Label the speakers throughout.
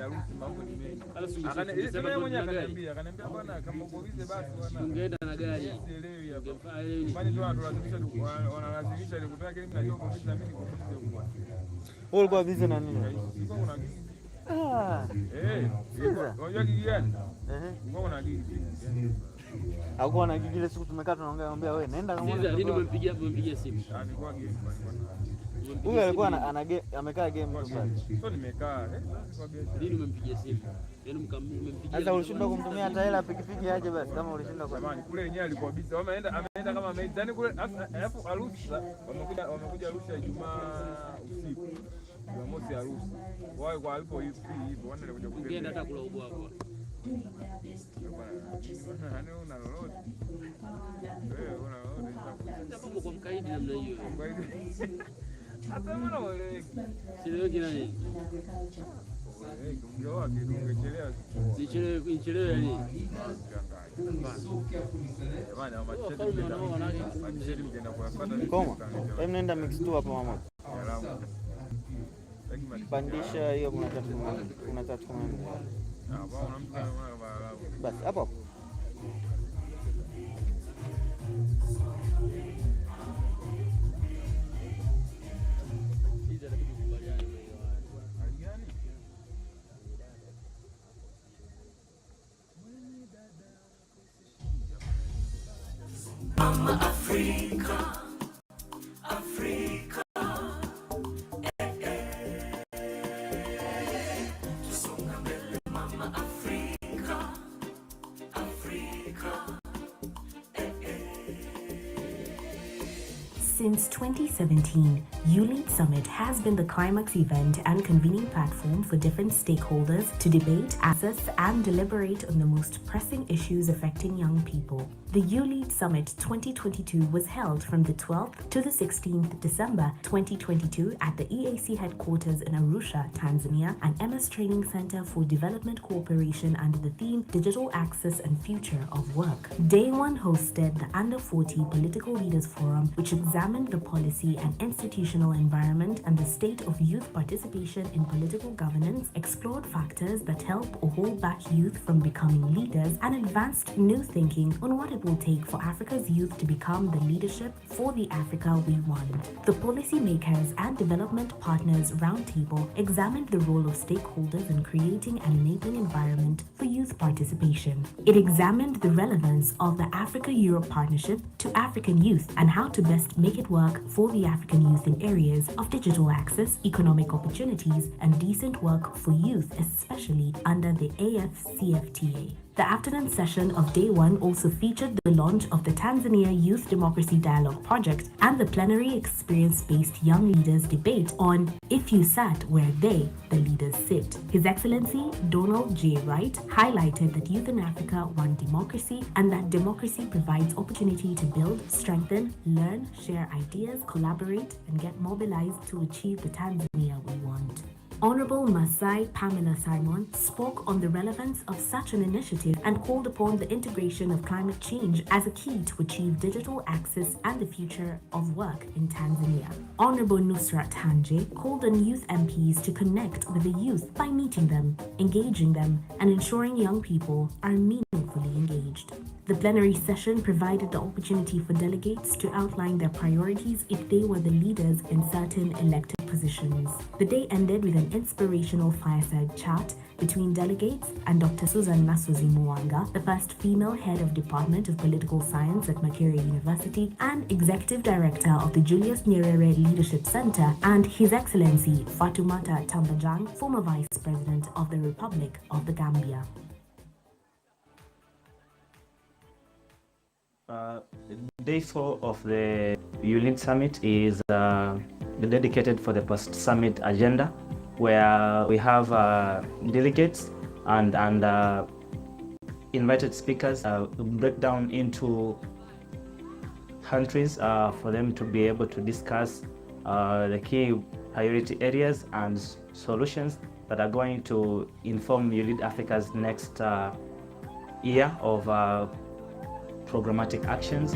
Speaker 1: harusi mambo ni mengi. Akaniambia mwenyewe akaniambia bwana kama uko busy basi bwana. Ungeenda na gari. Sielewi hapa. Kwani tu wanalazimisha ile kutoa kile mnajua uko busy na mimi niko busy huko.
Speaker 2: Wewe ulikuwa busy na nini?
Speaker 1: Kuna gigi. Unajua gigi gani? Kuna gigi.
Speaker 2: Hakuwa na gigi ile siku tumekaa tunaongea wewe nenda kama
Speaker 3: sasa lini umempigia simu?
Speaker 1: Alikuwa game
Speaker 2: huyo alikuwa amekaa game tu pale.
Speaker 1: Sio nimekaa
Speaker 3: lini umempigia simu? Yaani umempigia.
Speaker 2: Sasa ulishinda kumtumia hata hela pikipiki aje basi kama ulishinda kwa
Speaker 1: jamani kule yenyewe alikuwa busy. Ameenda kama yaani kule alafu Arusha wamekuja Arusha Ijumaa usiku. Jumamosi Arusha. Wao kwa alipo hivi wana alikuja
Speaker 3: kuongea hata kula ubwa hapo.
Speaker 1: Hani una lolote. Wewe una lolote.
Speaker 3: Hapo kwa mkaidi namna hiyo.
Speaker 1: Hata mbona wale
Speaker 3: sielewi nani?
Speaker 1: Ndio ungechelewa.
Speaker 3: Sichelewe yani.
Speaker 1: Jamani au machete mjenda kuyafuata ni
Speaker 2: koma. Hebu nenda mix tu hapo mama. Pandisha hiyo kuna tatu kama. Basi hapo.
Speaker 4: Mama Africa, Africa.
Speaker 5: Since 2017, YouLead Summit has been the climax event and convening platform for different stakeholders to debate, assess, and deliberate on the most pressing issues affecting young people. The YouLead Summit 2022 was held from the 12th to the 16th December 2022 at the EAC headquarters in Arusha, Tanzania, and MS Training Center for Development Cooperation under the theme Digital Access and Future of Work. Day 1 hosted the Under 40 Political Leaders Forum, which examined the policy and institutional environment and the state of youth participation in political governance, explored factors that help or hold back youth from becoming leaders, and advanced new thinking on what it will take for Africa's youth to become the leadership for the Africa we want. The Policymakers and Development Partners Roundtable examined the role of stakeholders in creating an enabling environment for youth participation. It examined the relevance of the Africa-Europe Partnership to African youth and how to best make it work for the African youth in areas of digital access, economic opportunities, and decent work for youth, especially under the AFCFTA. The afternoon session of Day 1 also featured the launch of the Tanzania Youth Democracy Dialogue Project and the plenary experience-based young leaders debate on If You Sat Where They, the Leaders Sit. His Excellency Donald J. Wright highlighted that youth in Africa want democracy and that democracy provides opportunity to build, strengthen, learn, share ideas, collaborate, and get mobilized to achieve the Tanzania we want. Honorable Masai Pamela Simon spoke on the relevance of such an initiative and called upon the integration of climate change as a key to achieve digital access and the future of work in Tanzania. Honorable Nusrat Hanje called on youth MPs to connect with the youth by meeting them, engaging them, and ensuring young people are meaningfully engaged. The plenary session provided the opportunity for delegates to outline their priorities if they were the leaders in certain elected positions. The day ended with an inspirational fireside chat between delegates and Dr. Susan Nasuzi Mwanga, the first female head of Department of Political Science at Makerere University and Executive Director of the Julius Nyerere Leadership Center, and His Excellency Fatoumata Tambajang, former Vice President of the Republic of the Gambia.
Speaker 6: Day 4 of the YouLead Summit is dedicated for the post-summit agenda, where we have delegates and invited speakers break down into countries for them to be able to discuss the key priority areas and solutions that are going to inform YouLead Africa's next year of programmatic actions.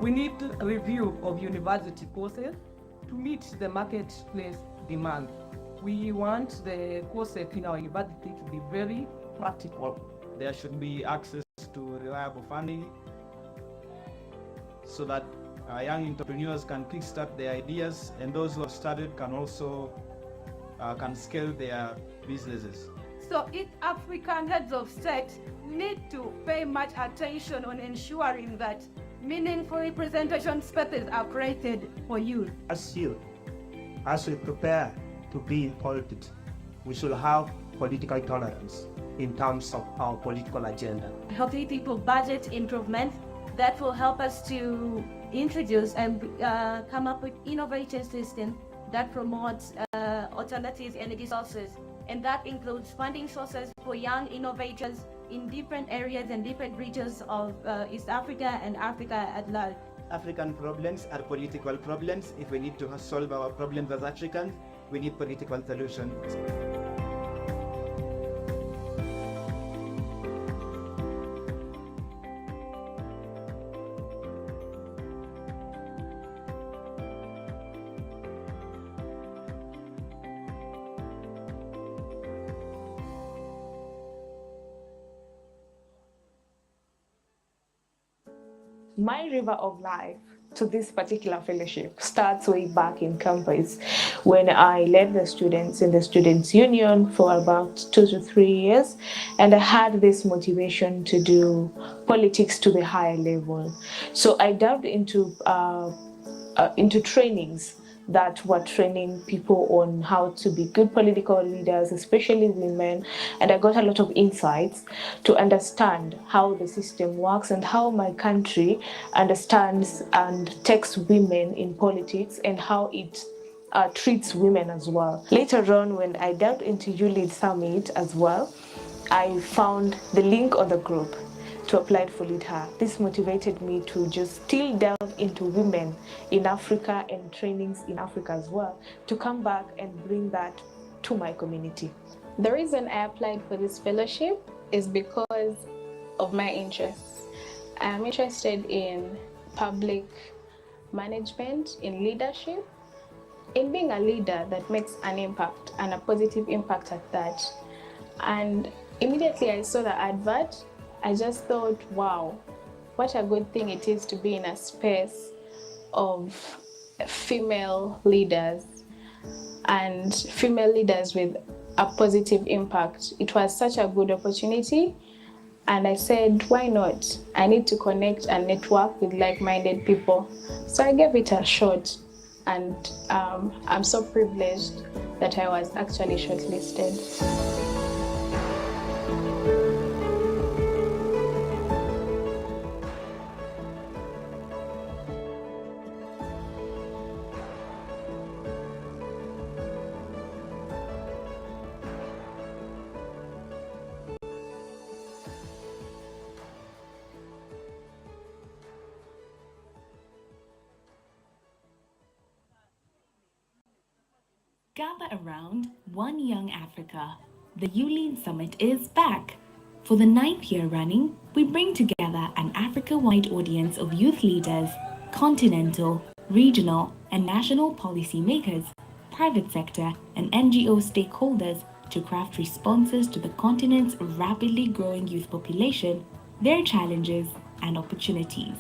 Speaker 7: We need a review of university courses to meet the marketplace demand, we want the concept in our university to be very practical.
Speaker 8: There should be access to reliable funding so that young entrepreneurs can kickstart their ideas, and those who have started can also can scale their businesses.
Speaker 9: So East African heads of state need to pay much attention on ensuring that meaningful representation spaces are created for youth.
Speaker 10: As youth, as we prepare to be in politics, we should have political tolerance in terms of our political agenda.
Speaker 11: Healthy people budget improvement that will help us to introduce and come up with innovative systems that promotes alternative energy sources, and that includes funding sources for young innovators in different areas and different regions of East Africa and Africa at large.
Speaker 8: African problems are political problems. If we need to solve our problems as Africans, we need political solutions.
Speaker 12: My river of life to this particular fellowship starts way back in campus when I led the students in the Students' Union for about 2 to 3 years, and I had this motivation to do politics to the higher level. So I delved into trainings that were training people on how to be good political leaders, especially women, and I got a lot of insights to understand how the system works and how my country understands and takes women in politics and how it treats women as well. Later on, when I delved into YouLead Summit as well, I found the link on the group to apply for Lead Her. This motivated me to just still delve into women in Africa and trainings in Africa as well, to come back and bring that to my community.
Speaker 13: The reason I applied for this fellowship is because of my interests. I'm interested in public management, in leadership, in being a leader that makes an impact, and a positive impact at that. And immediately I saw the advert, I just thought, wow, what a good thing it is to be in a space of female leaders and female leaders with a positive impact. It was such a good opportunity, and I said, why not? I need to connect and network with like-minded people. So I gave it a shot, and I'm so privileged that I was actually shortlisted.
Speaker 5: Gather around One Young Africa. The YouLead Summit is back. For the 9th year running, we bring together an Africa-wide audience of youth leaders, continental, regional, and national policymakers, private sector, and NGO stakeholders to craft responses to the continent's rapidly growing youth population, their challenges, and opportunities.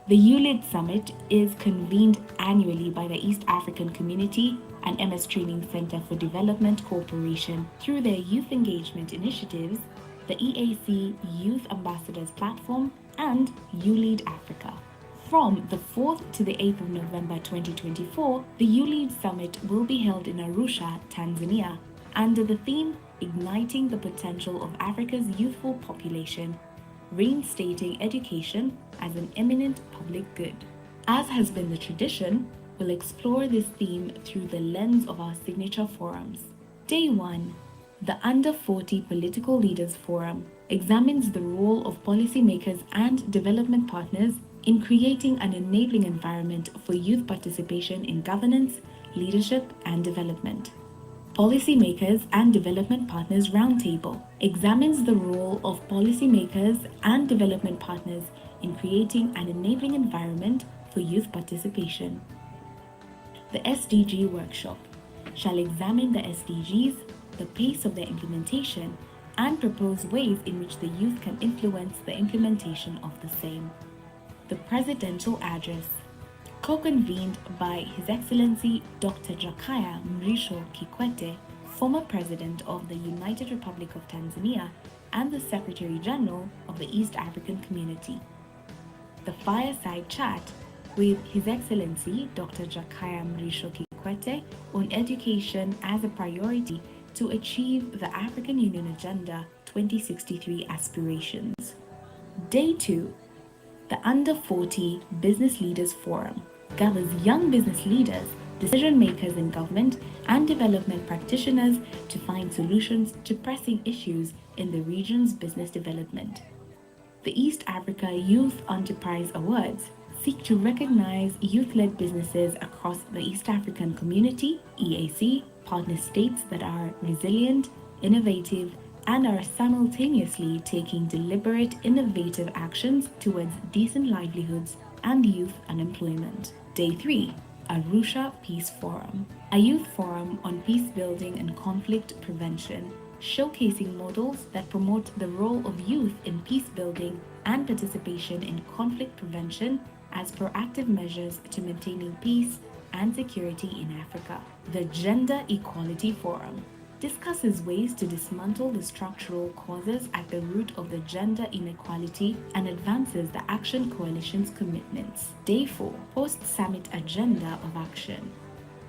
Speaker 5: The YouLead Summit is convened annually by the East African Community and MS Training Center for Development Corporation through their youth engagement initiatives, the EAC Youth Ambassadors Platform, and YouLead Africa. From the 4th to the 8th of November 2024, the YouLead Summit will be held in Arusha, Tanzania, under the theme Igniting the Potential of Africa's Youthful Population, reinstating education as an eminent public good. As has been the tradition, we'll explore this theme through the lens of our signature forums. Day 1, the Under 40 Political Leaders Forum examines the role of policymakers and development partners in creating an enabling environment for youth participation in governance, leadership, and development. Policymakers and Development Partners Roundtable examines the role of policymakers and development partners in creating an enabling environment for youth participation. The SDG workshop shall examine the SDGs, the pace of their implementation, and propose ways in which the youth can influence the implementation of the same. The presidential address, co-convened by His Excellency Dr. Jakaya Mrisho Kikwete, former President of the United Republic of Tanzania and the Secretary General of the East African Community. The fireside chat with His Excellency Dr. Jakaya Mrisho Kikwete on education as a priority to achieve the African Union Agenda 2063 aspirations. Day 2, the Under 40 Business Leaders Forum gathers young business leaders, decision makers in government, and development practitioners to find solutions to pressing issues in the region's business development. The East Africa Youth Enterprise Awards seek to recognize youth-led businesses across the East African Community, EAC, partner states that are resilient, innovative, and are simultaneously taking deliberate, innovative actions towards decent livelihoods and youth unemployment. Day 3, Arusha Peace Forum, a youth forum on peace building and conflict prevention, showcasing models that promote the role of youth in peace building and participation in conflict prevention as proactive measures to maintaining peace and security in Africa. The Gender Equality Forum discusses ways to dismantle the structural causes at the root of the gender inequality and advances the Action Coalition's commitments. Day 4, Post-Summit Agenda of Action,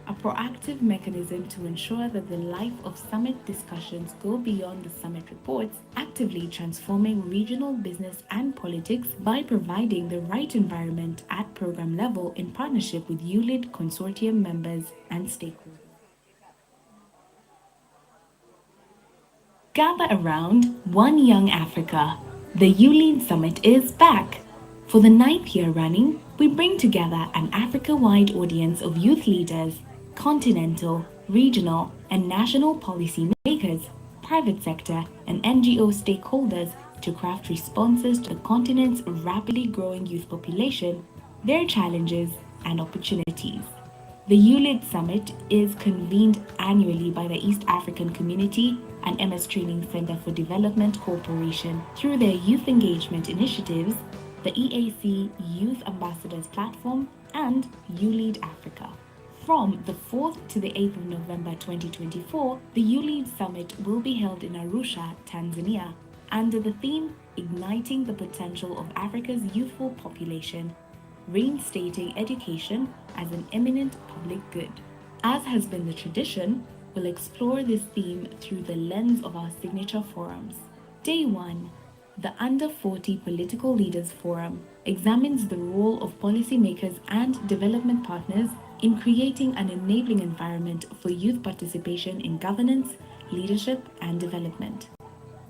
Speaker 5: a proactive mechanism to ensure that the life of summit discussions go beyond the summit reports, actively transforming regional business and politics by providing the right environment at program level in partnership with YouLead consortium members and stakeholders. Gather around One Young Africa. The YouLead Summit is back. For the 9th year running, we bring together an Africa-wide audience of youth leaders, continental, regional, and national policy makers, private sector, and NGO stakeholders to craft responses to the continent's rapidly growing youth population, their challenges, and opportunities. The YouLead Summit is convened annually by the East African Community and MS Training Center for Development Corporation through their youth engagement initiatives, the EAC Youth Ambassadors Platform, and YouLead Africa. From the 4th to the 8th of November 2024, the YouLead Summit will be held in Arusha, Tanzania, under the theme Igniting the Potential of Africa's Youthful Population, reinstating education as an eminent public good. As has been the tradition, we'll explore this theme through the lens of our signature forums. Day 1, the Under 40 Political Leaders Forum examines the role of policymakers and development partners in creating an enabling environment for youth participation in governance, leadership, and development.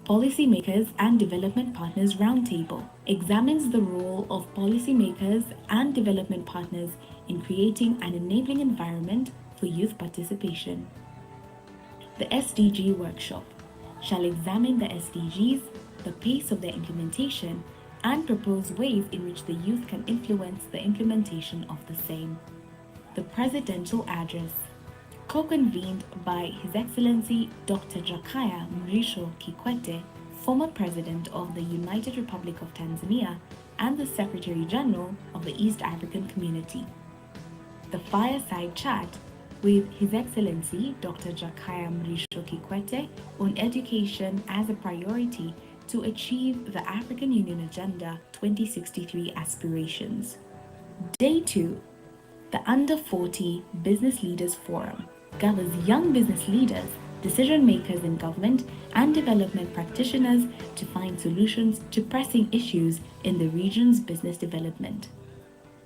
Speaker 5: Policymakers and Development Partners Roundtable examines the role of policymakers and development partners in creating an enabling environment for youth participation. The SDG workshop shall examine the SDGs, the pace of their implementation, and propose ways in which the youth can influence the implementation of the same. The presidential address, co-convened by His Excellency Dr. Jakaya Mrisho Kikwete, former President of the United Republic of Tanzania and the Secretary General of the East African Community. The fireside chat with His Excellency Dr. Jakaya Mrisho Kikwete on education as a priority to achieve the African Union Agenda 2063 aspirations. Day 2, the Under 40 Business Leaders Forum gathers young business leaders, decision makers in government, and development practitioners to find solutions to pressing issues in the region's business development.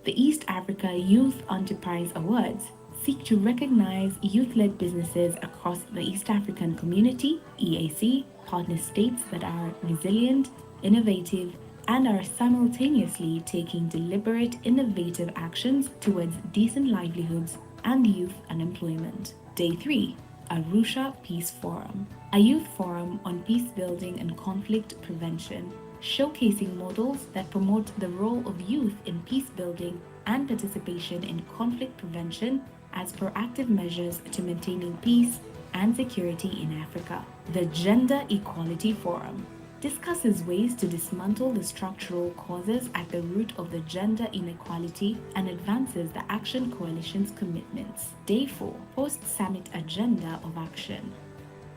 Speaker 5: The East Africa Youth Enterprise Awards seek to recognize youth-led businesses across the East African Community, EAC, partner states that are resilient, innovative, and are simultaneously taking deliberate, innovative actions towards decent livelihoods and youth unemployment. Day 3, Arusha Peace Forum, a youth forum on peace building and conflict prevention, showcasing models that promote the role of youth in peace building and participation in conflict prevention as proactive measures to maintaining peace and security in Africa. The Gender Equality Forum discusses ways to dismantle the structural causes at the root of the gender inequality and advances the Action Coalition's commitments. Day 4, Post-Summit Agenda of Action.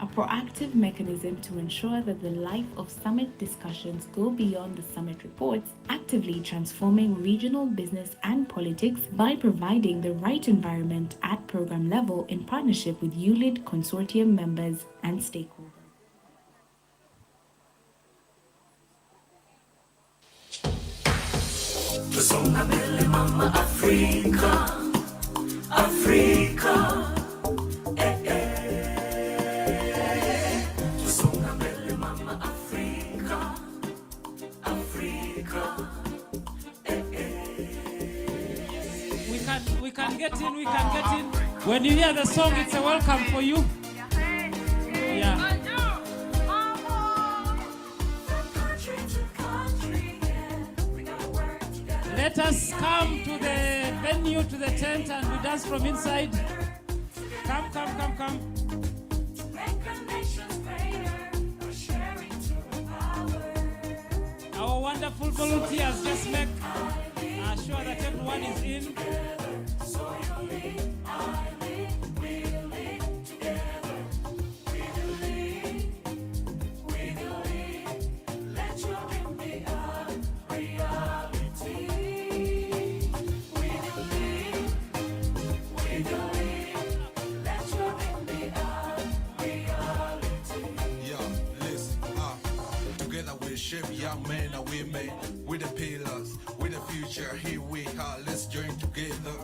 Speaker 5: A proactive mechanism to ensure that the life of summit discussions go beyond the summit reports, actively transforming regional business and politics by providing the right environment at program level in partnership with YouLead consortium members and stakeholders.
Speaker 4: Tusonga mbele mama Afrika, Afrika. Tusonga mbele mama Afrika, Afrika.
Speaker 14: We can get in, we can get in. When you hear the song, it's a welcome for you. Yeah. Let us come to the venue, to the tent, and we dance from inside. Come, come, come, come. Our wonderful volunteers just make sure that everyone is in.
Speaker 15: Young men and women, with the pillars, with the future, here we are. Let's join together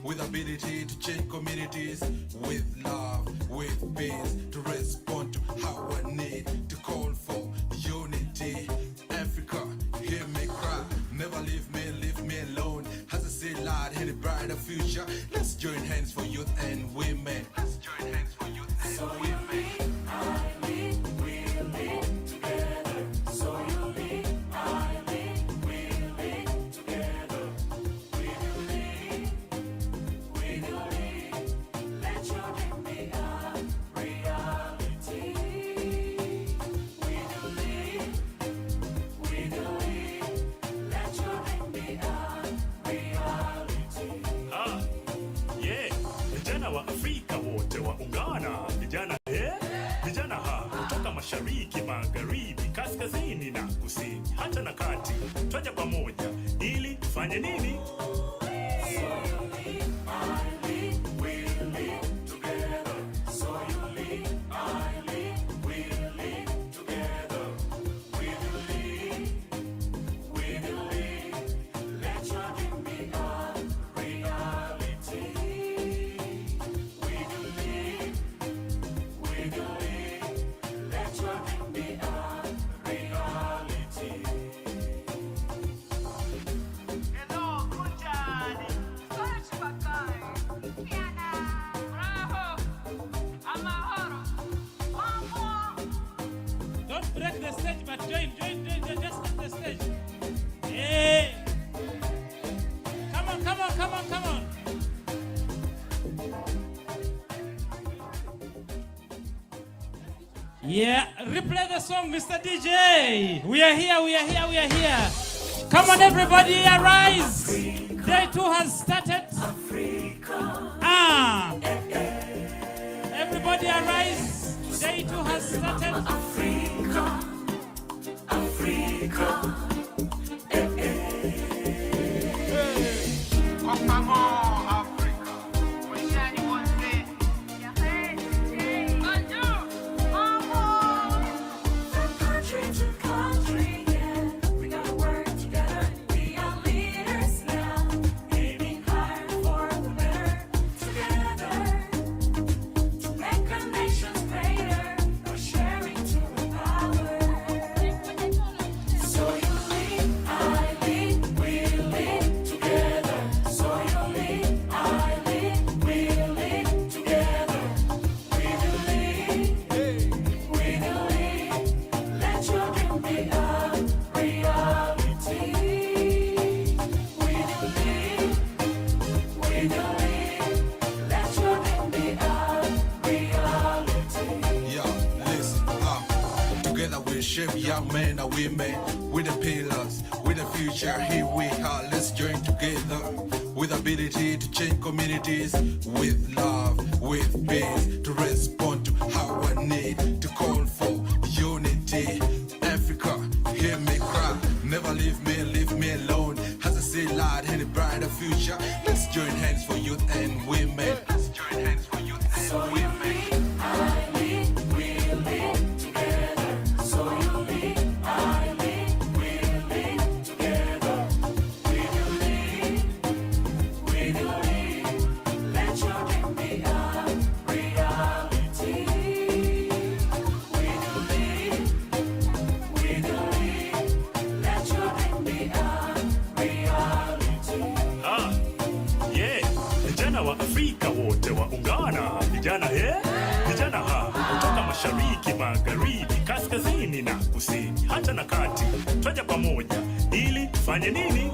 Speaker 15: with ability to change communities, with love, with peace, to respond to our need, to call for unity. Africa, hear me cry, never leave me alone. As I say loud, in a brighter future, let's join hands for youth and women. Let's join hands for youth and women.
Speaker 16: Mashariki, magharibi, kaskazini na kusini, hata na kati, twaja pamoja ili tufanye nini?
Speaker 14: Break the stage, but join, just on the stage. Hey! Come on. Yeah, replay the song, Mr. DJ. We are here. Come on, everybody, arise. Day 2 has started. Everybody arise. Day 2 has started. Africa.
Speaker 4: So you
Speaker 15: entrepreneurship, young men and women, with the pillars, with the future, here we are, let's join together, with ability to change communities, with love, with peace, to respond to our need, to call for unity. Africa, hear me cry, never leave me alone, as I say loud in a brighter future, let's join hands for youth and women, let's join hands for youth and women.
Speaker 16: Mashariki, magharibi, kaskazini na kusini, hata na kati, twaja pamoja ili tufanye nini?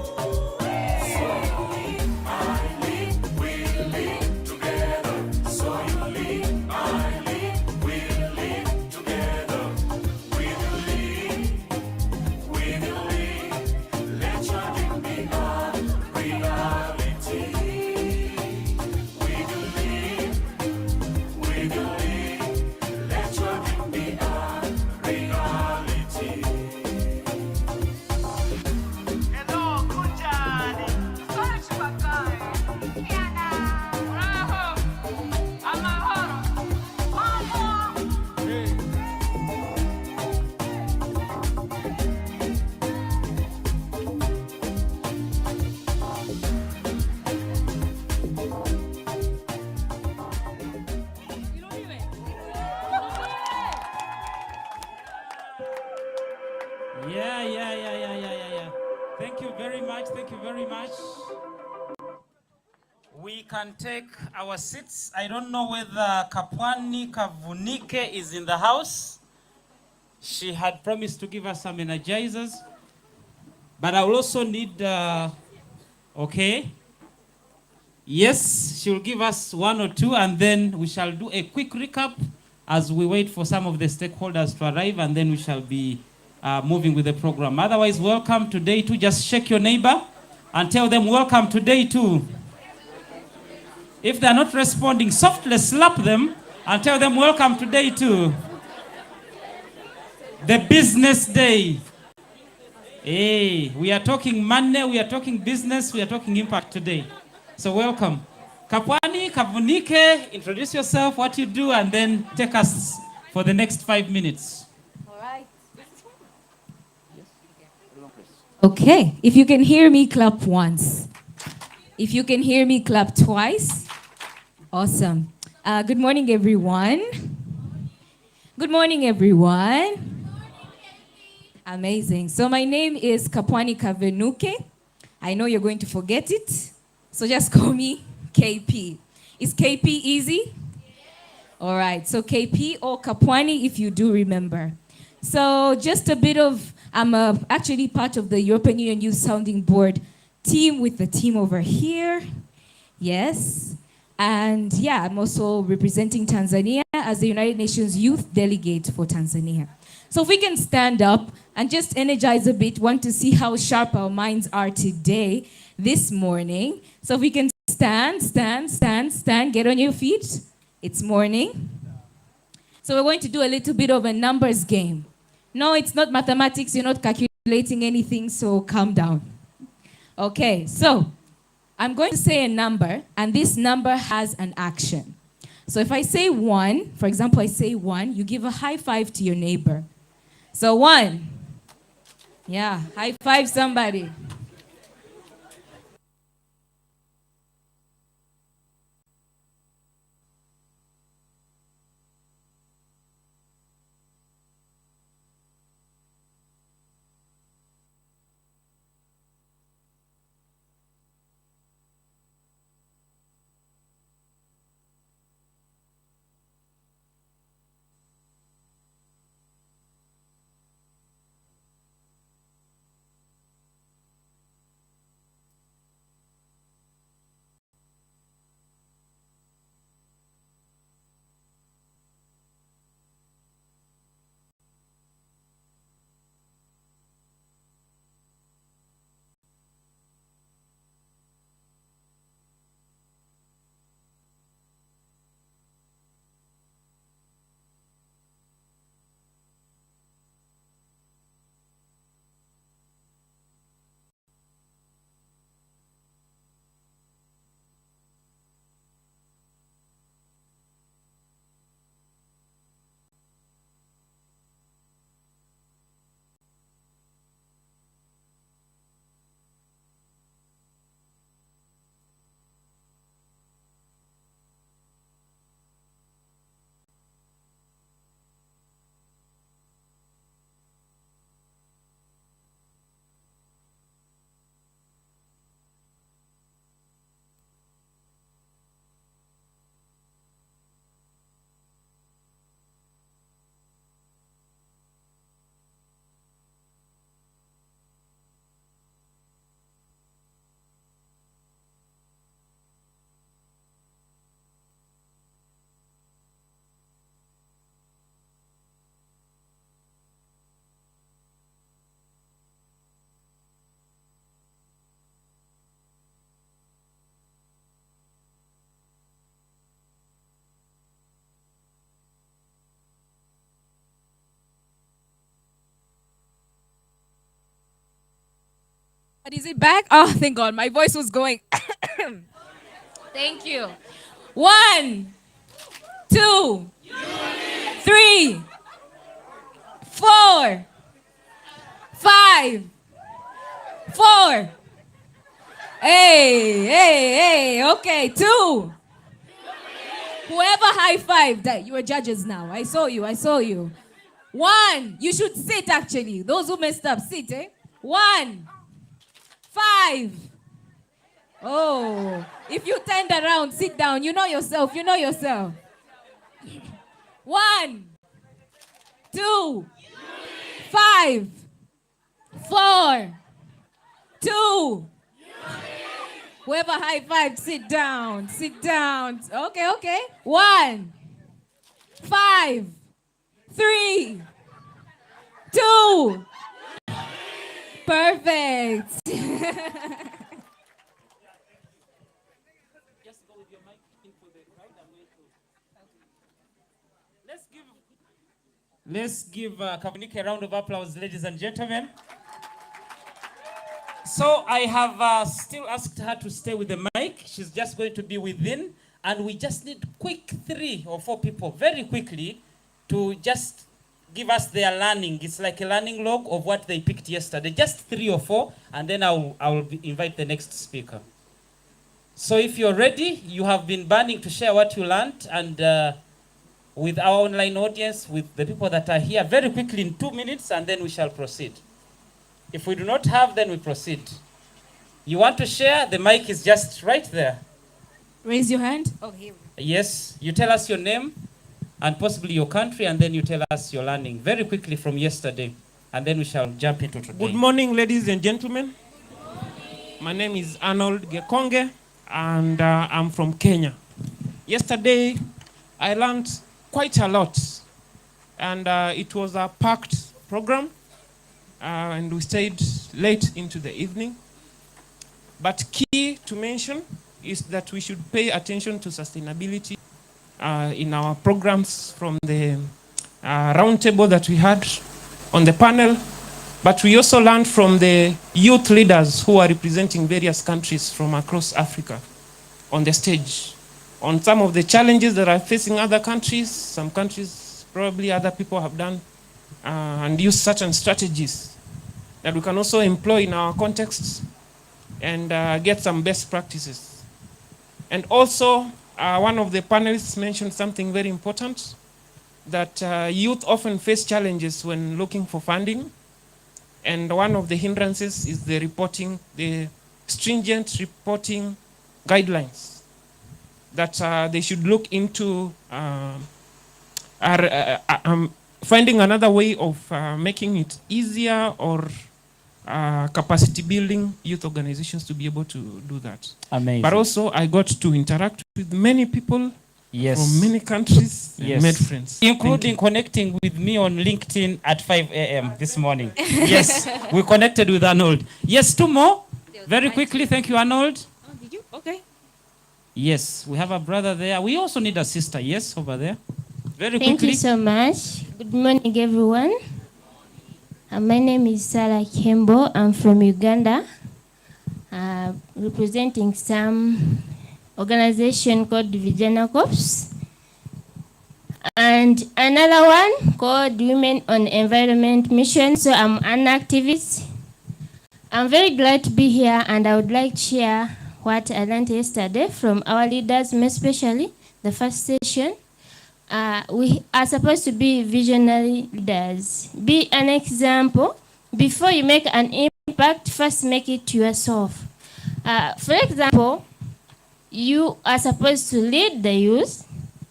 Speaker 14: We can take our seats. I don't know whether Kapwani Kavunike is in the house. She had promised to give us some energizers. But I will also need, okay. Yes, she will give us one or two, and then we shall do a quick recap as we wait for some of the stakeholders to arrive, and then we shall be moving with the program. Otherwise, welcome to day 2. Just shake your neighbor and tell them welcome to day 2. If they're not responding, softly slap them and tell them welcome to day 2. The business day. Hey, we are talking money, we are talking business, we are talking impact today. So welcome. Kapwani, Kavunike, introduce yourself, what you do, and then take us for the next 5 minutes.
Speaker 17: All right. Okay, if you can hear me, clap once. If you can hear me, clap twice. Awesome. Good morning, everyone. Good morning, everyone. Amazing. So my name is Kapwani Kavenuke. I know you're going to forget it, so just call me KP. Is KP easy? All right, so KP or Kapwani if you do remember. So just a bit of, I'm actually part of the European Union Youth Sounding Board team with the team over here. Yes. And yeah, I'm also representing Tanzania as the United Nations Youth Delegate for Tanzania. So if we can stand up and just energize a bit, want to see how sharp our minds are today, this morning. So if we can stand, get on your feet. It's morning. So we're going to do a little bit of a numbers game. No, it's not mathematics, you're not calculating anything, so calm down. Okay, so I'm going to say a number, and this number has an action. So if I say 1, for example, I say 1, you give a high five to your neighbor. So 1. Yeah, high five somebody. Is it back? Oh, thank God. My voice was going. Thank you. 1, 2, 3, 4, 5, 4. Hey. Okay, 2. Whoever high-fived, you are judges now. I saw you. 1. You should sit, actually. Those who messed up, sit, 1, 5. Oh, if you turned around, sit down. You know yourself. 1, 2, 5, 4, 2. Whoever high-fived, sit down. Okay. 1, 5, 3, 2. Perfect.
Speaker 14: Let's give Kavanike a round of applause, ladies and gentlemen. So I have still asked her to stay with the mic. She's just going to be within, and we just need quick 3 or 4 people very quickly to just give us their learning. It's like a learning log of what they picked yesterday. Just 3 or 4, and then I'll invite the next speaker. So if you're ready, you have been burning to share what you learned, and with our online audience, with the people that are here, very quickly in 2 minutes, and then we shall proceed. If we do not have, then we proceed. You want to share? The mic is just right there.
Speaker 17: Raise your hand. Oh, here.
Speaker 14: Yes, you tell us your name and possibly your country, and then you tell us your learning very quickly from yesterday, and then we shall jump into today.
Speaker 18: Good morning, ladies and gentlemen. My name is Arnold Gekonge, and I'm from Kenya. Yesterday, I learned quite a lot, and it was a packed program, and we stayed late into the evening. But key to mention is that we should pay attention to sustainability in our programs from the roundtable that we had on the panel. But we also learned from the youth leaders who are representing various countries from across Africa on the stage on some of the challenges that are facing other countries. Some countries, probably other people have done and used certain strategies that we can also employ in our contexts and get some best practices. And also, one of the panelists mentioned something very important, that youth often face challenges when looking for funding. And one of the hindrances is the stringent reporting guidelines that they should look into finding another way of making it easier or capacity building youth organizations to be able to do that.
Speaker 14: Amazing.
Speaker 18: But also I got to interact with many people from many countries and made friends.
Speaker 14: Including connecting with me on LinkedIn at 5 a.m. this morning. Yes, we connected with Arnold. Yes, 2 more. Very quickly, thank you, Arnold.
Speaker 17: Oh, did you? Okay.
Speaker 14: Yes, we have a brother there. We also need a sister, yes, over there. Very
Speaker 19: Thank
Speaker 14: quickly.
Speaker 19: you so much. Good morning, everyone. My name is Sarah Kembo. I'm from Uganda, representing some organization called Vijana Corps, and another one called Women on Environment Mission. So I'm an activist. I'm very glad to be here, and I would like to share what I learned yesterday from our leaders, especially the first session. We are supposed to be visionary leaders. Be an example. Before you make an impact, first make it yourself. For example, you are supposed to lead the youth,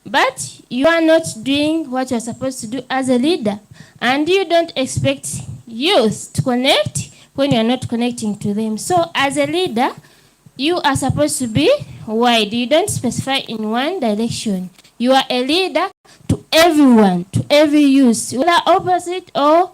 Speaker 19: but you are not doing what you're supposed to do as a leader. And you don't expect youth to connect when you're not connecting to them. So as a leader, you are supposed to be wide. You don't specify in one direction. You are a leader to everyone, to every youth, whether opposite or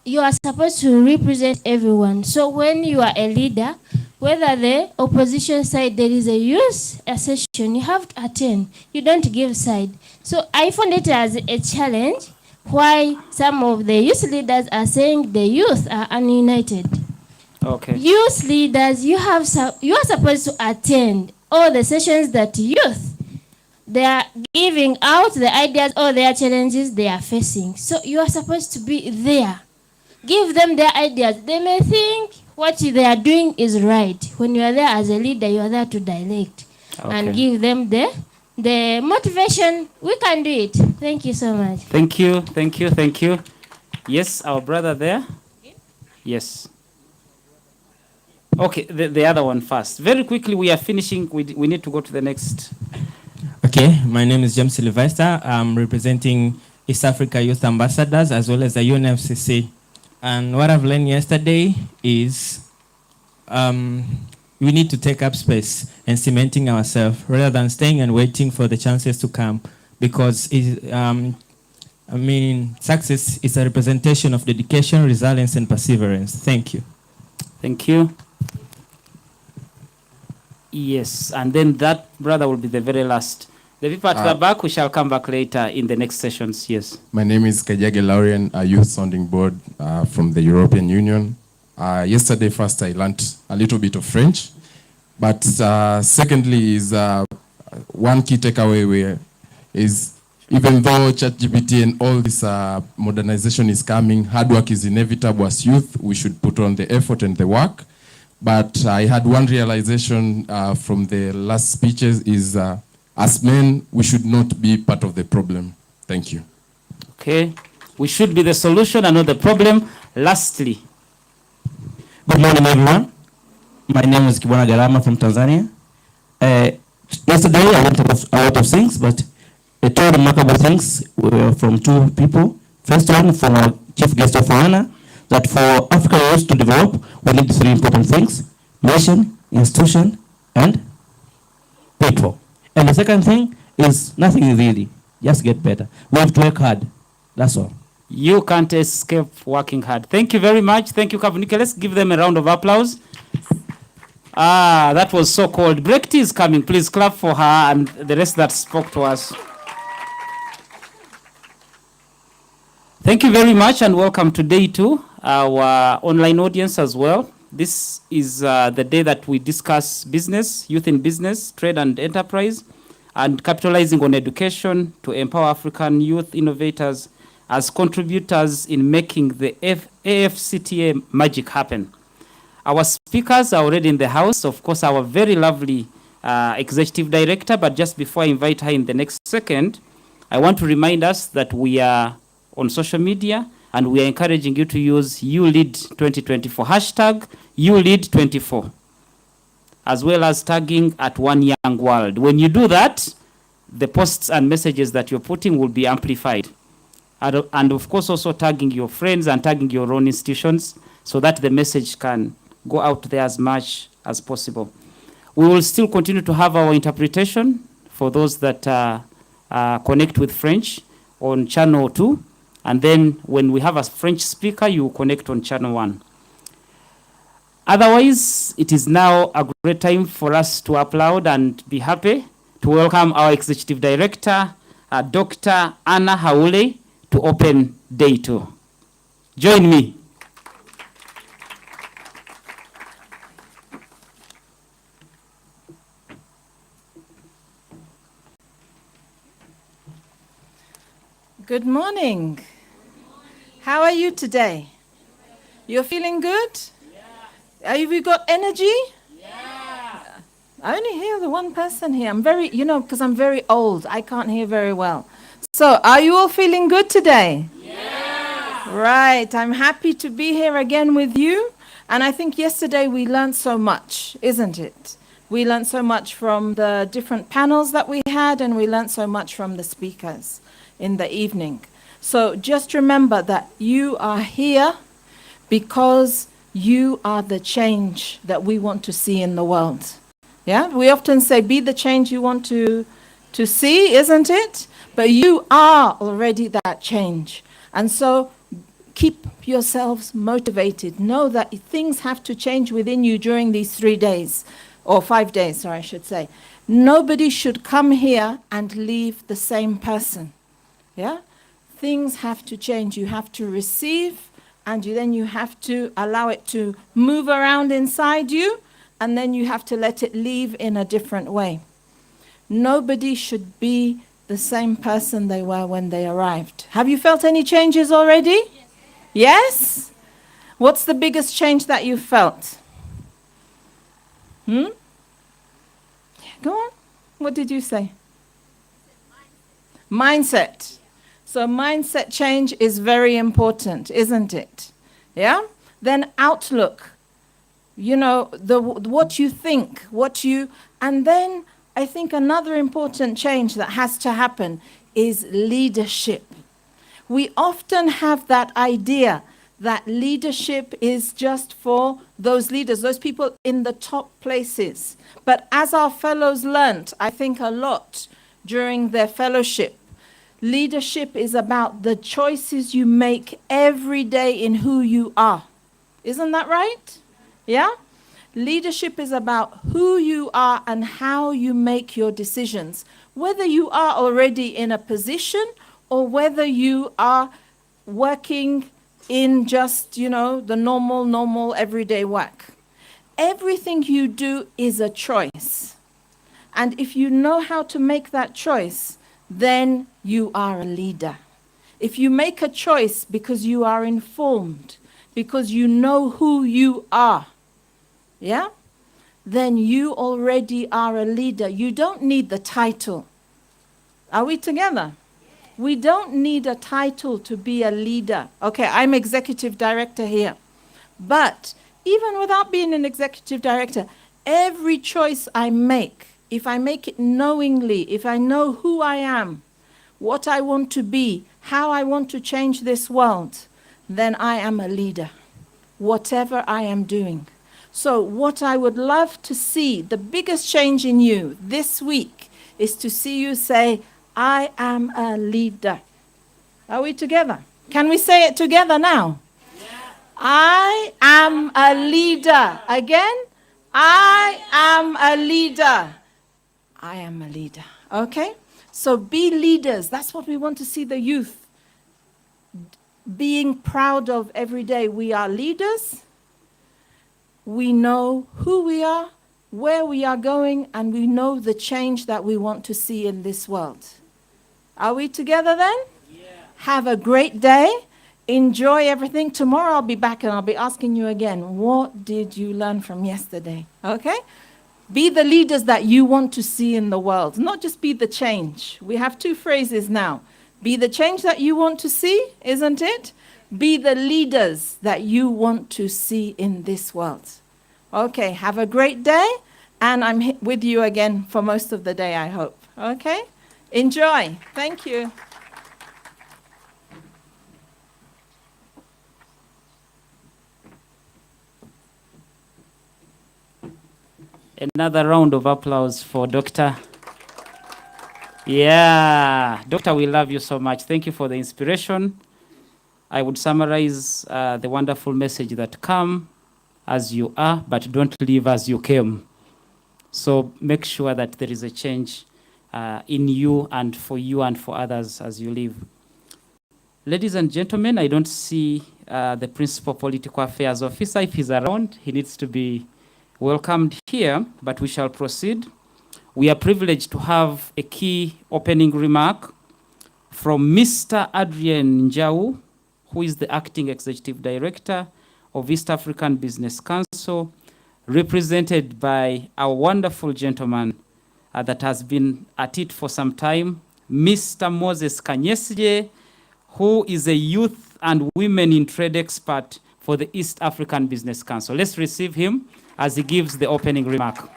Speaker 19: you are supposed to represent everyone. So when you are a leader, whether the opposition side there is a youth session, you have to attend. You don't give side. So I found it as a challenge why some of the youth leaders are saying the youth are ununited.
Speaker 6: Okay.
Speaker 19: Youth leaders, you are supposed to attend all the sessions that youth they are giving out the ideas or their challenges they are facing. So you are supposed to be there. Give them their ideas. They may think what they are doing is right. When you are there as a leader, you are there to direct and give them the motivation. We can do it. Thank you so much.
Speaker 6: Thank you, thank you, thank you. Yes, our brother there. Yes. Okay, the other one first. Very quickly, we are finishing. We need to go to the next.
Speaker 20: Okay, my name is James Sylvester. I'm representing East Africa Youth Ambassadors as well as the UNFCC. And what I've learned yesterday is we need to take up space and cementing ourselves rather than staying and waiting for the chances to come. Because success is a representation of dedication, resilience, and perseverance. Thank you.
Speaker 6: Thank you. Yes, and then that brother will be the very last. The people at the back, we shall come back later in the next sessions. Yes.
Speaker 21: My name is Kajage Laurian, a youth sounding board from the European Union. Yesterday, first, I learned a little bit of French. But secondly, is one key takeaway is even though ChatGPT and all this modernization is coming, hard work is inevitable as youth. We should put on the effort and the work. But I had one realization from the last speeches is as men, we should not be part of the problem. Thank you.
Speaker 6: Okay. We should be the solution and not the problem. Lastly.
Speaker 22: Good morning, everyone. My name is Kibwana Garama from Tanzania. Yesterday, I learned a lot of things, but two remarkable things were from two people. First one, from our chief guest of honor, that for African youth to develop, we need three important things: nation, institution, and people. And the second thing is nothing really, just get better. We have to work hard, that's all.
Speaker 6: You can't escape working hard. Thank you very much. Thank you, Kavunike. Let's give them a round of applause. That was so cold. Brekti is coming. Please clap for her and the rest that spoke to us. Thank you very much and welcome to day 2, our online audience as well. This is the day that we discuss business, youth in business, trade and enterprise, and capitalizing on education to empower African youth innovators as contributors in making the AFCTA magic happen. Our speakers are already in the house. Of course, our very lovely executive director, but just before I invite her in the next second, I want to remind us that we are on social media, and we are encouraging you to use YouLead 2024, hashtag YouLead24, as well as tagging at One Young World. When you do that, the posts and messages that you're putting will be amplified. And of course, also tagging your friends and tagging your own institutions so that the message can go out there as much as possible. We will still continue to have our interpretation for those that connect with French on channel 2. And then when we have a French speaker, you connect on channel 1. Otherwise, it is now a great time for us to applaud and be happy to welcome our Executive Director, Dr. Anna Haule, to open day 2. Join me.
Speaker 23: Good morning. How are you today? You're feeling good? Yeah. Have you got energy? Yeah. I only hear the one person here. I'm very, because I'm very old, I can't hear very well. So, are you all feeling good today? Yeah. Right. I'm happy to be here again with you. And I think yesterday we learned so much, isn't it? We learned so much from the different panels that we had, and we learned so much from the speakers in the evening. So just remember that you are here because you are the change that we want to see in the world. Yeah, we often say be the change you want to see, isn't it? But you are already that change. And so keep yourselves motivated. Know that things have to change within you during these 3 days, or 5 days, sorry, I should say. Nobody should come here and leave the same person. Yeah? Things have to change. You have to receive and then you have to allow it to move around inside you, and then you have to let it leave in a different way. Nobody should be the same person they were when they arrived. Have you felt any changes already? Yes? What's the biggest change that you felt? Go on. What did you say? Mindset. So mindset change is very important, isn't it? Yeah? Then outlook. You know, what you think, and then I think another important change that has to happen is leadership. We often have that idea that leadership is just for those leaders, those people in the top places. But as our fellows learnt, I think a lot during their fellowship, leadership is about the choices you make every day in who you are. Isn't that right? Yeah? Leadership is about who you are and how you make your decisions, whether you are already in a position or whether you are working in just, the normal everyday work. Everything you do is a choice. And if you know how to make that choice, then you are a leader. If you make a choice because you are informed, because you know who you are, yeah, then you already are a leader. You don't need the title. Are we together? We don't need a title to be a leader. Okay, I'm executive director here. But even without being an executive director, every choice I make, if I make it knowingly, if I know who I am, what I want to be, how I want to change this world, then I am a leader, whatever I am doing. So what I would love to see, the biggest change in you this week, is to see you say, I am a leader. Are we together? Can we say it together now? Yeah. I am a leader. Again, I am a leader. I am a leader. Okay? So be leaders. That's what we want to see the youth being proud of every day. We are leaders. We know who we are, where we are going, and we know the change that we want to see in this world. Are we together then? Yeah. Have a great day. Enjoy everything. Tomorrow I'll be back and I'll be asking you again, what did you learn from yesterday? Okay? Be the leaders that you want to see in the world, not just be the change. We have two phrases now. Be the change that you want to see, isn't it? Be the leaders that you want to see in this world. Okay, have a great day, and I'm with you again for most of the day, I hope. Okay? Enjoy. Thank you.
Speaker 14: Another round of applause for Dr. Yeah, Doctor, we love you so much. Thank you for the inspiration. I would summarize the wonderful message that come as you are, but don't leave as you came. So make sure that there is a change in you and for others as you live. Ladies and gentlemen, I don't see the Principal Political Affairs Officer. If he's around, he needs to be welcomed here, but we shall proceed. We are privileged to have a key opening remark from Mr. Adrien Njau, who is the Acting Executive Director of East African Business Council, represented by a wonderful gentleman that has been at it for some time, Mr. Moses Kanyesye, who is a youth and women in trade expert for the East African Business Council. Let's receive him as he gives the opening remark.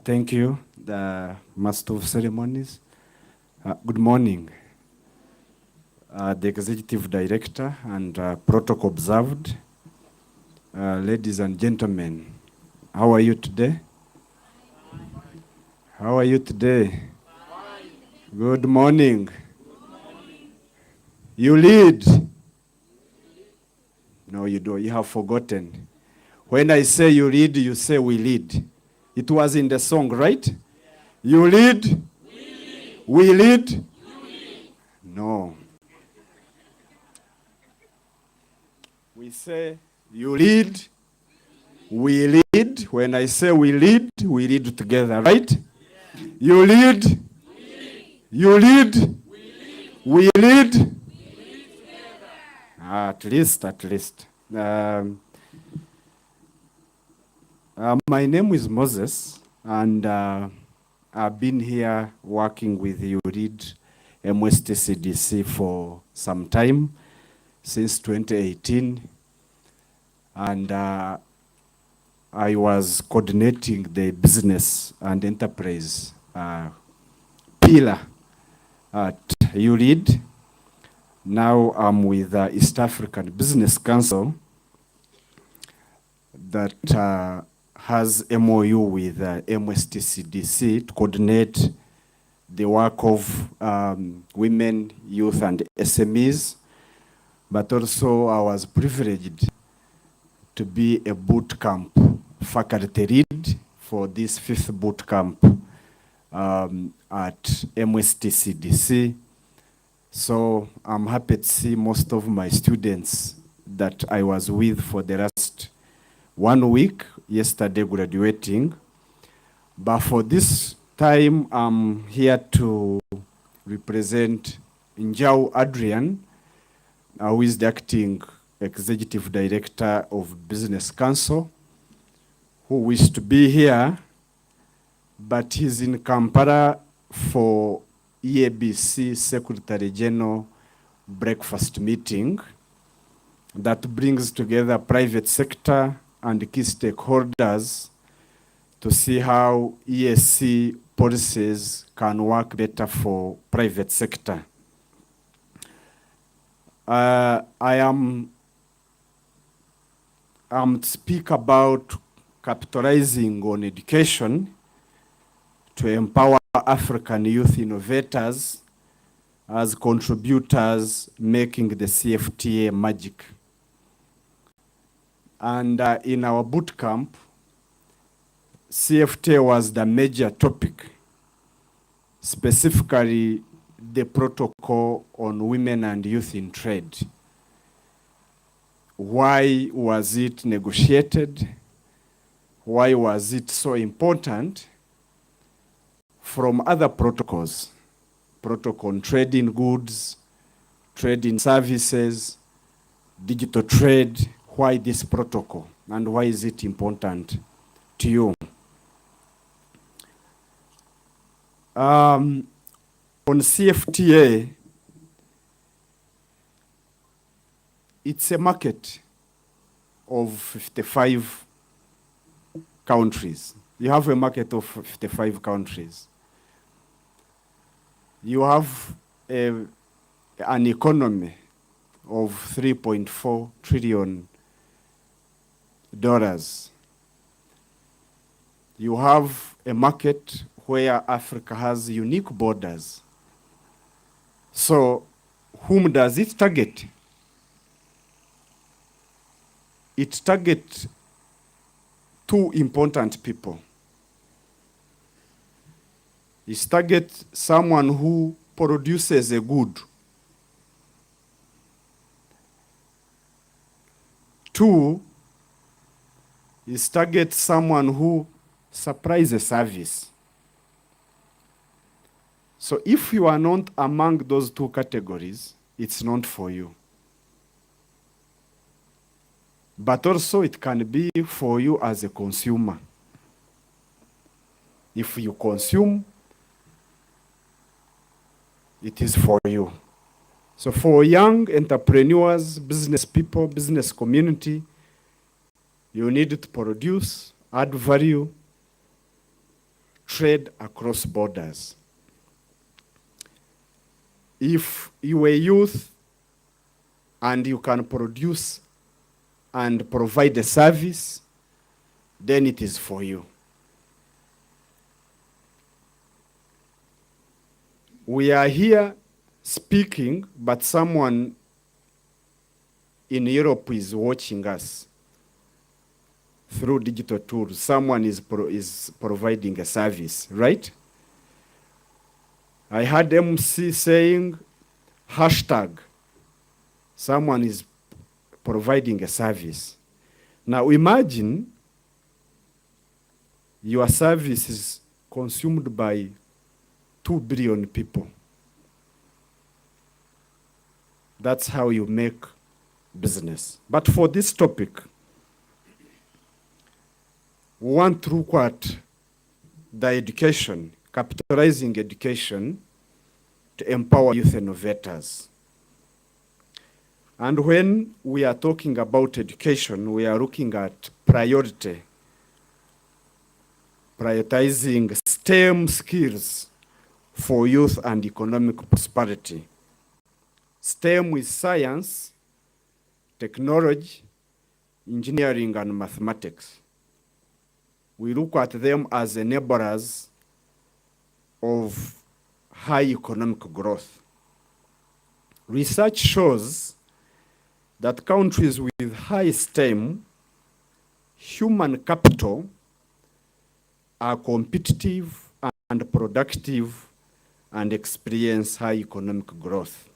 Speaker 1: Thank you, the Master of Ceremonies. Good morning, the Executive Director and protocol observed. Ladies and gentlemen, how are you today? How are you today? Good morning. You lead. No, you don't. You have forgotten. When I say you lead, you say we lead. It was in the song, right? You lead. We lead. No. We say you lead. We lead. When I say we lead together, right? You lead. You lead. We lead. At least. My name is Moses, and I've been here working with YouLead MSTCDC for some time, since 2018, and I was coordinating the business and enterprise pillar at YouLead. Now I'm with the East African Business Council that has MOU with MSTCDC to coordinate the work of women, youth, and SMEs. But also I was privileged to be a boot camp faculty lead for this 5th boot camp at MSTCDC. So I'm happy to see most of my students that I was with for the last 1 week, yesterday graduating. But for this time, I'm here to represent Njau Adrian, who is the acting executive director of Business Council, who wished to be here, but he's in Kampala for EABC Secretary General breakfast meeting that brings together private sector and key stakeholders to see how EAC policies can work better for private sector. I'm to speak about capitalizing on education to empower African youth innovators as contributors making the CFTA magic. And in our boot camp, CFTA was the major topic, specifically the protocol on women and youth in trade. Why was it negotiated? Why was it so important? From other protocols, protocol on trade in goods, trade in services, digital trade, why this protocol and why is it important to you? On CFTA, it's a market of 55 countries. You have a market of 55 countries. You have an economy of $3.4 trillion. You have a market where Africa has unique borders. So whom does it target? It targets two important people. It targets someone who produces a good. Two, it targets someone who supplies a service. So if you are not among those two categories, it's not for you. But also it can be for you as a consumer. If you consume, it is for you. So for young entrepreneurs, business people, business community, you need to produce, add value, trade across borders. If you are a youth and you can produce and provide a service, then it is for you. We are here speaking, but someone in Europe is watching us through digital tools. Someone is providing a service, right? I heard MC saying hashtag. Someone is providing a service. Now imagine your service is consumed by 2 billion people. That's how you make business. But for this topic, we want to look at the education, capitalizing education to empower youth innovators. And when we are talking about education, we are looking at prioritizing STEM skills for youth and economic prosperity. STEM is science, technology, engineering, and mathematics. We look at them as enablers of high economic growth. Research shows that countries with high STEM human capital are competitive and productive and experience high economic growth.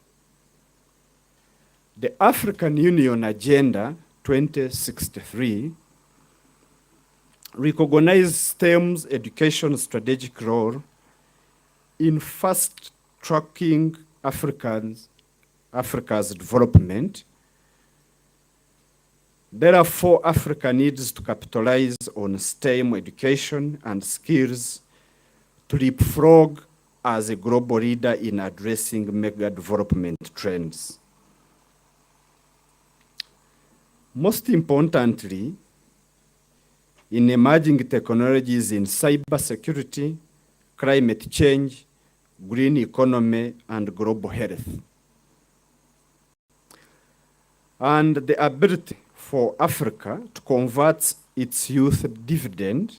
Speaker 1: The African Union Agenda 2063 recognizes STEM's education strategic role in fast-tracking Africa's development. Therefore, Africa needs to capitalize on STEM education and skills to leapfrog as a global leader in addressing mega development trends. Most importantly, in emerging technologies in cybersecurity, climate change, green economy, and global health. And the ability for Africa to convert its youth dividend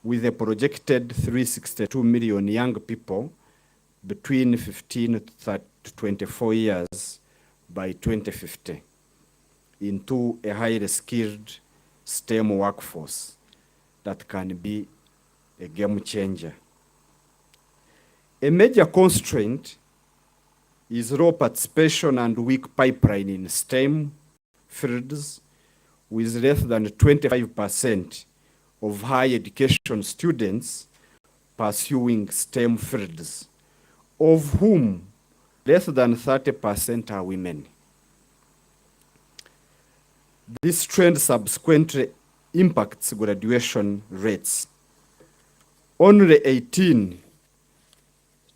Speaker 1: with a projected 362 million young people between 15 to 24 years by 2050 into a highly skilled STEM workforce that can be a game changer. A major constraint is low participation and weak pipeline in STEM fields, with less than 25% of higher education students pursuing STEM fields, of whom less than 30% are women. This trend subsequently impacts graduation rates. Only 18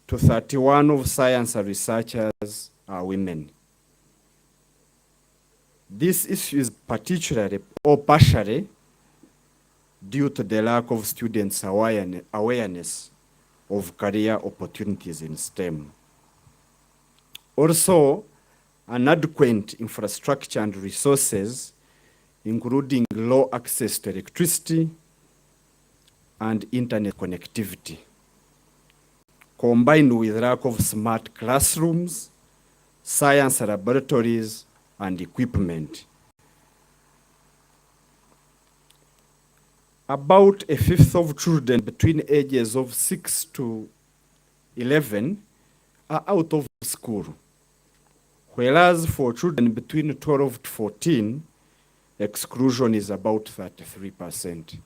Speaker 1: to 31 of science researchers are women. This issue is particularly or partially due to the lack of students' awareness of career opportunities in STEM. Also, inadequate infrastructure and resources, including low access to electricity and internet connectivity, combined with lack of smart classrooms, science laboratories, and equipment. About a fifth of children between ages of 6 to 11 are out of school, whereas for children between 12 to 14, exclusion is about 33%.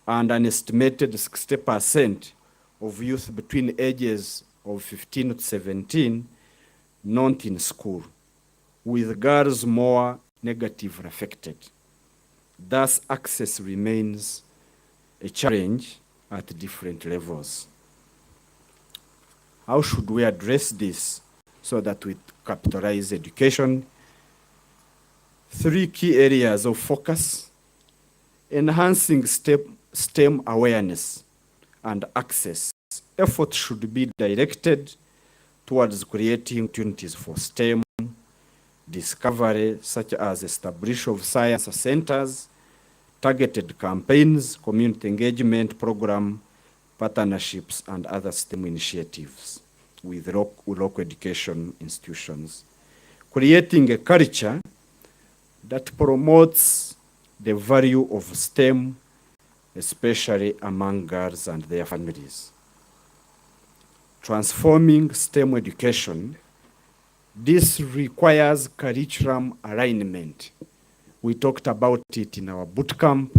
Speaker 1: And an estimated 60% of youth between ages of 15 to 17 not in school, with girls more negatively affected. Thus, access remains a challenge at different levels. How should we address this so that we capitalize education? 3 key areas of focus: enhancing STEM awareness and access. Effort should be directed towards creating opportunities for STEM discovery, such as establishment of science centers, targeted campaigns, community engagement program, partnerships, and other STEM initiatives. with local education institutions, creating a culture that promotes the value of STEM, especially among girls and their families. Transforming STEM education, this requires curriculum alignment. We talked about it in our boot camp,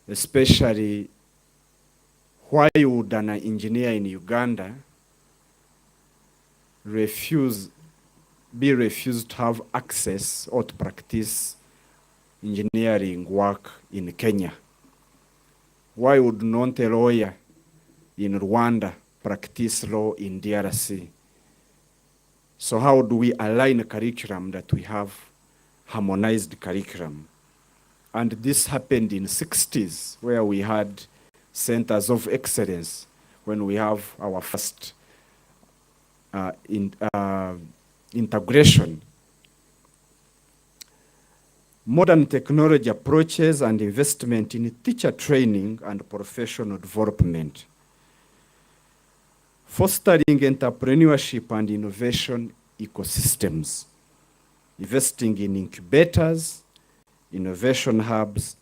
Speaker 1: especially why would an engineer in Uganda be refused to have access or to practice engineering work in Kenya? Why would not a lawyer in Rwanda practice law in DRC? So how do we align a curriculum that we have harmonized curriculum? And this happened in 60s, where we had centers of excellence, when we have our first integration. Modern technology approaches and investment in teacher training and professional development. Fostering entrepreneurship and innovation ecosystems. Investing in incubators, innovation hubs,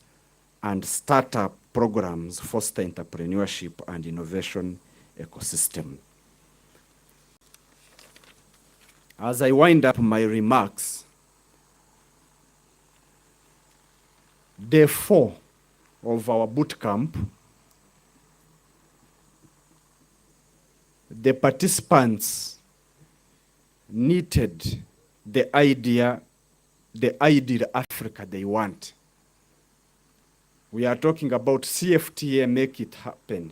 Speaker 1: and startup programs foster entrepreneurship and innovation ecosystem. As I wind up my remarks, day 4 of our boot camp, the participants needed the ideal Africa they want. We are talking about CFTA, make it happen,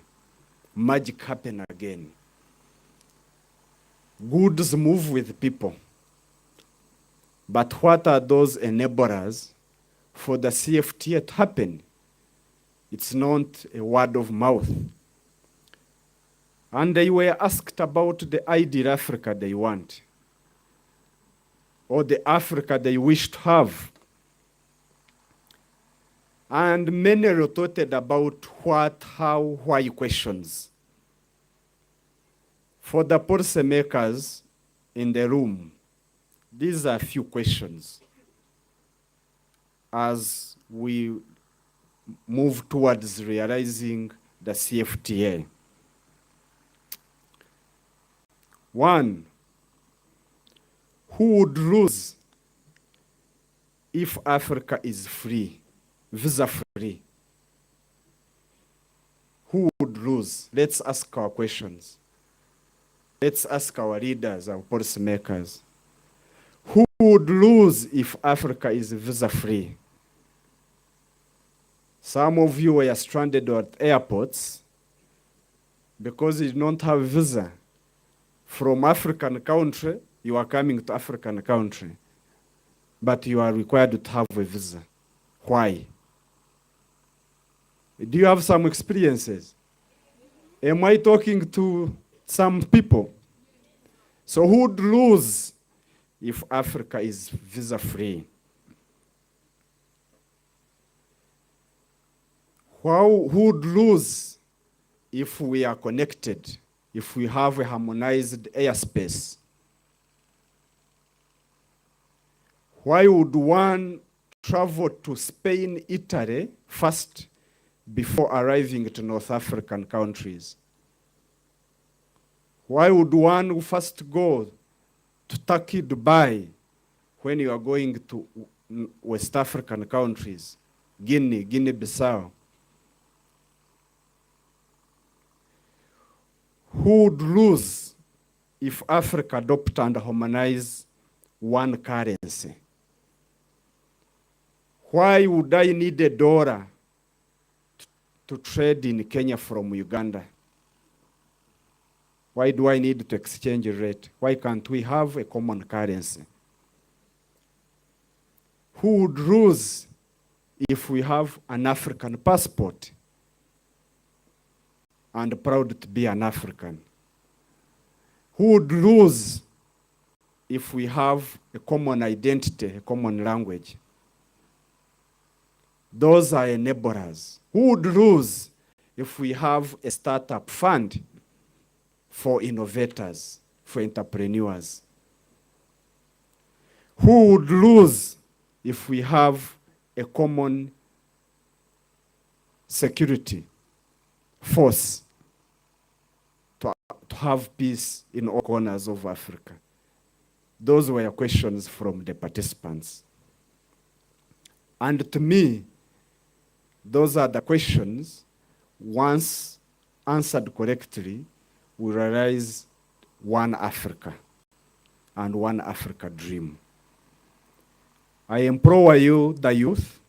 Speaker 1: magic happen again. Goods move with people. But what are those enablers for the CFTA to happen? It's not a word of mouth. And they were asked about the ideal Africa they want, or the Africa they wish to have. And many retorted about what, how, why questions. For the policymakers in the room, these are a few questions as we move towards realizing the CFTA. 1, who would lose if Africa is free, visa free? Who would lose? Let's ask our questions. Let's ask our leaders, our policymakers. Who would lose if Africa is visa free? Some of you were stranded at airports because you don't have visa. From African country, you are coming to African country, but you are required to have a visa. Why? Do you have some experiences? Am I talking to some people? So who would lose if Africa is visa free? Who would lose if we are connected, if we have a harmonized airspace? Why would one travel to Spain, Italy first before arriving to North African countries? Why would one first go to Turkey, Dubai, when you are going to West African countries, Guinea-Bissau? Who would lose if Africa adopt and harmonize one currency? Why would I need a dollar to trade in Kenya from Uganda? Why do I need to exchange a rate? Why can't we have a common currency? Who would lose if we have an African passport and proud to be an African? Who would lose if we have a common identity, a common language? Those are enablers. Who would lose if we have a startup fund for innovators, for entrepreneurs. Who would lose if we have a common security force to have peace in all corners of Africa? Those were questions from the participants. And to me, those are the questions, once answered correctly, we realize one Africa and one Africa dream. I empower you, the youth,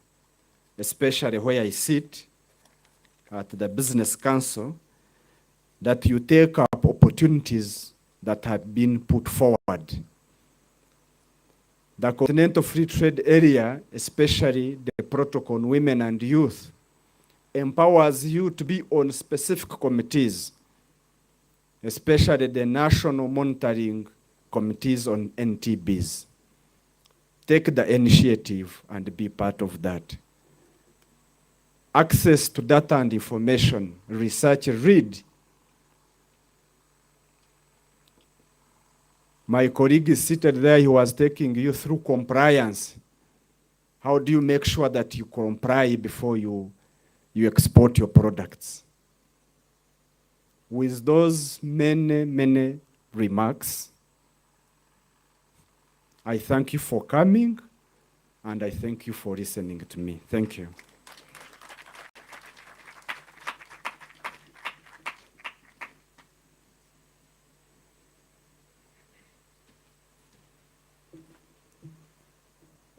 Speaker 1: especially where I sit at the Business Council, that you take up opportunities that have been put forward. The Continental Free Trade Area, especially the Protocol on Women and Youth, empowers you to be on specific committees, especially the National Monitoring Committees on NTBs. Take the initiative and be part of that. Access to data and information, research, read. My colleague is seated there, he was taking you through compliance. How do you make sure that you comply before you export your products? With those many remarks, I thank you for coming, and I thank you for listening to me. Thank you.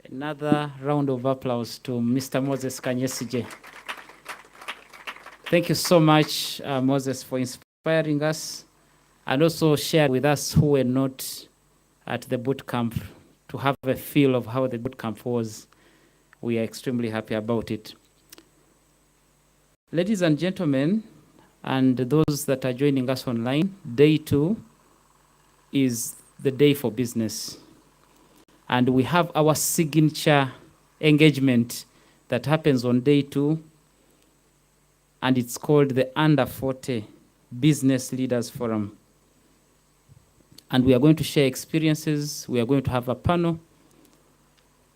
Speaker 2: Another round of applause to Mr. Moses Kanyesije. Thank you so much, Moses, for inspiring us and also share with us who were not at the boot camp to have a feel of how the boot camp was. We are extremely happy about it. Ladies and gentlemen, and those that are joining us online, day 2 is the day for business. And we have our signature engagement that happens on day 2, and it's called the Under 40 Business Leaders Forum. And we are going to share experiences. We are going to have a panel.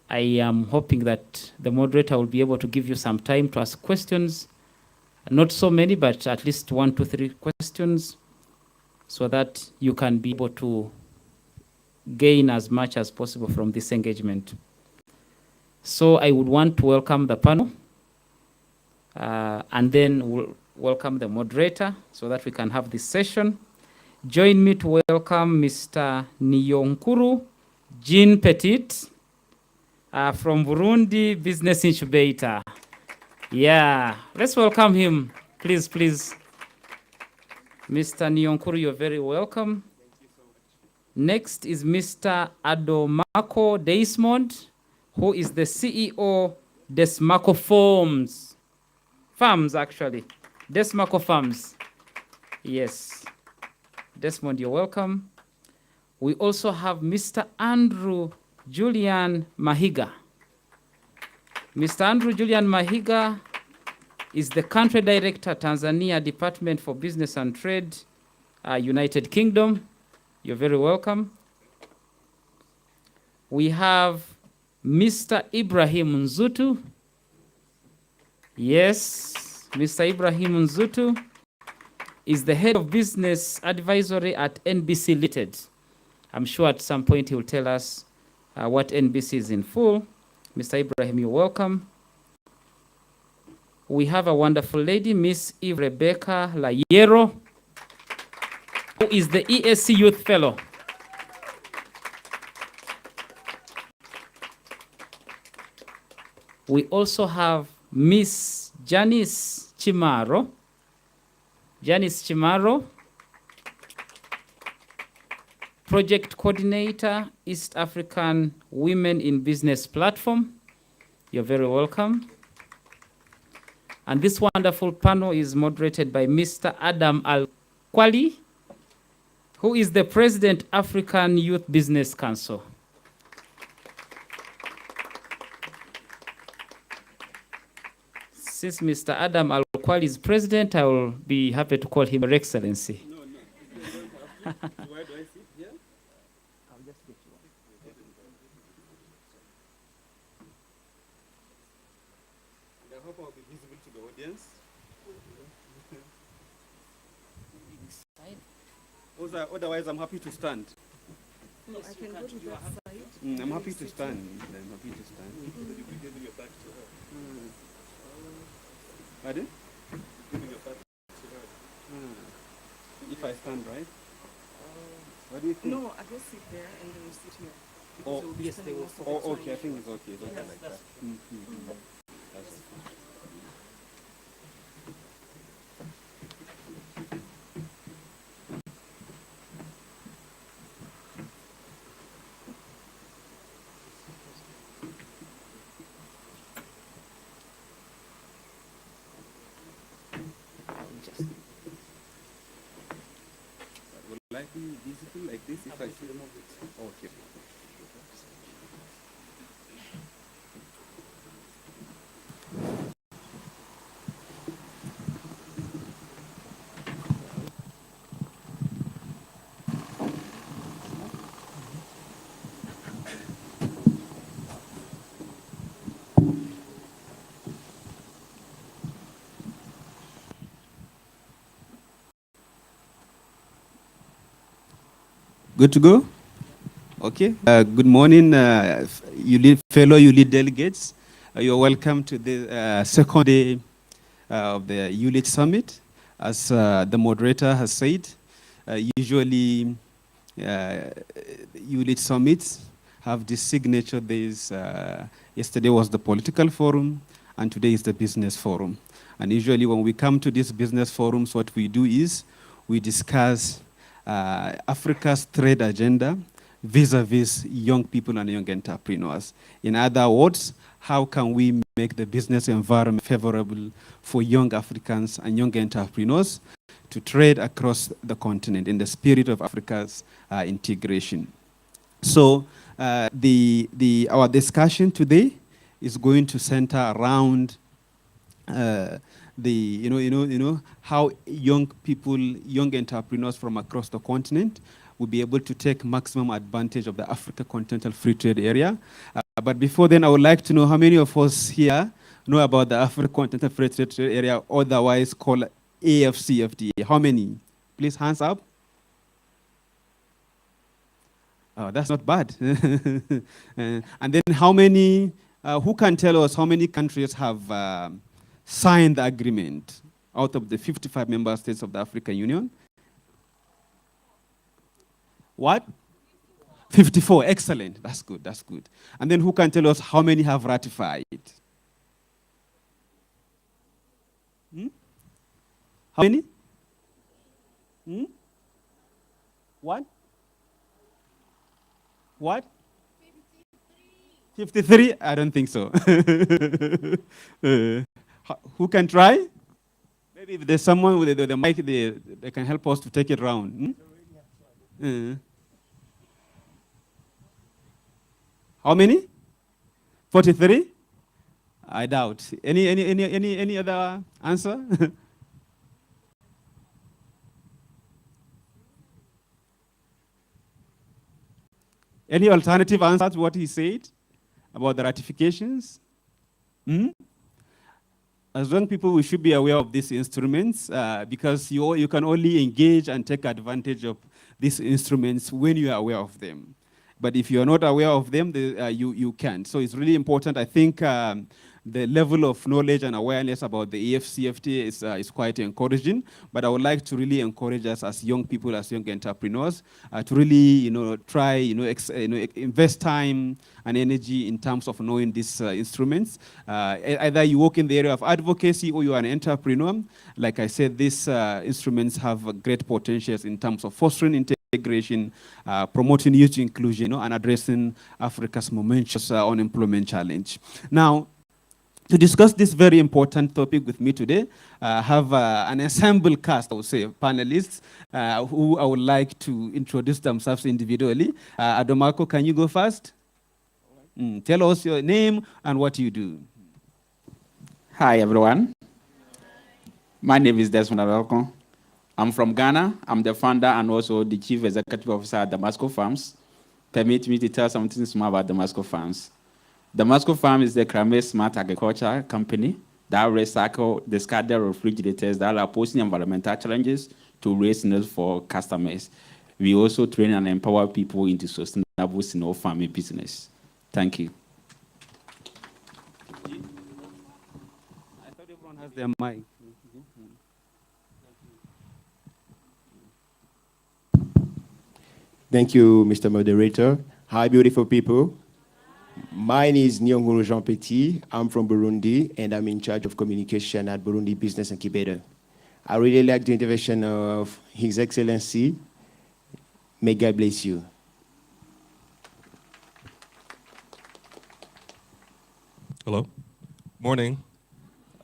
Speaker 2: I am hoping that the moderator will be able to give you some time to ask questions. Not so many, but at least 1, 2, 3 questions, so that you can be able to gain as much as possible from this engagement. So I would want to welcome the panel, and then we'll welcome the moderator so that we can have this session. Join me to welcome Mr. Niyonkuru Jean Petit from Burundi Business Incubator. Yeah, let's welcome him. Please. Mr. Niyonkuru, you're very welcome. Next is Mr. Adomako Desmond, who is the CEO Desmaco Farms, actually. Desmaco Farms. Yes. Desmond, you're welcome. We also have Mr. Andrew Julian Mahiga. Mr. Andrew Julian Mahiga is the Country Director, Tanzania Department for Business and Trade, United Kingdom. You're very welcome. We have Mr. Ibrahim Nzutu. Yes, Mr. Ibrahim Nzutu is the Head of Business Advisory at NBC Limited. I'm sure at some point he will tell us what NBC is in full. Mr. Ibrahim, you're welcome. We have a wonderful lady, Miss Eve Rebecca Layero, who is the EAC Youth Fellow. We also have Miss Janice Chimaro. Janice Chimaro, Project Coordinator, East African Women in Business Platform. You're very welcome. And this wonderful panel is moderated by Mr. Adam Al-Kwali, who is the President, African Youth Business Council. Since Mr. Adam Al-Kwali is president, I will be happy to call him Your Excellency.
Speaker 1: Where do I sit here?
Speaker 2: I'll just get you one.
Speaker 1: I hope I'll be visible to the audience. Otherwise, I'm happy to stand.
Speaker 23: No, I can go to that side.
Speaker 1: I'm happy to stand. I'm happy to stand.
Speaker 15: Giving your back to her.
Speaker 1: Pardon?
Speaker 15: Giving your back to her.
Speaker 1: If I stand, right? What do you think?
Speaker 23: No, I just sit there and then you sit here.
Speaker 1: Oh,
Speaker 23: yes, they will.
Speaker 1: Oh, okay. I think it's okay. It's okay
Speaker 23: Yes,
Speaker 1: like
Speaker 23: that's
Speaker 1: that. That's okay. Will I be visible like this if I remove it? Okay. Good to go? Okay. Good morning, YouLead delegates. You're welcome to the second day of the YouLead Summit. As the moderator has said, usually YouLead Summits have this signature. Yesterday was the political forum, and today is the business forum. And usually when we come to these business forums, what we do is we discuss Africa's trade agenda vis-a-vis young people and young entrepreneurs. In other words, how can we make the business environment favorable for young Africans and young entrepreneurs to trade across the continent in the spirit of Africa's integration? So our discussion today is going to center around how young people, young entrepreneurs from across the continent will be able to take maximum advantage of the Africa Continental Free Trade Area. But before then, I would like to know how many of us here know about the Africa Continental Free Trade Area, otherwise called AFCFTA. How many? Please, hands up. Oh, that's not bad. And then how many, who can tell us how many countries have signed the agreement out of the 55 member states of the African Union? What? 54. Excellent. That's good. That's good. And then who can tell us how many have ratified? How many? What? What? 53? I don't think so. Who can try? Maybe if there's someone with the mic, they can help us to take it round. How many? 43? I doubt. Any other answer? Any alternative answer to what he said about the ratifications? As young people, we should be aware of these instruments because you can only engage and take advantage of these instruments when you are aware of them. But if you are not aware of them, you can't. So it's really important. I think the level of knowledge and awareness about the AFCFTA is quite encouraging. But I would like to really encourage us as young people, as young entrepreneurs, to really, try, invest time and energy in terms of knowing these instruments. Either you work in the area of advocacy or you are an entrepreneur. Like I said, these instruments have great potentials in terms of fostering integration, promoting youth inclusion, and addressing Africa's momentous unemployment challenge. Now, to discuss this very important topic with me today, I have an ensemble cast, I would say, of panelists who I would like to introduce themselves individually. Adomako, can you go first? Tell us your name and what you do.
Speaker 3: Hi, everyone. My name is Desmond Adelkon. I'm from Ghana. I'm the founder and also the chief executive officer at Damasco Farms. Permit me to tell something small about Damasco Farms. Damasco Farm is the Cramé Smart Agriculture company that recycle discarded refrigerators that are posing environmental challenges to raise meals for customers. We also train and empower people into sustainable small farming business. Thank you.
Speaker 7: I thought everyone has their mic.
Speaker 9: Thank you, Mr. Moderator. Hi, beautiful people. Mine is Nyonguru Jean Petit. I'm from Burundi, and I'm in charge of communication at Burundi Business Incubator. I really like the intervention of His Excellency. May God bless you.
Speaker 24: Hello. Morning.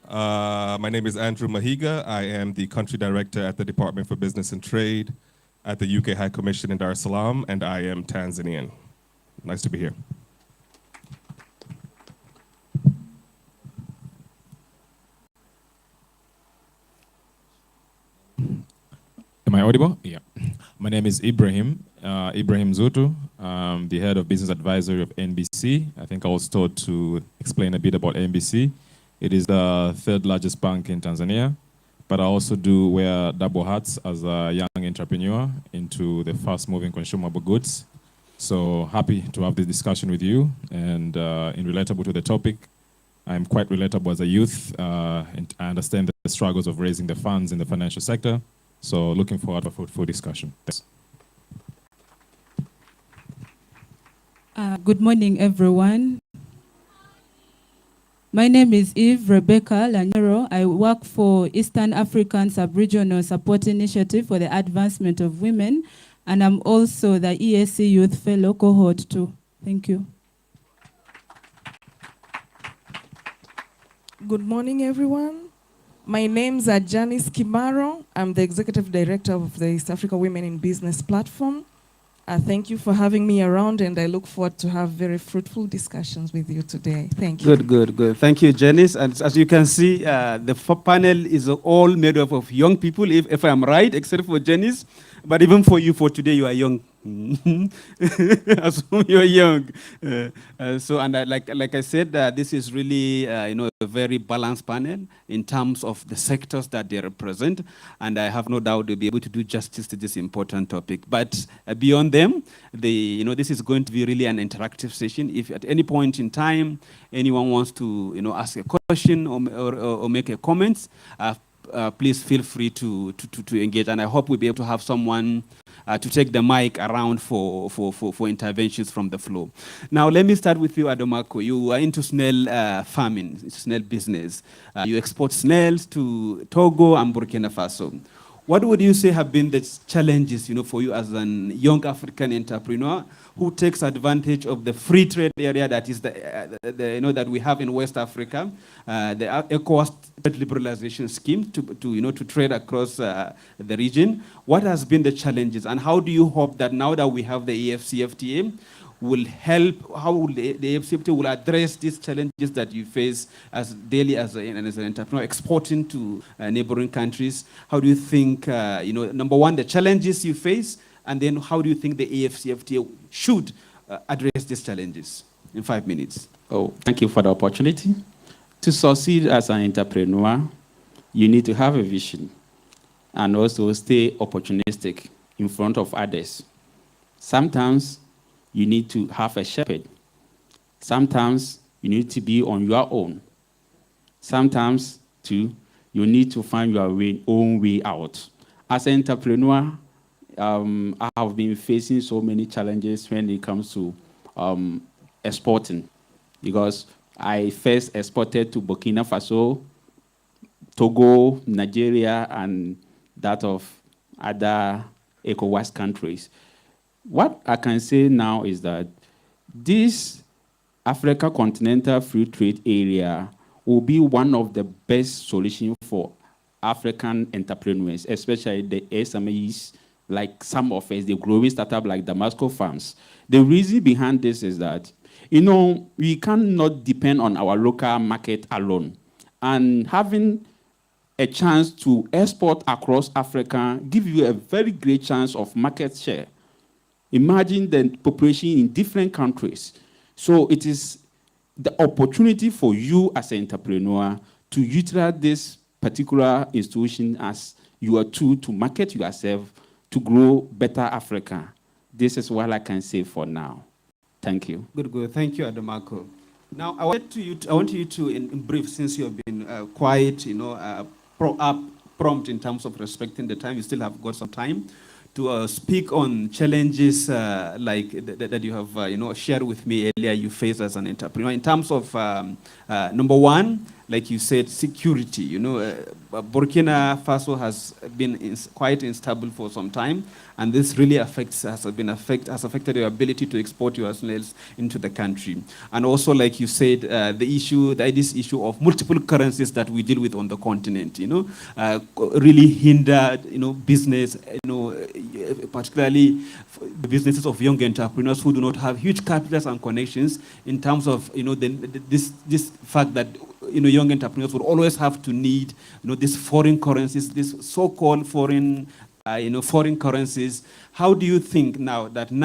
Speaker 24: My name is Andrew Mahiga. I am the country director at the Department for Business and Trade at the UK High Commission in Dar es Salaam, and I am Tanzanian. Nice to be here.
Speaker 25: Am I audible? Yeah. My name is Ibrahim Zutu. I'm the head of business advisory of NBC. I think I was told to explain a bit about NBC. It is the third largest bank in Tanzania, but I also do wear double hats as a young entrepreneur into the fast-moving consumable goods. So happy to have this discussion with you, and in relatable to the topic, I'm quite relatable as a youth, and I understand the struggles of raising the funds in the financial sector. So looking forward to a fruitful discussion. Thanks.
Speaker 26: Good morning, everyone. My name is Eve Rebecca Lanyero. I work for Eastern African Sub-Regional Support Initiative for the Advancement of Women, and I'm also the EAC Youth Fellow Cohort too. Thank you.
Speaker 27: Good morning, everyone. My name's Janice Kimaro. I'm the Executive Director of the East Africa Women in Business platform. Thank you for having me around, and I look forward to have very fruitful discussions with you today. Thank you.
Speaker 7: Good. Thank you, Janice. And as you can see, the panel is all made up of young people, if I'm right, except for Janice. But even for you, for today, you are young. Assume you're young. Like I said, this is really a very balanced panel in terms of the sectors that they represent, and I have no doubt they'll be able to do justice to this important topic. But beyond them, this is going to be really an interactive session. If at any point in time anyone wants to ask a question or make a comment, please feel free to engage, and I hope we'll be able to have someone to take the mic around for interventions from the floor. Now, let me start with you, Adomako. You are into snail farming, snail business. You export snails to Togo and Burkina Faso. What would you say have been the challenges, for you as a young African entrepreneur who takes advantage of the free trade area that is that we have in West Africa, the ECOWAS trade liberalization scheme to trade across the region? What has been the challenges, and how do you hope that now that we have the AFCFTA will help? How will the AFCFTA will address these challenges that you face as daily as an entrepreneur exporting to neighboring countries? How do you think, number one, the challenges you face, and then how do you think the AFCFTA should address these challenges? In 5 minutes.
Speaker 3: Oh, thank you for the opportunity. To succeed as an entrepreneur, you need to have a vision and also stay opportunistic in front of others. Sometimes you need to have a shepherd. Sometimes you need to be on your own. Sometimes, too, you need to find your own way out. As an entrepreneur, I have been facing so many challenges when it comes to exporting, because I first exported to Burkina Faso, Togo, Nigeria, and that of other ECOWAS countries. What I can say now is that this Africa Continental Free Trade Area will be one of the best solutions for African entrepreneurs, especially the SMEs, like some of us, the growing startup like Damasco Farms. The reason behind this is that, we cannot depend on our local market alone. And having a chance to export across Africa, give you a very great chance of market share. Imagine the population in different countries. So it is the opportunity for you as an entrepreneur to utilize this particular institution as your tool to market yourself, to grow better Africa. This is what I can say for now. Thank you.
Speaker 7: Good. Thank you, Adomako. Now, I want you to, in brief, since you have been quiet, prompt in terms of respecting the time, you still have got some time to speak on challenges like that you have, shared with me earlier you face as an entrepreneur. In terms of, number one, like you said, security. Burkina Faso has been quite unstable for some time, and this really has affected your ability to export your snails into the country. And also, like you said, this issue of multiple currencies that we deal with on the continent, really hindered, business, particularly the businesses of young entrepreneurs who do not have huge capitals and connections in terms of, this fact that young entrepreneurs would always have to need, these foreign currencies, these so-called foreign currencies. How do you think now that the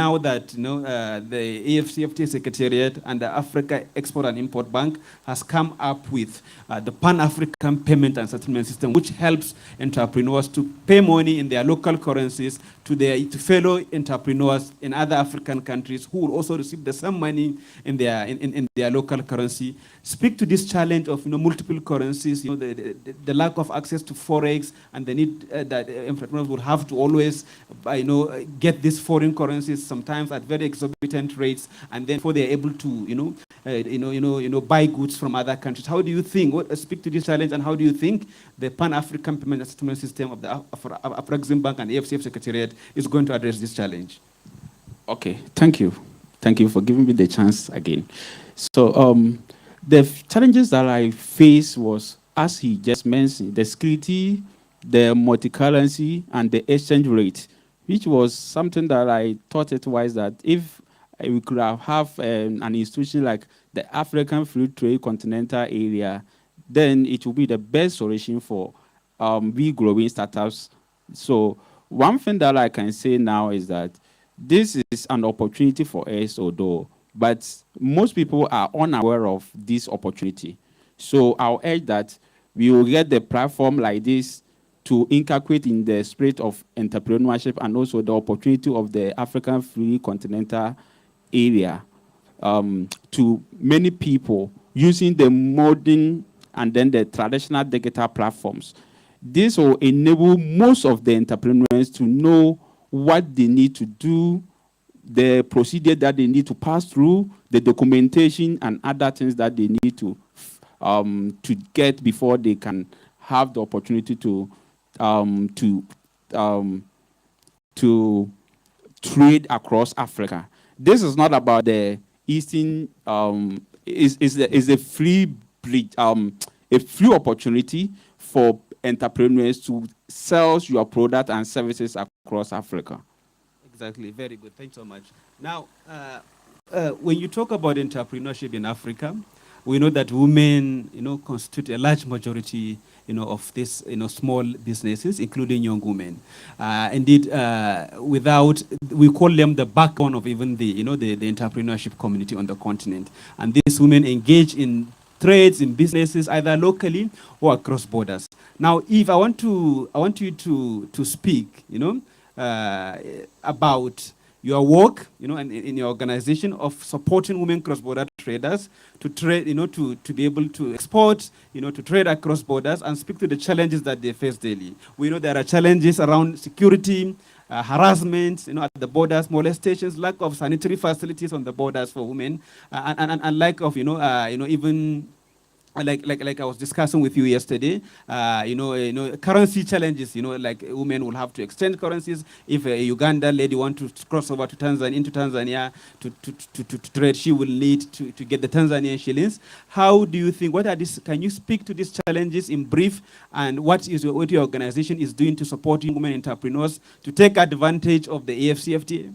Speaker 7: AFCFTA Secretariat and the Africa Export and Import Bank has come up with the Pan-African Payment and Settlement System, which helps entrepreneurs to pay money in their local currencies to fellow entrepreneurs in other African countries who will also receive the same money in their local currency? Speak to this challenge of multiple currencies, the lack of access to forex, and the need that entrepreneurs would have to always get these foreign currencies sometimes at very exorbitant rates, and then before they're able to buy goods from other countries. How do you think? Speak to this challenge, and how do you think the Pan-African Payment and Settlement System of the Afrexim Bank and AFCF Secretariat is going to address this challenge?
Speaker 3: Okay, thank you. Thank you for giving me the chance again. So the challenges that I faced was, as he just mentioned, the security, the multi-currency, and the exchange rate, which was something that I thought it was that if we could have an institution like the African Free Trade Continental Area, then it will be the best solution for we growing startups. So one thing that I can say now is that this is an opportunity for us, although, but most people are unaware of this opportunity. So I'll urge that we will get the platform like this to inculcate in the spirit of entrepreneurship and also the opportunity of the African Free Continental Area to many people using the modern and then the traditional digital platforms. This will enable most of the entrepreneurs to know what they need to do, the procedure that they need to pass through, the documentation and other things that they need to get before they can have the opportunity to trade across Africa. This is not about the Eastern. Is a free opportunity for entrepreneurs to sell your product and services across Africa.
Speaker 7: Exactly. Very good. Thanks so much. Now, when you talk about entrepreneurship in Africa, we know that women, constitute a large majority, of these, small businesses, including young women. Indeed, we call them the backbone of even the entrepreneurship community on the continent. And these women engage in trades, in businesses, either locally or across borders. Now, Eve, I want you to speak, about your work, and in your organization of supporting women cross-border traders to trade, to be able to export, to trade across borders, and speak to the challenges that they face daily. We know there are challenges around security, harassment, at the borders, molestations, lack of sanitary facilities on the borders for women, and lack of, even like I was discussing with you yesterday, currency challenges, like women will have to exchange currencies. If a Uganda lady wants to cross over to Tanzania to trade, she will need to get the Tanzanian shillings. How do you think, can you speak to these challenges in brief, and what your organization is doing to support women entrepreneurs to take advantage of the AFCFTA?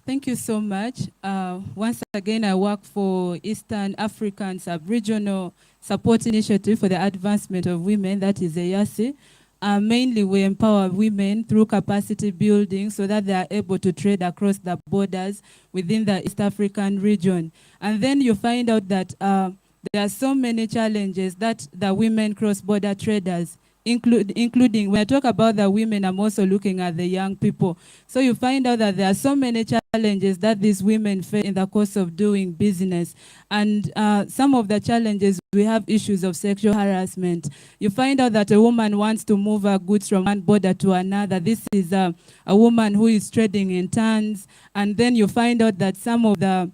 Speaker 26: Thank you so much. Once again, I work for Eastern African Sub-Regional Support Initiative for the Advancement of Women, that is EAC. Mainly, we empower women through capacity building so that they are able to trade across the borders within the East African region. And then you find out that there are so many challenges that the women cross-border traders, including, when I talk about the women, I'm also looking at the young people. So you find out that there are so many challenges that these women face in the course of doing business. And some of the challenges, we have issues of sexual harassment. You find out that a woman wants to move her goods from one border to another. This is a woman who is trading in tons. And then you find out that some of the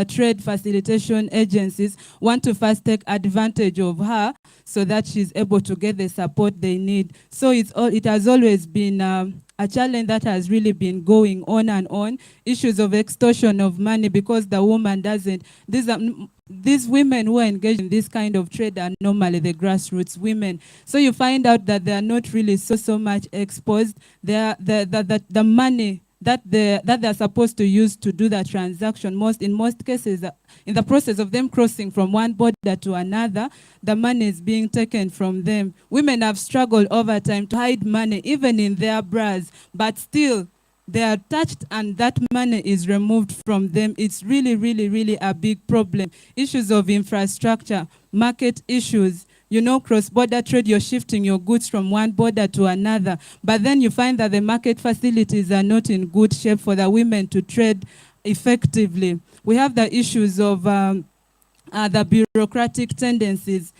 Speaker 26: trade facilitation agencies want to first take advantage of her so that she's able to get the support they need. So it has always been a challenge that has really been going on and on. Issues of extortion of money because the woman doesn't. These women who are engaged in this kind of trade are normally the grassroots women. So you find out that they are not really so much exposed. The money that they're supposed to use to do the transaction, in most cases, in the process of them crossing from one border to another, the money is being taken from them. Women have struggled over time to hide money, even in their bras, but still they are touched and that money is removed from them. It's really, really, really a big problem. Issues of infrastructure, market issues. You know, cross-border trade, you're shifting your goods from one border to another. But then you find that the market facilities are not in good shape for the women to trade effectively. We have the issues of the bureaucratic tendencies.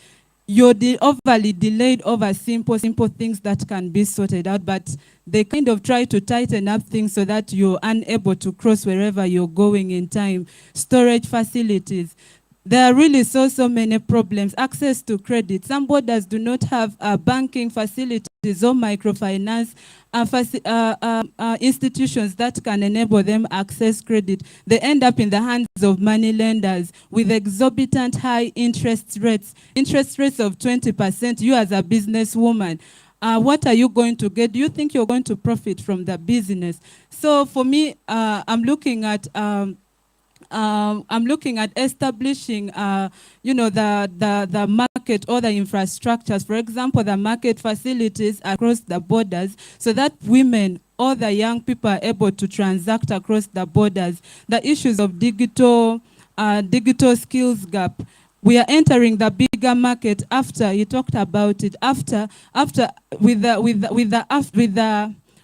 Speaker 26: You're overly delayed over simple things that can be sorted out, but they kind of try to tighten up things so that you're unable to cross wherever you're going in time. Storage facilities. There are really so many problems. Access to credit. Some borders do not have banking facilities or microfinance institutions that can enable them access credit. They end up in the hands of money lenders with exorbitant high interest rates. Interest rates of 20%. You as a businesswoman, what are you going to get? Do you think you're going to profit from the business? So for me, I'm looking at establishing, the market or the infrastructures, for example, the market facilities across the borders, so that women or the young people are able to transact across the borders. The issues of digital skills gap. We are entering the bigger market after, you talked about it,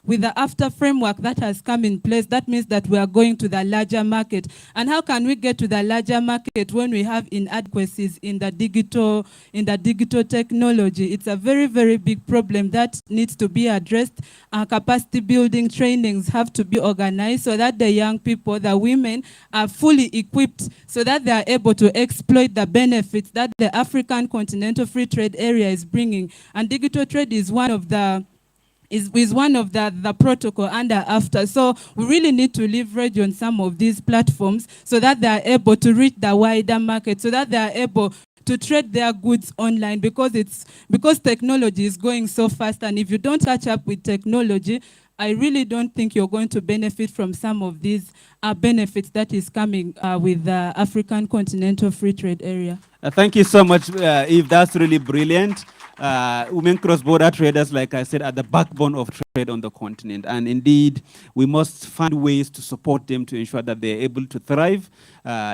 Speaker 26: with the after framework that has come in place. That means that we are going to the larger market. And how can we get to the larger market when we have inadequacies in the digital technology? It's a very, very big problem that needs to be addressed. Capacity building trainings have to be organized so that the young people, the women, are fully equipped so that they are able to exploit the benefits that the African Continental Free Trade Area is bringing. And digital trade is one of the protocol under after. So we really need to leverage on some of these platforms so that they are able to reach the wider market, so that they are able to trade their goods online, because technology is going so fast, and if you don't catch up with technology, I really don't think you're going to benefit from some of these benefits that is coming with the African Continental Free Trade Area.
Speaker 7: Thank you so much, Eve. That's really brilliant. Women cross-border traders, like I said, are the backbone of trade on the continent. And indeed, we must find ways to support them to ensure that they're able to thrive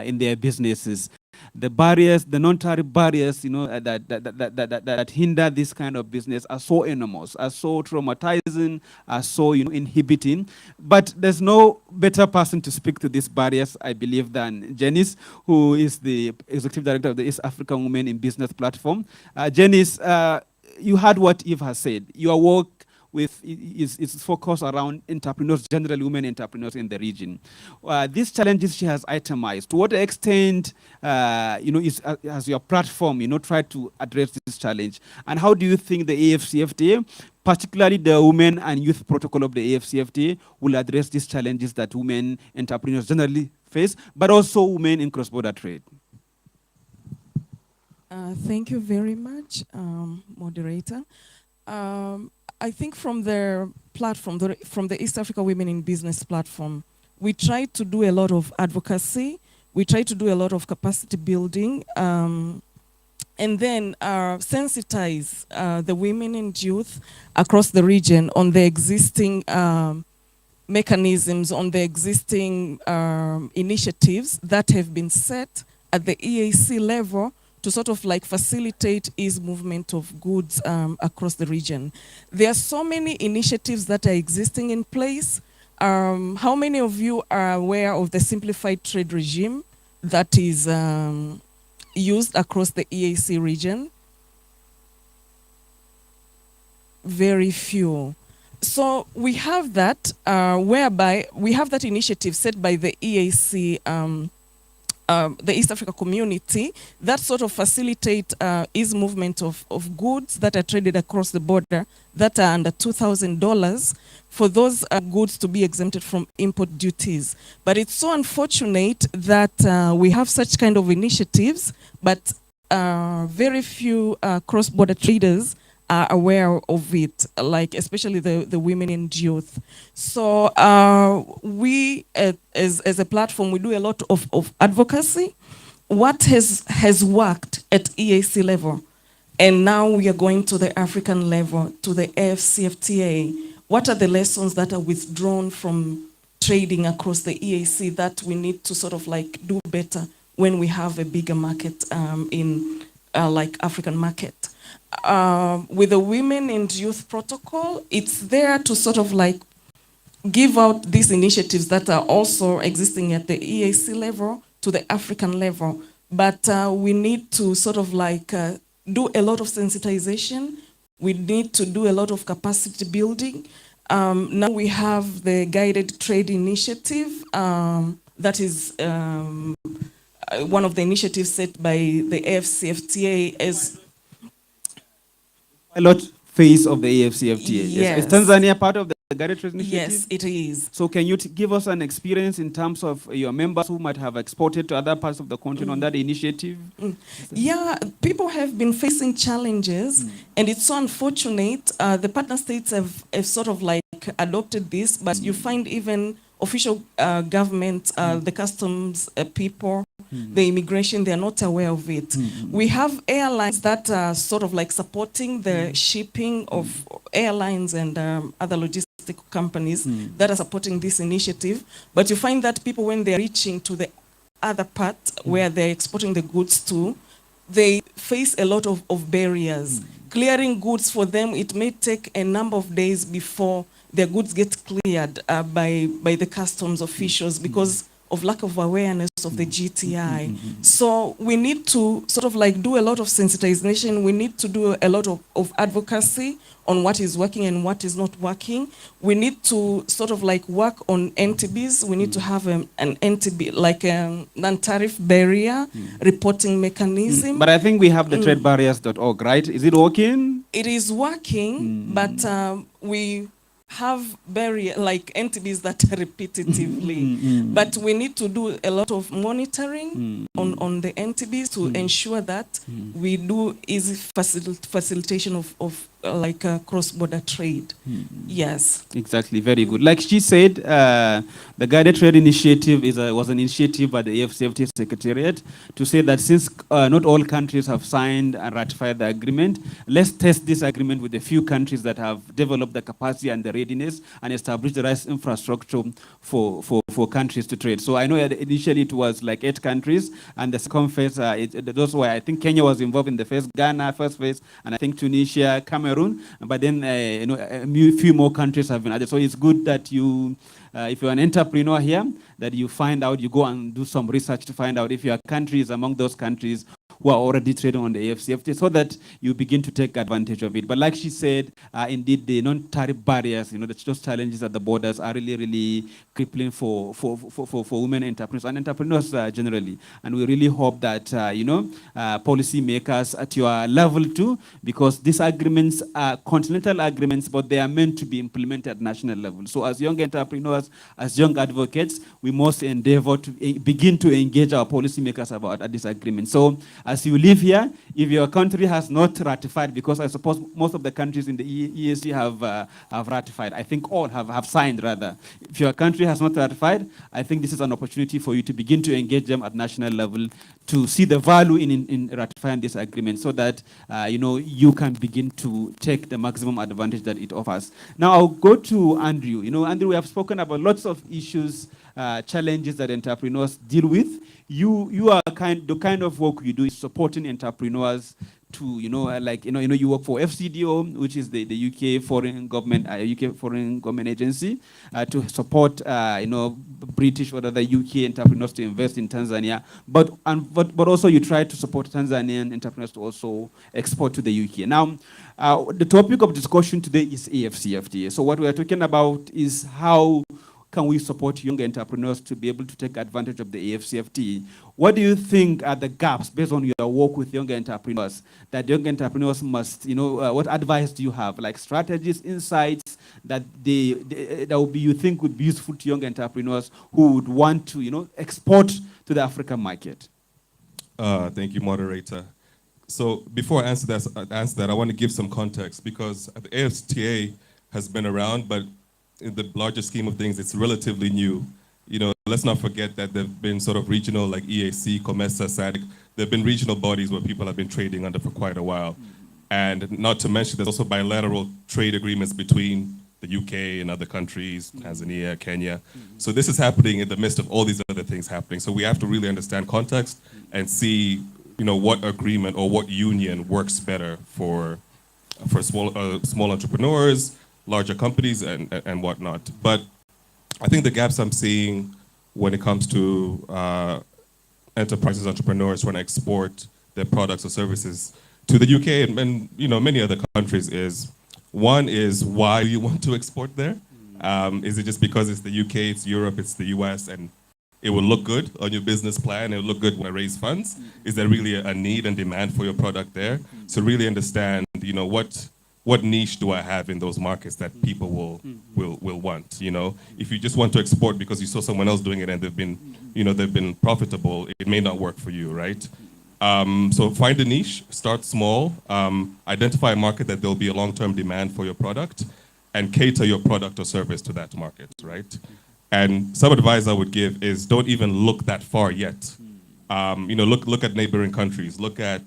Speaker 7: in their businesses. The barriers, the non-tariff barriers, that hinder this kind of business are so enormous, are so traumatizing, are so inhibiting. But there's no better person to speak to these barriers, I believe, than Janice, who is the Executive Director of the East African Women in Business Platform. Janice, you heard what Eve has said. Your work is focused around entrepreneurs, generally women entrepreneurs in the region. These challenges she has itemized. To what extent, has your platform, tried to address this challenge? And how do you think the AFCFTA, particularly the Women and Youth Protocol of the AFCFTA, will address these challenges that women entrepreneurs generally face, but also women in cross-border trade?
Speaker 27: Thank you very much, moderator. I think from their platform, from the East Africa Women in Business platform, we try to do a lot of advocacy. We try to do a lot of capacity building, and then sensitize the women and youth across the region on the existing mechanisms, on the existing initiatives that have been set at the EAC level to sort of like facilitate ease movement of goods across the region. There are so many initiatives that are existing in place. How many of you are aware of the simplified trade regime that is used across the EAC region? Very few. So we have that, whereby we have that initiative set by the EAC, the East Africa community, that sort of facilitate ease movement of goods that are traded across the border that are under $2,000 for those goods to be exempted from import duties. But it's so unfortunate that we have such kind of initiatives, but very few cross-border traders are aware of it, like especially the women and youth. So we, as a platform, we do a lot of advocacy. What has worked at EAC level, and now we are going to the African level, to the AFCFTA. What are the lessons that are withdrawn from trading across the EAC that we need to sort of like do better when we have a bigger market in like African market? With the Women and Youth Protocol, it's there to sort of like give out these initiatives that are also existing at the EAC level to the African level. But we need to sort of like do a lot of sensitization. We need to do a lot of capacity building. Now we have the Guided Trade Initiative that is one of the initiatives set by the AFCFTA as
Speaker 7: pilot phase of the AFCFTA.
Speaker 27: Yes.
Speaker 7: Is Tanzania part of the Guided Trade Initiative?
Speaker 27: Yes, it is.
Speaker 7: So can you give us an experience in terms of your members who might have exported to other parts of the continent on that initiative?
Speaker 27: Yeah, people have been facing challenges, and it's so unfortunate. The partner states have sort of like adopted this, but you find even official government, the customs people, the immigration, they're not aware of it. We have airlines that are sort of like supporting the shipping of airlines and other logistic companies that are supporting this initiative. But you find that people, when they're reaching to the other part where they're exporting the goods to, they face a lot of barriers. Clearing goods for them, it may take a number of days before their goods get cleared by the customs officials because of lack of awareness of the GTI. So we need to sort of like do a lot of sensitization. We need to do a lot of advocacy on what is working and what is not working. We need to sort of like work on NTBs. We need to have an NTB, like a non-tariff barrier reporting mechanism.
Speaker 7: But I think we have the tradebarriers.org, right? Is it working?
Speaker 27: It is working, but we have barrier like NTBs that are repetitively, but we need to do a lot of monitoring on the NTBs to ensure that we do easy facilitation of like cross-border trade. Yes.
Speaker 7: Exactly, very good. Like she said, the Guided Trade Initiative was an initiative by the AFCFTA Secretariat to say that since not all countries have signed and ratified the agreement, let's test this agreement with a few countries that have developed the capacity and the readiness and established the right infrastructure for countries to trade. So I know initially it was like 8 countries, and the second phase, those were, I think Kenya was involved in the first, Ghana first phase, and I think Tunisia, Cameroon, but then a few more countries have been added. So it's good that you, if you're an entrepreneur here, that you find out, you go and do some research to find out if your country is among those countries who are already trading on the AFCFTA, so that you begin to take advantage of it. But like she said, indeed, the non-tariff barriers, those challenges at the borders are really, really crippling for women entrepreneurs and entrepreneurs generally. And we really hope that, policy makers at your level too, because these agreements are continental agreements, but they are meant to be implemented at national level. So as young entrepreneurs, as young advocates, we must endeavor to begin to engage our policymakers about this agreement. So as you live here, if your country has not ratified, because I suppose most of the countries in the EAC have ratified. I think all have signed, rather. If your country has not ratified, I think this is an opportunity for you to begin to engage them at national level to see the value in ratifying this agreement so that you can begin to take the maximum advantage that it offers. Now I'll go to Andrew. Andrew, we have spoken about lots of issues, challenges that entrepreneurs deal with. You are the kind of work you do is supporting entrepreneurs to, you work for FCDO, which is the UK foreign government agency, to support, British or other UK entrepreneurs to invest in Tanzania. But also you try to support Tanzanian entrepreneurs to also export to the UK. Now, the topic of discussion today is AFCFTA. So what we are talking about is how can we support young entrepreneurs to be able to take advantage of the AFCFTA? What do you think are the gaps based on your work with young entrepreneurs that young entrepreneurs must, what advice do you have, like strategies, insights that you think would be useful to young entrepreneurs who would want to, export to the African market?
Speaker 24: Thank you, moderator. So before I answer that, I want to give some context because the AFCFTA has been around, but in the larger scheme of things, it's relatively new. Let's not forget that there have been sort of regional, like EAC, COMESA, SADC. There have been regional bodies where people have been trading under for quite a while. And not to mention, there's also bilateral trade agreements between the UK and other countries, Tanzania, Kenya. So this is happening in the midst of all these other things happening. So we have to really understand context and see, what agreement or what union works better for small entrepreneurs, larger companies and whatnot. But I think the gaps I'm seeing when it comes to enterprises, entrepreneurs trying to export their products or services to the UK and many other countries is, one is why you want to export there. Is it just because it's the UK, it's Europe, it's the US, and it will look good on your business plan, it will look good when I raise funds? Is there really a need and demand for your product there? So really understand, what niche do I have in those markets that people will want? If you just want to export because you saw someone else doing it and they've been profitable, it may not work for you, right? So find a niche, start small, identify a market that there'll be a long-term demand for your product, and cater your product or service to that market, right? And some advice I would give is don't even look that far yet. Look at neighboring countries. Look at,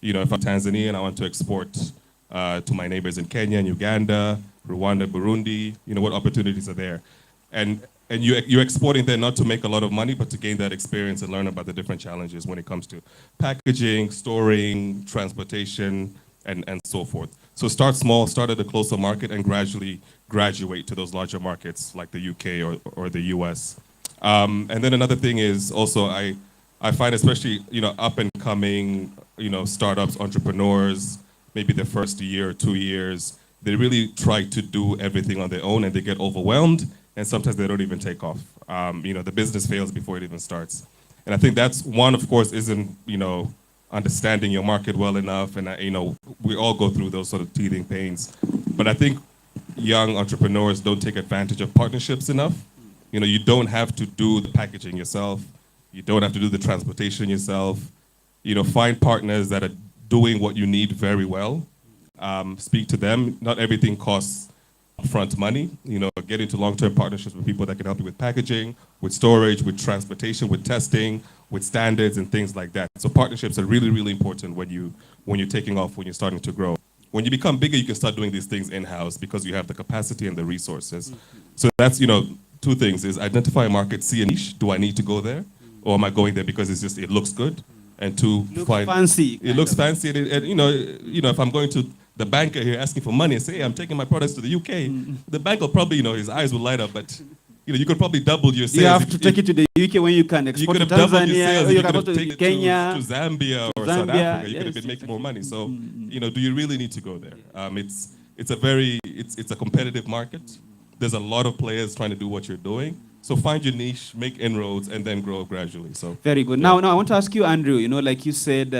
Speaker 24: if I'm Tanzanian, I want to export to my neighbors in Kenya and Uganda, Rwanda, Burundi, what opportunities are there. And you're exporting there not to make a lot of money, but to gain that experience and learn about the different challenges when it comes to packaging, storing, transportation, and so forth. So start small, start at a closer market, and gradually graduate to those larger markets like the UK or the US. And then another thing is also I find especially, up and coming, startups, entrepreneurs, maybe their first year or 2 years, they really try to do everything on their own and they get overwhelmed and sometimes they don't even take off. The business fails before it even starts. And I think that's one, of course, isn't, understanding your market well enough. And, we all go through those sort of teething pains. But I think young entrepreneurs don't take advantage of partnerships enough. You don't have to do the packaging yourself. You don't have to do the transportation yourself. Find partners that are doing what you need very well. Speak to them. Not everything costs upfront money. Get into long-term partnerships with people that can help you with packaging, with storage, with transportation, with testing, with standards and things like that. So partnerships are really, really important when you're taking off, when you're starting to grow. When you become bigger, you can start doing these things in-house because you have the capacity and the resources. So that's, two things is identify a market, see a niche. Do I need to go there? Or am I going there because it looks good? And to find fancy. It looks fancy. And if I'm going to the banker here asking for money and say, hey, I'm taking my products to the UK, the bank will probably, his eyes will light up, but you could probably double your sales.
Speaker 7: You have to take it to the UK when you can export to Tanzania, or you can export to Kenya,
Speaker 24: to Zambia or South Africa. You could have been making more money. So, do you really need to go there? It's a competitive market. There's a lot of players trying to do what you're doing. So find your niche, make inroads, and then grow gradually. So
Speaker 7: very good. Yeah. Now I want to ask you, Andrew. Like you said,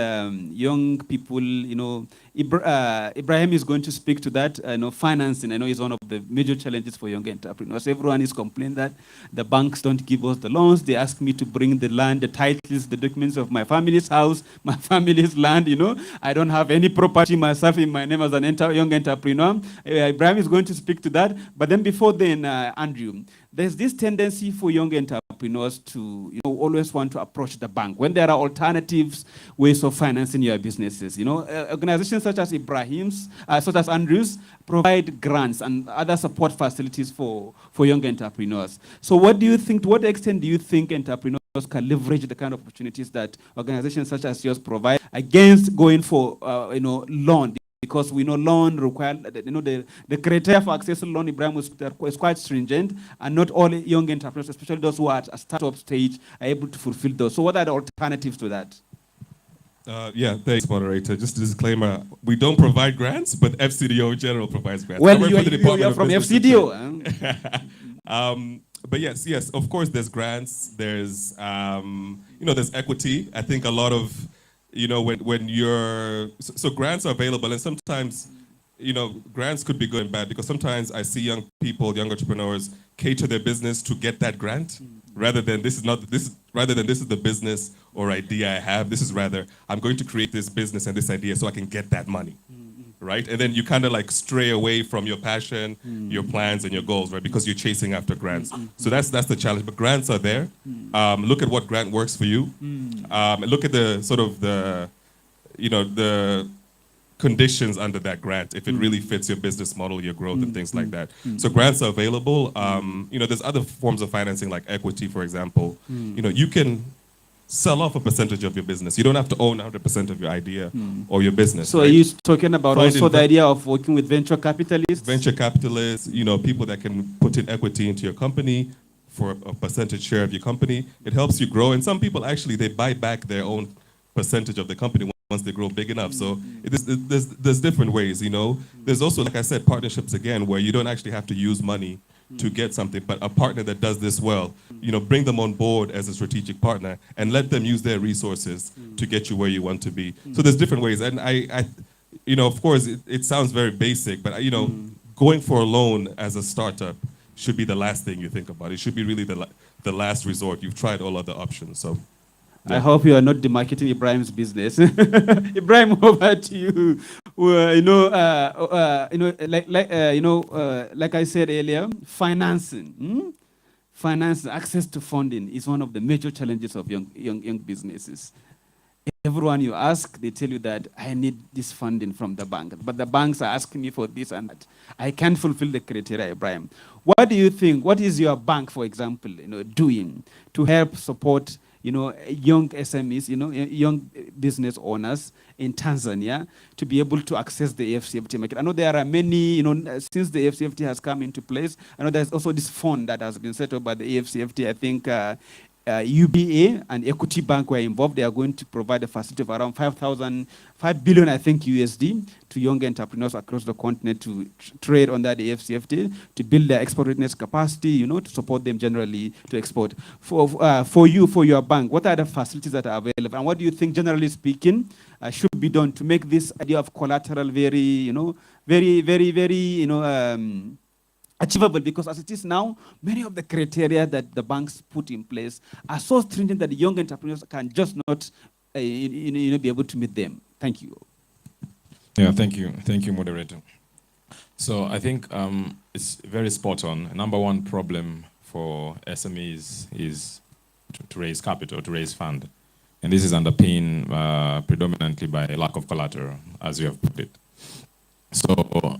Speaker 7: young people. Ibrahim is going to speak to that. Financing. I know is one of the major challenges for young entrepreneurs. Everyone is complaining that the banks don't give us the loans. They ask me to bring the land, the titles, the documents of my family's house, my family's land, you know. I don't have any property myself in my name as an young entrepreneur. Ibrahim is going to speak to that. But then before then, Andrew, there's this tendency for young entrepreneurs to, you know, always want to approach the bank when there are alternatives ways of financing your businesses. You know, organizations such as Ibrahim's, such as Andrew's, provide grants and other support facilities for young entrepreneurs. So what do you think, to what extent do you think entrepreneurs can leverage the kind of opportunities that organizations such as yours provide against going for, you know, loan? Because we know loan require, you know, the criteria for accessing loan, Ibrahim, is quite stringent, and not all young entrepreneurs, especially those who are at a startup stage, are able to fulfill those. So what are the alternatives to that?
Speaker 24: Yeah, thanks, moderator. Just a disclaimer, we don't provide grants, but FCDO in general provides grants.
Speaker 7: Well, you are from FCDO.
Speaker 24: But yes, of course, there's grants, there's, you know, there's equity. I think a lot of, you know, when you're, so grants are available, and sometimes, you know, grants could be good and bad, because sometimes I see young people, young entrepreneurs cater their business to get that grant, rather than this is the business or idea I have. This is rather, I'm going to create this business and this idea so I can get that money, right? And then you kind of like stray away from your passion, your plans and your goals, right? Because you're chasing after grants. So that's the challenge, but grants are there. Look at what grant works for you. Look at the sort of the, you know, the conditions under that grant, if it really fits your business model, your growth and things like that. So grants are available. You know, there's other forms of financing like equity, for example. You know, you can sell off a percentage of your business. You don't have to own 100% of your idea or your business.
Speaker 7: So
Speaker 24: right?
Speaker 7: are you talking about also the idea of working with venture capitalists?
Speaker 24: Venture capitalists, you know, people that can put in equity into your company for a percentage share of your company. It helps you grow. And some people actually, they buy back their own percentage of the company once they grow big enough. So there's different ways, you know. There's also, like I said, partnerships again, where you don't actually have to use money to get something, but a partner that does this well, you know, bring them on board as a strategic partner and let them use their resources to get you where you want to be. So there's different ways. And I you know, of course, it sounds very basic, but, you know, going for a loan as a startup should be the last thing you think about. It should be really the last resort. You've tried all other options, so.
Speaker 7: I hope you are not demarketing Ibrahim's business. Ibrahim, over to you. You know, like I said earlier, financing, access to funding is one of the major challenges of young businesses. Everyone you ask, they tell you that I need this funding from the bank, but the banks are asking me for this and that. I can't fulfill the criteria, Ibrahim. What do you think? What is your bank, for example, you know, doing to help support, you know, young SMEs, you know, young business owners in Tanzania to be able to access the AFCFT market? I know there are many, you know, since the AFCFT has come into place, I know there's also this fund that has been set up by the AFCFT. I think UBA and Equity Bank were involved. They are going to provide a facility of around 5 billion, I think, USD to young entrepreneurs across the continent to trade under the AFCFT, to build their export readiness capacity, you know, to support them generally to export. For you, for your bank, what are the facilities that are available? And what do you think, generally speaking, should be done to make this idea of collateral very, you know, very, you know, achievable? Because as it is now, many of the criteria that the banks put in place are so stringent that the young entrepreneurs can just not you know, be able to meet them. Thank you.
Speaker 25: Yeah, thank you, moderator. So I think it's very spot on. Number one problem for SMEs is to raise capital, to raise fund. And this is underpinned predominantly by a lack of collateral, as you have put it. So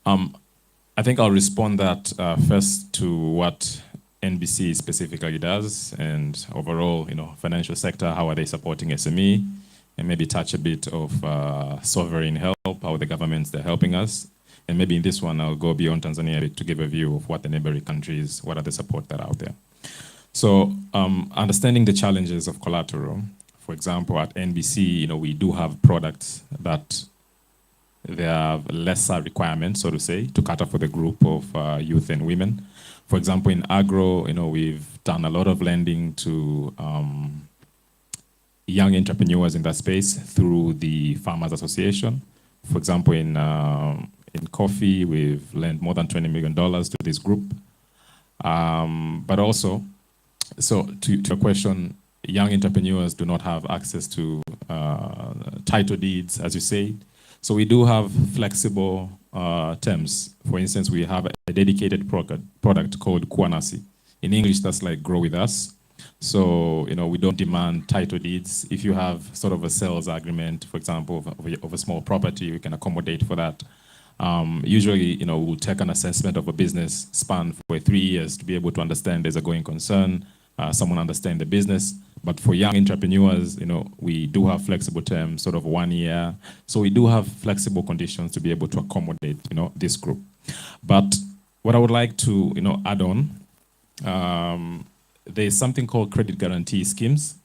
Speaker 25: I think I'll respond that first to what NBC specifically does, and overall, you know, financial sector, how are they supporting SME, and maybe touch a bit of sovereign help, how the governments they're helping us. And maybe in this one, I'll go beyond Tanzania to give a view of what the neighboring countries, what are the support that are out there. So understanding the challenges of collateral, for example, at NBC, you know, we do have products that they have lesser requirements, so to say, to cater for the group of youth and women. For example, in agro, you know, we've done a lot of lending to young entrepreneurs in that space through the Farmers Association. For example, in in coffee. We've lent more than $20 million to this group. But also, so to your question, young entrepreneurs do not have access to title deeds, as you say. So we do have flexible terms. For instance, we have a dedicated product called Kwanasi. In English, that's like grow with us. So, we don't demand title deeds. If you have sort of a sales agreement, for example, of a small property, we can accommodate for that. Usually, we'll take an assessment of a business span for 3 years to be able to understand there's a going concern, someone understand the business. But for young entrepreneurs, we do have flexible terms, sort of 1 year. So we do have flexible conditions to be able to accommodate, this group. But what I would like to, add on, there's something called credit guarantee schemes.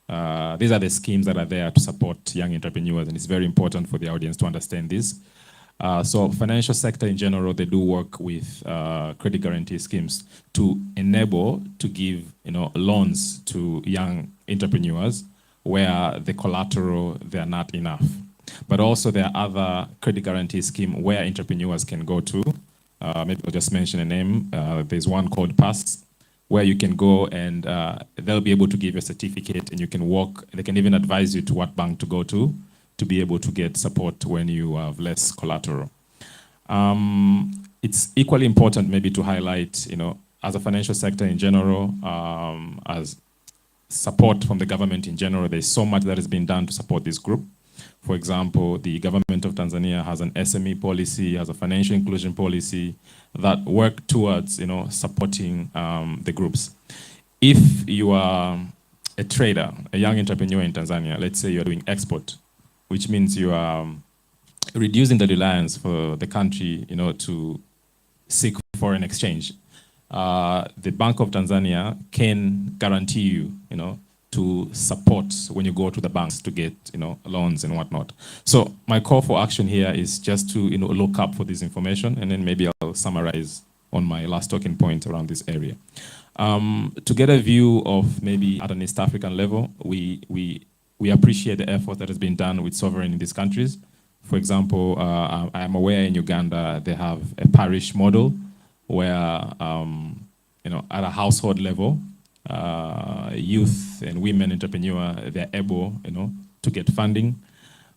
Speaker 25: These are the schemes that are there to support young entrepreneurs, and it's very important for the audience to understand this. So financial sector in general, they do work with credit guarantee schemes to enable to give loans to young entrepreneurs where the collateral, they're not enough. But also there are other credit guarantee scheme where entrepreneurs can go to. Maybe I'll just mention a name. There's one called PASS, where you can go and they'll be able to give you a certificate and you can walk. They can even advise you to what bank to go to be able to get support when you have less collateral. It's equally important maybe to highlight, as a financial sector in general, as support from the government in general, there's so much that has been done to support this group. For example, the government of Tanzania has an SME policy, has a financial inclusion policy that work towards, supporting the groups. If you are a trader, a young entrepreneur in Tanzania, let's say you're doing export, which means you are reducing the reliance for the country, to seek foreign exchange. The Bank of Tanzania can guarantee you, to support when you go to the banks to get, loans and whatnot. So my call for action here is just to, look up for this information, and then maybe I'll summarize on my last talking point around this area. To get a view of maybe at an East African level, we appreciate the effort that has been done with sovereign in these countries. For example, I am aware in Uganda they have a parish model where, at a household level, youth and women entrepreneurs, they're able, to get funding.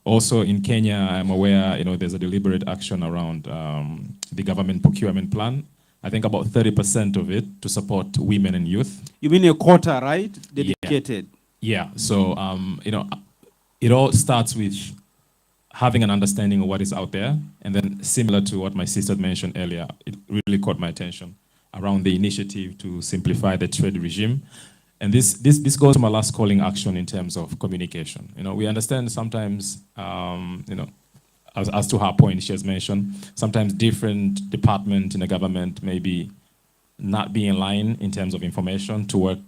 Speaker 25: Also in Kenya, I'm aware, there's a deliberate action around the government procurement plan. I think about 30% of it to support women and youth.
Speaker 7: You mean a quota, right? Dedicated.
Speaker 25: Yeah. So, it all starts with having an understanding of what is out there. And then similar to what my sister mentioned earlier, it really caught my attention around the initiative to simplify the trade regime. And this goes to my last calling action in terms of communication. We understand sometimes, as to her point, she has mentioned, sometimes different departments in the government maybe not be in line in terms of information to work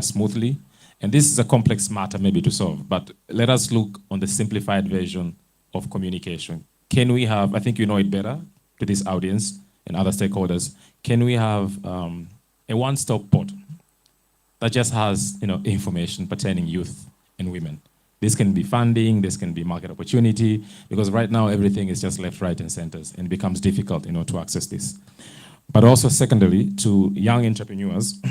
Speaker 25: smoothly. And this is a complex matter maybe to solve, but let us look on the simplified version of communication. Can we have, I think you know it better to this audience and other stakeholders, can we have a one-stop portal that just has information pertaining youth and women? This can be funding, this can be market opportunity, because right now everything is just left, right, and centers, and it becomes difficult to access this. But also secondly, to young entrepreneurs,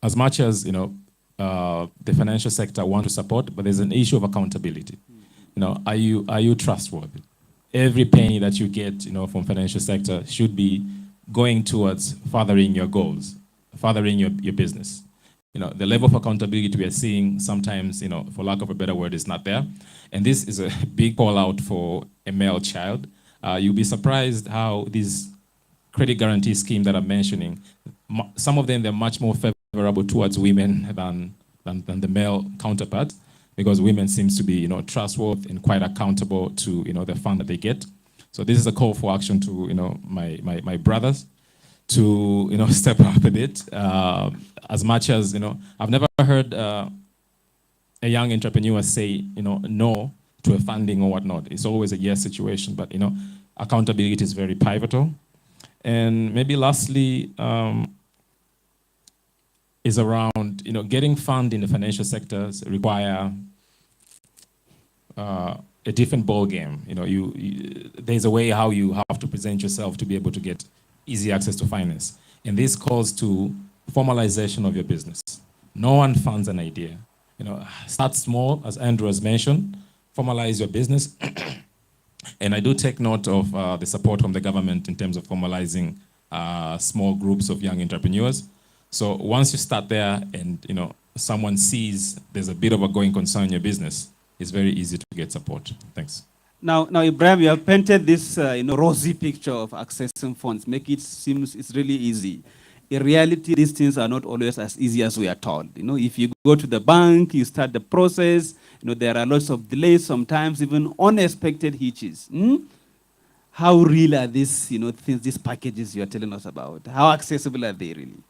Speaker 25: as much as the financial sector want to support, but there's an issue of accountability. Are you trustworthy? Every penny that you get, from financial sector should be going towards furthering your goals, furthering your business. The level of accountability we are seeing sometimes, for lack of a better word, is not there. And this is a big call out for a male child. You'll be surprised how these credit guarantee schemes that I'm mentioning, some of them, they're much more favorable towards women than the male counterparts, because women seems to be, trustworthy and quite accountable to, the fund that they get. So this is a call for action to, my brothers to, step up a bit. As much as, I've never heard a young entrepreneur say, no to a funding or whatnot. It's always a yes situation, but, accountability is very pivotal. And maybe lastly, is around, getting fund in the financial sectors require a a different ball game. You know, there's a way how you have to present yourself to be able to get easy access to finance. And this calls to formalization of your business. No one funds an idea. You know, start small, as Andrew has mentioned, formalize your business. And I do take note of the support from the government in terms of formalizing small groups of young entrepreneurs. So once you start there and, you know, someone sees there's a bit of a going concern in your business, it's very easy to get support. Thanks.
Speaker 7: Now, Ibrahim, you have painted this rosy picture of accessing funds, make it seem it's really easy. In reality, these things are not always as easy as we are told. You know, if you go to the bank, you start the process, you know, there are lots of delays, sometimes even unexpected hitches. How real are these, you know, things, these packages you're telling us about? How accessible are they really?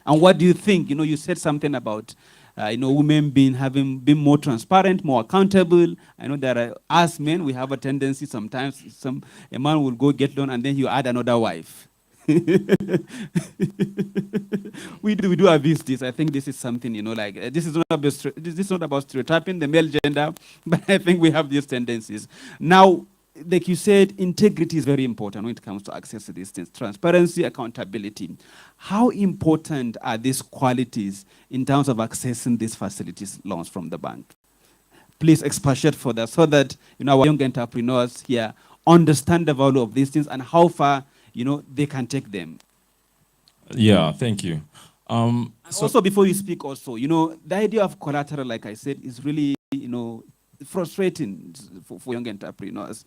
Speaker 7: And what do you think? You know, you said something about, women being more transparent, more accountable. I know there are, as men, we have a tendency sometimes, a man will go get loan and then you add another wife. we do abuse this. I think this is something, you know, like, this is not about stereotyping the male gender, but I think we have these tendencies. Now, like you said, integrity is very important when it comes to access to these things. Transparency, accountability. How important are these qualities in terms of accessing these facilities, loans from the bank? Please expatiate further so that, you know, our young entrepreneurs here understand the value of these things and how far, you know, they can take them.
Speaker 25: Yeah, thank you.
Speaker 7: So also, before you speak also, you know, the idea of collateral, like I said, is really, you know, frustrating for young entrepreneurs.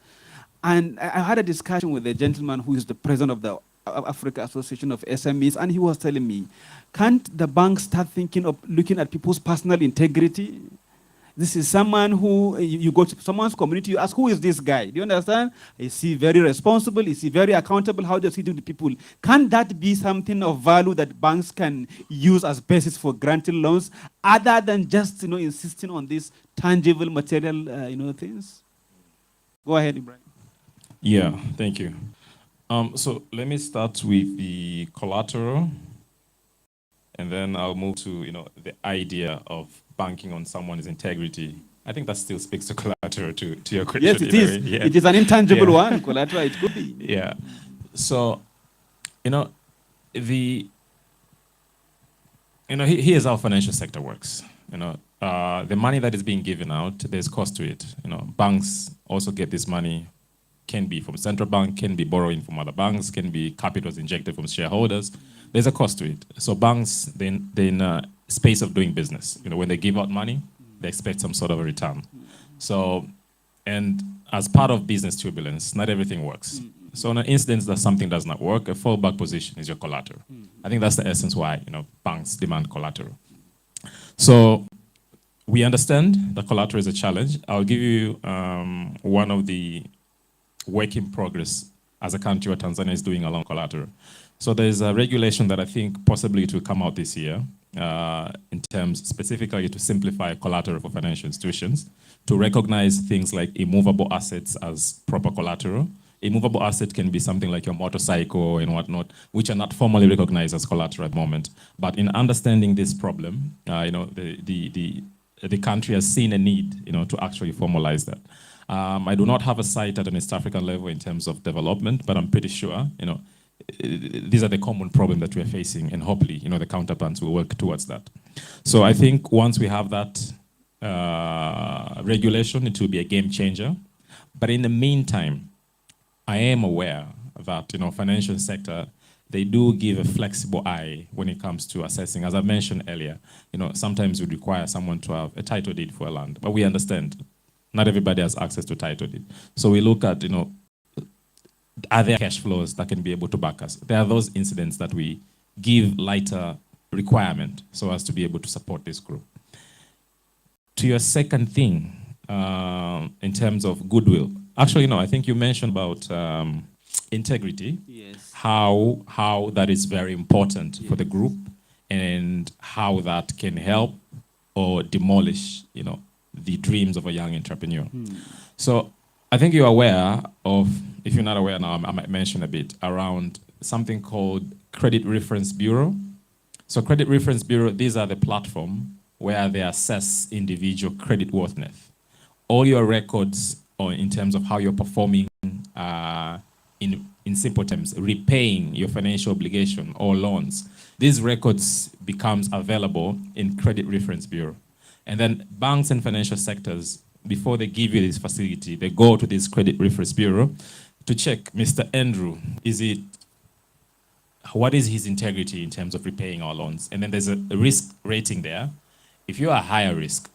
Speaker 7: And I had a discussion with a gentleman who is the president of the Africa Association of SMEs, and he was telling me, can't the bank start thinking of looking at people's personal integrity? This is someone who, you go to someone's community, you ask, who is this guy? Do you understand? Is he very responsible? Is he very accountable? How does he do to people? Can that be something of value that banks can use as basis for granting loans, other than just, you know, insisting on these tangible material, things? Go ahead, Ibrahim.
Speaker 25: Yeah, thank you. So let me start with the collateral, and then I'll move to, you know, the idea of banking on someone's integrity. I think that still speaks to collateral to your question.
Speaker 7: Yes, it is. Yeah. It is an intangible one. Collateral, it could be.
Speaker 25: Yeah. So, you know, here's how financial sector works. You know, the money that is being given out, there's cost to it. You know, banks also get this money, can be from central bank, can be borrowing from other banks, can be capitals injected from shareholders. There's a cost to it. So banks, then space of doing business. You know, when they give out money, they expect some sort of a return. So, and as part of business turbulence, not everything works. So in an instance that something does not work, a fallback position is your collateral. I think that's the essence why, you know, banks demand collateral. So we understand that collateral is a challenge. I'll give you one of the work in progress as a country what Tanzania is doing along collateral. So there's a regulation that I think possibly it will come out this year in terms specifically to simplify collateral for financial institutions, to recognize things like immovable assets as proper collateral. Immovable asset can be something like your motorcycle and whatnot, which are not formally recognized as collateral at the moment. But in understanding this problem, you know, the country has seen a need, you know, to actually formalize that. I do not have a site at an East African level in terms of development, but I'm pretty sure, you know, these are the common problems that we're facing, and hopefully, you know, the counterparts will work towards that. So I think once we have that regulation, it will be a game changer. But in the meantime, I am aware that, you know, financial sector, they do give a flexible eye when it comes to assessing. As I mentioned earlier, you know, sometimes we require someone to have a title deed for a land, but we understand not everybody has access to title deed. So we look at, you know, are there cash flows that can be able to back us? There are those incidents that we give lighter requirement so as to be able to support this group. To your second thing, in terms of goodwill, actually, you know, I think you mentioned about integrity, yes. How that is very important for the group, and how that can help or demolish, you know, the dreams of a young entrepreneur. So I think you're aware of, if you're not aware now, I might mention a bit around something called Credit Reference Bureau. So Credit Reference Bureau, these are the platform where they assess individual credit worthiness. All your records or in terms of how you're performing, in simple terms, repaying your financial obligation or loans. These records becomes available in Credit Reference Bureau. And then banks and financial sectors, before they give you this facility, they go to this Credit Reference Bureau to check, Mr. Andrew, what is his integrity in terms of repaying our loans? And then there's a risk rating there. If you are higher risk,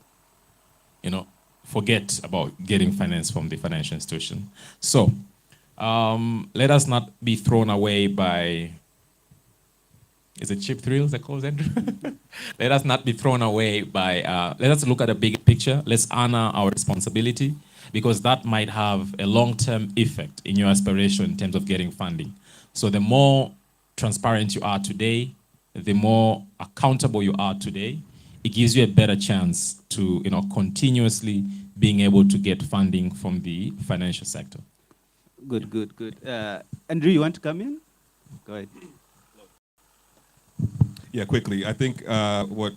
Speaker 25: forget about getting finance from the financial institution. So let us not be thrown away by, is it cheap thrills that calls Andrew? Let us not be thrown away by, let us look at the big picture. Let's honor our responsibility, because that might have a long-term effect in your aspiration in terms of getting funding. So the more transparent you are today, the more accountable you are today, it gives you a better chance to continuously being able to get funding from the financial sector.
Speaker 7: Good. Andrew, you want to come in? Go ahead.
Speaker 24: Yeah, quickly. I think what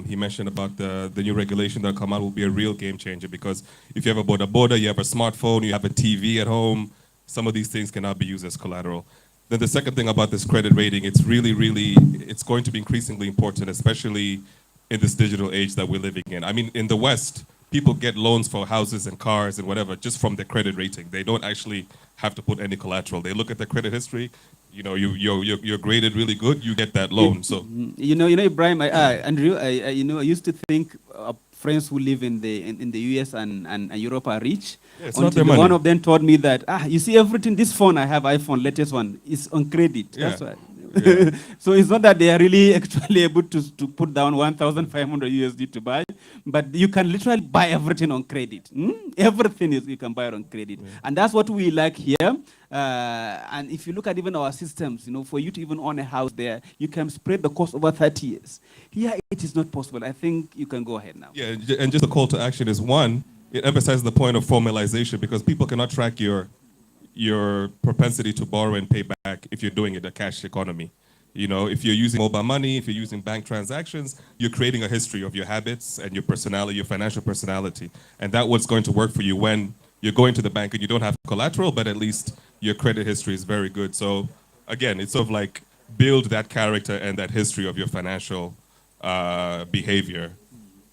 Speaker 24: he mentioned about the new regulation that come out will be a real game changer, because if you have a border, you have a smartphone, you have a TV at home, some of these things cannot be used as collateral. Then the second thing about this credit rating, it's it's going to be increasingly important, especially in this digital age that we're living in. I mean, in the West, people get loans for houses and cars and whatever just from their credit rating. They don't actually have to put any collateral. They look at their credit history. You're graded really good, you get that loan. So
Speaker 7: Ibrahim, Andrew, I used to think friends who live in the US and Europe are rich.
Speaker 24: Yeah, it's not their money.
Speaker 7: One of them told me that you see everything, this phone I have, iPhone latest one, is on credit.
Speaker 24: Yeah.
Speaker 7: That's why.
Speaker 24: Yeah.
Speaker 7: So it's not that they are really actually able to put down 1,500 USD to buy, but you can literally buy everything on credit. Everything you can buy it on credit. And that's what we like here. And if you look at even our systems, for you to even own a house there, you can spread the cost over 30 years. Here, it is not possible. I think you can go ahead now.
Speaker 24: Yeah, and just a call to action is, one, it emphasizes the point of formalization, because people cannot track your propensity to borrow and pay back if you're doing it a cash economy. If you're using mobile money, if you're using bank transactions, you're creating a history of your habits and your personality, your financial personality. And that's what's going to work for you when you're going to the bank and you don't have collateral, but at least your credit history is very good. So again, it's sort of like build that character and that history of your financial behavior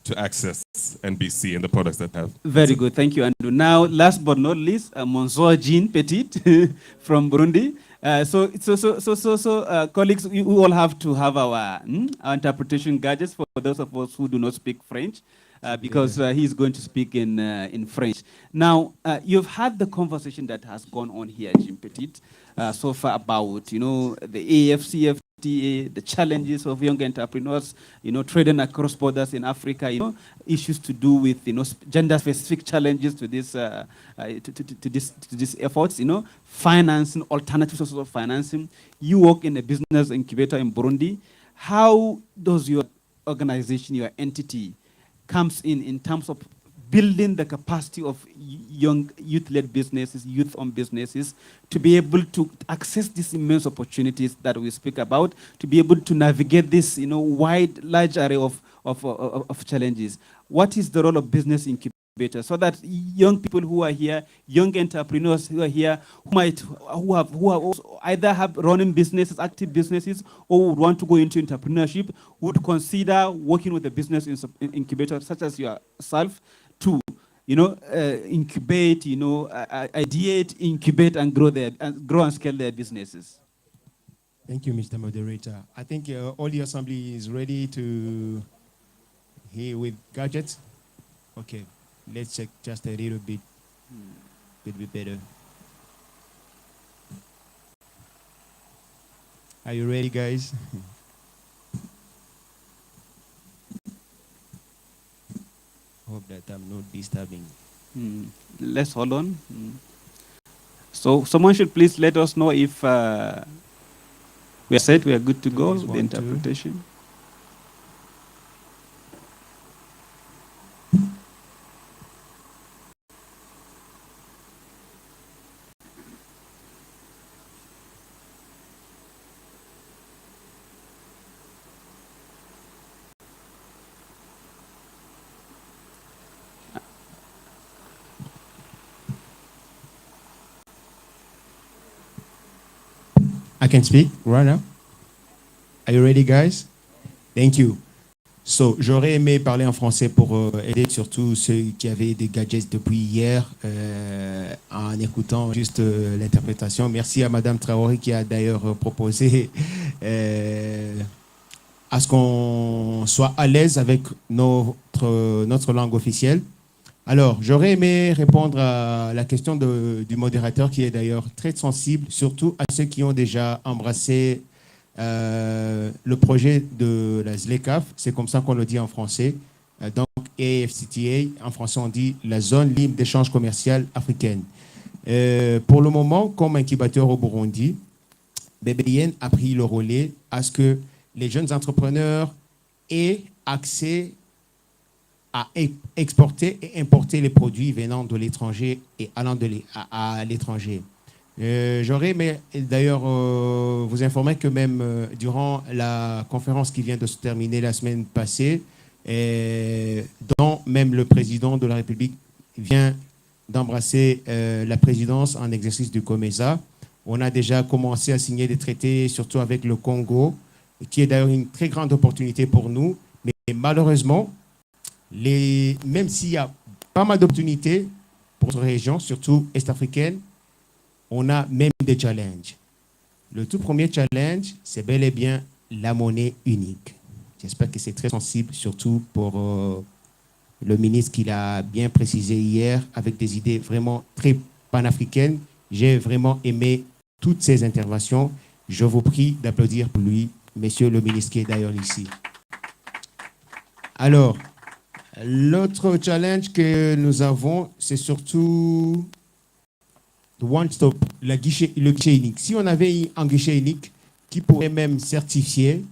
Speaker 24: to access NBC and the products that have.
Speaker 7: Very good, thank you, Andrew. Now, last but not least, Monsieur Jean Petit from Burundi. Colleagues, we all have to have our interpretation gadgets for those of us who do not speak French, because he's going to speak in French. Now, you've had the conversation that has gone on here, Jean Petit, so far about the AFCFTA, the challenges of young entrepreneurs, trading across borders in Africa, issues to do with gender-specific challenges to this efforts, financing, alternative sources of financing. You work in a business incubator in Burundi. How does your organization, your entity, comes in terms of building the capacity of young youth-led businesses, youth-owned businesses, to be able to access these immense opportunities that we speak about, to be able to navigate this large array of challenges? What is the role of business incubators, so that young people who are here, young entrepreneurs who are here, who also either have running businesses, active businesses, or would want to go into entrepreneurship, would consider working with a business incubator such as yourself, to incubate, ideate, incubate, and grow and scale their businesses?
Speaker 9: Thank you, Mr. Moderator. I think all the assembly is ready to hear with gadgets. Okay, let's check just a little bit better. Are you ready, guys? Hope that I'm not disturbing.
Speaker 7: Let's hold on. So someone should please let us know if we are set, we are good to go with the interpretation.
Speaker 9: I can speak right now. Are you ready, guys? Thank you. So, j'aurais aimé parler en français pour aider surtout ceux qui avaient des gadgets depuis hier en écoutant juste l'interprétation. Merci à Madame Traoré qui a d'ailleurs proposé à ce qu'on soit à l'aise avec notre langue officielle. Alors, j'aurais aimé répondre à la question du modérateur qui est d'ailleurs très sensible, surtout à ceux qui ont déjà embrassé le projet de la ZLECAF, c'est comme ça qu'on le dit en français. Donc, AFCTA, en français on dit la zone libre d'échange commercial africaine. Pour le moment, comme incubateur au Burundi, BBN a pris le relais à ce que les jeunes entrepreneurs aient accès à exporter et importer les produits venant de l'étranger et allant à l'étranger. J'aurais aimé d'ailleurs vous informer que même durant la conférence qui vient de se terminer la semaine passée, dont même le président de la République vient d'embrasser la présidence en exercice du COMESA, on a déjà commencé à signer des traités, surtout avec le Congo, qui est d'ailleurs une très grande opportunité pour nous. Mais malheureusement, même s'il y a pas mal d'opportunités pour notre région, surtout est-africaine, on a même des challenges. Le tout premier challenge, c'est bel et bien la monnaie unique. J'espère que c'est très sensible, surtout pour le ministre qui l'a bien précisé hier, avec des idées vraiment très panafricaines. J'ai vraiment aimé toutes ces interventions. Je vous prie d'applaudir pour lui, monsieur le ministre qui est d'ailleurs ici. Alors, l'autre challenge que nous avons, c'est surtout One Stop, le guichet unique. Si on avait un guichet unique qui pourrait même certifier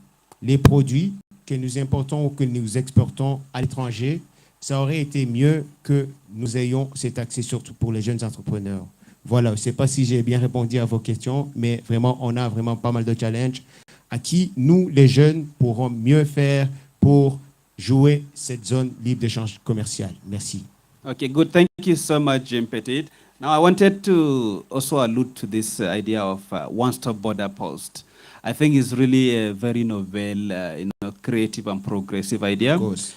Speaker 9: les produits que nous importons ou que nous exportons à l'étranger, ça aurait été mieux que nous ayons cet accès, surtout pour les jeunes entrepreneurs. Voilà, je ne sais pas si j'ai bien répondu à vos questions, mais vraiment, on a vraiment pas mal de challenges à qui nous, les jeunes, pourrons mieux faire pour jouer cette zone libre d'échange commercial. Merci.
Speaker 7: Okay, good. Thank you so much, Jim Petit. Now, I wanted to also allude to this idea of one-stop border post. I think it's really a very novel, creative and progressive idea.
Speaker 9: Of course.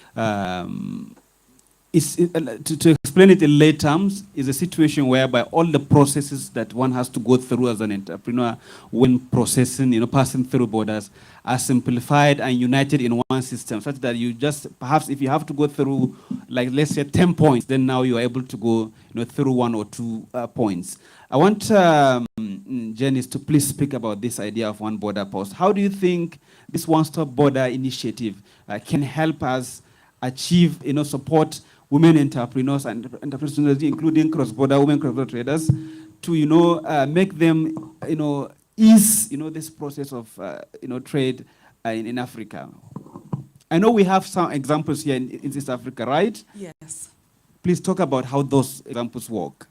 Speaker 7: To explain it in lay terms, is a situation whereby all the processes that one has to go through as an entrepreneur when processing, passing through borders, are simplified and united in one system, such that you just, perhaps if you have to go through, like, let's say 10 points, then now you are able to go through 1 or 2 points. I want Janice to please speak about this idea of one border post. How do you think this one-stop border initiative can help us achieve, support women entrepreneurs and entrepreneurs, including cross-border women cross-border traders, to make them ease this process of trade in Africa? I know we have some examples here in East Africa, right?
Speaker 27: Yes.
Speaker 7: Please talk about how those examples work.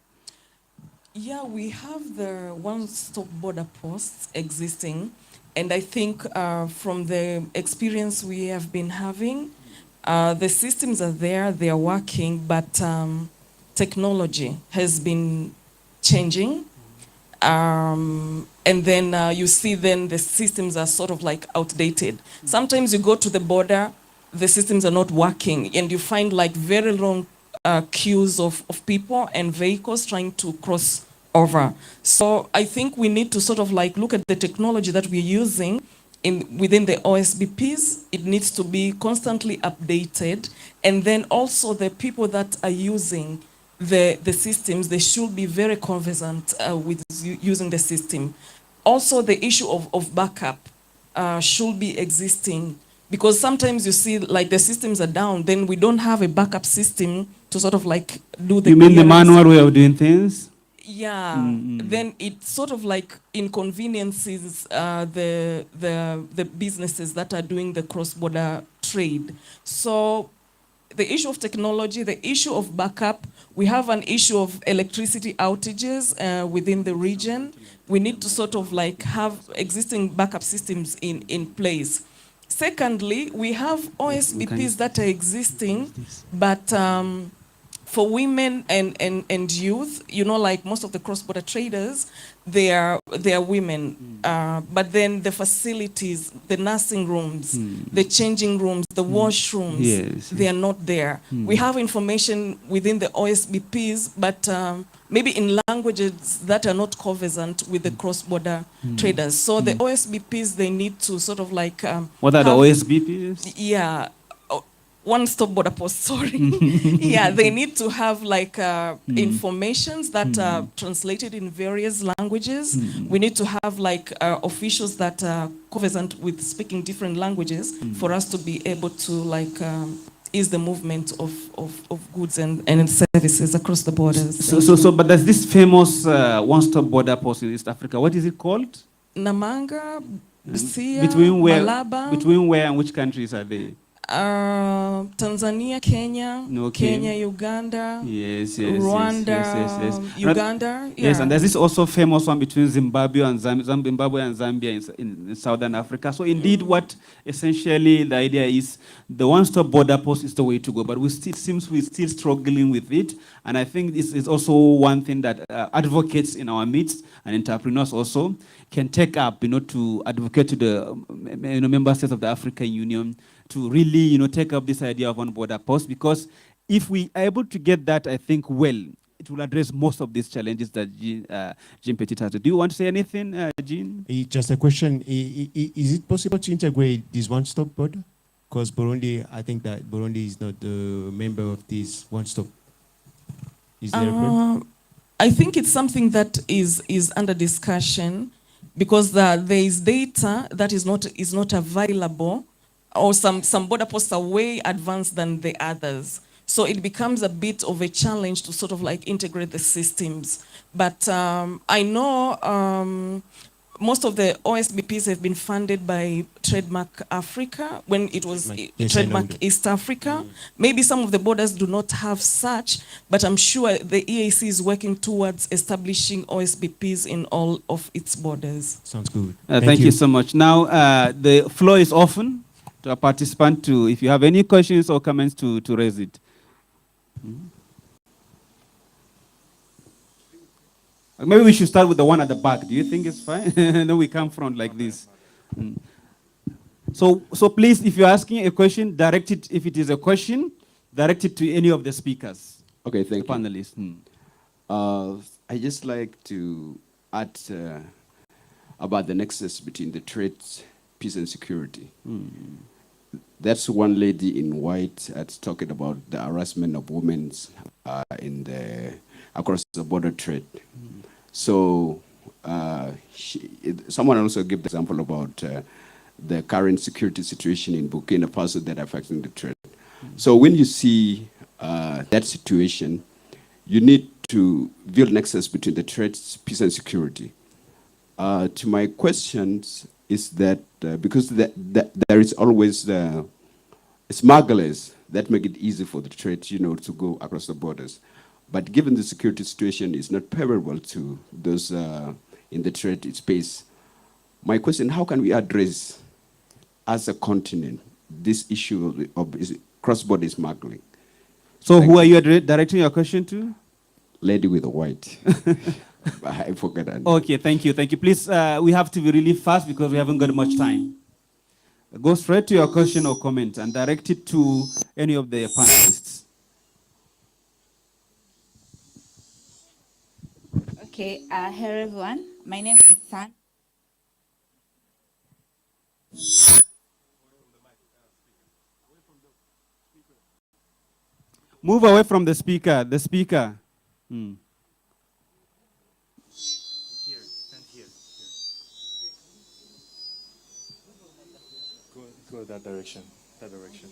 Speaker 27: Yeah, we have the one-stop border posts existing, and I think from the experience we have been having, the systems are there, they are working, but technology has been changing. And then you see then the systems are sort of like outdated. Sometimes you go to the border, the systems are not working, and you find like very long queues of people and vehicles trying to cross over. So I think we need to sort of like look at the technology that we're using within the OSBPs. It needs to be constantly updated. And then also the people that are using the systems, they should be very conversant with using the system. Also the issue of backup should be existing, because sometimes you see like the systems are down, then we don't have a backup system to sort of like do the...
Speaker 7: You mean the manual way of doing things?
Speaker 27: Yeah, then it sort of like inconveniences the businesses that are doing the cross-border trade. So the issue of technology, the issue of backup, we have an issue of electricity outages within the region. We need to sort of like have existing backup systems in place. Secondly, we have OSBPs that are existing, but for women and youth, you know, like most of the cross-border traders, they are women. But then the facilities, the nursing rooms, the changing rooms, the washrooms,
Speaker 7: Yes.
Speaker 27: they are not there. We have information within the OSBPs, but maybe in languages that are not conversant with the cross-border traders. So the OSBPs, they need to sort of like
Speaker 7: What are the
Speaker 27: have-
Speaker 7: OSBPs?
Speaker 27: Yeah, one-stop border post, sorry. Yeah, they need to have like informations that are translated in various languages. We need to have like officials that are conversant with speaking different languages for us to be able to like ease the movement of goods and services across the borders.
Speaker 7: But there's this famous one-stop border post in East Africa. What is it called?
Speaker 27: Namanga, Busia, Malaba.
Speaker 7: Between where and which countries are they?
Speaker 27: Tanzania, Kenya,
Speaker 7: Okay.
Speaker 27: Kenya, Uganda,
Speaker 7: Yes,
Speaker 27: Rwanda,
Speaker 7: yes.
Speaker 27: Uganda.
Speaker 7: Yes,
Speaker 27: yeah.
Speaker 7: and there's this also famous one between Zimbabwe and Zambia in Southern Africa. So indeed, what essentially the idea is, the one-stop border post is the way to go, but it seems we're still struggling with it. And I think this is also one thing that advocates in our midst and entrepreneurs also can take up, to advocate to the member states of the African Union to really, take up this idea of one border post, because if we are able to get that, I think, well, it will address most of these challenges that Jean Petit has. Do you want to say anything, Jean?
Speaker 9: Just a question. Is it possible to integrate this one-stop border? Because Burundi, I think that Burundi is not the member of this one-stop. Is there a problem?
Speaker 27: I think it's something that is under discussion, because there is data that is not available, or some border posts are way advanced than the others. So it becomes a bit of a challenge to sort of like integrate the systems. But I know most of the OSBPs have been funded by Trademark Africa when it was Trademark East Africa. Maybe some of the borders do not have such, but I'm sure the EAC is working towards establishing OSBPs in all of its borders.
Speaker 9: Sounds good.
Speaker 7: Thank you so much. Now, the floor is open to a participant to, if you have any questions or comments, to raise it. Maybe we should start with the one at the back. Do you think it's fine? Then we come front like this. So please, if you're asking a question, direct it. If it is a question, direct it to any of the speakers.
Speaker 4: Okay, thank
Speaker 7: the panelists.
Speaker 4: I just like to add about the nexus between the trade, peace, and security. That's one lady in white that's talking about the harassment of women across the border trade. So someone also gave the example about the current security situation in Burkina Faso that affecting the trade. So when you see that situation, you need to build nexus between the trade, peace, and security. To my questions is that because there is always the smugglers that make it easy for the trade, to go across the borders. But given the security situation is not favorable to those in the trade space, my question, how can we address as a continent this issue of cross-border smuggling?
Speaker 7: So who are you directing your question to?
Speaker 4: Lady with the white. I forgot that.
Speaker 7: Okay, thank you. Please, we have to be really fast because we haven't got much time. Go straight to your question or comment and direct it to any of the panelists.
Speaker 5: Okay, hello everyone. My name is San.
Speaker 7: Move away from the speaker. The speaker.
Speaker 8: Go that direction. That direction.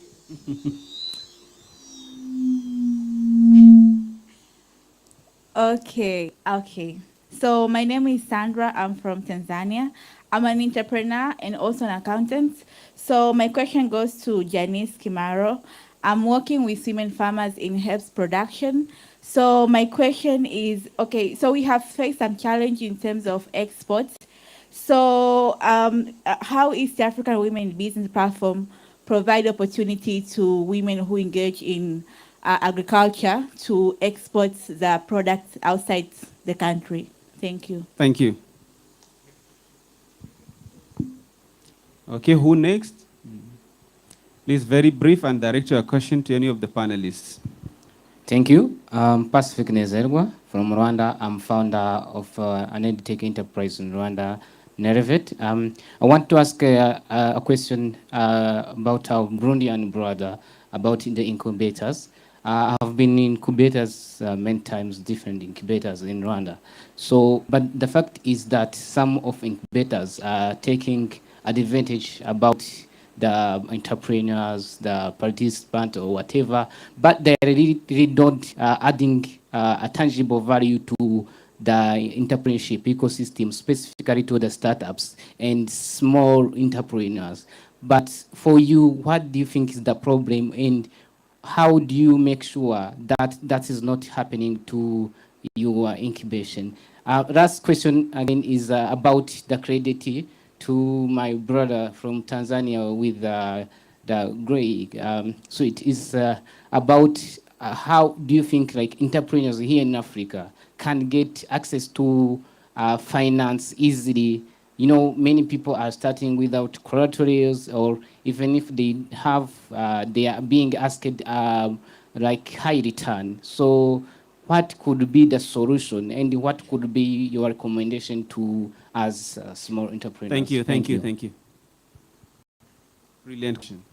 Speaker 5: Okay. So my name is Sandra. I'm from Tanzania. I'm an entrepreneur and also an accountant. So my question goes to Janice Kimaro. I'm working with women farmers in herbs production. So my question is, okay, so we have faced some challenge in terms of exports. So how is the African Women Business Platform provide opportunity to women who engage in agriculture to export the products outside the country. Thank you.
Speaker 7: Thank you. Okay, who next? Please, very brief and direct your question to any of the panelists.
Speaker 10: Thank you. Pacific Nezerwa from Rwanda. I'm founder of an edtech enterprise in Rwanda, Nerevet. I want to ask a question about our Burundian brother, about the incubators. I've been in incubators many times, different incubators in Rwanda. So, but the fact is that some of incubators are taking advantage about the entrepreneurs, the participants, or whatever, but they really don't adding a tangible value to the entrepreneurship ecosystem, specifically to the startups and small entrepreneurs. But for you, what do you think is the problem, and how do you make sure that that is not happening to your incubation? Last question again is about the credit to my brother from Tanzania with the Greg. So it is about how do you think like entrepreneurs here in Africa can get access to finance easily? You know, many people are starting without collaterals, or even if they have, they are being asked like high return. So what could be the solution, and what could be your recommendation to as small entrepreneurs?
Speaker 7: Thank you, thank you, thank you. Brilliant question.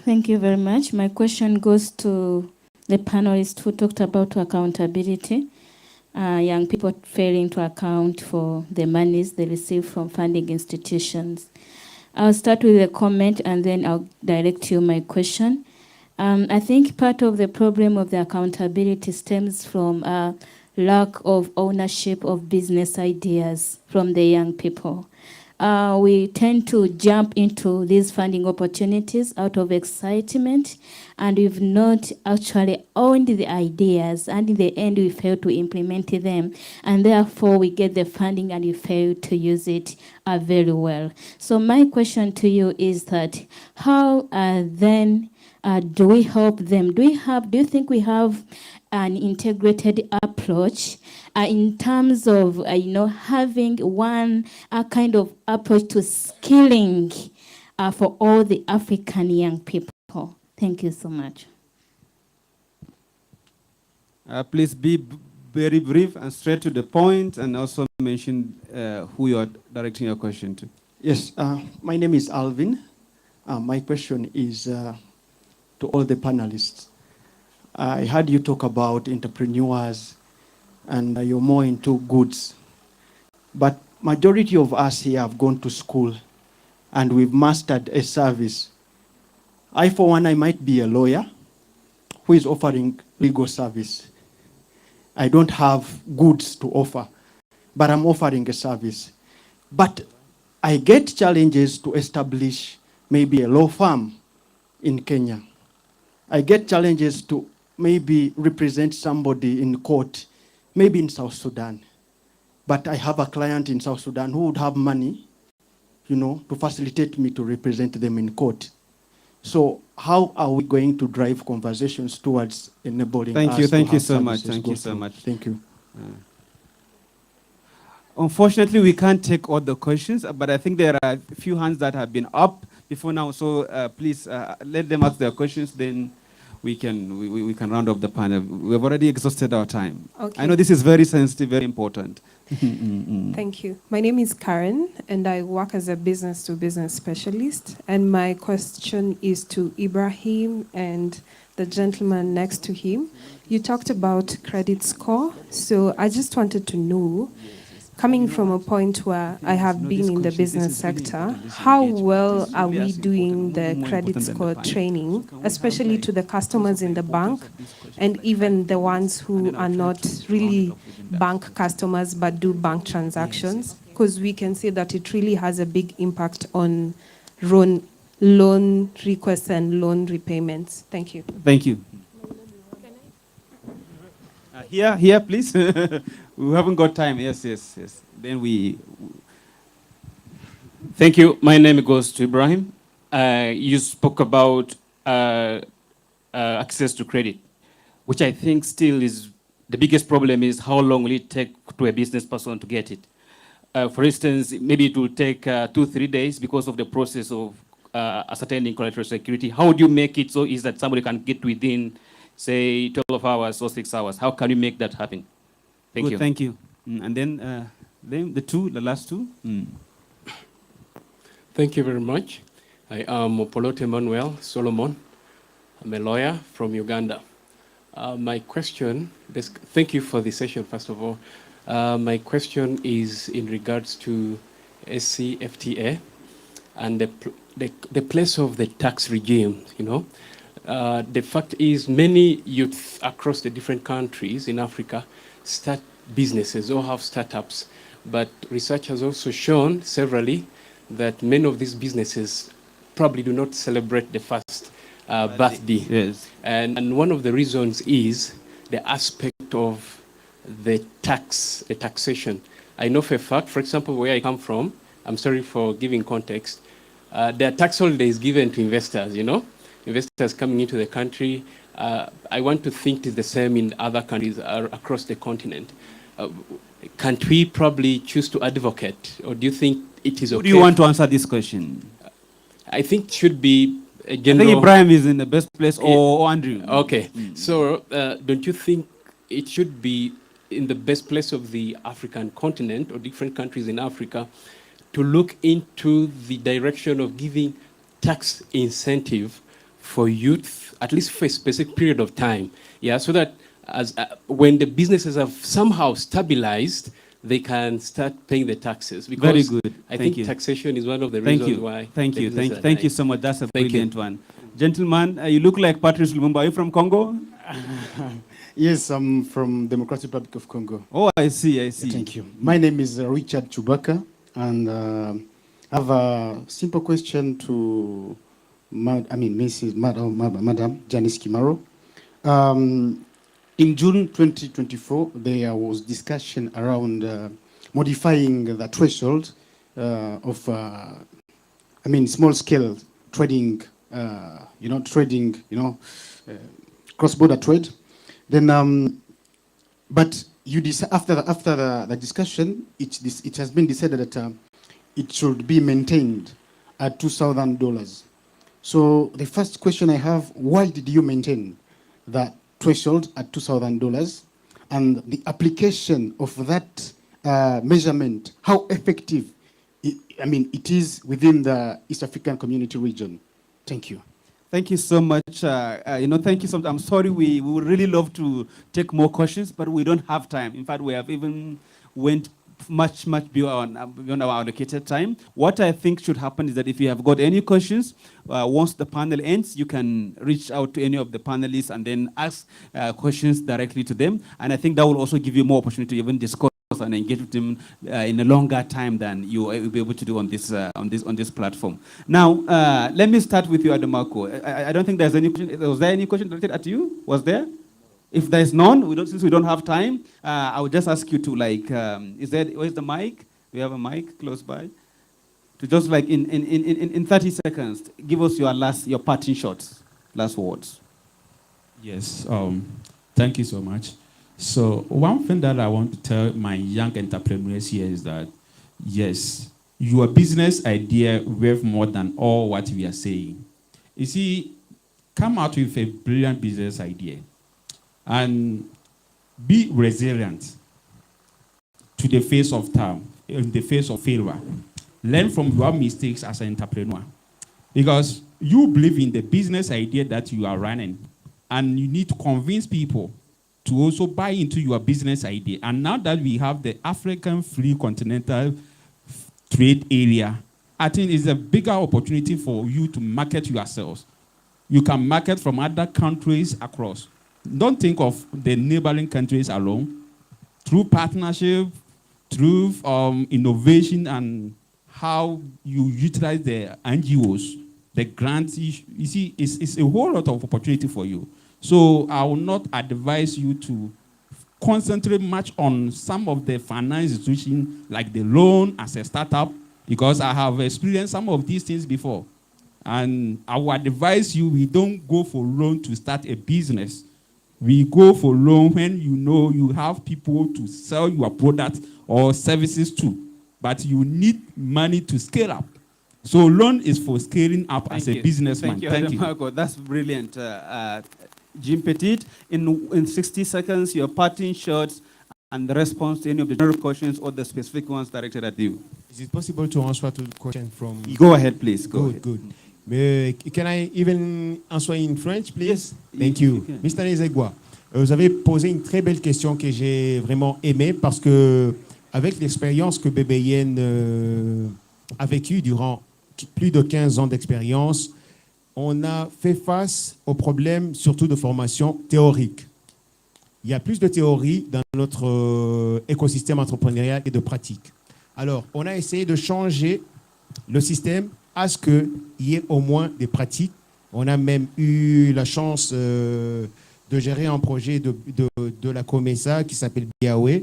Speaker 11: Thank you very much. My question goes to the panelists who talked about accountability. Young people failing to account for the monies they receive from funding institutions. I'll start with a comment and then I'll direct you my question. I think part of the problem of the accountability stems from a lack of ownership of business ideas from the young people. We tend to jump into these funding opportunities out of excitement, and we've not actually owned the ideas, and in the end we fail to implement them, and therefore we get the funding and we fail to use it very well. So my question to you is that how then do we help them? Do you think we have an integrated approach in terms of having one kind of approach to skilling for all the African young people? Thank you so much.
Speaker 7: Please be very brief and straight to the point, and also mention who you are directing your question to.
Speaker 12: Yes, my name is Alvin. My question is to all the panelists. I heard you talk about entrepreneurs and you're more into goods. But majority of us here have gone to school and we've mastered a service. I, for one, I might be a lawyer who is offering legal service. I don't have goods to offer, but I'm offering a service. But I get challenges to establish maybe a law firm in Kenya. I get challenges to maybe represent somebody in court, maybe in South Sudan. But I have a client in South Sudan who would have money, to facilitate me to represent them in court. So how are we going to drive conversations towards enabling
Speaker 7: Thank you so much. Thank you so much.
Speaker 12: Thank you.
Speaker 7: Unfortunately, we can't take all the questions, but I think there are a few hands that have been up before now. So please let them ask their questions, then we can round up the panel. We've already exhausted our time.
Speaker 13: Okay.
Speaker 7: I know this is very sensitive, very important.
Speaker 13: Thank you. My name is Karen, and I work as a business-to-business specialist. And my question is to Ibrahim and the gentleman next to him. You talked about credit score, so I just wanted to know, coming from a point where I have been in the business sector, how well are we doing the credit score training, especially to the customers in the bank and even the ones who are not really bank customers but do bank transactions? Because we can see that it really has a big impact on loan requests and loan repayments. Thank you.
Speaker 7: Thank you. Here, please. We haven't got time. Yes. Then we.
Speaker 16: Thank you. My name goes to Ibrahim. You spoke about access to credit, which I think still is the biggest problem is how long will it take to a business person to get it. For instance, maybe it will take 2-3 days because of the process of ascertaining collateral security. How do you make it so easy that somebody can get within, say, 12 hours or 6 hours? How can you make that happen? Thank
Speaker 7: Good,
Speaker 16: you.
Speaker 7: thank you. And then the last two.
Speaker 17: Thank you very much. I am Polote Emmanuel Solomon. I'm a lawyer from Uganda. My question, thank you for the session, first of all. My question is in regards to SCFTA and the place of the tax regime, you know. The fact is many youth across the different countries in Africa start businesses or have startups, but research has also shown severally that many of these businesses probably do not celebrate the first birthday.
Speaker 7: Yes.
Speaker 17: And one of the reasons is the aspect of the taxation. I know for a fact, for example, where I come from, I'm sorry for giving context, there are tax holidays given to investors, you know, investors coming into the country. I want to think it's the same in other countries across the continent. Can't we probably choose to advocate, or do you think it is okay?
Speaker 7: Do you want to answer this question?
Speaker 17: I think it should be a general...
Speaker 7: I think Ibrahim is in the best place, or Andrew.
Speaker 17: Okay, so don't you think it should be in the best place of the African continent or different countries in Africa to look into the direction of giving tax incentive for youth, at least for a specific period of time, yeah, so that as when the businesses have somehow stabilized, they can start paying the taxes. Because
Speaker 7: Very good.
Speaker 17: I
Speaker 7: Thank
Speaker 17: think
Speaker 7: you.
Speaker 17: taxation is one of the reasons why.
Speaker 7: Thank
Speaker 17: the
Speaker 7: you.
Speaker 17: businesses are
Speaker 7: Thank you
Speaker 17: dying.
Speaker 7: so much. That's a
Speaker 17: Thank
Speaker 7: brilliant one. Gentlemen, you look like Patrice Lumumba. Are you from Congo?
Speaker 18: Yes, I'm from Democratic Republic of Congo.
Speaker 7: Oh, I see, I see.
Speaker 18: Thank you. My name is Richard Chubaka, and I have a simple question to Madam Janice Kimaro. In June 2024, there was discussion around modifying the threshold of, small-scale trading, cross-border trade. Then, but after the discussion, it has been decided that it should be maintained at $2,000. So the first question I have: why did you maintain that threshold at $2,000, and the application of that measurement, how effective it is within the East African Community region? Thank you.
Speaker 7: Thank you so much. Thank you so much. I'm sorry, we would really love to take more questions, but we don't have time. In fact, we have even went much beyond our allocated time. What I think should happen is that if you have got any questions, once the panel ends, you can reach out to any of the panelists and then ask questions directly to them. And I think that will also give you more opportunity to even discuss and engage with them in a longer time than you will be able to do on this platform. Now, let me start with you, Ademarco. I don't think there's any question. Was there any question directed at you? Was there? If there's none, since we don't have time, I would just ask you to where's the mic? Do you have a mic close by? To just in 30 seconds, give us your parting shots, last words.
Speaker 25: Yes, thank you so much. So one thing that I want to tell my young entrepreneurs here is that, yes, your business idea worth more than all what we are saying. You see, come out with a brilliant business idea and be resilient to the face of time, in the face of failure. Learn from your mistakes as an entrepreneur, because you believe in the business idea that you are running, and you need to convince people to also buy into your business idea. And now that we have the African Free Continental Trade Area, I think it's a bigger opportunity for you to market yourselves. You can market from other countries across. Don't think of the neighboring countries alone. Through partnership, through innovation, and how you utilize the NGOs, the grants, you see, it's a whole lot of opportunity for you. So I will not advise you to concentrate much on some of the finance institutions, like the loan as a startup.
Speaker 2: because I have experienced some of these things before. And I would advise you, we don't go for loan to start a business. We go for loan when you know you have people to sell your product or services to, but you need money to scale up. So loan is for scaling up as a businessman.
Speaker 7: Thank you, Marco. That's brilliant. Jim Petit, in 60 seconds, your parting shots and the response to any of the general questions or the specific ones directed at you.
Speaker 9: Is it possible to answer to the question from...
Speaker 7: Go ahead, please. Go ahead.
Speaker 9: Good. Can I even answer in French, please?
Speaker 7: Yes.
Speaker 9: Thank you. Mr. Nezegwa, vous avez posé une très belle question que j'ai vraiment aimée parce que avec l'expérience que BBN a vécue durant plus de 15 ans d'expérience, on a fait face aux problèmes surtout de formation théorique. Il y a plus de théorie dans notre écosystème entrepreneurial et de pratique. Alors, on a essayé de changer le système à ce qu'il y ait au moins des pratiques. On a même eu la chance de gérer un projet de la COMESA qui s'appelle Biawe.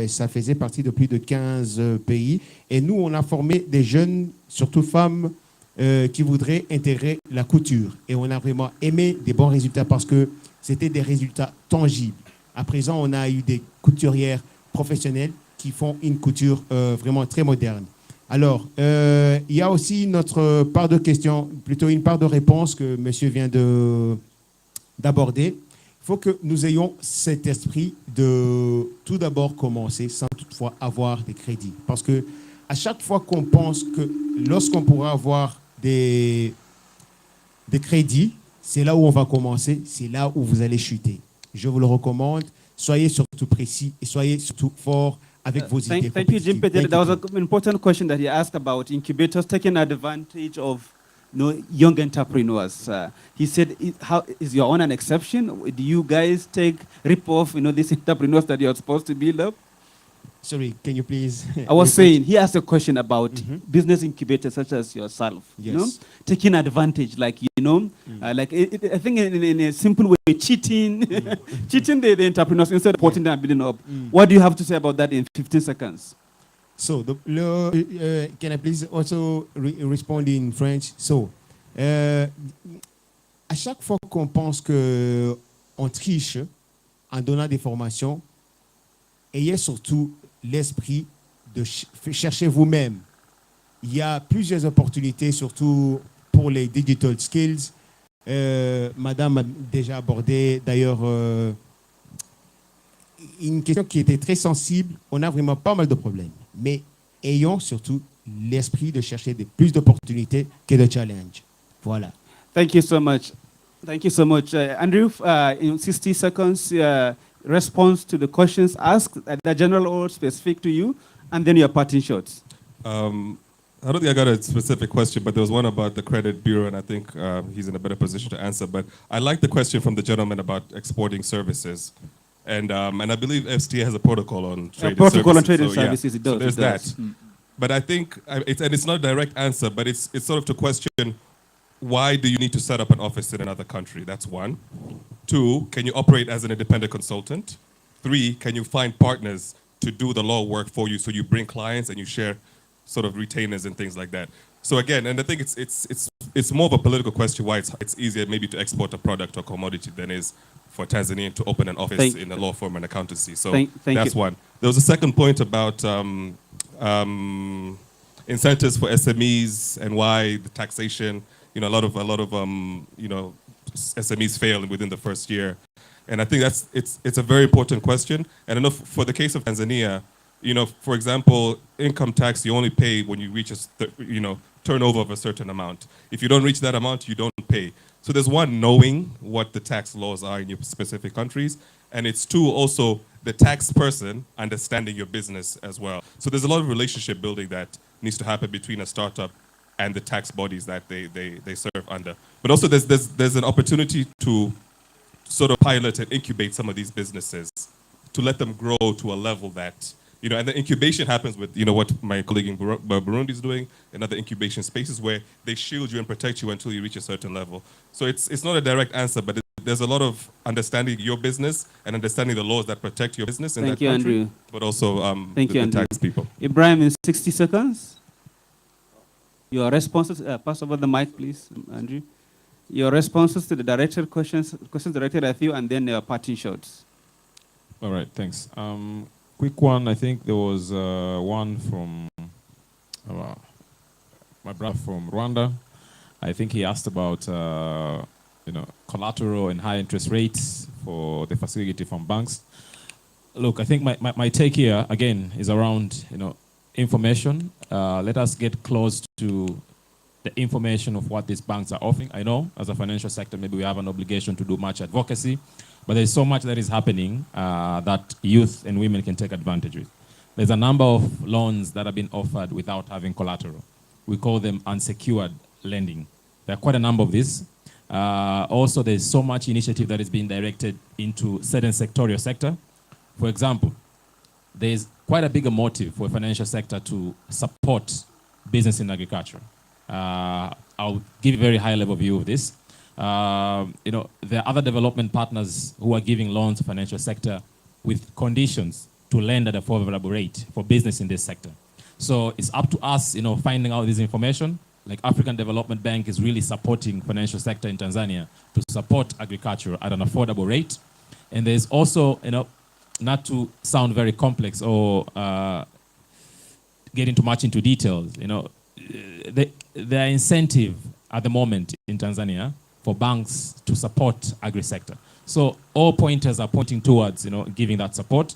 Speaker 9: Ça faisait partie de plus de 15 pays. Et nous, on a formé des jeunes, surtout femmes, qui voudraient intégrer la couture. Et on a vraiment aimé des bons résultats parce que c'était des résultats tangibles. À présent, on a eu des couturières professionnelles qui font une couture vraiment très moderne. Alors, il y a aussi notre part de questions, plutôt une part de réponse que monsieur vient d'aborder. Il faut que nous ayons cet esprit de tout d'abord commencer sans toutefois avoir des crédits. Parce que à chaque fois qu'on pense que lorsqu'on pourra avoir des crédits, c'est là où on va commencer, c'est là où vous allez chuter. Je vous le recommande, soyez surtout précis et soyez surtout fort avec vos idées.
Speaker 7: Thank you, Jim Petit. That was an important question that he asked about incubators taking advantage of young entrepreneurs. He said, "How is your own an exception? Do you guys rip off, these entrepreneurs that you're supposed to build up?"
Speaker 9: Sorry, can you please?
Speaker 7: I was saying, he asked a question about business incubators such as yourself,
Speaker 9: Yes.
Speaker 7: taking advantage, like, I think in a simple way, cheating, cheating the entrepreneurs instead of supporting them and building up. What do you have to say about that in 15 seconds?
Speaker 9: So, can I please also respond in French? So, à chaque fois qu'on pense qu'on triche en donnant des formations, ayez surtout l'esprit de chercher vous-même. Il y a plusieurs opportunités, surtout pour les digital skills. Madame a déjà abordé, d'ailleurs, une question qui était très sensible. On a vraiment pas mal de problèmes. Mais ayons surtout l'esprit de chercher plus d'opportunités que de challenges. Voilà.
Speaker 7: Thank you so much. Thank you so much. Andrew, in 60 seconds, response to the questions asked, the general or specific to you, and then your parting shots.
Speaker 24: I don't think I got a specific question, but there was one about the credit bureau, and I think he's in a better position to answer. But I like the question from the gentleman about exporting services. And I believe FCTA has a protocol on trading services.
Speaker 7: Protocol on trading
Speaker 24: so,
Speaker 7: services, it does.
Speaker 24: So there's
Speaker 7: it does.
Speaker 24: that. But I think, it's not a direct answer, but it's sort of to question, why do you need to set up an office in another country? That's one. 2, can you operate as an independent consultant? 3, can you find partners to do the law work for you so you bring clients and you share sort of retainers and things like that? So again, and I think it's more of a political question why it's easier maybe to export a product or commodity than is for Tanzania to open an office in a law firm and accountancy. So that's one. There was a second point about incentives for SMEs and why the taxation, a lot of SMEs fail within the first year. And I think it's a very important question. And I know for the case of Tanzania, for example, income tax you only pay when you reach a turnover of a certain amount. If you don't reach that amount, you don't pay. So there's one, knowing what the tax laws are in your specific countries, and it's 2, also the tax person understanding your business as well. So there's a lot of relationship building that needs to happen between a startup and the tax bodies that they serve under. But also there's an opportunity to sort of pilot and incubate some of these businesses to let them grow to a level that, and the incubation happens with, what my colleague in Burundi is doing, and other incubation spaces where they shield you and protect you until you reach a certain level. So it's not a direct answer, but there's a lot of understanding your business and understanding the laws that protect your business in that country,
Speaker 7: Andrew.
Speaker 24: But also
Speaker 7: Thank you,
Speaker 24: the
Speaker 7: Andrew.
Speaker 24: tax people.
Speaker 7: Ibrahim, in 60 seconds. Your responses, pass over the mic, please, Andrew. Your responses to the directed questions directed at you, and then your parting shots.
Speaker 25: All right, thanks. Quick one, I think there was one from my brother from Rwanda. I think he asked about collateral and high interest rates for the facility from banks. Look, I think my take here, again, is around information. Let us get close to the information of what these banks are offering. I know as a financial sector, maybe we have an obligation to do much advocacy, but there's so much that is happening that youth and women can take advantage of. There's a number of loans that have been offered without having collateral. We call them unsecured lending. There are quite a number of these. Also, there's so much initiative that is being directed into certain sectorial sector. For example, there's quite a bigger motive for a financial sector to support business in agriculture. I'll give a very high level view of this. There are other development partners who are giving loans to financial sector with conditions to lend at a favorable rate for business in this sector. So it's up to us, finding out this information. Like African Development Bank is really supporting financial sector in Tanzania to support agriculture at an affordable rate. And there's also, not to sound very complex or get much into details, there are incentive at the moment in Tanzania for banks to support agri-sector. So all pointers are pointing towards, giving that support.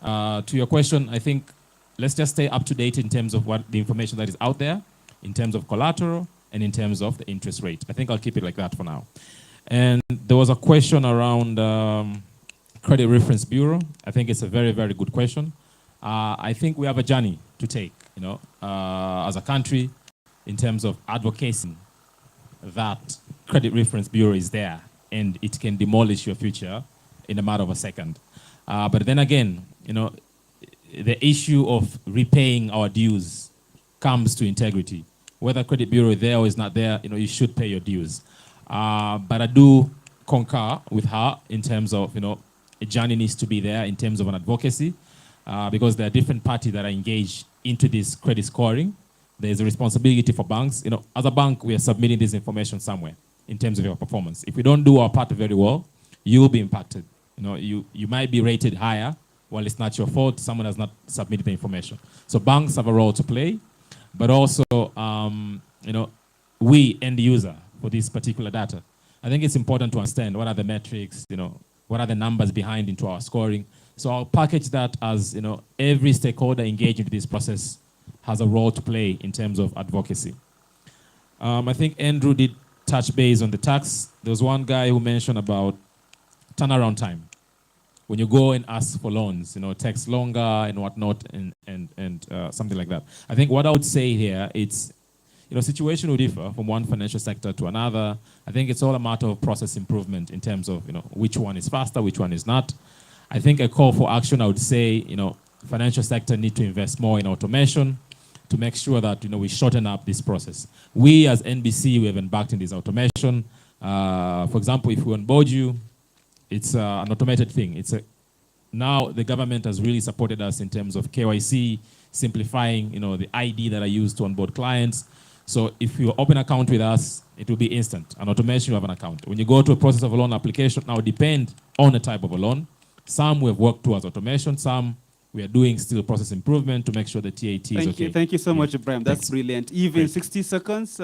Speaker 25: To your question, I think let's just stay up to date in terms of what the information that is out there, in terms of collateral and in terms of the interest rate. I think I'll keep it like that for now. And there was a question around Credit Reference Bureau. I think it's a very, very good question. I think we have a journey to take, as a country, in terms of advocating that Credit Reference Bureau is there and it can demolish your future in a matter of a second. But then again, the issue of repaying our dues comes to integrity. Whether Credit Bureau is there or is not there, you should pay your dues. But I do concur with her in terms of, a journey needs to be there in terms of an advocacy, because there are different parties that are engaged into this credit scoring. There's a responsibility for banks. As a bank, we are submitting this information somewhere in terms of your performance. If we don't do our part very well, you will be impacted. You might be rated higher, while it's not your fault, someone has not submitted the information. So banks have a role to play, but also, we end user for this particular data. I think it's important to understand what are the metrics, what are the numbers behind into our scoring. So I'll package that as, every stakeholder engaged in this process has a role to play in terms of advocacy. I think Andrew did touch base on the tax. There was one guy who mentioned about turnaround time. When you go and ask for loans, it takes longer and whatnot, and something like that. I think what I would say here, it's, situation will differ from one financial sector to another. I think it's all a matter of process improvement in terms of, which one is faster, which one is not. I think a call for action, I would say, financial sector need to invest more in automation to make sure that, we shorten up this process. We as NBC, we have embarked in this automation. For example, if we onboard you, it's an automated thing. Now the government has really supported us in terms of KYC, simplifying, the ID that I use to onboard clients. So if you open an account with us, it will be instant. An automation, you have an account. When you go to a process of a loan application, now depend on the type of a loan. Some we have worked towards automation, some we are doing still process improvement to make sure the TAT is okay.
Speaker 7: Thank you so much, Ibrahim. That's brilliant. Even 60 seconds,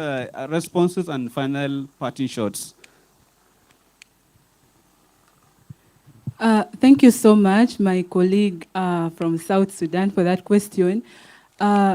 Speaker 7: responses and final parting shots.
Speaker 26: Thank you so much, my colleague from South Sudan, for that question.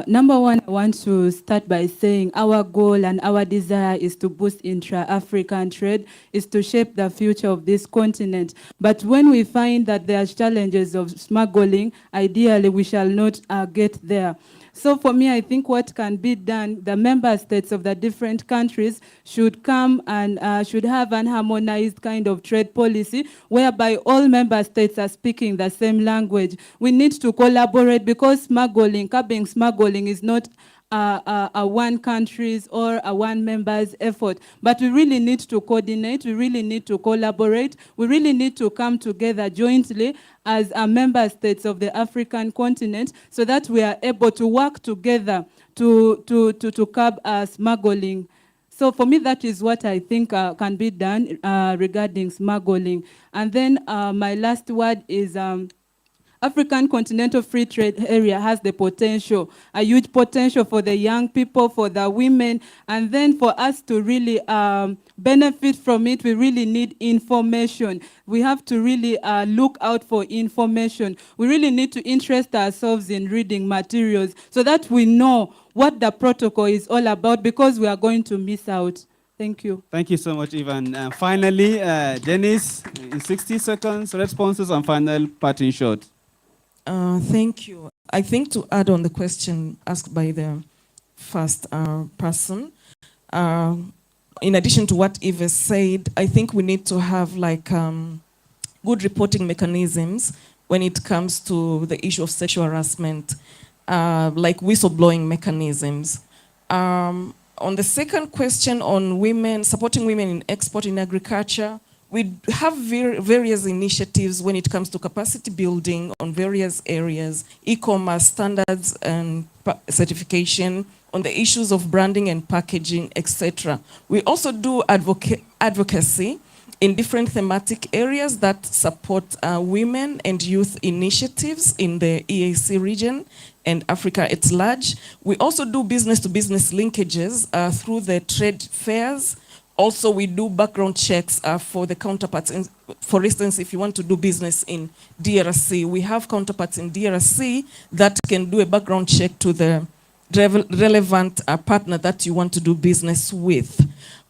Speaker 26: Number one, I want to start by saying our goal and our desire is to boost intra-African trade, is to shape the future of this continent. But when we find that there are challenges of smuggling, ideally we shall not get there. So for me, I think what can be done, the member states of the different countries should come and should have an harmonized kind of trade policy whereby all member states are speaking the same language. We need to collaborate because smuggling, curbing smuggling is not a one country's or a one member's effort. But we really need to coordinate, we really need to collaborate, we really need to come together jointly as member states of the African continent so that we are able to work together to curb smuggling. So for me, that is what I think can be done regarding smuggling. And then my last word is African Continental Free Trade Area has the potential, a huge potential for the young people, for the women, and then for us to really benefit from it, we really need information. We have to really look out for information. We really need to interest ourselves in reading materials so that we know what the protocol is all about, because we are going to miss out. Thank you.
Speaker 7: Thank you so much, Ivan. Finally, Janice, in 60 seconds, responses and final parting shot.
Speaker 27: Thank you. I think to add on the question asked by the first person, in addition to what Eva said, I think we need to have like good reporting mechanisms when it comes to the issue of sexual harassment, like whistleblowing mechanisms. On the second question on women, supporting women in export in agriculture, we have various initiatives when it comes to capacity building on various areas, e-commerce standards and certification, on the issues of branding and packaging, etc. We also do advocacy in different thematic areas that support women and youth initiatives in the EAC region and Africa at large. We also do business-to-business linkages through the trade fairs. Also, we do background checks for the counterparts. For instance, if you want to do business in DRC, we have counterparts in DRC that can do a background check to the relevant partner that you want to do business with.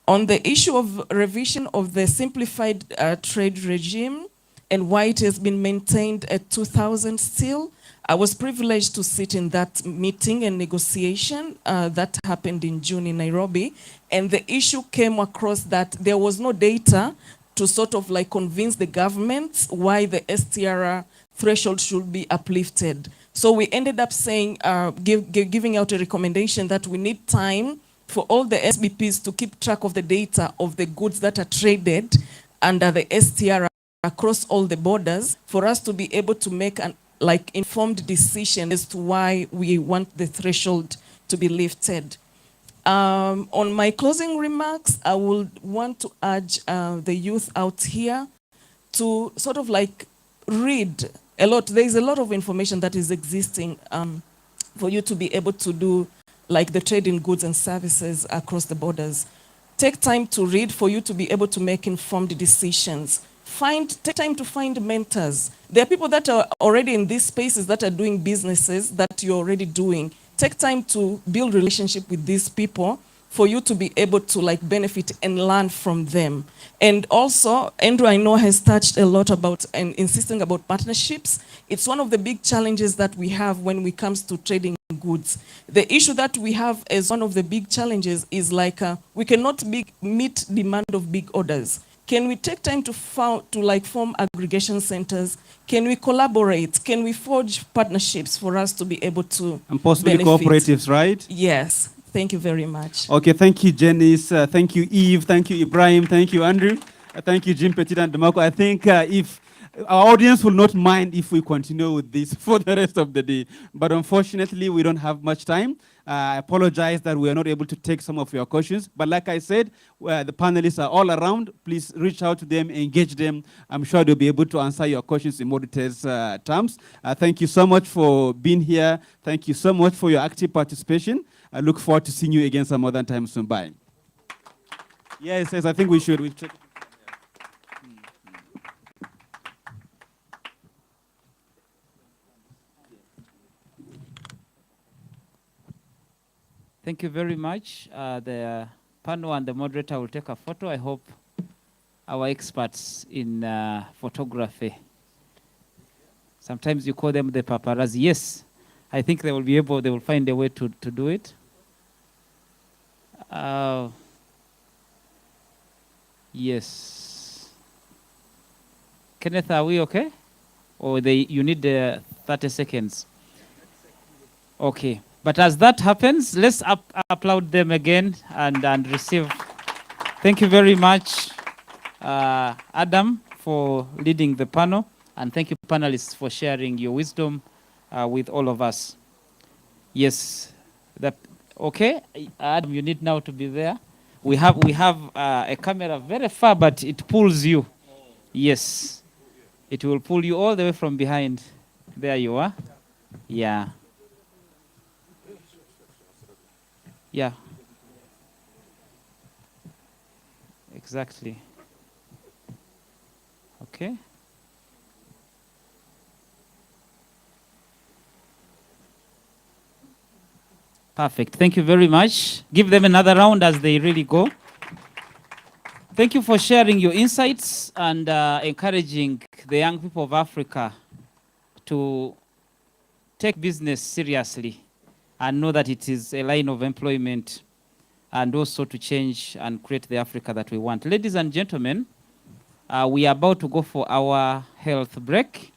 Speaker 27: On the issue of revision of the simplified trade regime and why it has been maintained at 2000 still, I was privileged to sit in that meeting and negotiation that happened in June in Nairobi. And the issue came across that there was no data to sort of like convince the government why the STR threshold should be uplifted. So we ended up saying, giving out a recommendation that we need time for all the SBPs to keep track of the data of the goods that are traded under the STR across all the borders for us to be able to make an informed decision as to why we want the threshold to be lifted. On my closing remarks, I would want to urge the youth out here to sort of like read a lot. There is a lot of information that is existing for you to be able to do like the trade in goods and services across the borders. Take time to read for you to be able to make informed decisions. Take time to find mentors. There are people that are already in these spaces that are doing businesses that you're already doing. Take time to build relationship with these people for you to be able to like benefit and learn from them. And also, Andrew, I know, has touched a lot about and insisting about partnerships. It's one of the big challenges that we have when it comes to trading goods. The issue that we have as one of the big challenges is like we cannot meet demand of big orders. Can we take time to form aggregation centers? Can we collaborate? Can we forge partnerships for us to be able to
Speaker 7: and possibly
Speaker 27: benefit?
Speaker 7: Cooperatives, right?
Speaker 27: Yes. Thank you very much.
Speaker 7: Okay, thank you, Janice. Thank you, Eve. Thank you, Ibrahim. Thank you, Andrew. Thank you, Jim Petit and DeMarco. I think if our audience will not mind if we continue with this for the rest of the day. But unfortunately, we don't have much time. I apologize that we are not able to take some of your questions. But like I said, the panelists are all around. Please reach out to them, engage them. I'm sure they'll be able to answer your questions in more detailed terms. Thank you so much for being here. Thank you so much for your active participation. I look forward to seeing you again some other time soon. Bye. Yes, I think we should.
Speaker 6: Thank you very much. The panel and the moderator will take a photo. I hope our experts in photography, sometimes you call them the paparazzi. Yes, I think they will find a way to do it. Yes. Kenneth, are we okay? Or you need 30 seconds? Okay. But as that happens, let's applaud them again and receive. Thank you very much, Adam, for leading the panel. And thank you, panelists, for sharing your wisdom with all of us. Yes, Okay, Adam, you need now to be there. We have a camera very far, but it pulls you. Yes, it will pull you all the way from behind. There you are. Yeah. Yeah. Exactly. Okay. Perfect. Thank you very much. Give them another round as they really go. Thank you for sharing your insights and encouraging the young people of Africa to take business seriously and know that it is a line of employment, and also to change and create the Africa that we want. Ladies and gentlemen, we are about to go for our health break,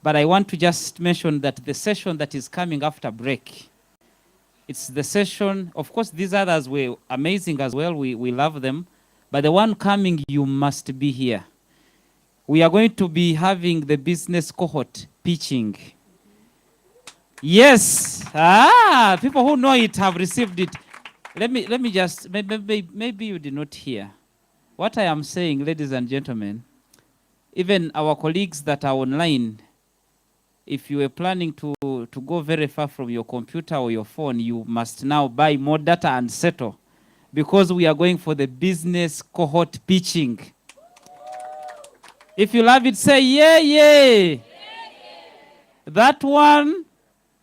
Speaker 6: but I want to just mention that the session that is coming after break, it's the session, of course, these others were amazing as well. We love them. But the one coming, you must be here. We are going to be having the business cohort pitching. Yes. People who know it have received it. Let me just, maybe you did not hear. What I am saying, ladies and gentlemen, even our colleagues that are online, if you were planning to go very far from your computer or your phone, you must now buy more data and settle, because we are going for the business cohort pitching. If you love it, say yeah, yeah. That one,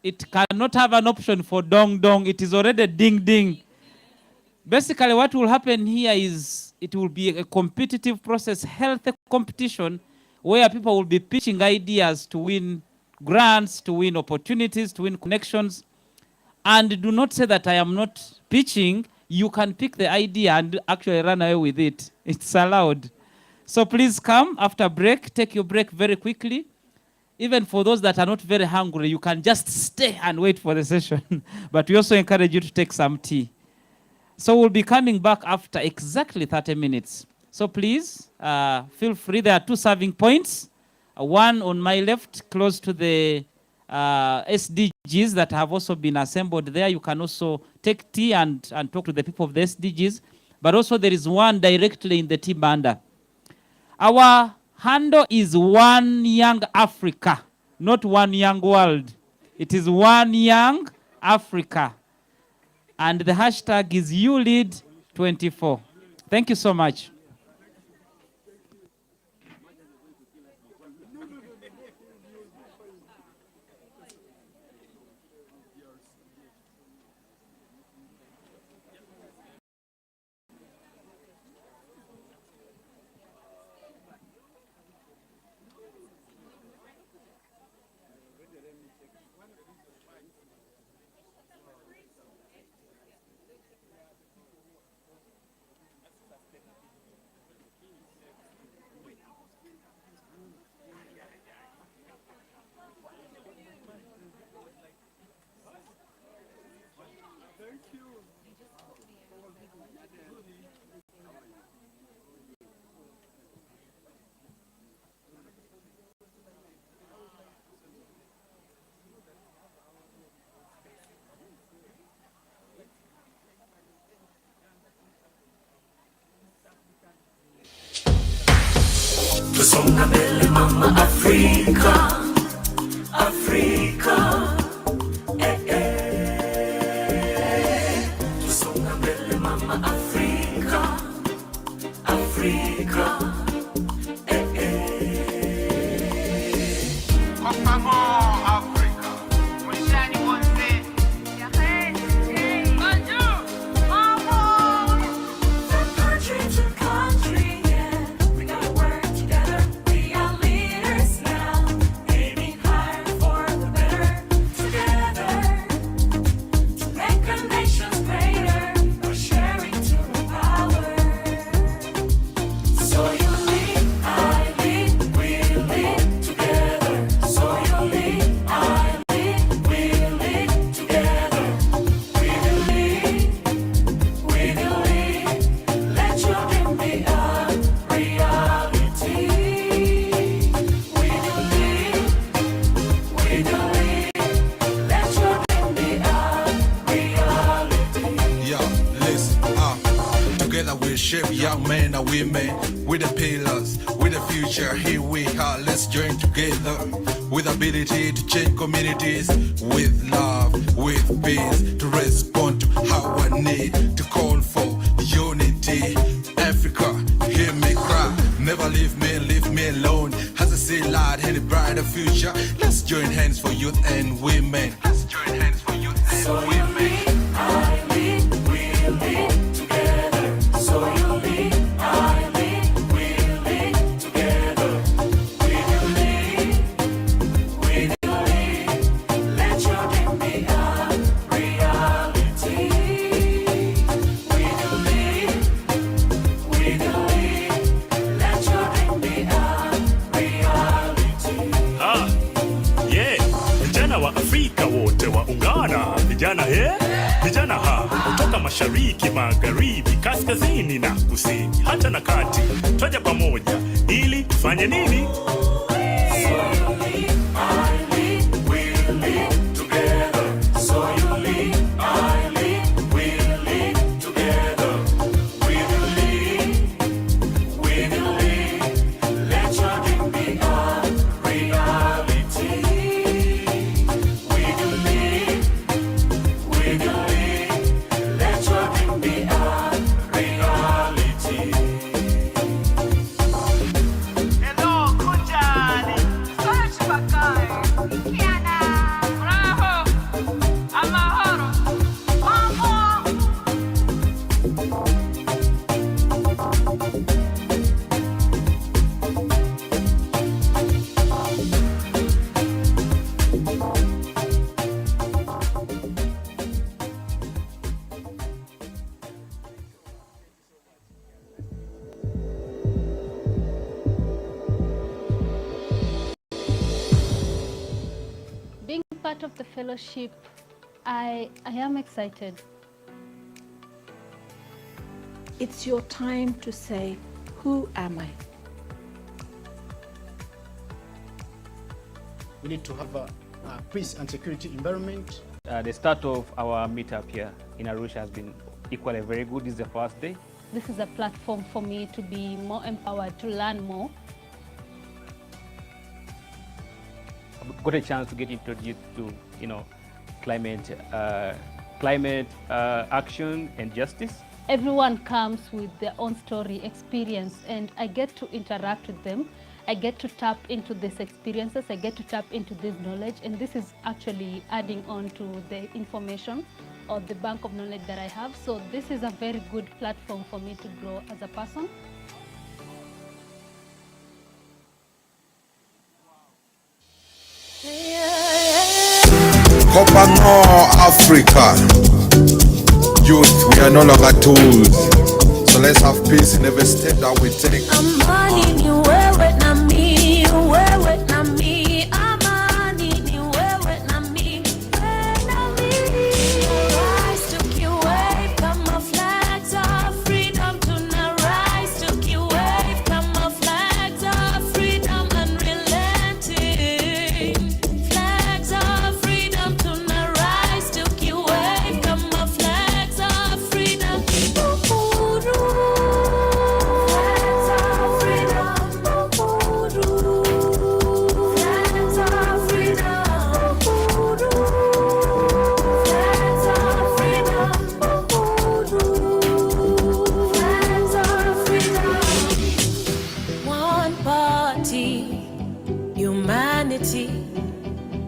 Speaker 6: it cannot have an option for dong dong. It is already ding ding. Basically, what will happen here is it will be a competitive process, healthy competition, where people will be pitching ideas to win grants, to win opportunities, to win connections. And do not say that I am not pitching. You can pick the idea and actually run away with it. It's allowed. So please come after break. Take your break very quickly. Even for those that are not very hungry, you can just stay and wait for the session. But we also encourage you to take some tea. So we'll be coming back after exactly 30 minutes. So please feel free. There are 2 serving points. One on my left, close to the SDGs that have also been assembled there. You can also take tea and talk to the people of the SDGs. But also there is one directly in the tea banda. Our handle is One Young Africa, not One Young World. It is One Young Africa. And the hashtag is YouLead24. Thank you so much.
Speaker 14: Tusonga mbele mama Afrika, Afrika, Tusonga mbele mama Afrika, Afrika, Kwa favor Afrika, mwishani wote, bonjour, mama. From country to country, yeah, we gotta work together. We are
Speaker 1: women, with the pillars, with the future. Here we are, let's join together. With ability to change communities, with love, with peace, to respond to our need, to call for unity. Africa, hear me cry, never leave me alone. As I see light in a brighter future, let's join hands for youth and women. Let's join hands for youth and women.
Speaker 14: I lead, we lead together. So you lead, I lead, we lead together. We do lead, let your dream be a reality. We do lead, let your dream be a reality.
Speaker 15: Yeah, vijana wa Afrika wote waungana, vijana vijana kutoka mashariki, magharibi, kaskazini na kusini, hata na kati, twaja pamoja ili tufanye nini?
Speaker 19: Being part of the fellowship, I am excited.
Speaker 20: It's your time to say, who am I?
Speaker 18: We need to have a peace and security environment.
Speaker 21: The start of our meetup here in Arusha has been equally very good. This is the first day.
Speaker 19: This is a platform for me to be more empowered, to learn more.
Speaker 21: I've got a chance to get introduced to, climate action and justice.
Speaker 19: Everyone comes with their own story, experience, and I get to interact with them. I get to tap into these experiences, I get to tap into this knowledge, and this is actually adding on to the information or the bank of knowledge that I have. So this is a very good platform for me to grow as a person.
Speaker 22: Kopano Africa. Youth, we are no longer tools. So let's have peace in every step that we take.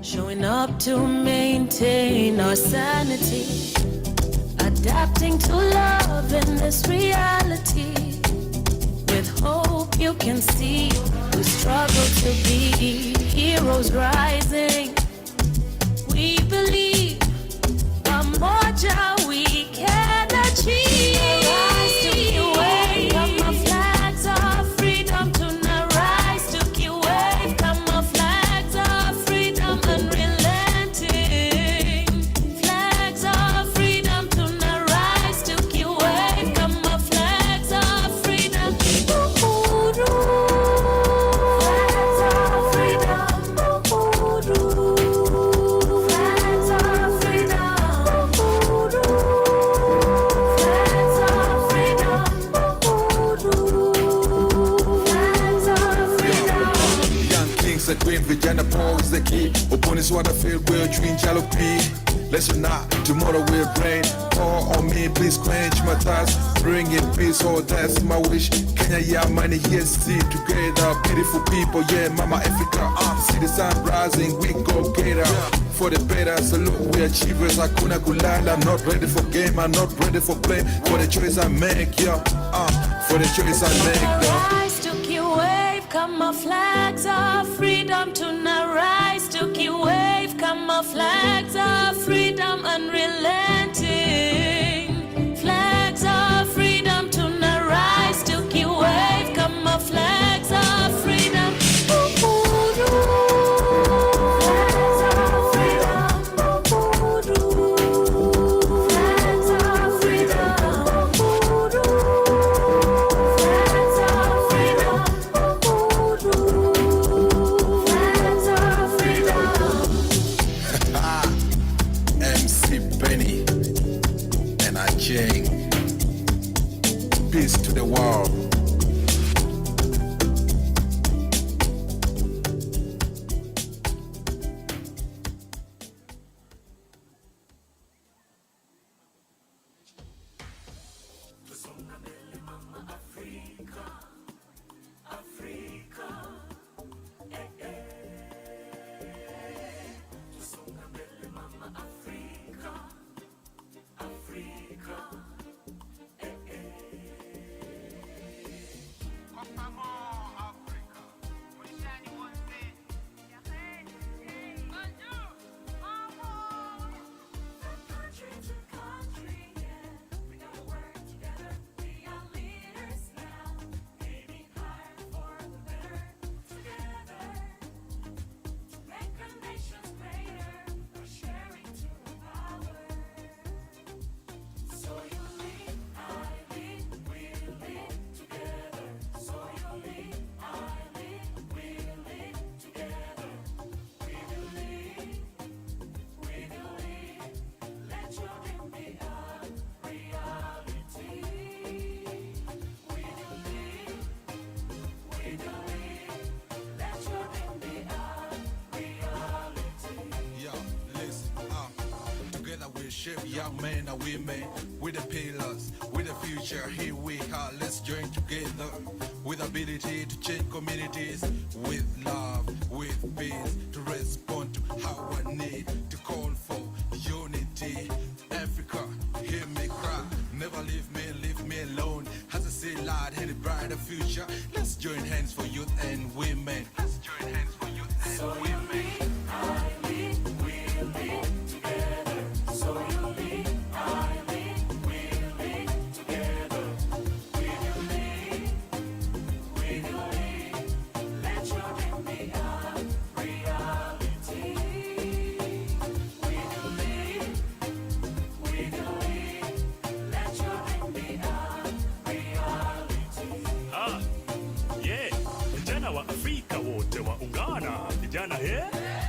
Speaker 23: Showing up to maintain our sanity, adapting to love in this reality. With hope you can see, we struggle to be heroes rising. We believe pamoja we can achieve. Rise to the way, come our flags of freedom tonight. Rise to the way, come our flags of freedom unrelenting. Flags of freedom tonight. Rise to the way, come our flags of freedom. Flags of freedom. Flags of freedom.
Speaker 22: kings and queen, vijana Paul is the key. Opponents wanna feel real, twin jalopy. Listen not, tomorrow will rain. Pour on me, please quench my thirst. Bring in peace, oh that's my wish. Kenya, yeah, money, yes, see together. Beautiful people, yeah, Mama Africa. See the sun rising, we go get up. For the better, salute, we achievers. Hakuna kulala, I'm not ready for game, I'm not ready for play. For the choice I make, yeah, for the choice I make, yeah.
Speaker 23: Rise to keep wave, come our flags of freedom to now rise to keep wave, come our flags of freedom unrelenting. Flags of freedom to now rise to keep wave, come our flags of freedom.
Speaker 22: Peace to the world. Shape young men and women with the pillars, with the future. Here we are, let's join together with ability to change communities, with love, with peace, to respond to our need, to call for unity. Africa, hear me cry, never leave me alone. As I say loud in a brighter future, let's join hands for youth and women. Let's join hands for youth and women.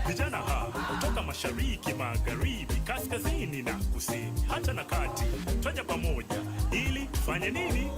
Speaker 15: Vijana kutoka mashariki, magharibi, kaskazini na kusini, hata na kati, twaja pamoja ili tufanye nini?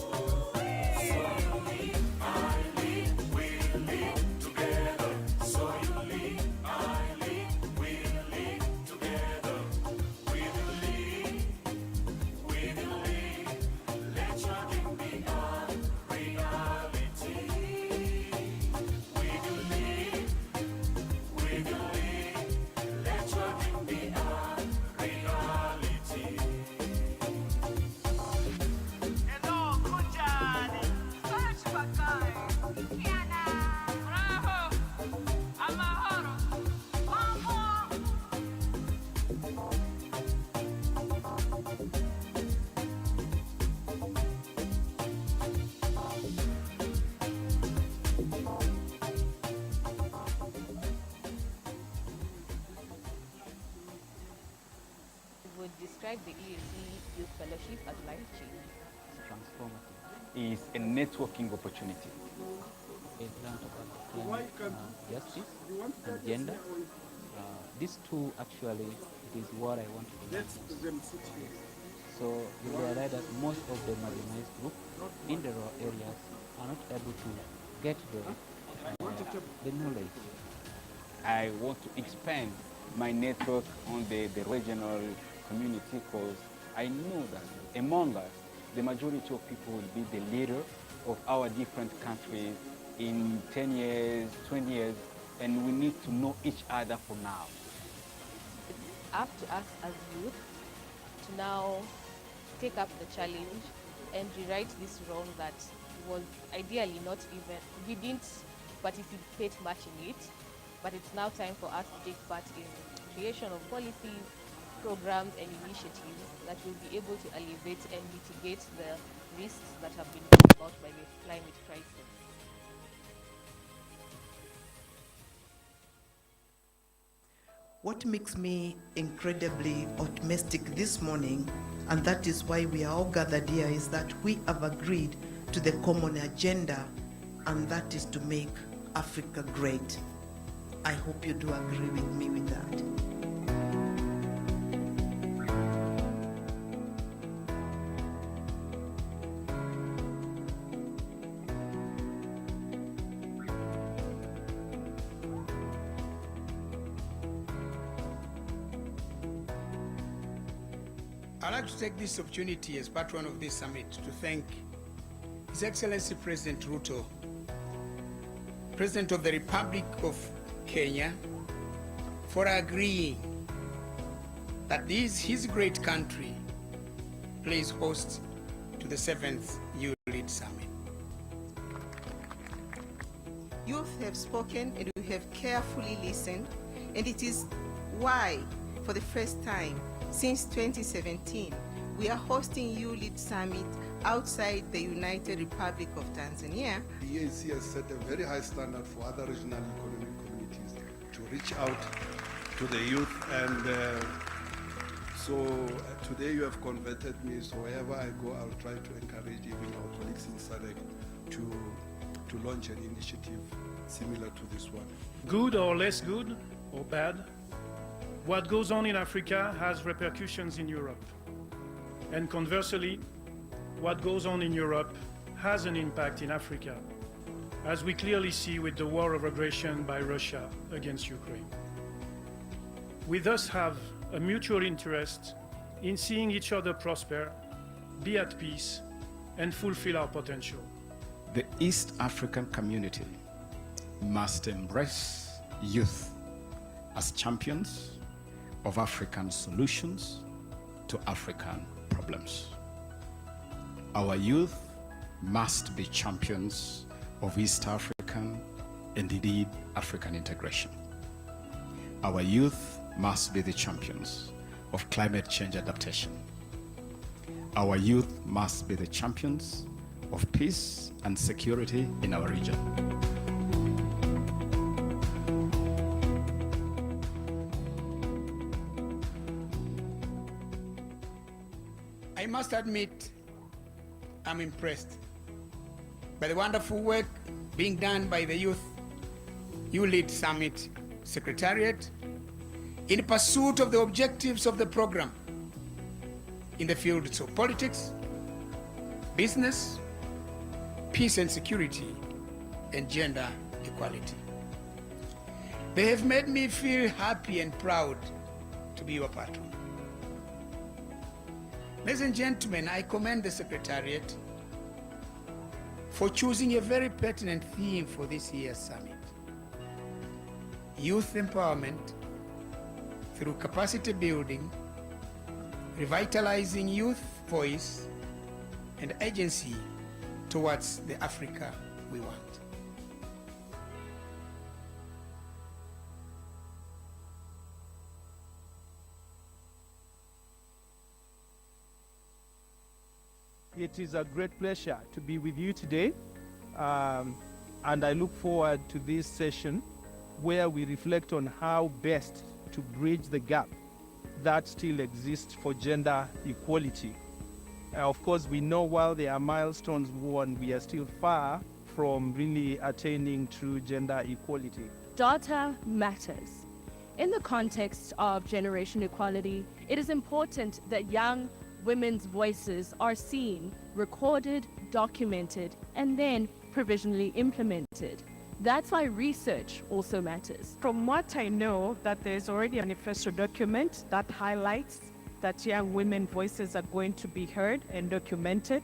Speaker 3: Describe the EAC Youth Fellowship as life-changing.
Speaker 21: Transformative. Is a networking opportunity.
Speaker 6: Justice and gender. These two actually is what I want to do. So you realize that most of the marginalized group in the rural areas are not able to get the knowledge
Speaker 4: I want to expand my network on the regional community, because I know that among us, the majority of people will be the leader of our different countries in 10 years, 20 years, and we need to know each other for now.
Speaker 3: It's up to us as youth to now take up the challenge and rewrite this wrong that was ideally not even, we didn't participate much in it, but it's now time for us to take part in creation of policies, programs and initiatives that will be able to alleviate and mitigate the risks that have been brought about by the climate crisis.
Speaker 5: What makes me incredibly optimistic this morning, and that is why we are all gathered here, is that we have agreed to the common agenda, and that is to make Africa great. I hope you do agree with me with that.
Speaker 8: I'd like to take this opportunity as patron of this summit to thank His Excellency President Ruto, President of the Republic of Kenya, for agreeing that his great country plays host to the 7th YouLead Summit.
Speaker 10: Youth have spoken and we have carefully listened, and it is why, for the first time since 2017, we are hosting YouLead Summit outside the United Republic of Tanzania.
Speaker 11: The EAC has set a very high standard for other regional economic communities to reach out to the youth, and so today you have converted me, so wherever I go, I'll try to encourage even our colleagues in SADC to launch an initiative similar to this one.
Speaker 12: Good or less good or bad, what goes on in Africa has repercussions in Europe. And conversely, what goes on in Europe has an impact in Africa, as we clearly see with the war of aggression by Russia against Ukraine. We thus have a mutual interest in seeing each other prosper, be at peace, and fulfill our potential.
Speaker 13: The East African community must embrace youth as champions of African solutions to African problems. Our youth must be champions of East African and indeed African integration. Our youth must be the champions of climate change adaptation. Our youth must be the champions of peace and security in our region.
Speaker 8: I must admit, I'm impressed by the wonderful work being done by the YouLead Summit Secretariat in pursuit of the objectives of the program in the fields of politics, business, peace and security, and gender equality. They have made me feel happy and proud to be your patron. Ladies and gentlemen, I commend the Secretariat for choosing a very pertinent theme for this year's summit: youth empowerment through capacity building, revitalizing youth voice and agency towards the Africa we want.
Speaker 28: It is a great pleasure to be with you today, and I look forward to this session where we reflect on how best to bridge the gap that still exists for gender equality. Of course, we know while there are milestones won, we are still far from really attaining true gender equality.
Speaker 29: Data matters. In the context of generation equality, it is important that young women's voices are seen, recorded, documented, and then provisionally implemented. That's why research also matters.
Speaker 2: From what I know, that there's already a manifesto document that highlights that young women's voices are going to be heard and documented,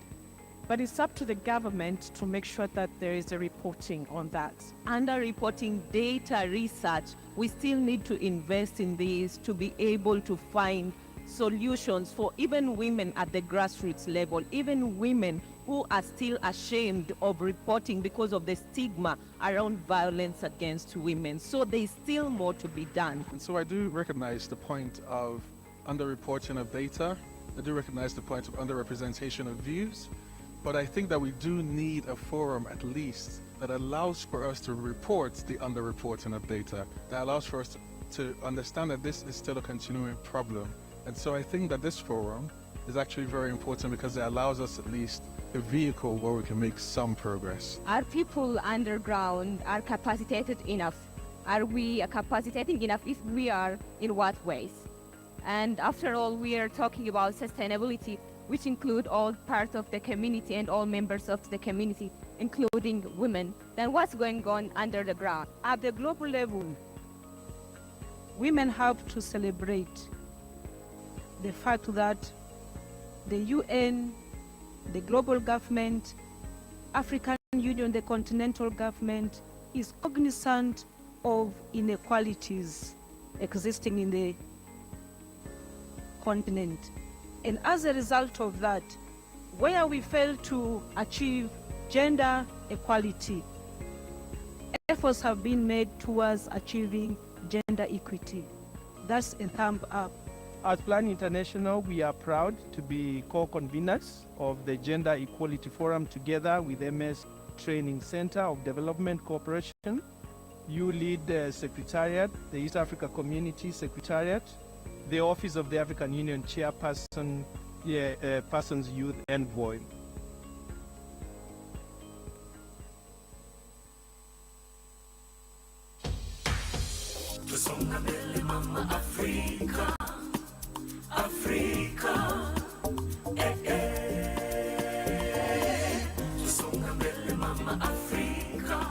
Speaker 2: but it's up to the government to make sure that there is a reporting on that.
Speaker 7: Under-reporting data research, we still need to invest in this to be able to find solutions for even women at the grassroots level, even women who are still ashamed of reporting because of the stigma around violence against women. So there's still more to be done.
Speaker 9: And so I do recognize the point of underreporting of data. I do recognize the point of underrepresentation of views. But I think that we do need a forum at least that allows for us to report the underreporting of data, that allows for us to understand that this is still a continuing problem. And so I think that this forum is actually very important because it allows us at least a vehicle where we can make some progress.
Speaker 16: Are people underground are capacitated enough? Are we capacitating enough? If we are, in what ways? And after all, we are talking about sustainability, which include all parts of the community and all members of the community, including women. Then what's going on under the ground?
Speaker 2: At the global level, women have to celebrate the fact that the UN, the global government, African Union, the continental government is cognizant of inequalities existing in the continent. And as a result of that, where we fail to achieve gender equality, efforts have been made towards achieving gender equity. That's a thumb up.
Speaker 28: At Plan International, we are proud to be co-conveners of the Gender Equality Forum together with MS Training Center of Development Cooperation, YouLead Secretariat, the East Africa Community Secretariat, the Office of the African Union Chairperson, Person's Youth Envoy.
Speaker 14: Tusonga mbele mama Afrika, Afrika, Tusonga mbele mama Afrika,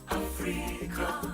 Speaker 14: Afrika,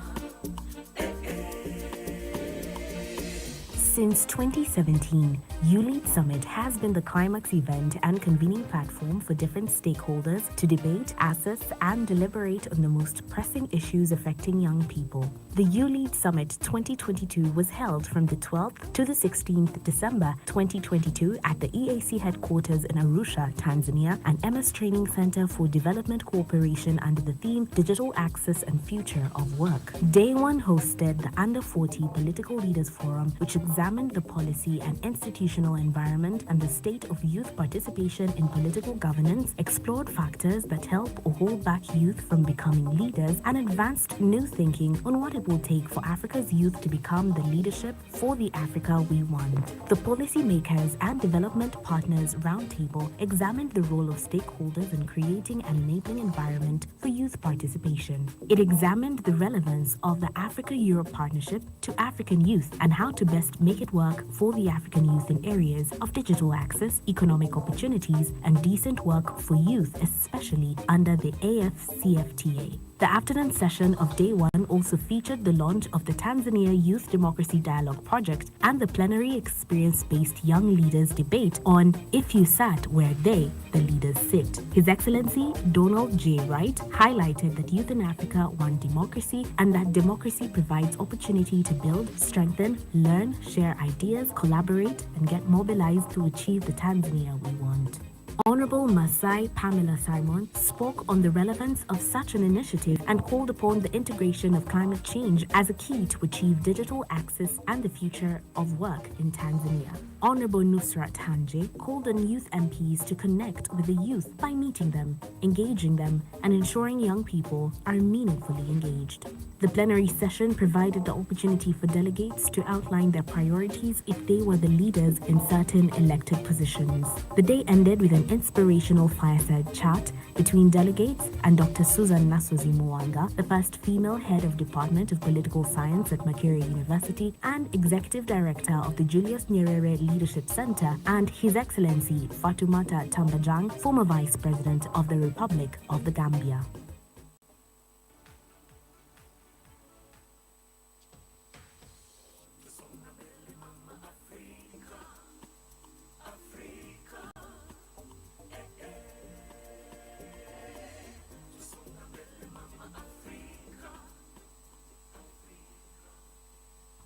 Speaker 17: Since 2017, YouLead Summit has been the climax event and convening platform for different stakeholders to debate, assess, and deliberate on the most pressing issues affecting young people. The YouLead Summit 2022 was held from the 12th to the 16th December 2022 at the EAC headquarters in Arusha, Tanzania, and MS Training Center for Development Cooperation under the theme Digital Access and Future of Work. Day 1 hosted the Under 40 Political Leaders Forum, which examined the policy and institutional environment and the state of youth participation in political governance, explored factors that help or hold back youth from becoming leaders, and advanced new thinking on what it will take for Africa's youth to become the leadership for the Africa we want. The Policymakers and Development Partners Roundtable examined the role of stakeholders in creating an enabling environment for youth participation. It examined the relevance of the Africa-Europe Partnership to African youth and how to best make it work for the African youth in areas of digital access, economic opportunities, and decent work for youth, especially under the AFCFTA. The afternoon session of Day 1 also featured the launch of the Tanzania Youth Democracy Dialogue Project and the plenary experience-based young leaders debate on If You Sat Where They, the Leaders Sit. His Excellency Donald J. Wright highlighted that youth in Africa want democracy and that democracy provides opportunity to build, strengthen, learn, share ideas, collaborate, and get mobilized to achieve the Tanzania we want. Honorable Masai Pamela Simon spoke on the relevance of such an initiative and called upon the integration of climate change as a key to achieve digital access and the future of work in Tanzania. Honorable Nusrat Hanje called on youth MPs to connect with the youth by meeting them, engaging them, and ensuring young people are meaningfully engaged. The plenary session provided the opportunity for delegates to outline their priorities if they were the leaders in certain elected positions. The day ended with an inspirational fireside chat between delegates and Dr. Susan Nasozi Mwanga, the first female head of Department of Political Science at Makerere University and Executive Director of the Julius Nyerere Leadership Center, and His Excellency Fatoumata Tambajang, former Vice President of the Republic of the Gambia.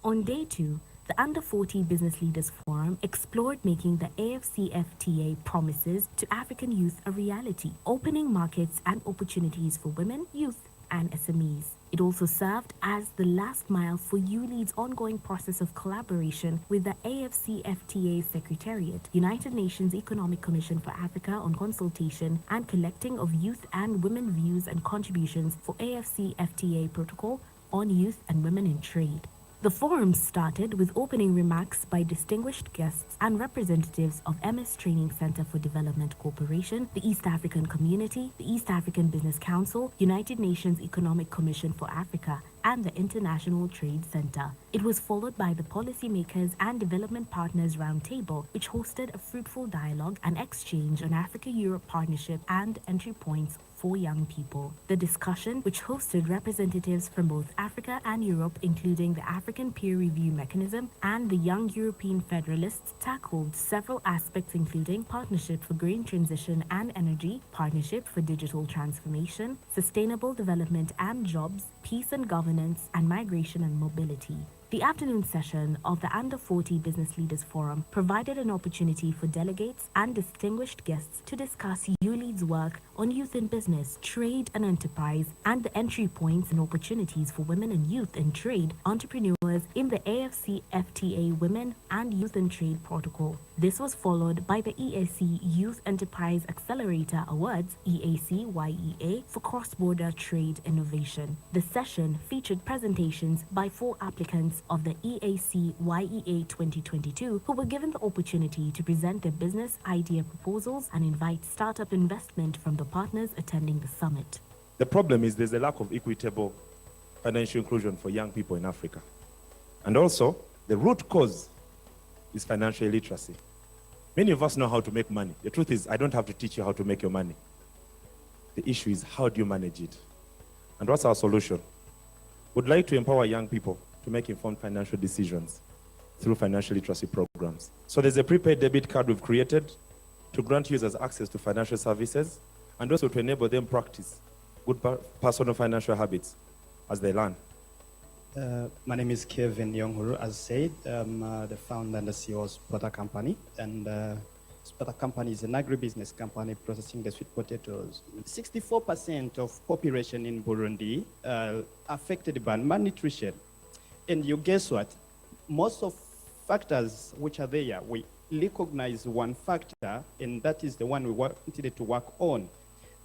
Speaker 17: On day 2, the Under 40 Business Leaders Forum explored making the AFCFTA promises to African youth a reality, opening markets and opportunities for women, youth, and SMEs. It also served as the last mile for YouLead's ongoing process of collaboration with the AFCFTA Secretariat, United Nations Economic Commission for Africa, on consultation and collecting of youth and women views and contributions for AFCFTA Protocol on Youth and Women in Trade. The forum started with opening remarks by distinguished guests and representatives of MS Training Center for Development Corporation, the East African Community, the East African Business Council, United Nations Economic Commission for Africa, and the International Trade Center. It was followed by the Policymakers and Development Partners Roundtable, which hosted a fruitful dialogue and exchange on Africa-Europe partnership and entry points for young people. The discussion, which hosted representatives from both Africa and Europe, including the African Peer Review Mechanism and the Young European Federalists, tackled several aspects including partnership for green transition and energy, partnership for digital transformation, sustainable development and jobs, peace and governance, and migration and mobility. The afternoon session of the Under 40 Business Leaders Forum provided an opportunity for delegates and distinguished guests to discuss YouLead's work on youth in business, trade and enterprise, and the entry points and opportunities for women and youth in trade entrepreneurs in the AFCFTA Women and Youth in Trade Protocol. This was followed by the EAC Youth Enterprise Accelerator Awards, EAC YEA, for cross-border trade innovation. The session featured presentations by 4 applicants of the EAC YEA 2022 who were given the opportunity to present their business idea proposals and invite startup investment from the partners attending the summit.
Speaker 1: The problem is there's a lack of equitable financial inclusion for young people in Africa. And also, the root cause is financial illiteracy. Many of us know how to make money. The truth is, I don't have to teach you how to make your money. The issue is, how do you manage it? And what's our solution? We'd like to empower young people to make informed financial decisions through financial literacy programs. So there's a prepaid debit card we've created to grant users access to financial services and also to enable them practice good personal financial habits as they learn.
Speaker 18: My name is Kevin Yonghuru. As said, I'm the founder and the CEO of Spota Company. And Spota Company is an agribusiness company processing the sweet potatoes. 64% of population in Burundi affected by malnutrition. And you guess what? Most of factors which are there, we recognize one factor, and that is the one we wanted to work on.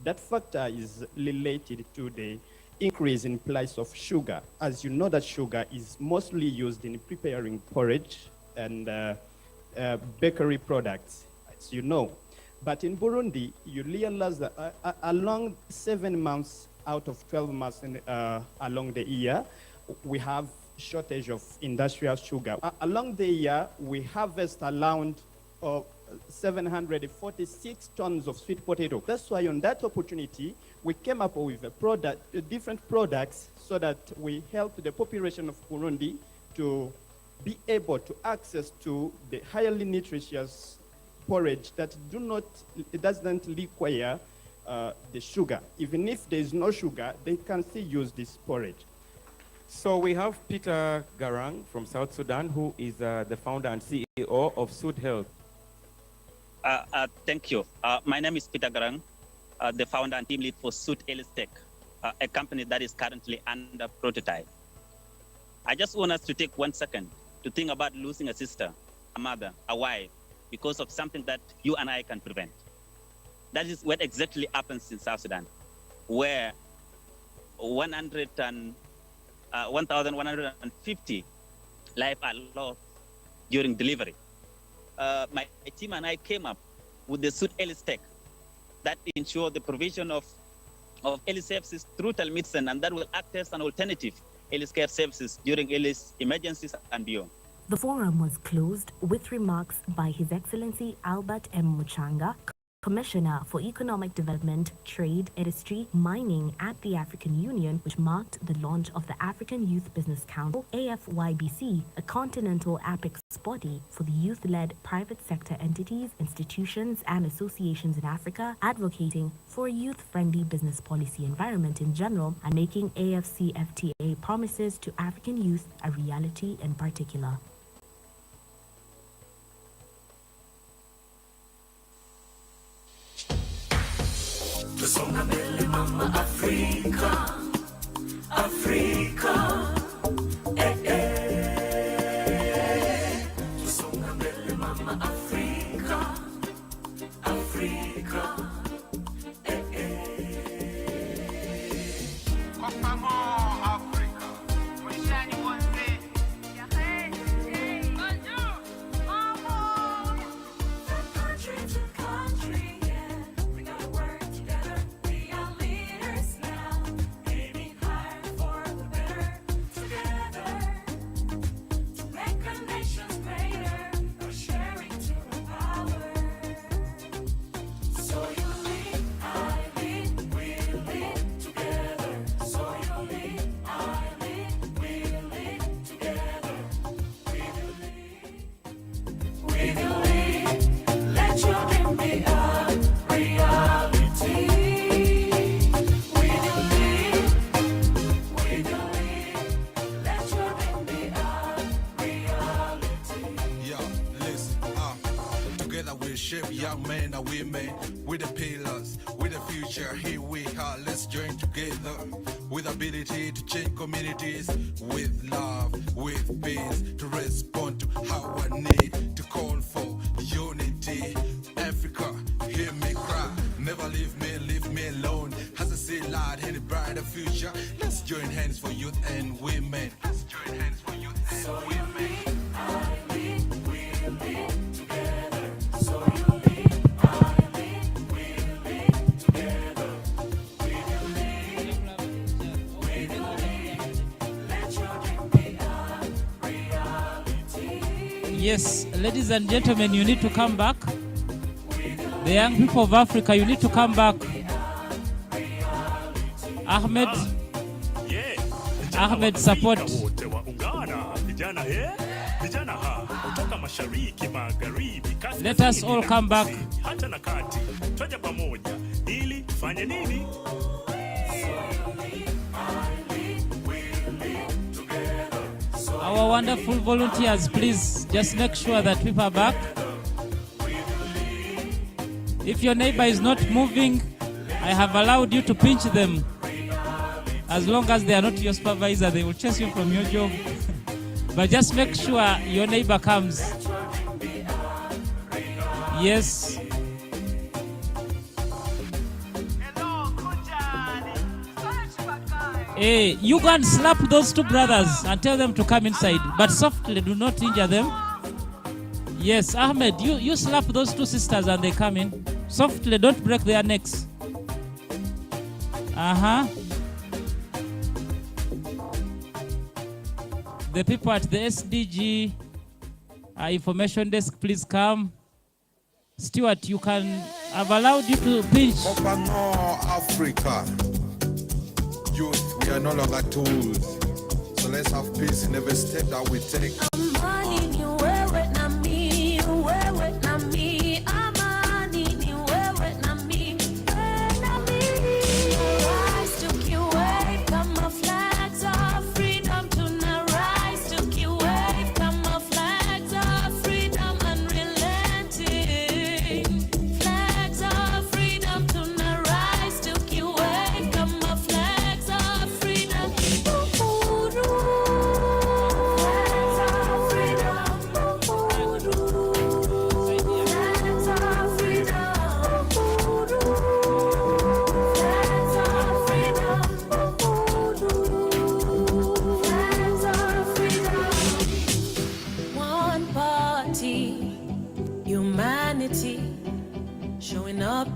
Speaker 18: That factor is related to the increase in price of sugar. As you know, that sugar is mostly used in preparing porridge and bakery products, as you know. But in Burundi, you realize that along 7 months out of 12 months along the year, we have shortage of industrial sugar. Along the year, we harvest around 746 tons of sweet potato. That's why on that opportunity, we came up with different products so that we help the population of Burundi to be able to access to the highly nutritious porridge that doesn't require the sugar. Even if there is no sugar, they can still use this porridge.
Speaker 19: So we have Peter Garang from South Sudan, who is the founder and CEO of Sud Health.
Speaker 20: Thank you. My name is Peter Garang, the founder and team lead for Sud Health, a company that is currently under prototype. I just want us to take 1 second to think about losing a sister, a mother, a wife, because of something that you and I can prevent. That is what exactly happens in South Sudan, where 1,150 lives are lost during delivery. My team and I came up with the Sud Health Tech that ensure the provision of health services through telemedicine, and that will act as an alternative healthcare services during health emergencies and beyond.
Speaker 17: The forum was closed with remarks by His Excellency Albert M. Muchanga, Commissioner for Economic Development, Trade, Industry, Mining at the African Union, which marked the launch of the African Youth Business Council, AFYBC, a continental apex body for the youth-led private sector entities, institutions, and associations in Africa, advocating for a youth-friendly business policy environment in general and making AFCFTA promises to African youth a reality in particular.
Speaker 14: Tusonga mbele mama Afrika, Afrika, Tusonga mbele mama Afrika, Afrika, Kwa pamoja Afrika, maishani wote. From country to country, yeah, we gotta work together. We are leaders now, aiming higher for the better. Together, to make our nations greater, we're sharing to the power. So you lead, I lead, we lead together. So you lead, I lead, we lead together. We will lead, let your dream be a reality. We will lead, let your dream be a reality.
Speaker 6: Yeah, listen, together we shape young men and women. We're the pillars, we're the future, here we are, let's join together. With ability to change communities, with love, with peace, to respond to our need, to call for unity. Africa, hear me cry, never leave me alone. As I see light in a brighter future, let's join hands for youth and women. Let's join hands for youth and women.
Speaker 15: Yes, ladies and gentlemen, you need to come back. The young people of Africa, you need to come back. Ahmed, Ahmed, support. Let us all come back. Our wonderful volunteers, please just make sure that people are back. If your neighbor is not moving, I have allowed you to pinch them. As long as they are not your supervisor, they will chase you from your job. But just make sure your neighbor comes. Yes. Hey, you go and slap those two brothers and tell them to come inside, but softly, do not injure them. Yes, Ahmed, you slap those two sisters and they come in. Softly, don't break their necks. The people at the SDG information desk, please come. Stuart, you can, I've allowed you to pinch.
Speaker 6: Africa. Youth, we are no longer tools. So let's have peace in every step that we take.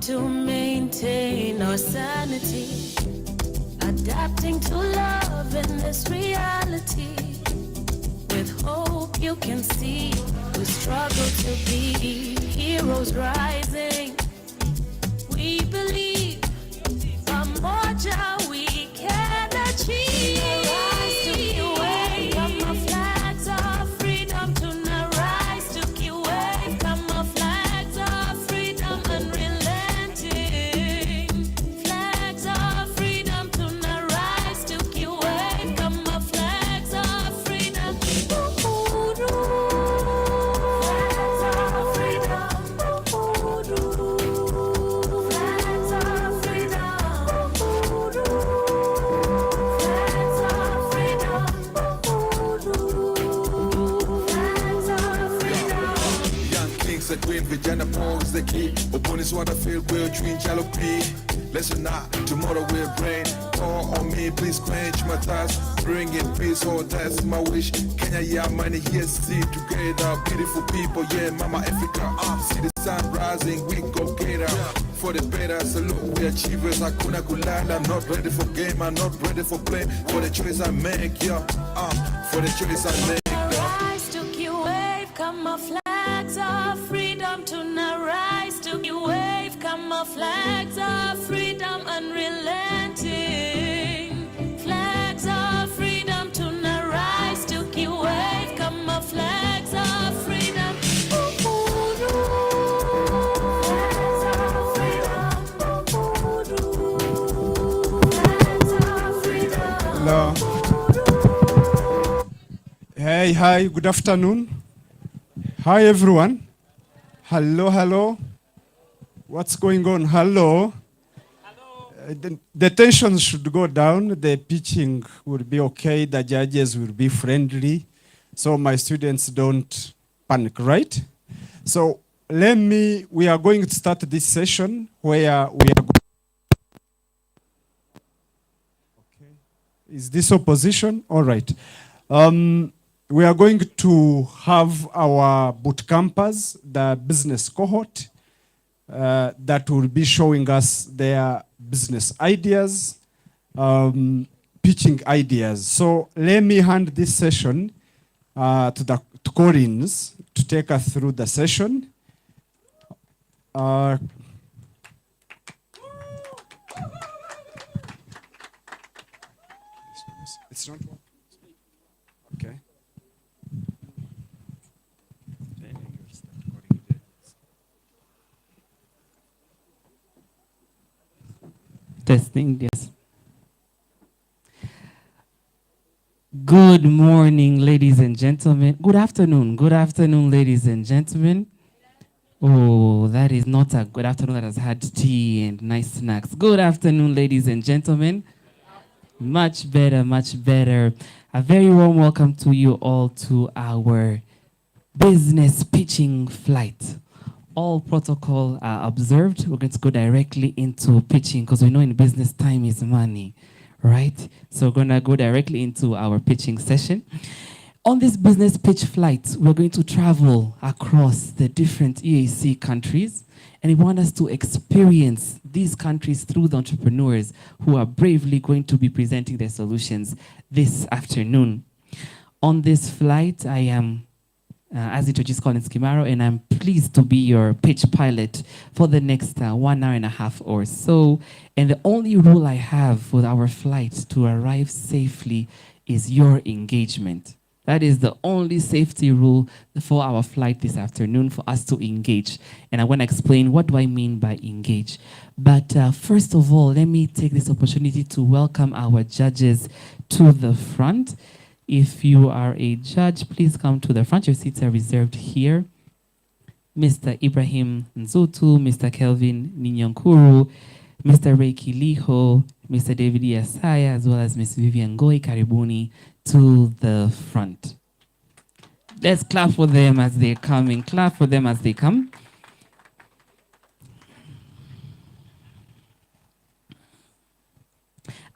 Speaker 14: To maintain our sanity, adapting to love in this reality. With hope you can see, we struggle to be heroes rising, We believe pamoja we can achieve. Rise to kiwave, kama flags of freedom tuna rise to kiwave, kama flags of freedom unrelenting. Flags of freedom tuna rise to kiwave, kama flags of freedom. Flags of freedom. Flags of freedom. Flags of freedom. Flags of freedom.
Speaker 6: Young kings are queen, vijana pose the key. Opponents wanna feel we'll dream jalopy. Listen now, tomorrow we'll rain. Pour on me, please quench my thirst. Bring in peace, oh that's my wish. Kenya, yeah, money, here, see together. Beautiful people, yeah, Mama Africa. See the sun rising, we go get up. For the better, salute, we achievers. Hakuna kulala, I'm not ready for game, I'm not ready for play. For the choice I make, yeah, for the choice I make.
Speaker 14: Rise to kiwave, kama flags of freedom tuna rise to kiwave, kama flags of freedom unrelenting. Flags of freedom tuna rise to kiwave, kama flags of freedom. Flags of freedom. Flags of freedom.
Speaker 3: Hello. Hey, hi, good afternoon. Hi, everyone. Hello, hello. What's going on? Hello. The tension should go down. The pitching will be okay. The judges will be friendly. So my students don't panic, right? So we are going to start this session where we are. Is this opposition? All right. We are going to have our boot campers, the business cohort, that will be showing us their business ideas, pitching ideas. So let me hand this session to Collins to take us through the session. It's not one. Okay.
Speaker 15: Testing, yes. Good morning, ladies and gentlemen. Good afternoon, ladies and gentlemen. Oh, that is not a good afternoon that has had tea and nice snacks. Good afternoon, ladies and gentlemen. Much better, much better. A very warm welcome to you all to our business pitching flight. All protocol are observed. We're going to go directly into pitching because we know in business time is money, right? So we're going to go directly into our pitching session. On this business pitch flight, we're going to travel across the different EAC countries, and we want us to experience these countries through the entrepreneurs who are bravely going to be presenting their solutions this afternoon. On this flight, I am as introduced, Collins Kimaro, and I'm pleased to be your pitch pilot for the next 1 hour and a half or so. And the only rule I have for our flight to arrive safely is your engagement. That is the only safety rule for our flight this afternoon, for us to engage. And I want to explain what do I mean by engage. But first of all, let me take this opportunity to welcome our judges to the front. If you are a judge, please come to the front. Your seats are reserved here. Mr. Ibrahim Nzutu, Mr. Kelvin Ninyonkuru, Mr. Reiki Liho, Mr. David Yasaya, as well as Ms. Vivian Goi Karibuni to the front. Let's clap for them as they're coming. Clap for them as they come.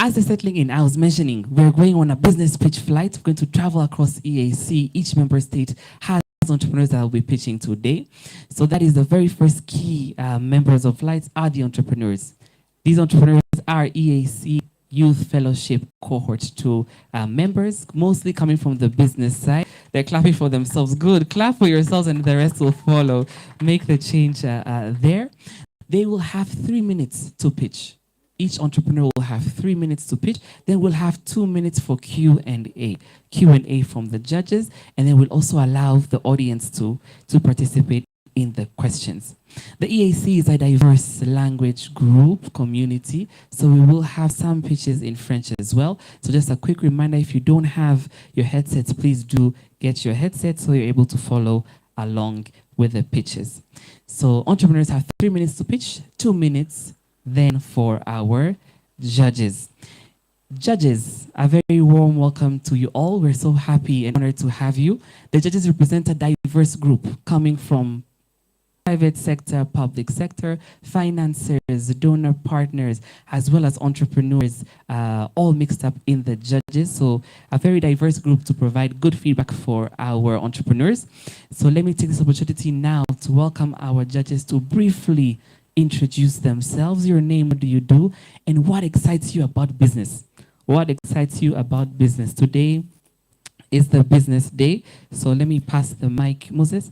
Speaker 15: As they're settling in, I was mentioning, we're going on a business pitch flight. We're going to travel across EAC. Each member state has entrepreneurs that will be pitching today. So that is the very first key members of flights are the entrepreneurs. These entrepreneurs are EAC Youth Fellowship Cohort 2 members, mostly coming from the business side. They're clapping for themselves. Good. Clap for yourselves and the rest will follow. Make the change there.
Speaker 4: They will have 3 minutes to pitch. Each entrepreneur will have 3 minutes to pitch. Then we'll have 2 minutes for Q&A from the judges, and then we'll also allow the audience to participate in the questions. The EAC is a diverse language group community, so we will have some pitches in French as well. So just a quick reminder, if you don't have your headsets, please do get your headsets so you're able to follow along with the pitches. So entrepreneurs have 3 minutes to pitch, 2 minutes then for our judges. Judges, a very warm welcome to you all. We're so happy and honored to have you. The judges represent a diverse group coming from private sector, public sector, financiers, donor partners, as well as entrepreneurs, all mixed up in the judges. So a very diverse group to provide good feedback for our entrepreneurs. So let me take this opportunity now to welcome our judges to briefly introduce themselves. Your name, what do you do, and what excites you about business? What excites you about business? Today is the business day. So let me pass the mic, Moses,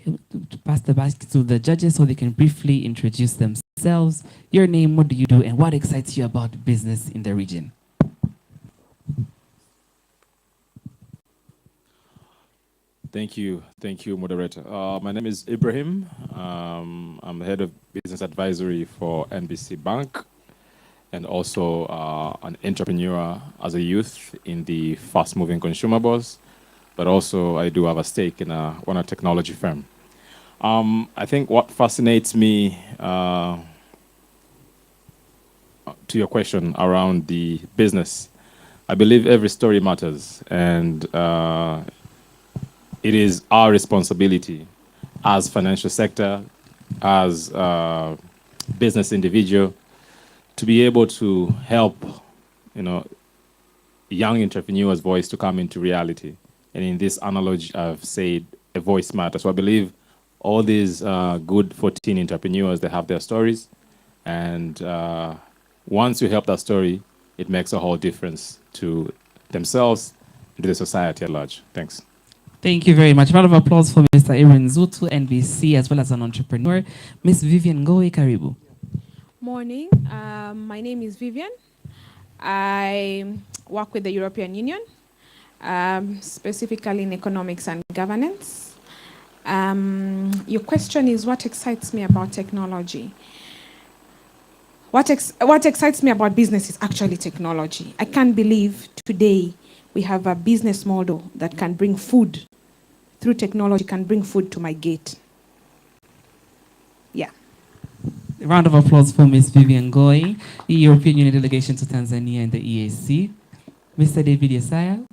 Speaker 4: to pass the mic to the judges so they can briefly introduce themselves. Your name, what do you do, and what excites you about business in the region?
Speaker 5: Thank you, moderator. My name is Ibrahim. I'm the head of business advisory for NBC Bank, and also an entrepreneur as a youth in the fast-moving consumables. But also, I do have a stake in a technology firm. I think what fascinates me, to your question around the business, I believe every story matters, and it is our responsibility as financial sector, as business individual, to be able to help, young entrepreneurs' voice to come into reality. And in this analogy, I've said a voice matters. So I believe all these good 14 entrepreneurs, they have their stories. And once you help that story, it makes a whole difference to themselves and to the society at large. Thanks.
Speaker 4: Thank you very much. Round of applause for Mr. Aaron Zutu, NBC, as well as an entrepreneur. Ms. Vivian Ngoe, karibu.
Speaker 21: Morning. My name is Vivian. I work with the European Union, specifically in economics and governance. Your question is, what excites me about technology? What excites me about business is actually technology. I can't believe today we have a business model that can bring food through technology, can bring food to my gate. Yeah.
Speaker 4: A round of applause for Ms. Vivian Ngoe, the European Union delegation to Tanzania and the EAC. Mr. David Yesaya.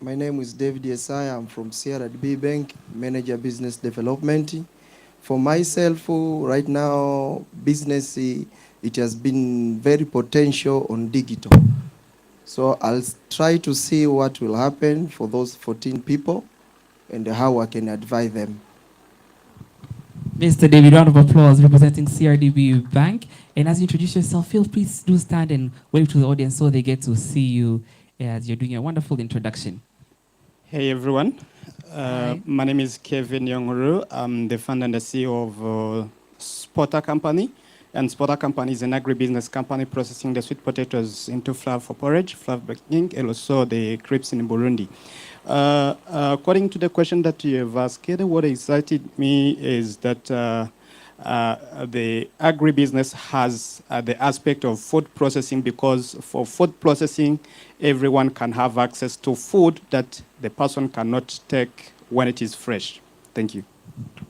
Speaker 22: My name is David Yesaya. I'm from CRDB Bank, Manager Business Development. For myself, right now, business, it has been very potential on digital. So I'll try to see what will happen for those 14 people and how I can advise them.
Speaker 4: Mr. David, round of applause representing CRDB Bank. And as you introduce yourself, please do stand and wave to the audience so they get to see you as you're doing a wonderful introduction.
Speaker 18: Hey everyone, my name is Kevin Yonguru. I'm the founder and the CEO of Spotter Company. And Spotter Company is an agribusiness company processing the sweet potatoes into flour for porridge, flour baking, and also the crepes in Burundi. According to the question that you have asked, what excited me is that the agribusiness has the aspect of food processing, because for food processing, everyone can have access to food that the person cannot take when it is fresh. Thank you.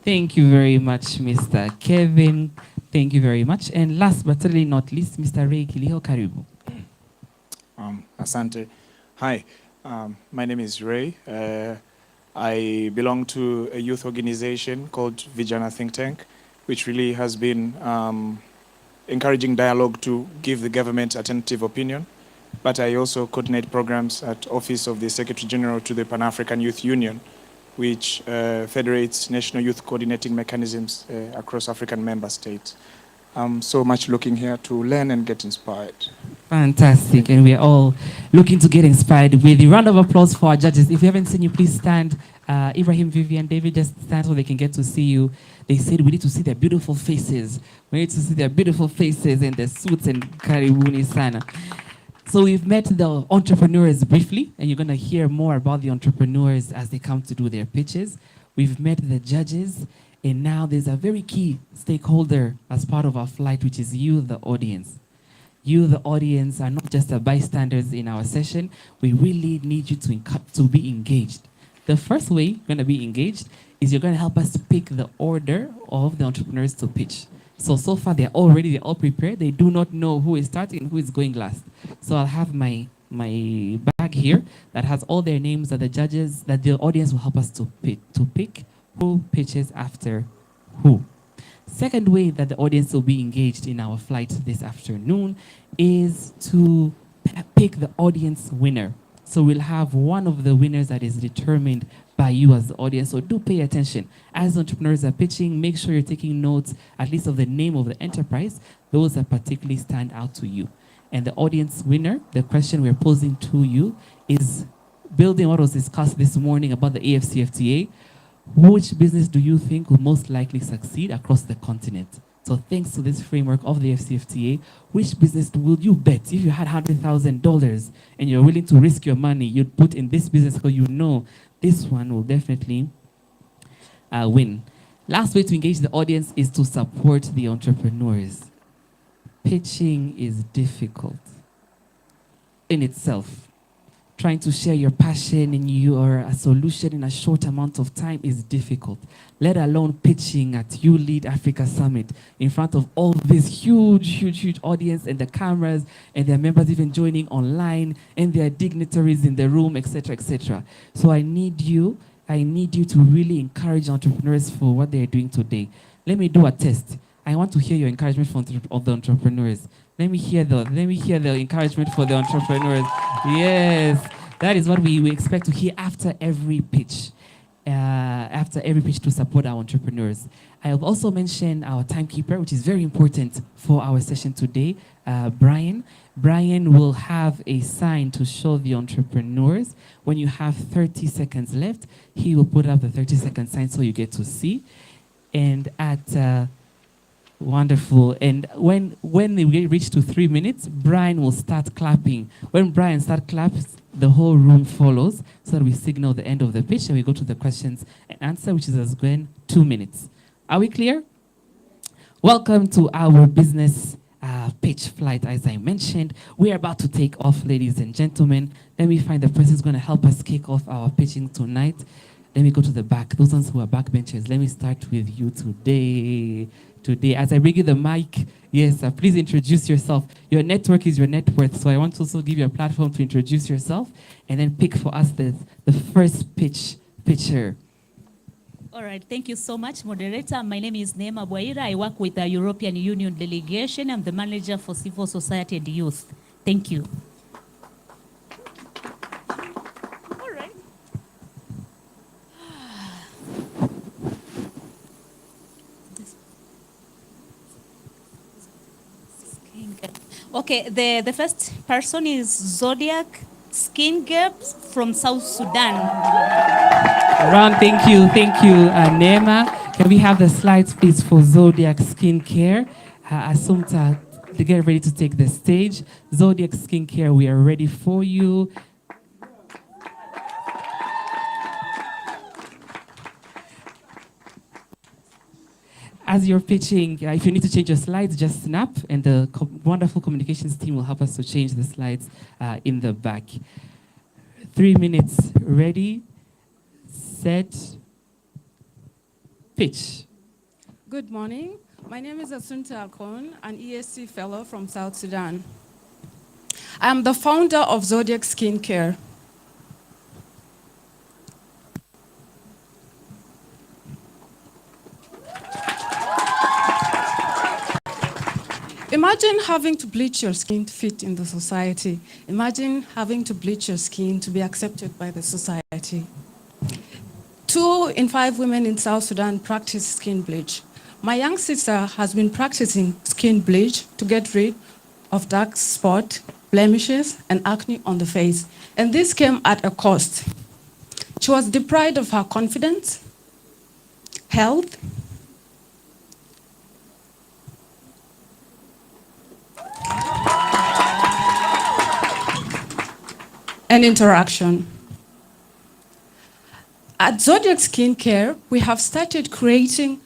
Speaker 4: Thank you very much, Mr. Kevin. Thank you very much. And last but certainly not least, Mr. Ray Kiliho, karibu.
Speaker 23: Asante. Hi, my name is Ray. I belong to a youth organization called Vijana Think Tank, which really has been encouraging dialogue to give the government a tentative opinion. But I also coordinate programs at Office of the Secretary General to the Pan-African Youth Union, which federates national youth coordinating mechanisms across African member states. I'm so much looking here to learn and get inspired.
Speaker 4: Fantastic, and we are all looking to get inspired with a round of applause for our judges. If you haven't seen you, please stand Ibrahim, Vivian, David, just stand so they can get to see you. They said we need to see their beautiful faces. We need to see their beautiful faces and their suits and karibuni sana. So we've met the entrepreneurs briefly, and you're going to hear more about the entrepreneurs as they come to do their pitches. We've met the judges, and now there's a very key stakeholder as part of our flight, which is you, the audience. You, the audience, are not just the bystanders in our session. We really need you to be engaged. The first way you're going to be engaged is you're going to help us pick the order of the entrepreneurs to pitch. So far they're all prepared. They do not know who is starting, who is going last. So I'll have my bag here that has all their names that the judges, that the audience will help us to pick who pitches after who. Second way that the audience will be engaged in our flight this afternoon is to pick the audience winner. So we'll have one of the winners that is determined by you as the audience. So do pay attention. As entrepreneurs are pitching, make sure you're taking notes, at least of the name of the enterprise, those that particularly stand out to you. And the audience winner, the question we're posing to you is, building what was discussed this morning about the AFCFTA, which business do you think will most likely succeed across the continent? So thanks to this framework of the FCFTA, which business will you bet? If you had $100,000 and you're willing to risk your money, you'd put in this business because you know this one will definitely win. Last way to engage the audience is to support the entrepreneurs. Pitching is difficult in itself. Trying to share your passion and your solution in a short amount of time is difficult, let alone pitching at YouLead Africa Summit in front of all this huge audience and the cameras and their members even joining online and their dignitaries in the room, etc., etc. So I need you to really encourage entrepreneurs for what they're doing today. Let me do a test. I want to hear your encouragement of the entrepreneurs. Let me hear the encouragement for the entrepreneurs. Yes, that is what we expect to hear after every pitch. To support our entrepreneurs. I have also mentioned our timekeeper, which is very important for our session today, Brian. Brian will have a sign to show the entrepreneurs. When you have 30 seconds left, he will put up the 30-second sign so you get to see. And at wonderful. And when we reach to 3 minutes, Brian will start clapping. When Brian starts clapping, the whole room follows, so that we signal the end of the pitch and we go to the questions and answer, which is as again 2 minutes. Are we clear? Welcome to our business pitch flight. As I mentioned, we are about to take off, ladies and gentlemen. Let me find the person who's going to help us kick off our pitching tonight. Let me go to the back. Those ones who are backbenchers, let me start with you today. As I bring you the mic, yes, please introduce yourself. Your network is your net worth, so I want to also give you a platform to introduce yourself and then pick for us the first pitcher.
Speaker 8: All right, thank you so much, moderator. My name is Neema Bwaira. I work with the European Union delegation. I'm the manager for civil society and youth. Thank you. All right. Okay, the first person is Zodiac Skincare from South Sudan.
Speaker 4: Ron, thank you, Neema. Can we have the slides, please, for Zodiac Skincare? Assumpta, to get ready to take the stage. Zodiac Skincare, we are ready for you. As you're pitching, if you need to change your slides, just snap, and the wonderful communications team will help us to change the slides in the back. 3 minutes, ready, set, pitch.
Speaker 10: Good morning. My name is Assunta Akon, an EAC Fellow from South Sudan. I am the founder of Zodiac Skincare. Imagine having to bleach your skin to fit in the society. Imagine having to bleach your skin to be accepted by the society. 2 in 5 women in South Sudan practice skin bleach. My young sister has been practicing skin bleach to get rid of dark spots, blemishes, and acne on the face. And this came at a cost. She was deprived of her confidence, health, and interaction. At Zodiac Skincare, we have started creating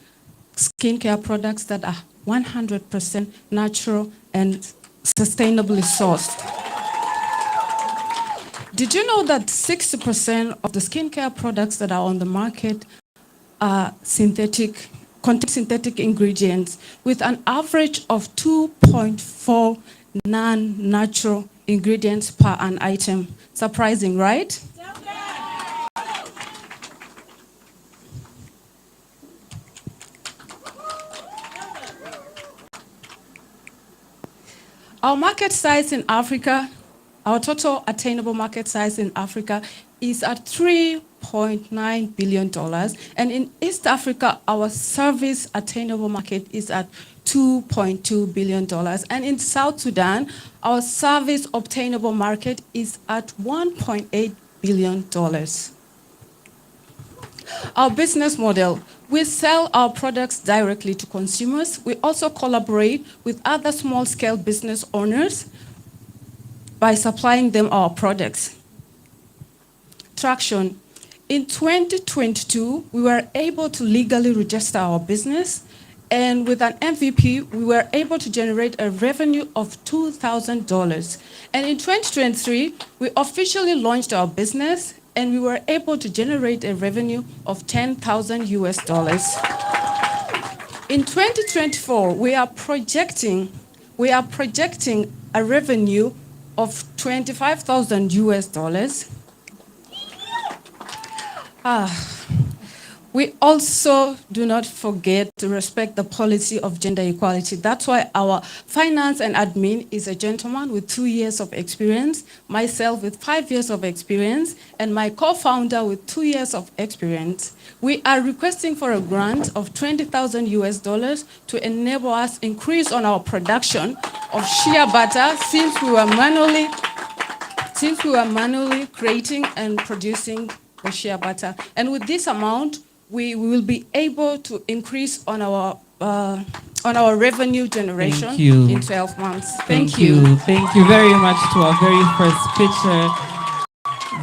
Speaker 10: skincare products that are 100% natural and sustainably sourced. Did you know that 60% of the skincare products that are on the market are contain synthetic ingredients with an average of 2.4 non-natural ingredients per an item? Surprising, right? Our market size in Africa, our total attainable market size in Africa is at $3.9 billion. And in East Africa, our service attainable market is at $2.2 billion. And in South Sudan, our service obtainable market is at $1.8 billion. Our business model, we sell our products directly to consumers. We also collaborate with other small-scale business owners by supplying them our products. Traction. In 2022, we were able to legally register our business, and with an MVP, we were able to generate a revenue of $2,000. And in 2023, we officially launched our business, and we were able to generate a revenue of $10,000 US. In 2024, we are projecting a revenue of $25,000 US. We also do not forget to respect the policy of gender equality. That's why our finance and admin is a gentleman with 2 years of experience, myself with 5 years of experience, and my co-founder with 2 years of experience. We are requesting for a grant of $20,000 US to enable us increase on our production of shea butter since we were manually creating and producing the shea butter. And with this amount, we will be able to increase on our revenue generation in 12 months. Thank you.
Speaker 4: Thank you very much to our very first pitcher,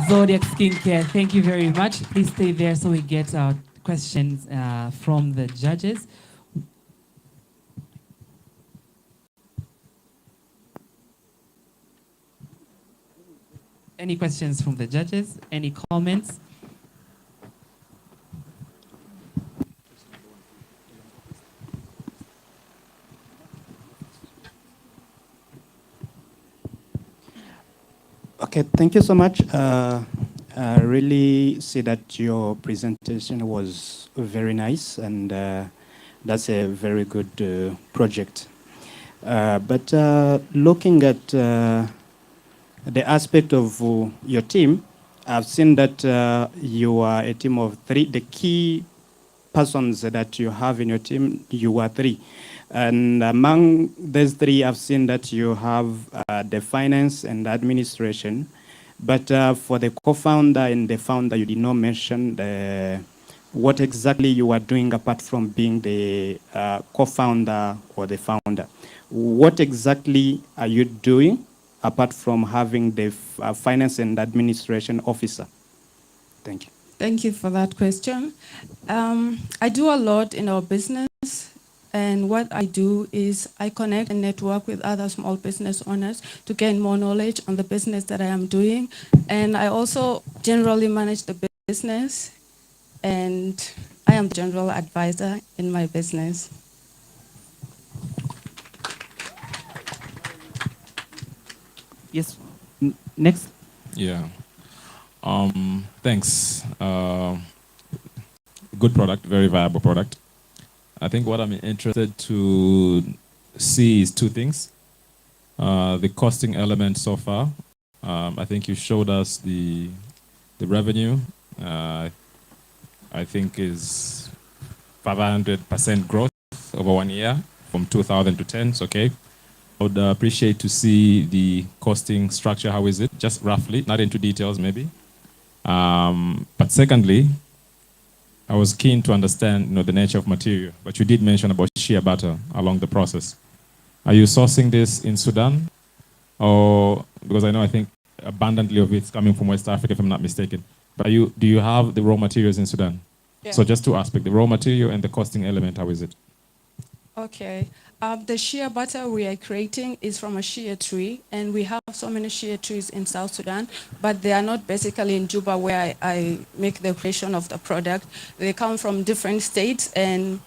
Speaker 4: Zodiac Skincare. Thank you very much. Please stay there so we get our questions from the judges. Any questions from the judges? Any comments?
Speaker 18: Okay, thank you so much. I really see that your presentation was very nice, and that's a very good project. But looking at the aspect of your team, I've seen that you are a team of 3. The key persons that you have in your team, you are 3. And among these 3, I've seen that you have the finance and administration. But for the co-founder and the founder, you did not mention what exactly you are doing apart from being the co-founder or the founder. What exactly are you doing apart from having the finance and administration officer? Thank you.
Speaker 10: Thank you for that question. I do a lot in our business. And what I do is I connect and network with other small business owners to gain more knowledge on the business that I am doing. And I also generally manage the business, and I am the general advisor in my business.
Speaker 4: Yes. Next.
Speaker 5: Yeah. Thanks. Good product, very viable product. I think what I'm interested to see is 2 things. The costing element so far. I think you showed us the revenue. I think is 500% growth over 1 year from 2000 to 10. So, okay. I would appreciate to see the costing structure. How is it? Just roughly, not into details maybe. But secondly, I was keen to understand, the nature of material. But you did mention about shea butter along the process. Are you sourcing this in Sudan, or because I think abundantly of it's coming from West Africa, if I'm not mistaken. But do you have the raw materials in Sudan?
Speaker 10: Yeah.
Speaker 5: So just two aspects: the raw material and the costing element. How is it?
Speaker 10: Okay. The shea butter we are creating is from a shea tree, and we have so many shea trees in South Sudan, but they are not basically in Juba where I make the creation of the product. They come from different states, and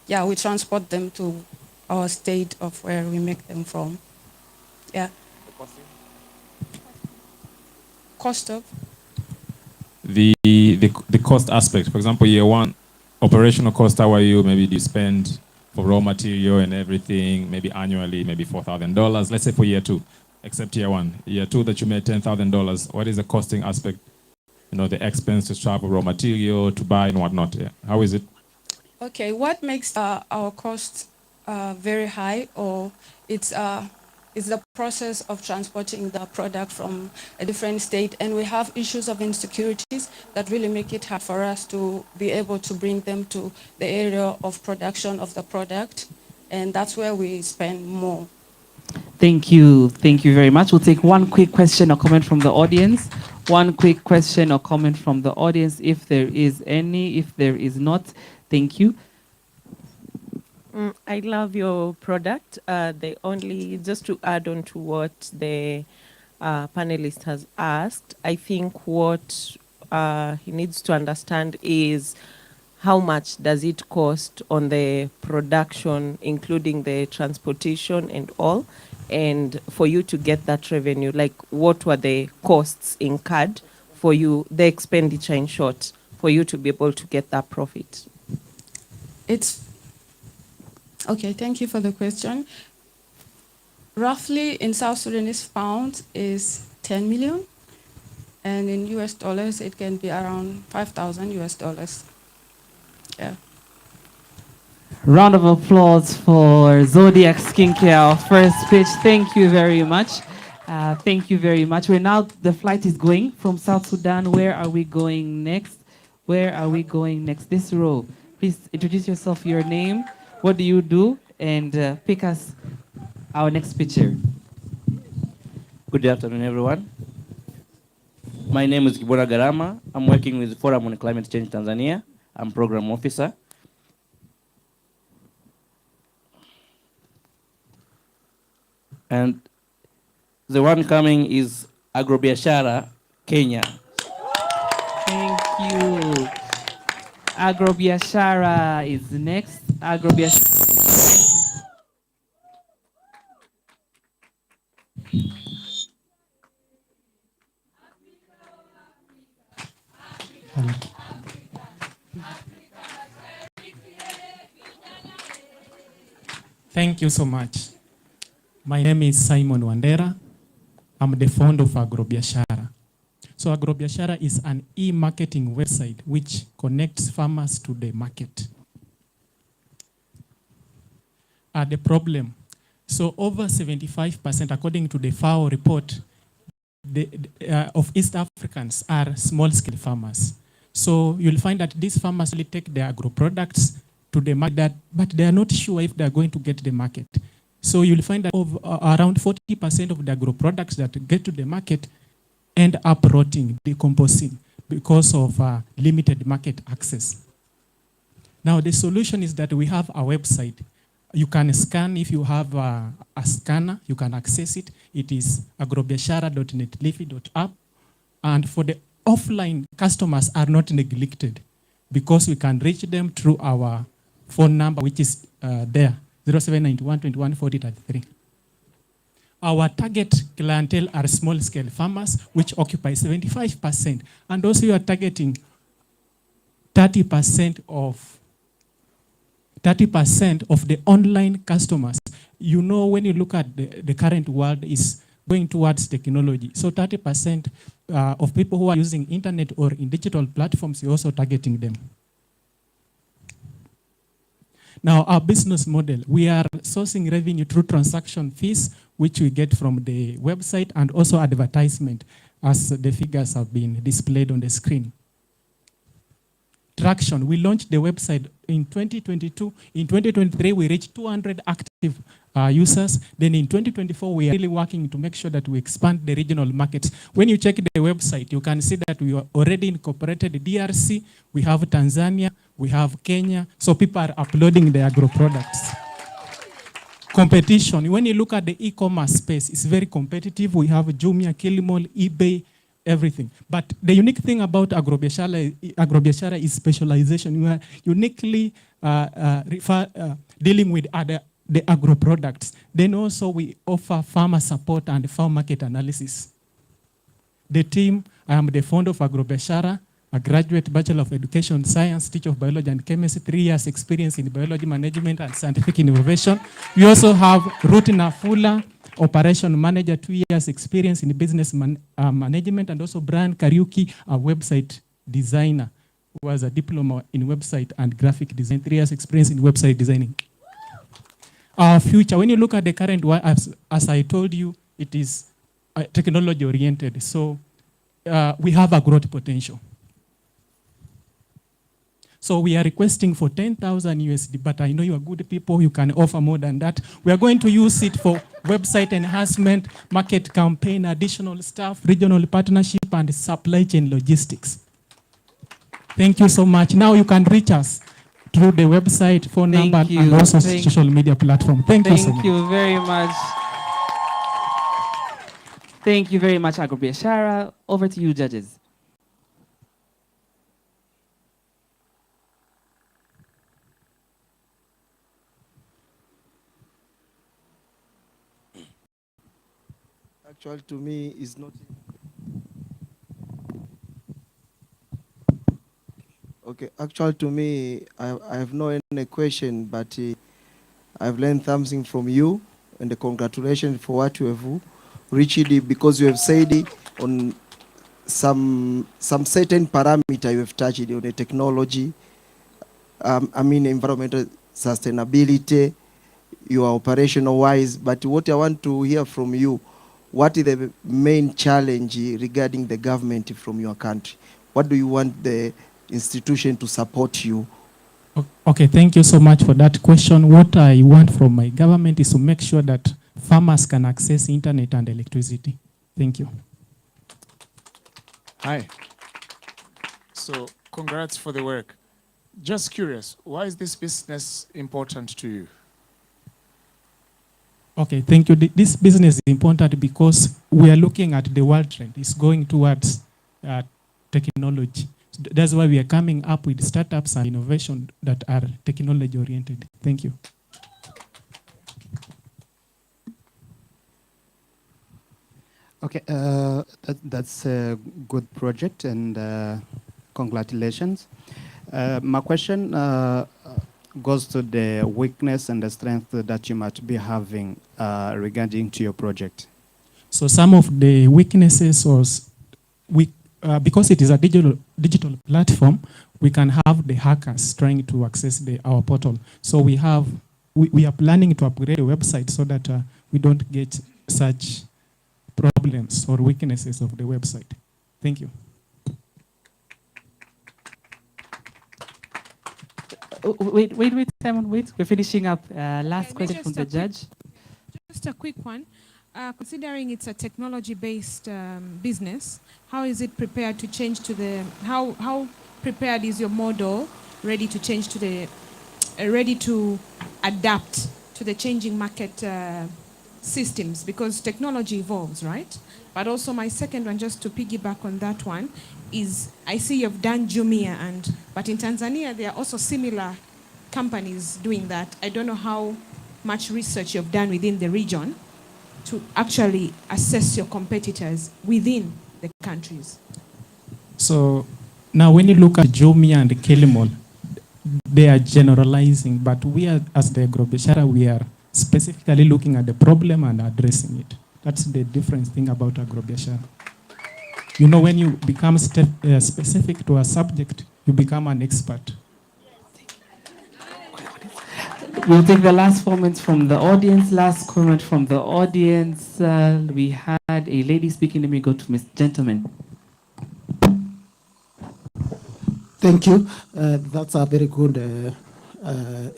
Speaker 10: yeah, we transport them to our state of where we make them from. Yeah. Cost of?
Speaker 5: The cost aspect. For example, year one, operational cost, how are you? Maybe do you spend for raw material and everything, maybe annually, maybe $4,000. Let's say for year two, except year one. Year two that you made $10,000. What is the costing aspect? The expense to travel, raw material, to buy and whatnot. Yeah. How is it?
Speaker 10: Okay, what makes our cost very high, or it's the process of transporting the product from a different state, and we have issues of insecurities that really make it hard for us to be able to bring them to the area of production of the product, and that's where we spend more.
Speaker 4: Thank you very much. We'll take one quick question or comment from the audience. One quick question or comment from the audience, if there is any. If there is not, thank you.
Speaker 7: I love your product. Just to add on to what the panelist has asked, I think what he needs to understand is how much does it cost on the production, including the transportation and all, and for you to get that revenue, like what were the costs incurred for you, the expenditure in short, for you to be able to get that profit?
Speaker 10: Okay, thank you for the question. Roughly in South Sudanese pounds is 10 million, and in US dollars it can be around 5,000 US dollars. Yeah.
Speaker 4: Round of applause for Zodiac Skincare, our first pitch. Thank you very much. Thank you very much. The flight is going from South Sudan. Where are we going next? Where are we going next? This row. Please introduce yourself, your name, what do you do, and pick us our next picture.
Speaker 11: Good afternoon, everyone. My name is Kibora Garama. I'm working with Forum on Climate Change Tanzania. I'm program officer. And the one coming is Agrobiashara, Kenya.
Speaker 4: Thank you. Agrobiashara is next.
Speaker 12: Thank you so much. My name is Simon Wandera. I'm the founder of Agrobiashara. So Agrobiashara is an e-marketing website which connects farmers to the market. The problem, so over 75%, according to the FAO report, of East Africans are small-scale farmers. So you'll find that these farmers will take their agro products to the market, but they are not sure if they are going to get the market. So you'll find that around 40% of the agro products that get to the market end up rotting, decomposing, because of limited market access. Now the solution is that we have a website. You can scan, if you have a scanner, you can access it. It is agrobiashara.netleafy.app. And for the offline customers are not neglected, because we can reach them through our phone number, which is there, 0791 21 40 33. Our target clientele are small-scale farmers, which occupy 75%. And also you are targeting 30% of the online customers. You know, when you look at the current world is going towards technology. So 30% of people who are using internet or in digital platforms, you're also targeting them. Now, our business model, we are sourcing revenue through transaction fees, which we get from the website, and also advertisement. as the figures have been displayed on the screen. Traction, we launched the website in 2022. In 2023, we reached 200 active users. Then in 2024, we are really working to make sure that we expand the regional markets. When you check the website, you can see that we are already incorporated DRC, we have Tanzania, we have Kenya. So people are uploading their agro products. Competition, when you look at the e-commerce space, it's very competitive. We have Jumia, Kilimall, eBay, everything. But the unique thing about agrobiashara is specialization. You are uniquely dealing with the agro products. Then also we offer farmer support and farm market analysis. The team, I am the founder of agrobiashara, a graduate Bachelor of Education Science, teacher of biology and chemistry, 3 years experience in biology management and scientific innovation. We also have Ruth Nafula, operation manager, 2 years experience in business management, and also Brian Kariuki, a website designer, who has a diploma in website and graphic design, 3 years experience in website designing. Our future, when you look at the current one, as I told you, it is technology oriented. So we have a growth potential. So we are requesting for 10,000 USD, but I know you are good people, you can offer more than that. We are going to use it for website enhancement, market campaign, additional staff, regional partnership, and supply chain logistics. Thank you so much. Now you can reach us through the website, phone number, and also social media platform. Thank you so much.
Speaker 4: Thank you very much. Thank you very much, agrobiashara. Over to you, judges.
Speaker 22: Actually, to me, is not. Okay, actually, to me, I have no any question, but I've learned something from you, and congratulations for what you have reached, because you have said on some certain parameter you have touched on the technology, I mean environmental sustainability, you are operational wise, but what I want to hear from you, what is the main challenge regarding the government from your country? What do you want the institution to support you?
Speaker 12: Okay, thank you so much for that question. What I want from my government is to make sure that farmers can access internet and electricity. Thank you.
Speaker 23: Hi. So congrats for the work. Just curious, why is this business important to you?
Speaker 12: Okay, thank you. This business is important because we are looking at the world trend. It's going towards technology. That's why we are coming up with startups and innovation that are technology oriented. Thank you.
Speaker 2: Okay, that's a good project, and congratulations. My question goes to the weakness and the strength that you might be having regarding to your project.
Speaker 12: So some of the weaknesses was because it is a digital platform, we can have the hackers trying to access our portal. So we are planning to upgrade the website so that we don't get such problems or weaknesses of the website. Thank you.
Speaker 4: Wait, Simon, wait. We're finishing up. Last question from the judge.
Speaker 21: Just a quick one. Considering it's a technology-based business, how is it prepared to change to the, how prepared is your model ready to change to the, ready to adapt to the changing market systems? Because technology evolves, right? But also my second one, just to piggyback on that one, is I see you've done Jumia, but in Tanzania there are also similar companies doing that. I don't know how much research you've done within the region to actually assess your competitors within the countries.
Speaker 12: So now when you look at Jumia and Kilimall, they are generalizing, but we are, as the agrobiashara, we are specifically looking at the problem and addressing it. That's the different thing about agrobiashara. You know, when you become specific to a subject, you become an expert.
Speaker 4: We'll take the last comments from the audience. Last comment from the audience. We had had a lady speaking. Let me go to Miss Gentleman.
Speaker 9: Thank you. That's a very good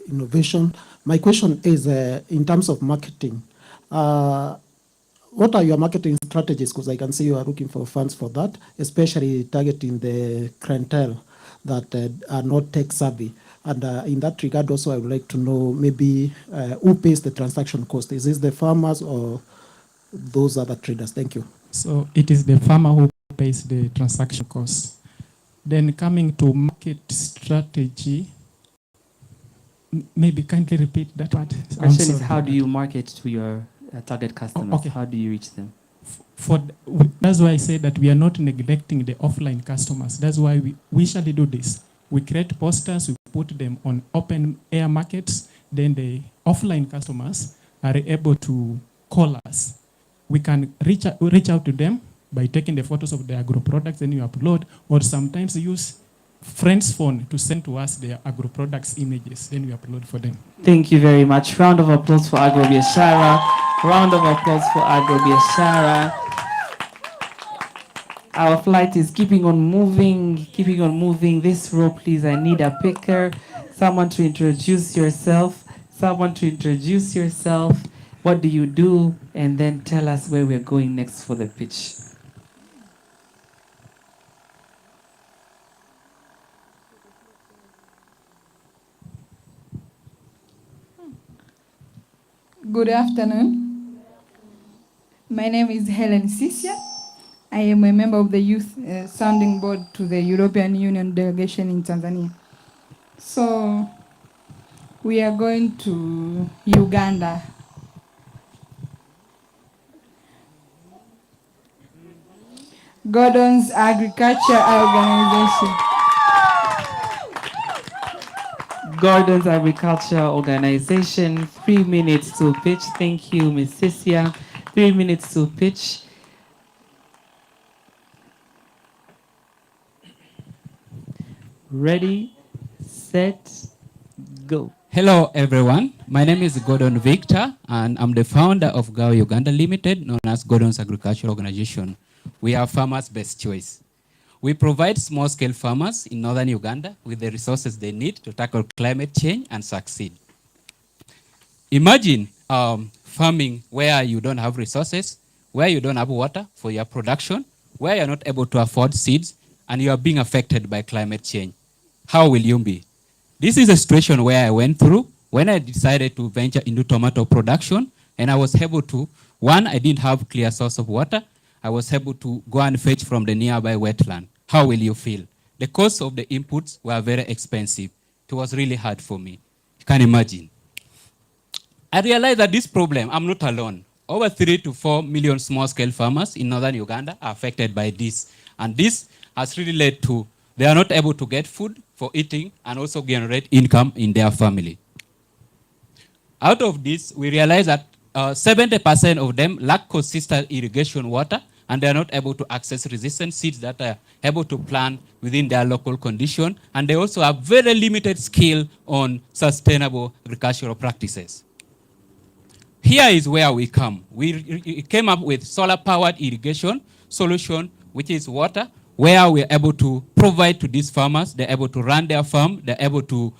Speaker 9: innovation. My question is in terms of marketing. What are your marketing strategies? Because I can see you are looking for funds for that, especially targeting the clientele that are not tech savvy. And in that regard, also, I would like to know maybe who pays the transaction cost? Is this the farmers or those other traders? Thank you.
Speaker 12: So it is the farmer who pays the transaction cost. Then coming to market strategy, maybe kindly repeat that part.
Speaker 4: Question is, how do you market to your target customers?
Speaker 12: Okay.
Speaker 4: How do you reach them?
Speaker 12: That's why I say that we are not neglecting the offline customers. That's why we usually do this. We create posters, we put them on open air markets, then the offline customers are able to call us. We can reach out to them by taking the photos of the agro products, then you upload, or sometimes use friends' phone to send to us their agro products images, then we upload for them.
Speaker 4: Thank you very much. Round of applause for Agrobiashara. Round of applause for Agrobiashara. Our flight is keeping on moving, keeping on moving. This row, please, I need a picker. Someone to introduce yourself. Someone to introduce yourself. What do you do? And then tell us where we're going next for the pitch.
Speaker 13: Good afternoon. My name is Helen Sisia. I am a member of the Youth Sounding Board to the European Union delegation in Tanzania. So we are going to Uganda. Gordon's Agriculture Organization.
Speaker 4: Gordon's Agriculture Organization, 3 minutes to pitch. Thank you, Ms. Sisia. 3 minutes to pitch. Ready, set, go.
Speaker 15: Hello, everyone. My name is Gordon Victor, and I'm the founder of GAO Uganda Limited, known as Gordon's Agricultural Organization. We are farmers' best choice. We provide small-scale farmers in northern Uganda with the resources they need to tackle climate change and succeed. Imagine farming where you don't have resources, where you don't have water for your production, where you're not able to afford seeds, and you are being affected by climate change. How will you be? This is a situation where I went through when I decided to venture into tomato production, and I was able to, one, I didn't have clear source of water. I was able to go and fetch from the nearby wetland. How will you feel? The cost of the inputs were very expensive. It was really hard for me. You can imagine. I realized that this problem, I'm not alone. Over 3 to 4 million small-scale farmers in northern Uganda are affected by this. And this has really led to they are not able to get food for eating and also generate income in their family. Out of this, we realize that 70% of them lack consistent irrigation water, and they are not able to access resistant seeds that are able to plant within their local condition, and they also have very limited skill on sustainable agricultural practices. Here is where we come. We came up with solar-powered irrigation solution, which is water, where we're able to provide to these farmers. They're able to run their farm. They're able to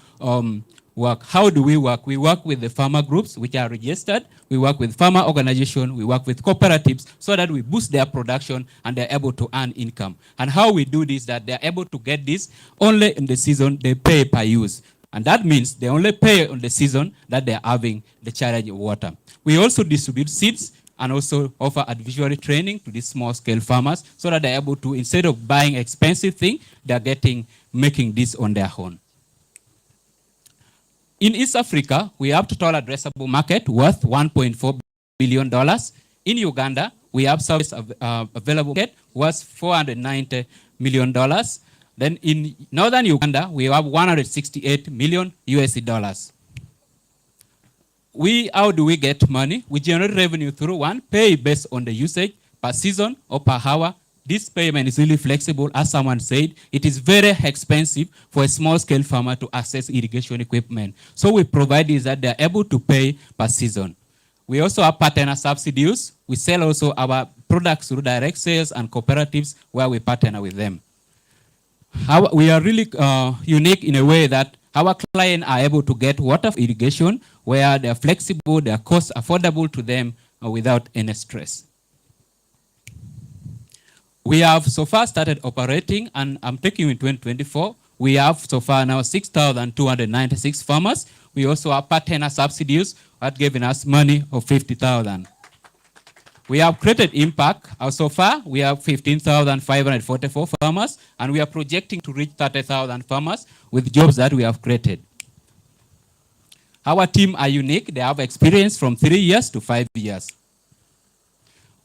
Speaker 15: work. How do we work? We work with the farmer groups, which are registered. We work with farmer organizations. We work with cooperatives so that we boost their production and they're able to earn income. And how we do this, that they're able to get this only in the season they pay per use. And that means they only pay on the season that they're having the challenge of water. We also distribute seeds and also offer advisory training to these small-scale farmers so that they're able to, instead of buying expensive things, they're making this on their own. In East Africa, we have total addressable market worth $1.4 billion. In Uganda, we have service available market worth $490 million. Then in northern Uganda, we have $168 million USD. How do we get money? We generate revenue through one, pay based on the usage per season or per hour. This payment is really flexible. As someone said, it is very expensive for a small-scale farmer to access irrigation equipment. So we provide this that they're able to pay per season. We also have partner subsidies. We sell also our products through direct sales and cooperatives where we partner with them. We are really unique in a way that our clients are able to get water irrigation where they are flexible, they are cost affordable to them without any stress. We have so far started operating, and I'm taking you in 2024. We have so far now 6,296 farmers. We also have partner subsidies that giving us money of 50,000. We have created impact. So far, we have 15,544 farmers, and we are projecting to reach 30,000 farmers with jobs that we have created. Our team are unique. They have experience from 3 years to 5 years.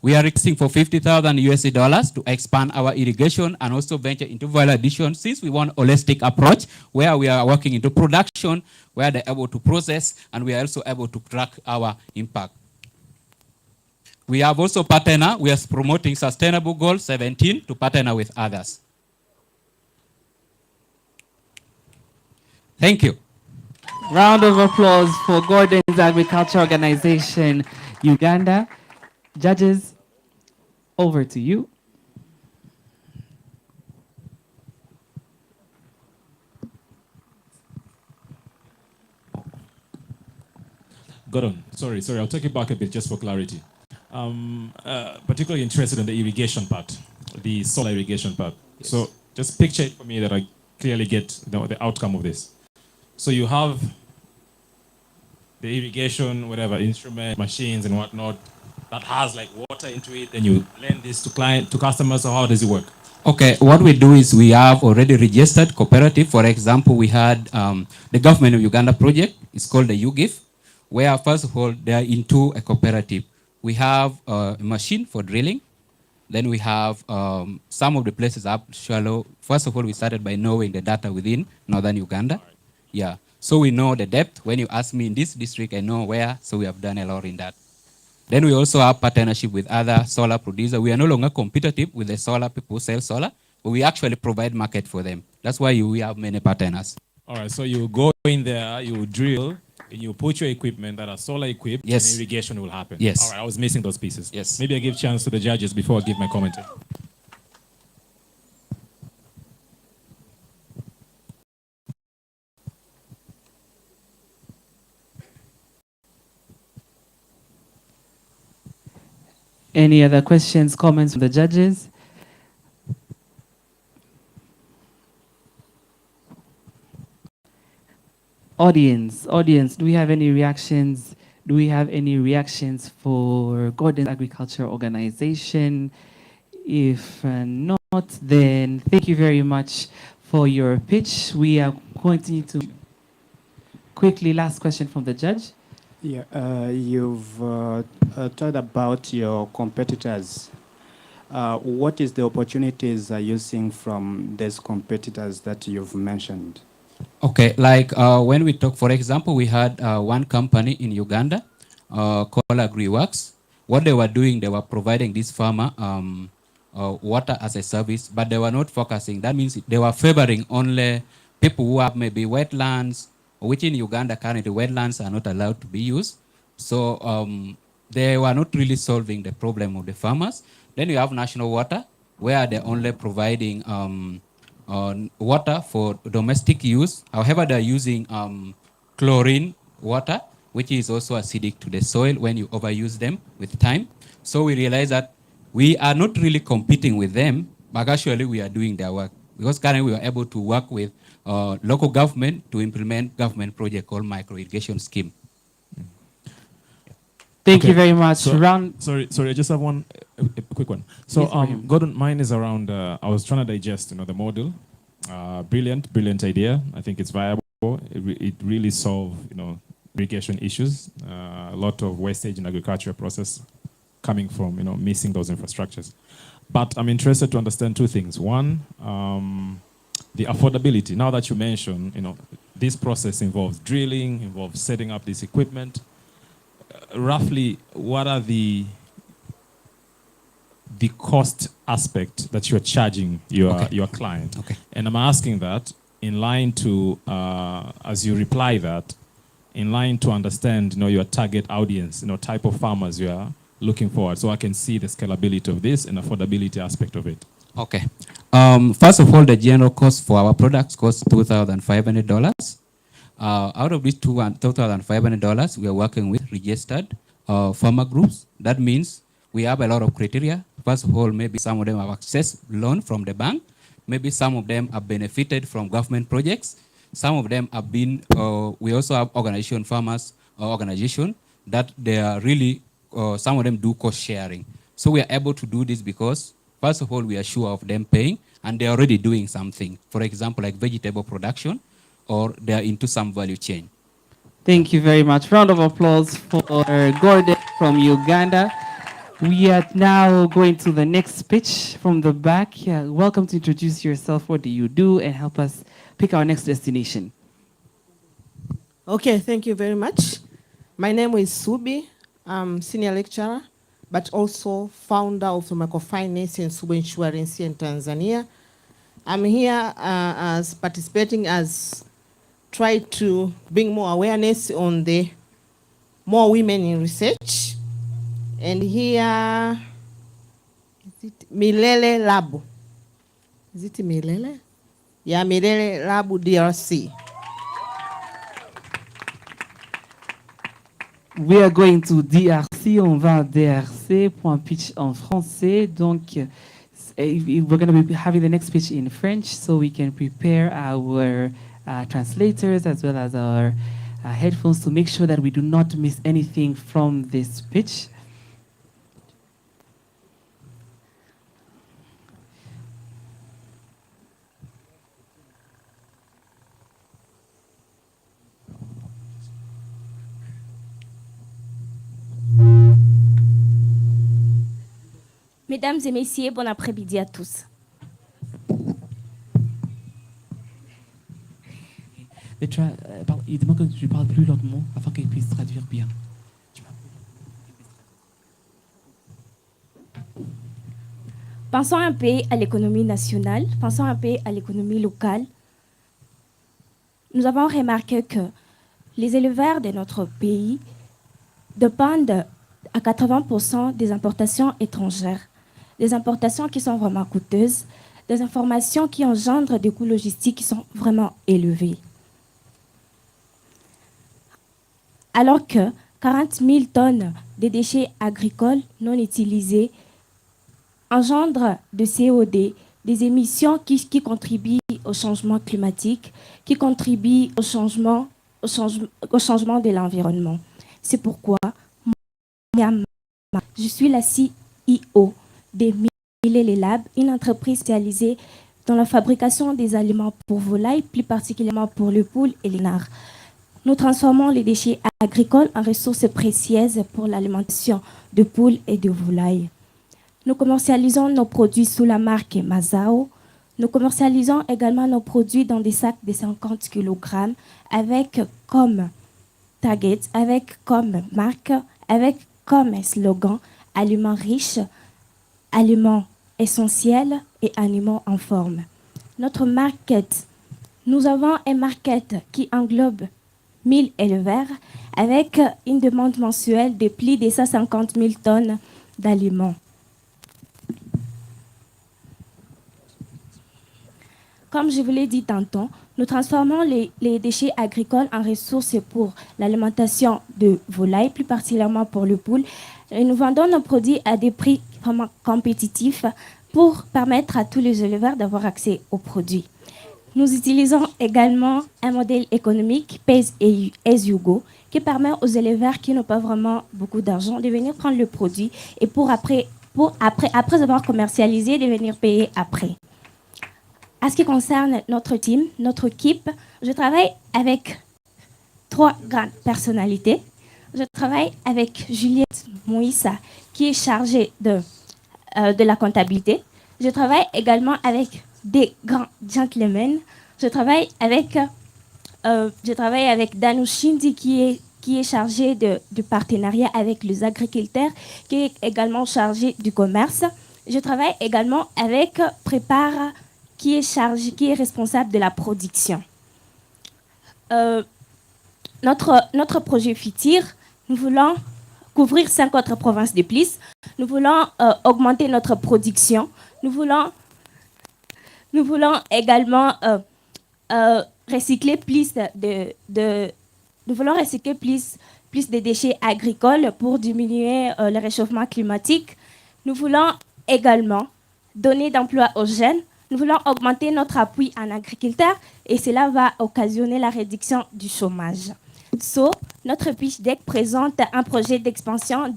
Speaker 15: We are requesting for $50,000 to expand our irrigation and also venture into value addition, since we want a holistic approach where we are working into production, where they're able to process, and we are also able to track our impact. We have also partner. We are promoting Sustainable Goal 17 to partner with others. Thank you.
Speaker 4: Round of applause for Gordon's Agriculture Organization, Uganda. Judges, over to you.
Speaker 5: Gordon, sorry, I'll take it back a bit just for clarity. Particularly interested in the irrigation part, the solar irrigation part. Yes. So just picture it for me that I clearly get the outcome of this. So you have the irrigation, whatever, instrument, machines and whatnot, that has like water into it, and you lend this to customers, or how does it work?
Speaker 15: Okay, what we do is we have already registered cooperative. For example, we had the government of Uganda project. It's called the YouGive, where first of all, they are into a cooperative. We have a machine for drilling. Then we have some of the places up shallow. First of all, we started by knowing the data within northern Uganda. Right. Yeah, so we know the depth. When you ask me in this district, I know where, so we have done a lot in that. Then we also have partnership with other solar producers. We are no longer competitive with the solar people who sell solar, but we actually provide market for them. That's why we have many partners.
Speaker 5: All right, so you go in there, you drill, and you put your equipment that are solar equipped,
Speaker 15: yes,
Speaker 5: and irrigation will happen.
Speaker 15: Yes.
Speaker 5: All right, I was missing those pieces.
Speaker 15: Yes.
Speaker 5: Maybe I give chance to the judges before I give my commentary.
Speaker 4: Any other questions, comments from the judges? Audience, do we have any reactions? Do we have any reactions for Gordon's Agriculture Organization? If not, then thank you very much for your pitch. We are going to quickly, last question from the judge.
Speaker 2: Yeah, you've talked about your competitors. What is the opportunities you seeing from these competitors that you've mentioned?
Speaker 15: Okay, like when we talk, for example, we had one company in Uganda called AgriWorks. What they were doing, they were providing this farmer water as a service, but they were not focusing. That means they were favoring only people who have maybe wetlands, which in Uganda currently wetlands are not allowed to be used. So they were not really solving the problem of the farmers. Then you have national water, where they're only providing water for domestic use. However, they're using chlorine water, which is also acidic to the soil when you overuse them with time. So we realize that we are not really competing with them, but actually we are doing their work. Because currently we are able to work with local government to implement government project called micro irrigation scheme.
Speaker 4: Thank you very much.
Speaker 5: So, sorry, I just have one a quick one. So,
Speaker 4: Yes,
Speaker 5: Gordon, mine is around. I was trying to digest, the model. Brilliant idea. I think it's viable. It really solves, irrigation issues. A lot of wastage in agriculture process coming from, missing those infrastructures. But I'm interested to understand two things. One, the affordability. Now that you mentioned, this process involves drilling, involves setting up this equipment. Roughly, what are the cost aspect that you're charging your client?
Speaker 15: Okay.
Speaker 5: And I'm asking that in line to, as you reply that, in line to understand, your target audience, type of farmers you are looking forward, so I can see the scalability of this and affordability aspect of it.
Speaker 1: Okay. First of all, the general cost for our products costs $2,500. Out of these $2,500, we are working with registered farmer groups. That means we have a lot of criteria. First of all, maybe some of them have access loan from the bank. Maybe some of them have benefited from government projects. Some of them have been, we also have farmers organization that they are really, some of them do cost sharing. So we are able to do this because, first of all, we are sure of them paying and they're already doing something. For example, like vegetable production, or they're into some value chain.
Speaker 4: Thank you very much. Round of applause for Gordon from Uganda. We are now going to the next pitch from the back. Yeah, welcome to introduce yourself. What do you do? And help us pick our next destination.
Speaker 16: Okay, thank you very much. My name is Subi. I'm senior lecturer, but also founder of the microfinance and Subi Insurance in Tanzania. I'm here as participating as try to bring more awareness on the more women in research. And here, is it Milele Lab? Is it Milele? Yeah, Milele Lab DRC.
Speaker 4: We are going to DRC, on va à DRC pour un pitch en français. Donc, we're going to be having the next pitch in French so we can prepare our translators as well as our headphones to make sure that we do not miss anything from this pitch.
Speaker 19: Mesdames et messieurs, bon après-midi à tous.
Speaker 4: Il demande que tu parles plus lentement afin qu'il puisse traduire bien.
Speaker 19: Pensons un peu à l'économie nationale, pensons un peu à l'économie locale. Nous avons remarqué que les éleveurs de notre pays dépendent à 80% des importations étrangères, des importations qui sont vraiment coûteuses, des informations qui engendrent des coûts logistiques qui sont vraiment élevés. Alors que 40 000 tonnes de déchets agricoles non utilisés engendrent de CO2, des émissions qui contribuent au changement climatique, qui contribuent au changement de l'environnement. C'est pourquoi je suis la CEO de YouLead Lab, une entreprise spécialisée dans la fabrication des aliments pour volailles, plus particulièrement pour les poules et les renards. Nous transformons les déchets agricoles en ressources précieuses pour l'alimentation de poules et de volailles. Nous commercialisons nos produits sous la marque Mazao. Nous commercialisons également nos produits dans des sacs de 50 kg avec comme target, avec comme marque, avec comme slogan aliments riches, aliments essentiels et aliments en forme. Notre market, nous avons un market qui englobe 1000 éleveurs avec une demande mensuelle de plus de 150 000 tonnes d'aliments. Comme je vous l'ai dit tantôt, nous transformons les déchets agricoles en ressources pour l'alimentation de volailles, plus particulièrement pour les poules. Et nous vendons nos produits à des prix vraiment compétitifs pour permettre à tous les éleveurs d'avoir accès aux produits. Nous utilisons également un modèle économique Pay as you go qui permet aux éleveurs qui n'ont pas vraiment beaucoup d'argent de venir prendre le produit et après avoir commercialisé, de venir payer après. En ce qui concerne notre team, notre équipe, je travaille avec 3 grandes personnalités. Je travaille avec Juliette Moïssa, qui est chargée de la comptabilité. Je travaille également avec des grands gentlemen. Je travaille avec Danu Shindi, qui est chargé du partenariat avec les agriculteurs, qui est également chargé du commerce. Je travaille également avec Prépare, qui est responsable de la production. Notre projet FITIR, nous voulons couvrir 5 autres provinces de plus. Nous voulons augmenter notre production. Nous voulons également recycler nous voulons recycler plus de déchets agricoles pour diminuer le réchauffement climatique. Nous voulons également donner d'emploi aux jeunes. Nous voulons augmenter notre appui en agriculteur et cela va occasionner la réduction du chômage. Notre pitch deck présente un projet d'expansion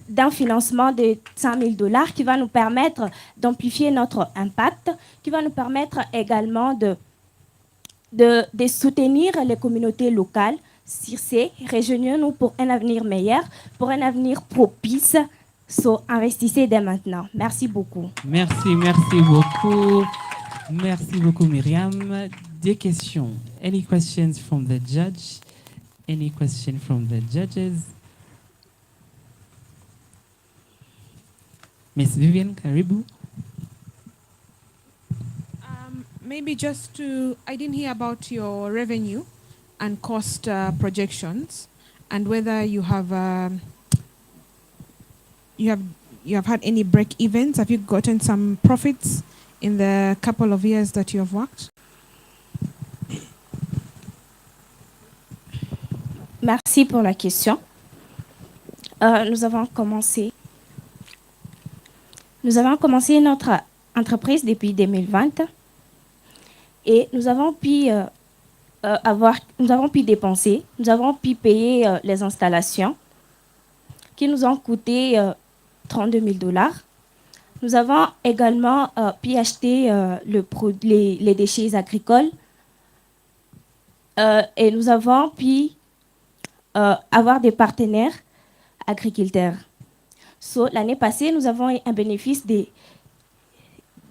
Speaker 19: d'un financement de $100,000 qui va nous permettre d'amplifier notre impact, qui va nous permettre également de soutenir les communautés locales. Sur ces, rejoignons-nous pour un avenir meilleur, pour un avenir propice. Investissez dès maintenant. Merci beaucoup.
Speaker 4: Merci beaucoup. Merci beaucoup, Myriam. Des questions? Any questions from the judge? Any question from the judges? Miss Vivian, karibu.
Speaker 21: Maybe just to, I didn't hear about your revenue and cost projections, and whether you have had any break evens. Have you gotten some profits in the couple of years that you have worked?
Speaker 19: Merci pour la question. Nous avons commencé notre entreprise depuis 2020 et nous avons pu dépenser, nous avons pu payer les installations qui nous ont coûté $32,000. Nous avons également pu acheter les déchets agricoles et nous avons pu avoir des partenaires agriculteurs. L'année passée, nous avons eu un bénéfice de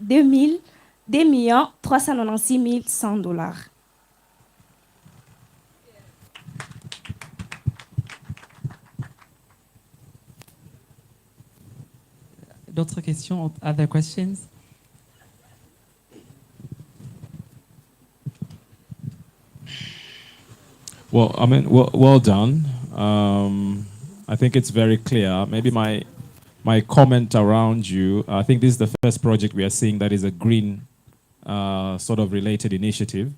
Speaker 19: $2,396,100.
Speaker 4: D'autres questions? Other questions?
Speaker 5: Well, I mean, well done. I think it's very clear. Maybe my comment around you, I think this is the first project we are seeing that is a green sort of related initiative.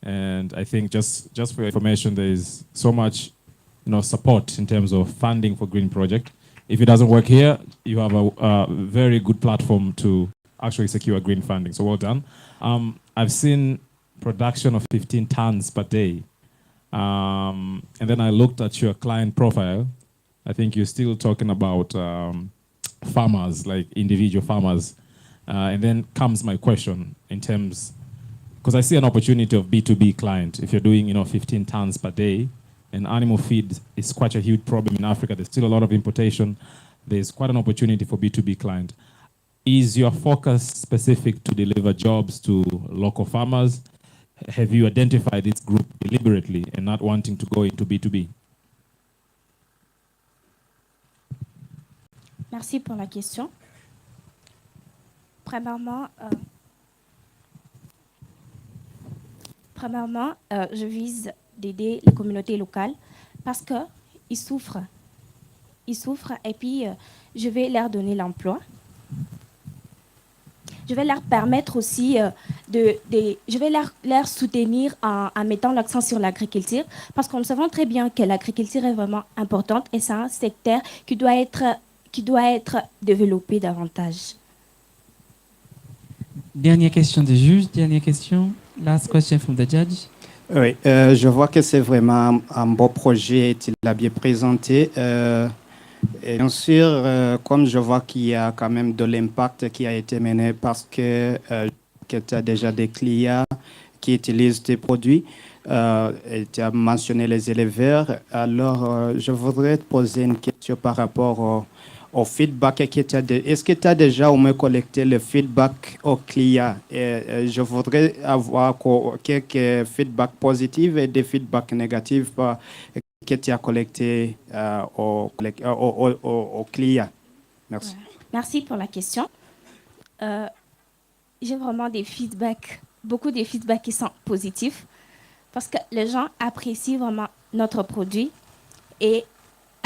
Speaker 5: And I think just for your information, there is so much support in terms of funding for green project. If it doesn't work here, you have a very good platform to actually secure green funding. So well done. I've seen production of 15 tons per day. And then I looked at your client profile. I think you're still talking about farmers, like individual farmers. And then comes my question in terms, because I see an opportunity of B2B client. If you're doing 15 tons per day, and animal feed is quite a huge problem in Africa. There's still a lot of importation. There's quite an opportunity for B2B client. Is your focus specific to deliver jobs to local farmers? Have you identified this group deliberately and not wanting to go into B2B?
Speaker 19: Merci pour la question. Premièrement, je vise d'aider les communautés locales parce qu'ils souffrent. Ils souffrent et puis je vais leur donner l'emploi. Je vais leur permettre aussi je vais leur soutenir en mettant l'accent sur l'agriculture parce que nous savons très bien que l'agriculture est vraiment importante et c'est un secteur qui doit être développé davantage.
Speaker 4: Dernière question du juge, dernière question. Last question from the judge.
Speaker 2: Oui, je vois que c'est vraiment un beau projet, tu l'as bien présenté. Et bien sûr, comme je vois qu'il y a quand même de l'impact qui a été mené parce que tu as déjà des clients qui utilisent tes produits, et tu as mentionné les éleveurs. Alors, je voudrais te poser une question par rapport au feedback que tu as. Est-ce que tu as déjà au moins collecté le feedback aux clients? Et je voudrais avoir quelques feedbacks positifs et des feedbacks négatifs que tu as collectés aux clients. Merci.
Speaker 19: Ouais. Merci pour la question. J'ai vraiment beaucoup de feedbacks qui sont positifs parce que les gens apprécient vraiment notre produit et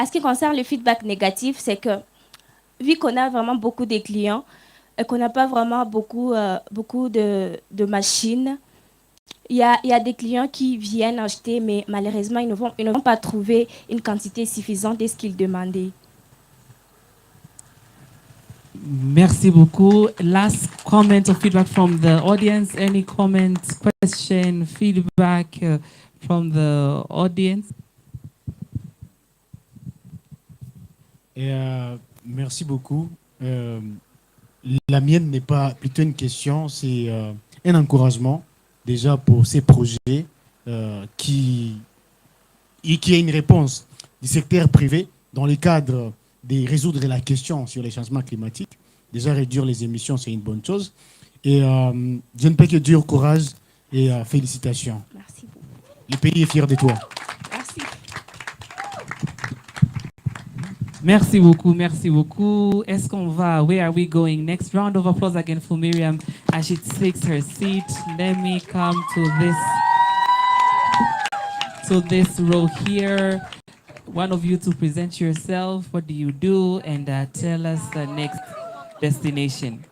Speaker 19: En ce qui concerne le feedback négatif, c'est que vu qu'on a vraiment beaucoup de clients et qu'on n'a pas vraiment beaucoup de machines, il y a des clients qui viennent acheter, mais malheureusement, ils ne vont pas trouver une quantité suffisante de ce qu'ils demandaient.
Speaker 4: Merci beaucoup. Last comment or feedback from the audience. Any comment, question, feedback from the audience?
Speaker 6: Merci beaucoup. La mienne n'est pas plutôt une question, c'est un encouragement déjà pour ces projets qui a une réponse du secteur privé dans le cadre de résoudre la question sur les changements climatiques. Déjà, réduire les émissions, c'est une bonne chose. Et je ne peux que dire courage et félicitations.
Speaker 19: Merci beaucoup.
Speaker 6: Le pays est fier de toi.
Speaker 19: Merci.
Speaker 4: Merci beaucoup, merci beaucoup. Est-ce qu'on va? Where are we going? Next round of applause again for Miriam as she takes her seat. Let me come to this row here. One of you to present yourself. What do you do? And tell us the next destination.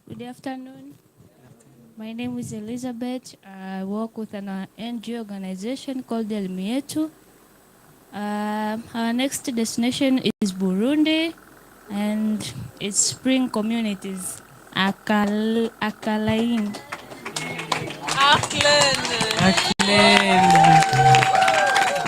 Speaker 17: Good afternoon. My name is Elizabeth. I work with an NGO organization called El Mietu. Our next destination is Burundi and its spring communities, Akalain.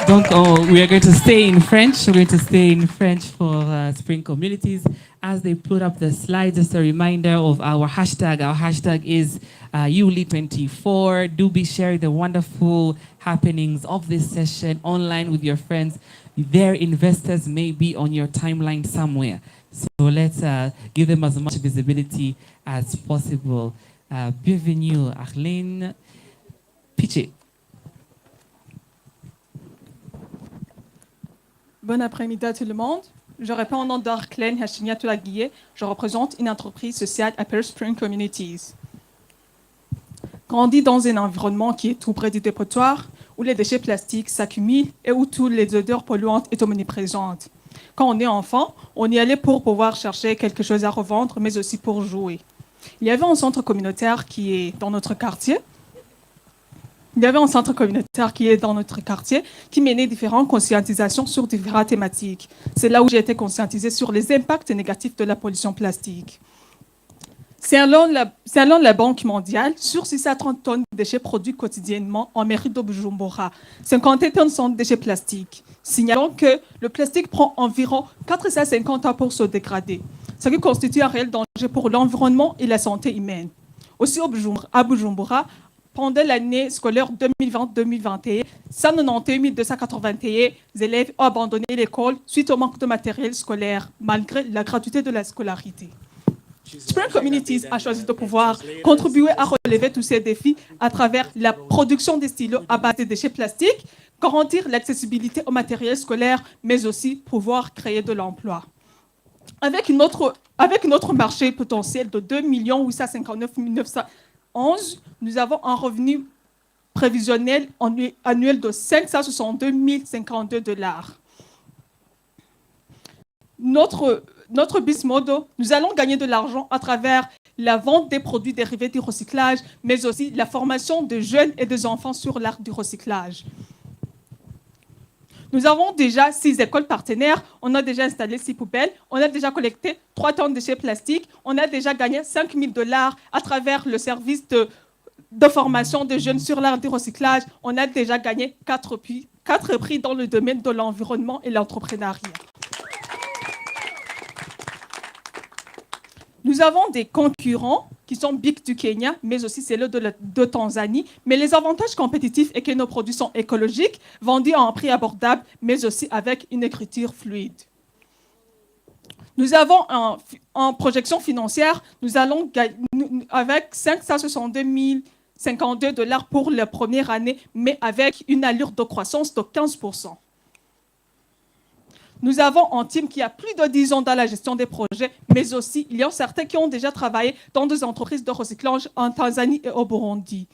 Speaker 4: Donc, we are going to stay in French. We're going to stay in French for spring communities. As they put up the slides, just a reminder of our hashtag. Our hashtag is YouLead24. Do be sharing the wonderful happenings of this session online with your friends. Their investors may be on your timeline somewhere. So let's give them as much visibility as possible. Bienvenue, Arlene Piché.
Speaker 20: Bon après-midi à tout le monde. Je réponds au nom d'Arlene Hachimia Toulaguié. Je représente une entreprise sociale appelée Spring Communities. Grandi dans un environnement qui est tout près du dépotoir, où les déchets plastiques s'accumulent et où toutes les odeurs polluantes sont omniprésentes. Quand on est enfant, on y allait pour pouvoir chercher quelque chose à revendre, mais aussi pour jouer. Il y avait un centre communautaire qui est dans notre quartier. Qui menait différentes conscientisations sur différentes thématiques. C'est là où j'ai été conscientisée sur les impacts négatifs de la pollution plastique. Selon la Banque mondiale, sur 630 tonnes de déchets produits quotidiennement en mairie de Bujumbura, 50 tonnes sont de déchets plastiques, signalant que le plastique prend environ 450 ans pour se dégrader, ce qui constitue un réel danger pour l'environnement et la santé humaine. Aussi à Bujumbura, pendant l'année scolaire 2020-2021, 191 281 élèves ont abandonné l'école suite au manque de matériel scolaire, malgré la gratuité de la scolarité. Spring Communities a choisi de pouvoir contribuer à relever tous ces défis à travers la production des stylos à base de déchets plastiques, garantir l'accessibilité au matériel scolaire, mais aussi pouvoir créer de l'emploi. Avec notre marché potentiel de 2 859 911, nous avons un revenu prévisionnel annuel de 562 052 $. Notre business model, nous allons gagner de l'argent à travers la vente des produits dérivés du recyclage, mais aussi la formation de jeunes et des enfants sur l'art du recyclage. Nous avons déjà 6 écoles partenaires, on a déjà installé 6 poubelles, on a déjà collecté 3 tonnes de déchets plastiques, on a déjà gagné 5 000 $ à travers le service de formation de jeunes sur l'art du recyclage, on a déjà gagné 4 prix dans le domaine de l'environnement et l'entrepreneuriat. Nous avons des concurrents qui sont Big du Kenya, mais aussi ceux de Tanzanie. Mais les avantages compétitifs est que nos produits sont écologiques, vendus à un prix abordable, mais aussi avec une écriture fluide. Nous avons en projection financière, nous allons gagner avec 562 052 $ pour la première année, mais avec une allure de croissance de 15%. Nous avons un team qui a plus de 10 ans dans la gestion des projets, mais aussi, il y a certains qui ont déjà travaillé dans des entreprises de recyclage en Tanzanie et au Burundi.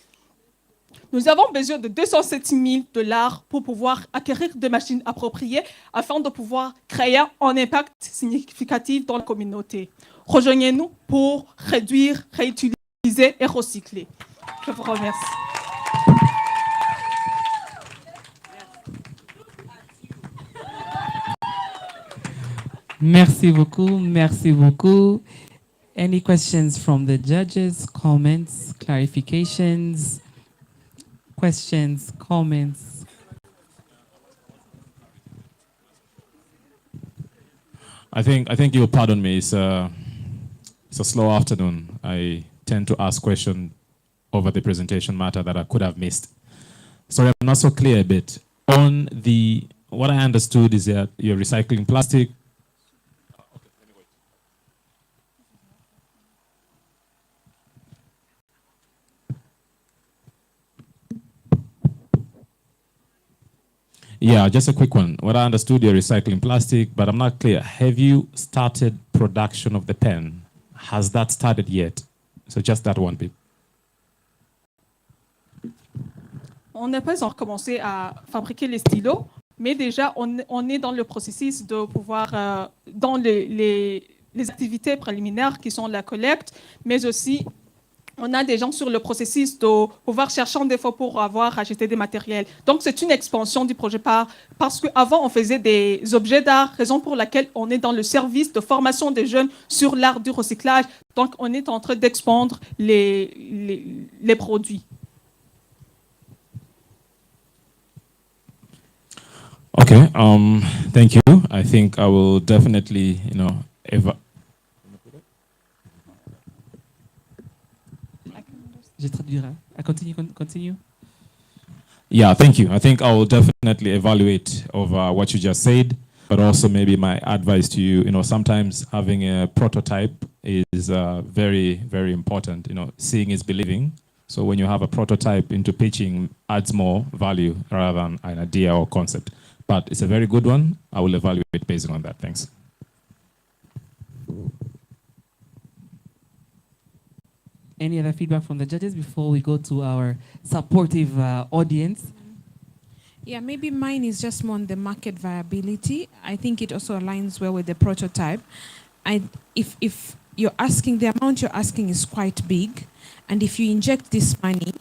Speaker 20: Nous avons besoin de 207 000 $ pour pouvoir acquérir des machines appropriées afin de pouvoir créer un impact significatif dans la communauté. Rejoignez-nous pour réduire, réutiliser et recycler. Je vous remercie.
Speaker 4: Merci beaucoup, merci beaucoup. Any questions from the judges, comments, clarifications, questions, comments?
Speaker 5: I think you'll pardon me. It's a slow afternoon. I tend to ask questions over the presentation matter that I could have missed. Sorry, I'm not so clear a bit. On the, what I understood is that you're recycling plastic. Yeah, just a quick one. What I understood, you're recycling plastic, but I'm not clear. Have you started production of the pen? Has that started yet? So just that one bit.
Speaker 20: On n'a pas encore commencé à fabriquer les stylos, mais déjà, on est dans le processus de pouvoir, dans les activités préliminaires qui sont la collecte, mais aussi, on a des gens sur le processus de pouvoir chercher un défaut pour avoir acheté des matériels. Donc, c'est une expansion du projet parce qu'avant, on faisait des objets d'art, raison pour laquelle on est dans le service de formation des jeunes sur l'art du recyclage. Donc, on est en train d'expandre les produits.
Speaker 5: Okay, thank you. I think I will definitely,
Speaker 4: Je traduirai. Continue.
Speaker 5: Yeah, thank you. I think I will definitely evaluate over what you just said, but also maybe my advice to you, sometimes having a prototype is very, very important. Seeing is believing. So when you have a prototype into pitching adds more value rather than an idea or concept. But it's a very good one. I will evaluate based on that. Thanks.
Speaker 4: Any other feedback from the judges before we go to our supportive audience?
Speaker 21: Yeah, maybe mine is just more on the market viability. I think it also aligns well with the prototype. If you're asking, the amount you're asking is quite big, and if you inject this money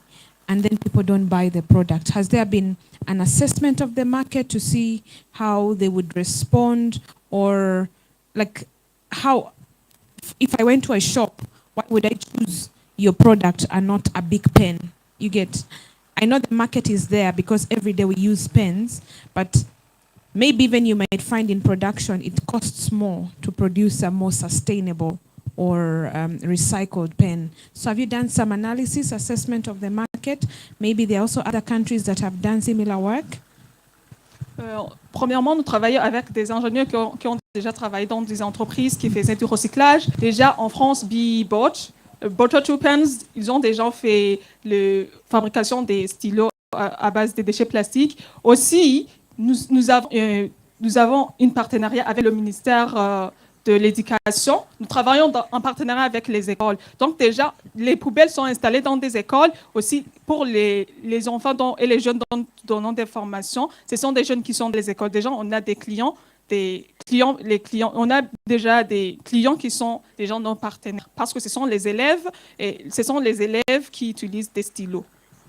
Speaker 21: and then people don't buy the product, has there been an assessment of the market to see how they would respond, or like how, if I went to a shop, why would I choose your product and not a big pen? You get, I know the market is there because every day we use pens, but maybe even you might find in production it costs more to produce a more sustainable or recycled pen. So have you done some analysis, assessment of the market? Maybe there are also other countries that have done similar work.
Speaker 20: Premièrement, nous travaillons avec des ingénieurs qui ont déjà travaillé dans des entreprises qui faisaient du recyclage. Déjà en France, Butter Two Pens, ils ont déjà fait la fabrication des stylos à base de déchets plastiques. Aussi, nous avons une partenariat avec le ministère de l'Éducation. Nous travaillons en partenariat avec les écoles. Donc déjà, les poubelles sont installées dans des écoles. Aussi, pour les enfants et les jeunes donnant des formations, ce sont des jeunes qui sont dans les écoles. Déjà, on a des clients. On a déjà des clients qui sont des gens non partenaires parce que ce sont les élèves qui utilisent des stylos.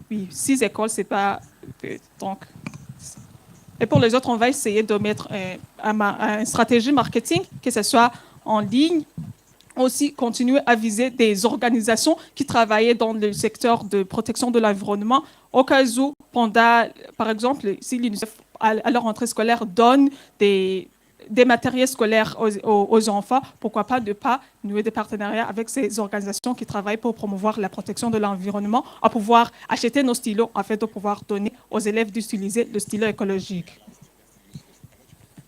Speaker 20: Oui, 6 écoles, c'est pas donc. Et pour les autres, on va essayer de mettre une stratégie marketing, que ce soit en ligne, aussi continuer à viser des organisations qui travaillent dans le secteur de protection de l'environnement, au cas où, par exemple, si l'UNICEF à leur rentrée scolaire donne des matériels scolaires aux enfants, pourquoi pas ne pas nouer des partenariats avec ces organisations qui travaillent pour promouvoir la protection de l'environnement, à pouvoir acheter nos stylos afin de pouvoir donner aux élèves d'utiliser le stylo écologique.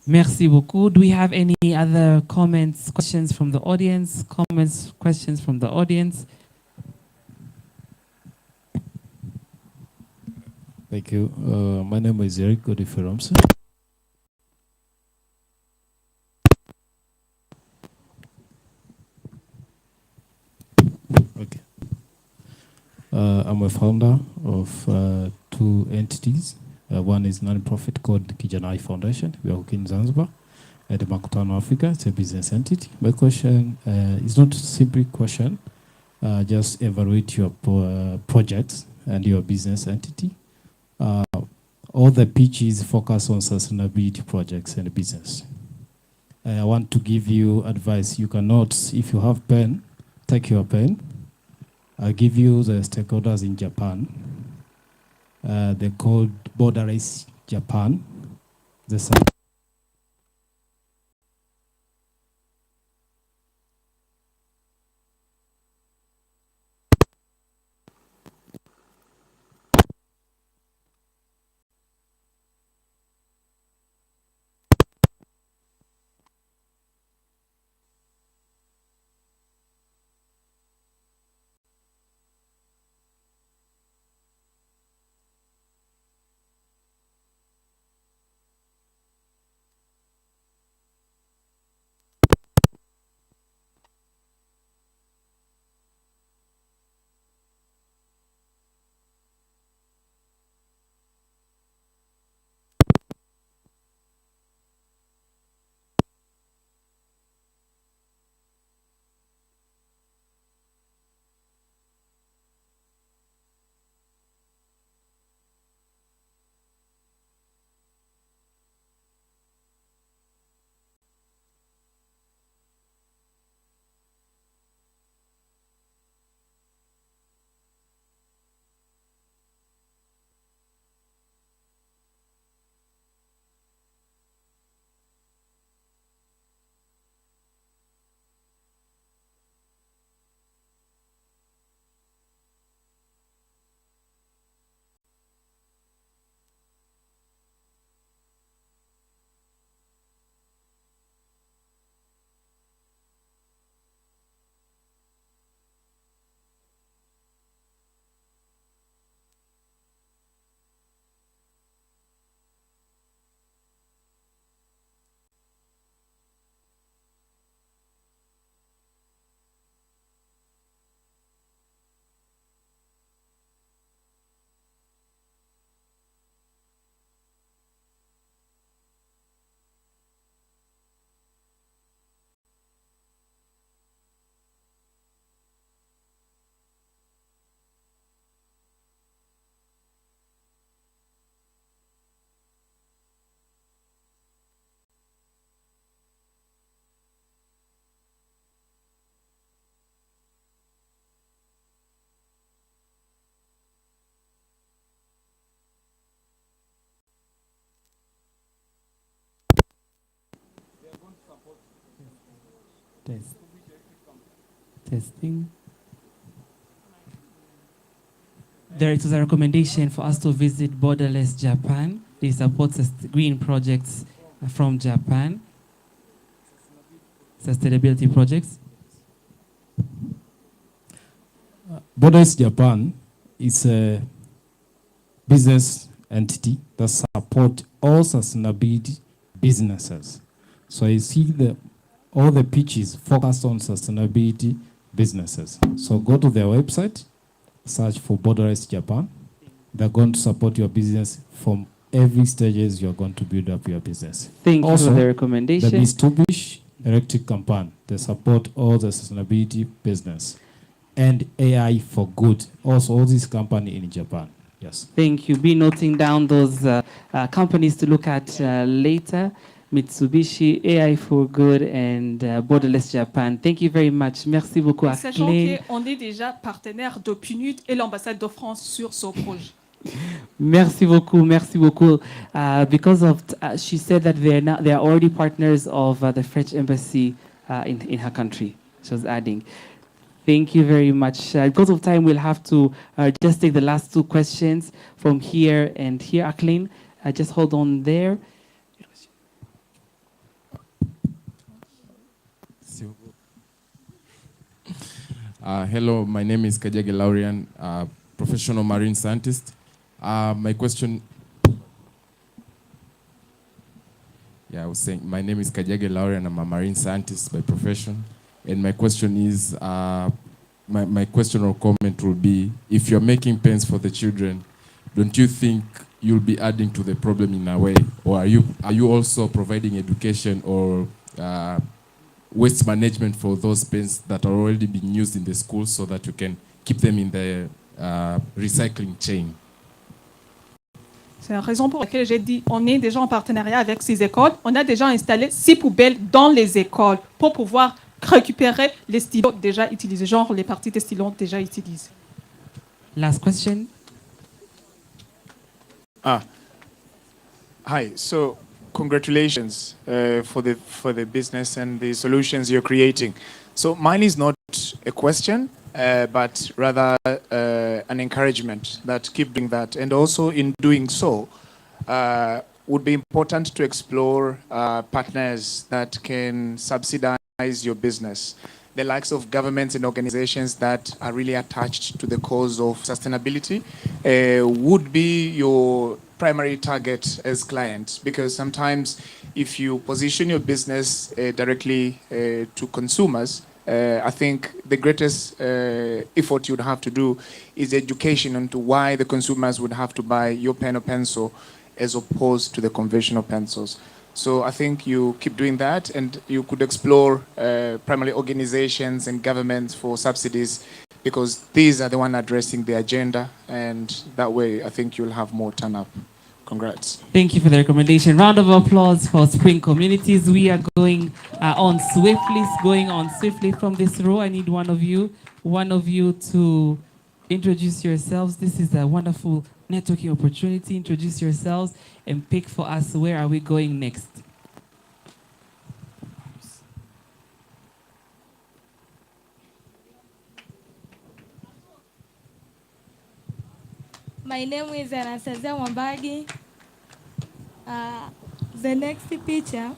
Speaker 4: Merci beaucoup. Do we have any other comments, questions from the audience? Comments, questions from the audience?
Speaker 3: Thank you. My name is Eric Godiferamsa. I'm a founder of two entities. One is non-profit called Kijanai Foundation. We are working in Zanzibar at the Makutano Africa. It's a business entity. My question is not a simple question. Just evaluate your projects and your business entity. All the pitches focus on sustainability projects and business. I want to give you advice. You cannot, if you have pen, take your pen. I'll give you the stakeholders in Japan. They're called Borderless Japan.
Speaker 4: Testing. There is a recommendation for us to visit Borderless Japan. They support green projects from Japan, sustainability projects.
Speaker 3: Borderless Japan is a business entity that supports all sustainability businesses. So you see all the pitches focus on sustainability businesses. So go to their website, search for Borderless Japan. They're going to support your business from every stages you're going to build up your business.
Speaker 4: Thank you
Speaker 3: Also,
Speaker 4: for the recommendation.
Speaker 3: the Mitsubishi Electric Company, they support all the sustainability business. And AI for good, also all these companies in Japan. Yes.
Speaker 4: Thank you. Be noting down those companies to look at later. Mitsubishi, AI for Good, and Borderless Japan. Thank you very much. Merci beaucoup.
Speaker 20: Sachant qu'on est déjà partenaire de PNUD et l'ambassade de France sur ce projet.
Speaker 4: Merci beaucoup, merci beaucoup. Because of, she said that they are already partners of the French embassy in her country. She was adding. Thank you very much. Because of time, we'll have to just take the last two questions from here and here. Akleen, just hold on there.
Speaker 8: Hello, my name is Kajage Laurian, professional marine scientist. My question, I was saying, my name is Kajage Laurian. I'm a marine scientist by profession. And my question is, my question or comment will be, if you're making pens for the children, don't you think you'll be adding to the problem in a way? Or are you also providing education or waste management for those pens that are already being used in the schools so that you can keep them in the recycling chain?
Speaker 20: C'est la raison pour laquelle j'ai dit on est déjà en partenariat avec ces écoles. On a déjà installé 6 poubelles dans les écoles pour pouvoir récupérer les stylos déjà utilisés, genre les parties des stylos déjà utilisées.
Speaker 4: Last question.
Speaker 23: Hi. So, congratulations for the business and the solutions you're creating. So, mine is not a question, but rather an encouragement that keep doing that, and also in doing so, would be important to explore partners that can subsidize your business. The likes of governments and organizations that are really attached to the cause of sustainability would be your primary target as clients, because sometimes if you position your business directly to consumers, I think the greatest effort you'd have to do is education into why the consumers would have to buy your pen or pencil as opposed to the conventional pencils. So I think you keep doing that, and you could explore primarily organizations and governments for subsidies, because these are the ones addressing the agenda, and that way I think you'll have more turn up. Congrats.
Speaker 4: Thank you for the recommendation. Round of applause for Spring Communities. We are going on swiftly from this row. I need one of you to introduce yourselves. This is a wonderful networking opportunity. Introduce yourselves and pick for us, where are we going next?
Speaker 7: My name is Anastasia Wambagi. The next picture.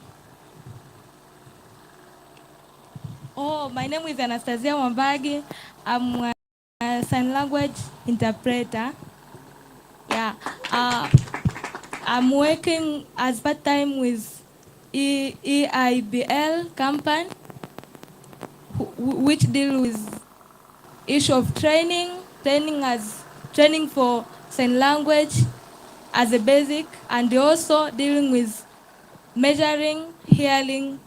Speaker 7: Oh, my name is Anastasia Wambagi. I'm a sign language interpreter. Yeah. I'm working as part-time with EIBL company, which deal with issue of training for sign language as a basic, and also dealing with measuring hearing.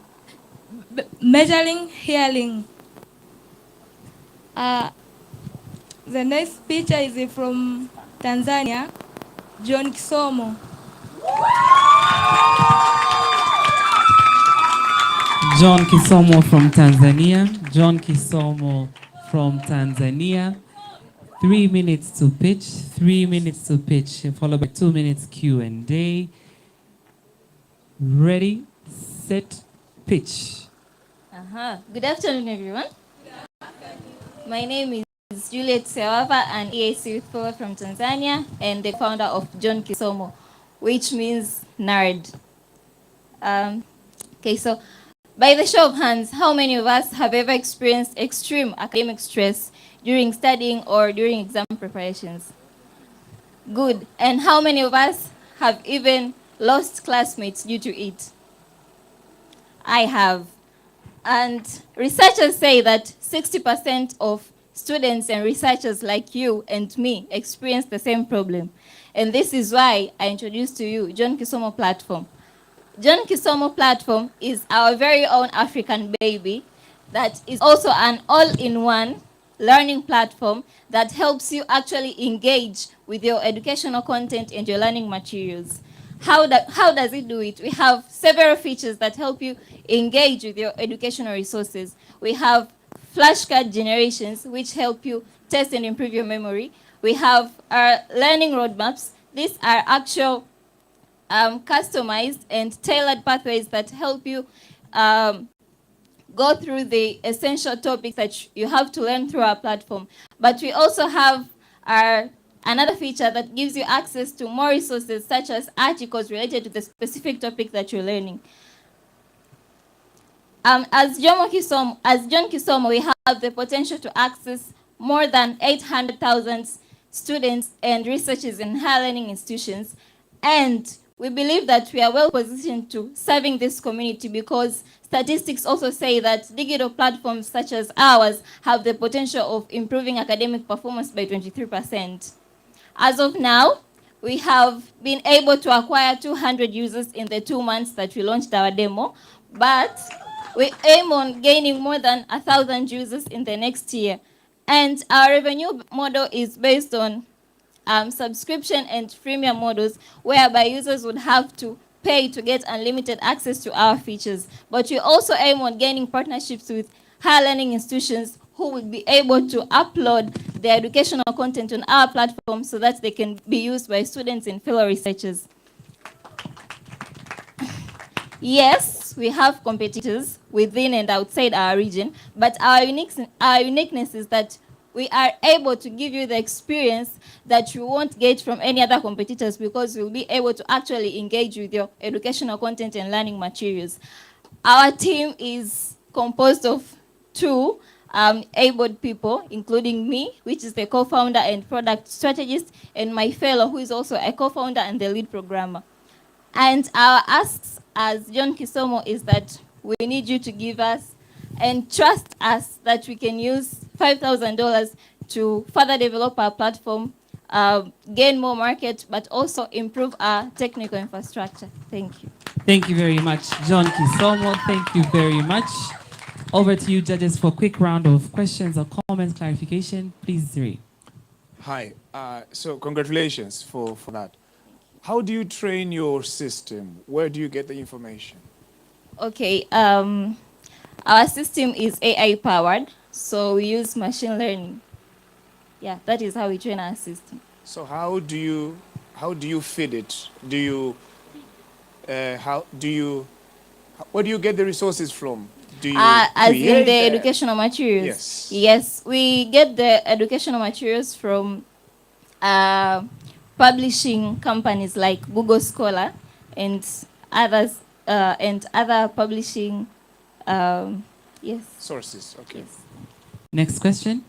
Speaker 7: The next picture is from Tanzania, John Kisomo.
Speaker 4: John Kisomo from Tanzania. John Kisomo from Tanzania. 3 minutes to pitch. 3 minutes to pitch, followed by 2 minutes Q&A. Ready, set, pitch.
Speaker 14: Good afternoon, everyone. My name is YouLead Summit, an EAC Youth Fellows from Tanzania, and the founder of John Kisomo, which means nerd. Okay, so by the show of hands, how many of us have ever experienced extreme academic stress during studying or during exam preparations? Good. And how many of us have even lost classmates due to it? I have. And researchers say that 60% of students and researchers like you and me experience the same problem. And this is why I introduced to you John Kisomo Platform. John Kisomo Platform is our very own African baby that is also an all-in-one learning platform that helps you actually engage with your educational content and your learning materials. How does it do it? We have several features that help you engage with your educational resources. We have flashcard generations, which help you test and improve your memory. We have our learning roadmaps. These are actual customized and tailored pathways that help you go through the essential topics that you have to learn through our platform. But we also have another feature that gives you access to more resources, such as articles related to the specific topic that you're learning. As John Kisomo, we have the potential to access more than 800,000 students and researchers in higher learning institutions, and we believe that we are well positioned to serving this community because statistics also say that digital platforms such as ours have the potential of improving academic performance by 23%. As of now, we have been able to acquire 200 users in the 2 months that we launched our demo, but we aim on gaining more than 1,000 users in the next year. And our revenue model is based on subscription and freemium models whereby users would have to pay to get unlimited access to our features. But we also aim on gaining partnerships with higher learning institutions who will be able to upload their educational content on our platform so that they can be used by students and fellow researchers. Yes, we have competitors within and outside our region, but our uniqueness is that we are able to give you the experience that you won't get from any other competitors because we'll be able to actually engage with your educational content and learning materials. Our team is composed of 2 able people, including me, which is the co-founder and product strategist, and my fellow, who is also a co-founder and the lead programmer. And our asks as John Kisomo is that we need you to give us and trust us that we can use $5,000 to further develop our platform, gain more market, but also improve our technical infrastructure. Thank you.
Speaker 4: Thank you very much, John Kisomo. Thank you very much. Over to you, judges, for a quick round of questions or comments, clarification. Please, Ziri.
Speaker 23: Hi. So congratulations for that. How do you train your system? Where do you get the information?
Speaker 14: Okay. Our system is AI powered, so we use machine learning. Yeah, that is how we train our system.
Speaker 23: So how do you feed it? Where do you get the resources from? Do you
Speaker 14: as in the educational materials?
Speaker 23: Yes.
Speaker 14: Yes, we get the educational materials from publishing companies like Google Scholar and others, and other publishing yes.
Speaker 23: Sources, okay.
Speaker 14: Yes.
Speaker 4: Next question.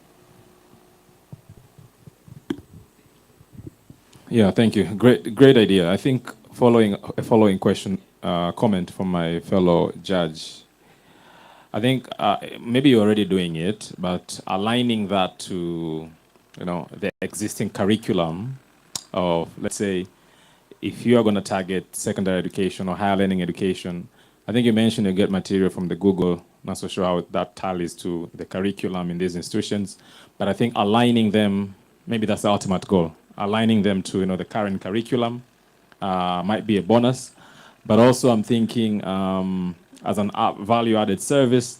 Speaker 5: Yeah, thank you. Great idea. I think following question, comment from my fellow judge. I think maybe you're already doing it, but aligning that to, the existing curriculum of, let's say, if you are going to target secondary education or higher learning education, I think you mentioned you get material from the Google. Not so sure how that tallies to the curriculum in these institutions, but I think aligning them, maybe that's the ultimate goal. Aligning them to the current curriculum might be a bonus, but also I'm thinking as an value-added service,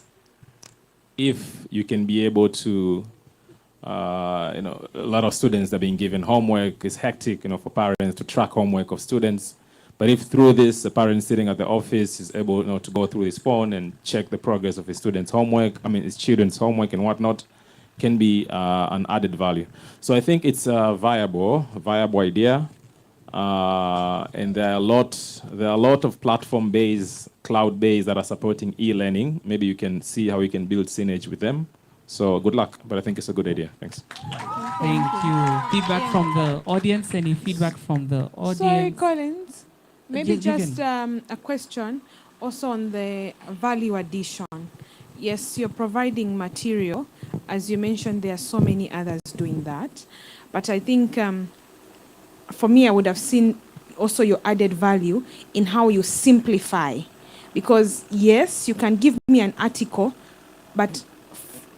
Speaker 5: if you can be able to, a lot of students that are being given homework. It's hectic, for parents to track homework of students. But if through this, a parent sitting at the office is able, to go through his phone and check the progress of his students' homework, his children's homework and whatnot, can be an added value. So I think it's a viable idea. And there are a lot of platform-based, cloud-based that are supporting e-learning. Maybe you can see how you can build synergy with them. So good luck, but I think it's a good idea. Thanks.
Speaker 4: Thank you. Feedback from the audience? Any feedback from the audience?
Speaker 21: Sorry, Collins. Maybe
Speaker 4: Yes, you
Speaker 21: just a question also on the value addition. Yes, you're providing material. As you mentioned, there are so many others doing that. But I think for me, I would have seen also your added value in how you simplify. Because yes, you can give me an article, but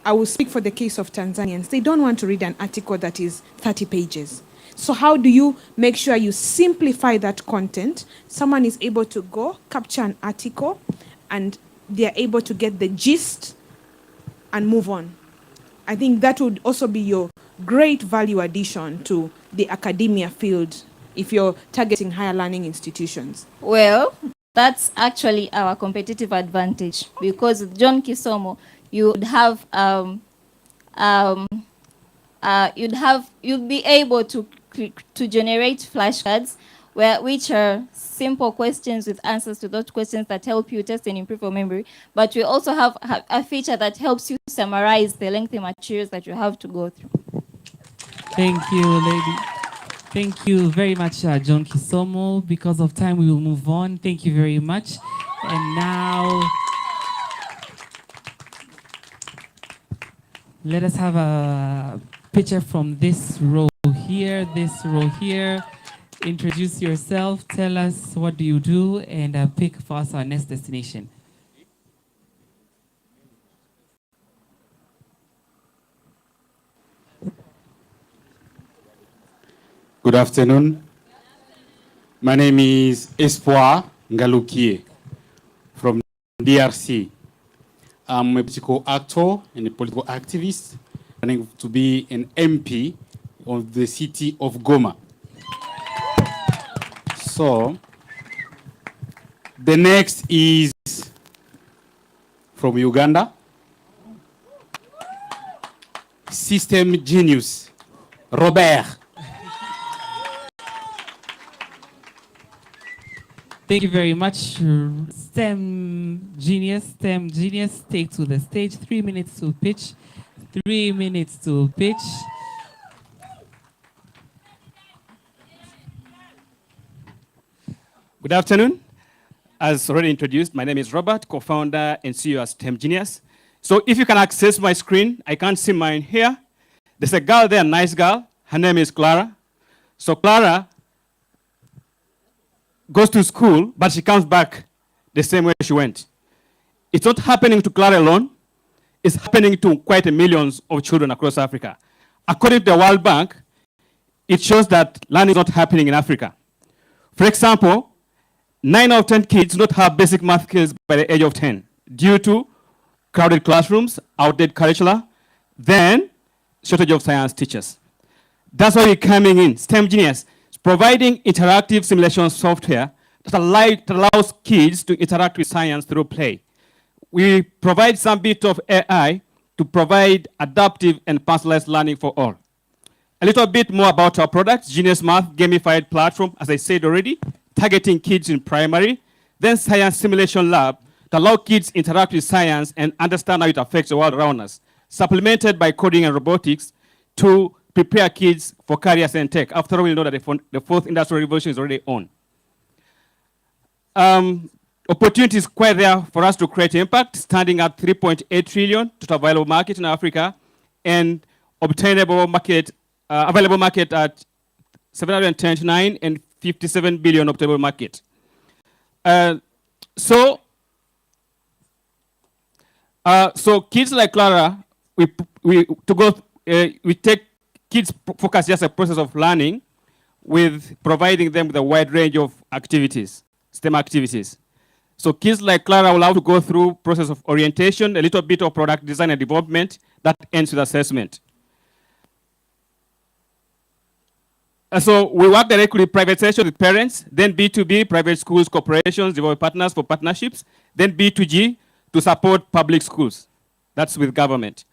Speaker 21: I will speak for the case of Tanzanians. They don't want to read an article that is 30 pages. So how do you make sure you simplify that content? Someone is able to go capture an article and they're able to get the gist and move on. I think that would also be your great value addition to the academia field if you're targeting higher learning institutions.
Speaker 14: Well, that's actually our competitive advantage because with John Kisomo, you'd have you'd be able to generate flashcards which are simple questions with answers to those questions that help you test and improve your memory. But we also have a feature that helps you summarize the lengthy materials that you have to go through.
Speaker 4: Thank you, lady. Thank you very much, John Kisomo. Because of time, we will move on. Thank you very much. And now, let us have a picture from this row here, Introduce yourself, tell us what do you do, and pick for us our next destination.
Speaker 10: Good afternoon. My name is Espoir Ngalukie from DRC. I'm a political actor and a political activist, planning to be an MP of the city of Goma. So, the next is from Uganda. System genius, Robert.
Speaker 4: Thank you very much. STEM genius, take to the stage. 3 minutes to pitch. 3 minutes to pitch.
Speaker 10: Good afternoon. As already introduced, my name is Robert, co-founder and CEO of STEM Genius. So if you can access my screen, I can't see mine here. There's a girl there, a nice girl. Her name is Clara. So Clara goes to school, but she comes back the same way she went. It's not happening to Clara alone. It's happening to quite a millions of children across Africa. According to the World Bank, it shows that learning is not happening in Africa. For example, 9 out of 10 kids do not have basic math skills by the age of 10 due to crowded classrooms, outdated curricula, then shortage of science teachers. That's why we're coming in, STEM Genius, providing interactive simulation software that allows kids to interact with science through play. We provide some bit of AI to provide adaptive and personalized learning for all. A little bit more about our product, Genius Math gamified platform, as I said already, targeting kids in primary, then science simulation lab to allow kids interact with science and understand how it affects the world around us, supplemented by coding and robotics to prepare kids for careers and tech. After all, we know that the fourth industrial revolution is already on. Opportunity is quite there for us to create impact, standing at 3.8 trillion total available market in Africa and obtainable market, available market at 729 and 57 billion obtainable market. So kids like Clara, we take kids focus just a process of learning with providing them with a wide range of activities, STEM activities. So kids like Clara will have to go through process of orientation, a little bit of product design and development that ends with assessment. So we work directly with private sector with parents, then B2B, private schools, corporations, develop partners for partnerships, then B2G to support public schools. That's with government.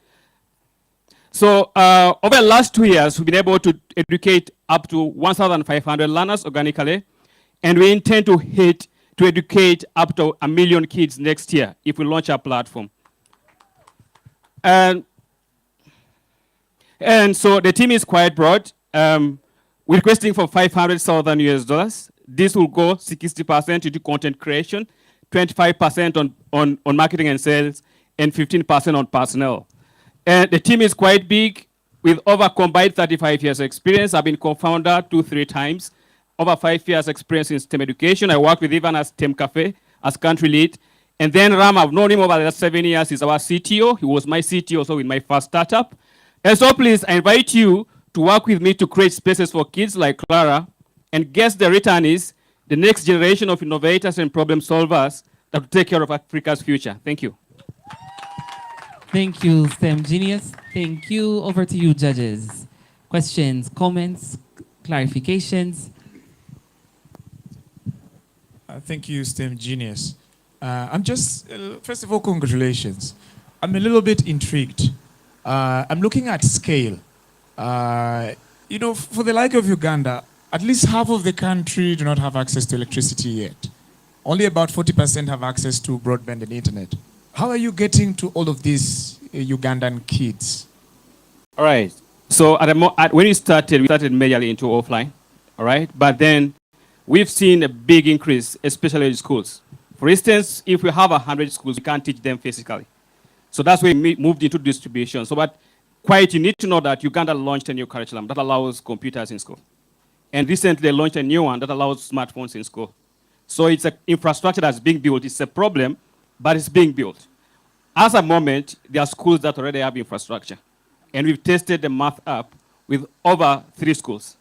Speaker 10: So over the last 2 years, we've been able to educate up to 1,500 learners organically, and we intend to educate up to 1 million kids next year if we launch our platform. And so the team is quite broad. We're requesting for $500,000 US. This will go 60% into content creation, 25% on marketing and sales, and 15% on personnel. And the team is quite big with over combined 35 years experience. I've been co-founder 2-3 times. Over 5 years experience in STEM education. I work with Ivan as STEM Cafè as country lead. And then Ram, I've known him over the last 7 years. He's our CTO. He was my CTO also in my first startup. And so please, I invite you to work with me to create spaces for kids like Clara. And guess the return is the next generation of innovators and problem solvers that will take care of Africa's future. Thank you.
Speaker 4: Thank you, STEM Genius. Thank you. Over to you, judges. Questions, comments, clarifications?
Speaker 11: Thank you, STEM Genius. I'm just, first of all, congratulations. I'm a little bit intrigued. I'm looking at scale. You know, for the like of Uganda, at least half of the country do not have access to electricity yet. Only about 40% have access to broadband and internet. How are you getting to all of these Ugandan kids?
Speaker 10: All right. So when we started majorly into offline. all right? But then we've seen a big increase, especially in schools. For instance, if we have 100 schools, we can't teach them physically. So that's why we moved into distribution. So but quite, you need to know that Uganda launched a new curriculum that allows computers in school. And recently they launched a new one that allows smartphones in school. So it's an infrastructure that's being built. It's a problem, but it's being built. As a moment, there are schools that already have infrastructure. And we've tested the math app with over 3 schools.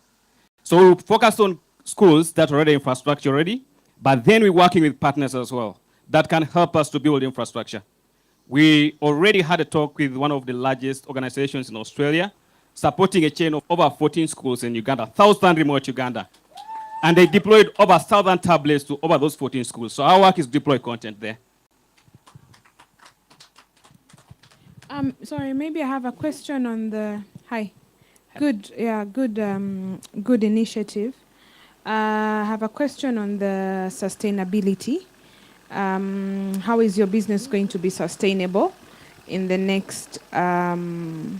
Speaker 10: So we focus on schools that are already infrastructure already, but then we're working with partners as well that can help us to build infrastructure. We already had a talk with one of the largest organizations in Australia, supporting a chain of over 14 schools in Uganda, 1,000 remote Uganda. And they deployed over 1,000 tablets to over those 14 schools. So our work is deploy content there.
Speaker 21: Sorry, maybe I have a question on the, hi. Good, yeah, good initiative. I have a question on the sustainability. How is your business going to be sustainable in the next 10,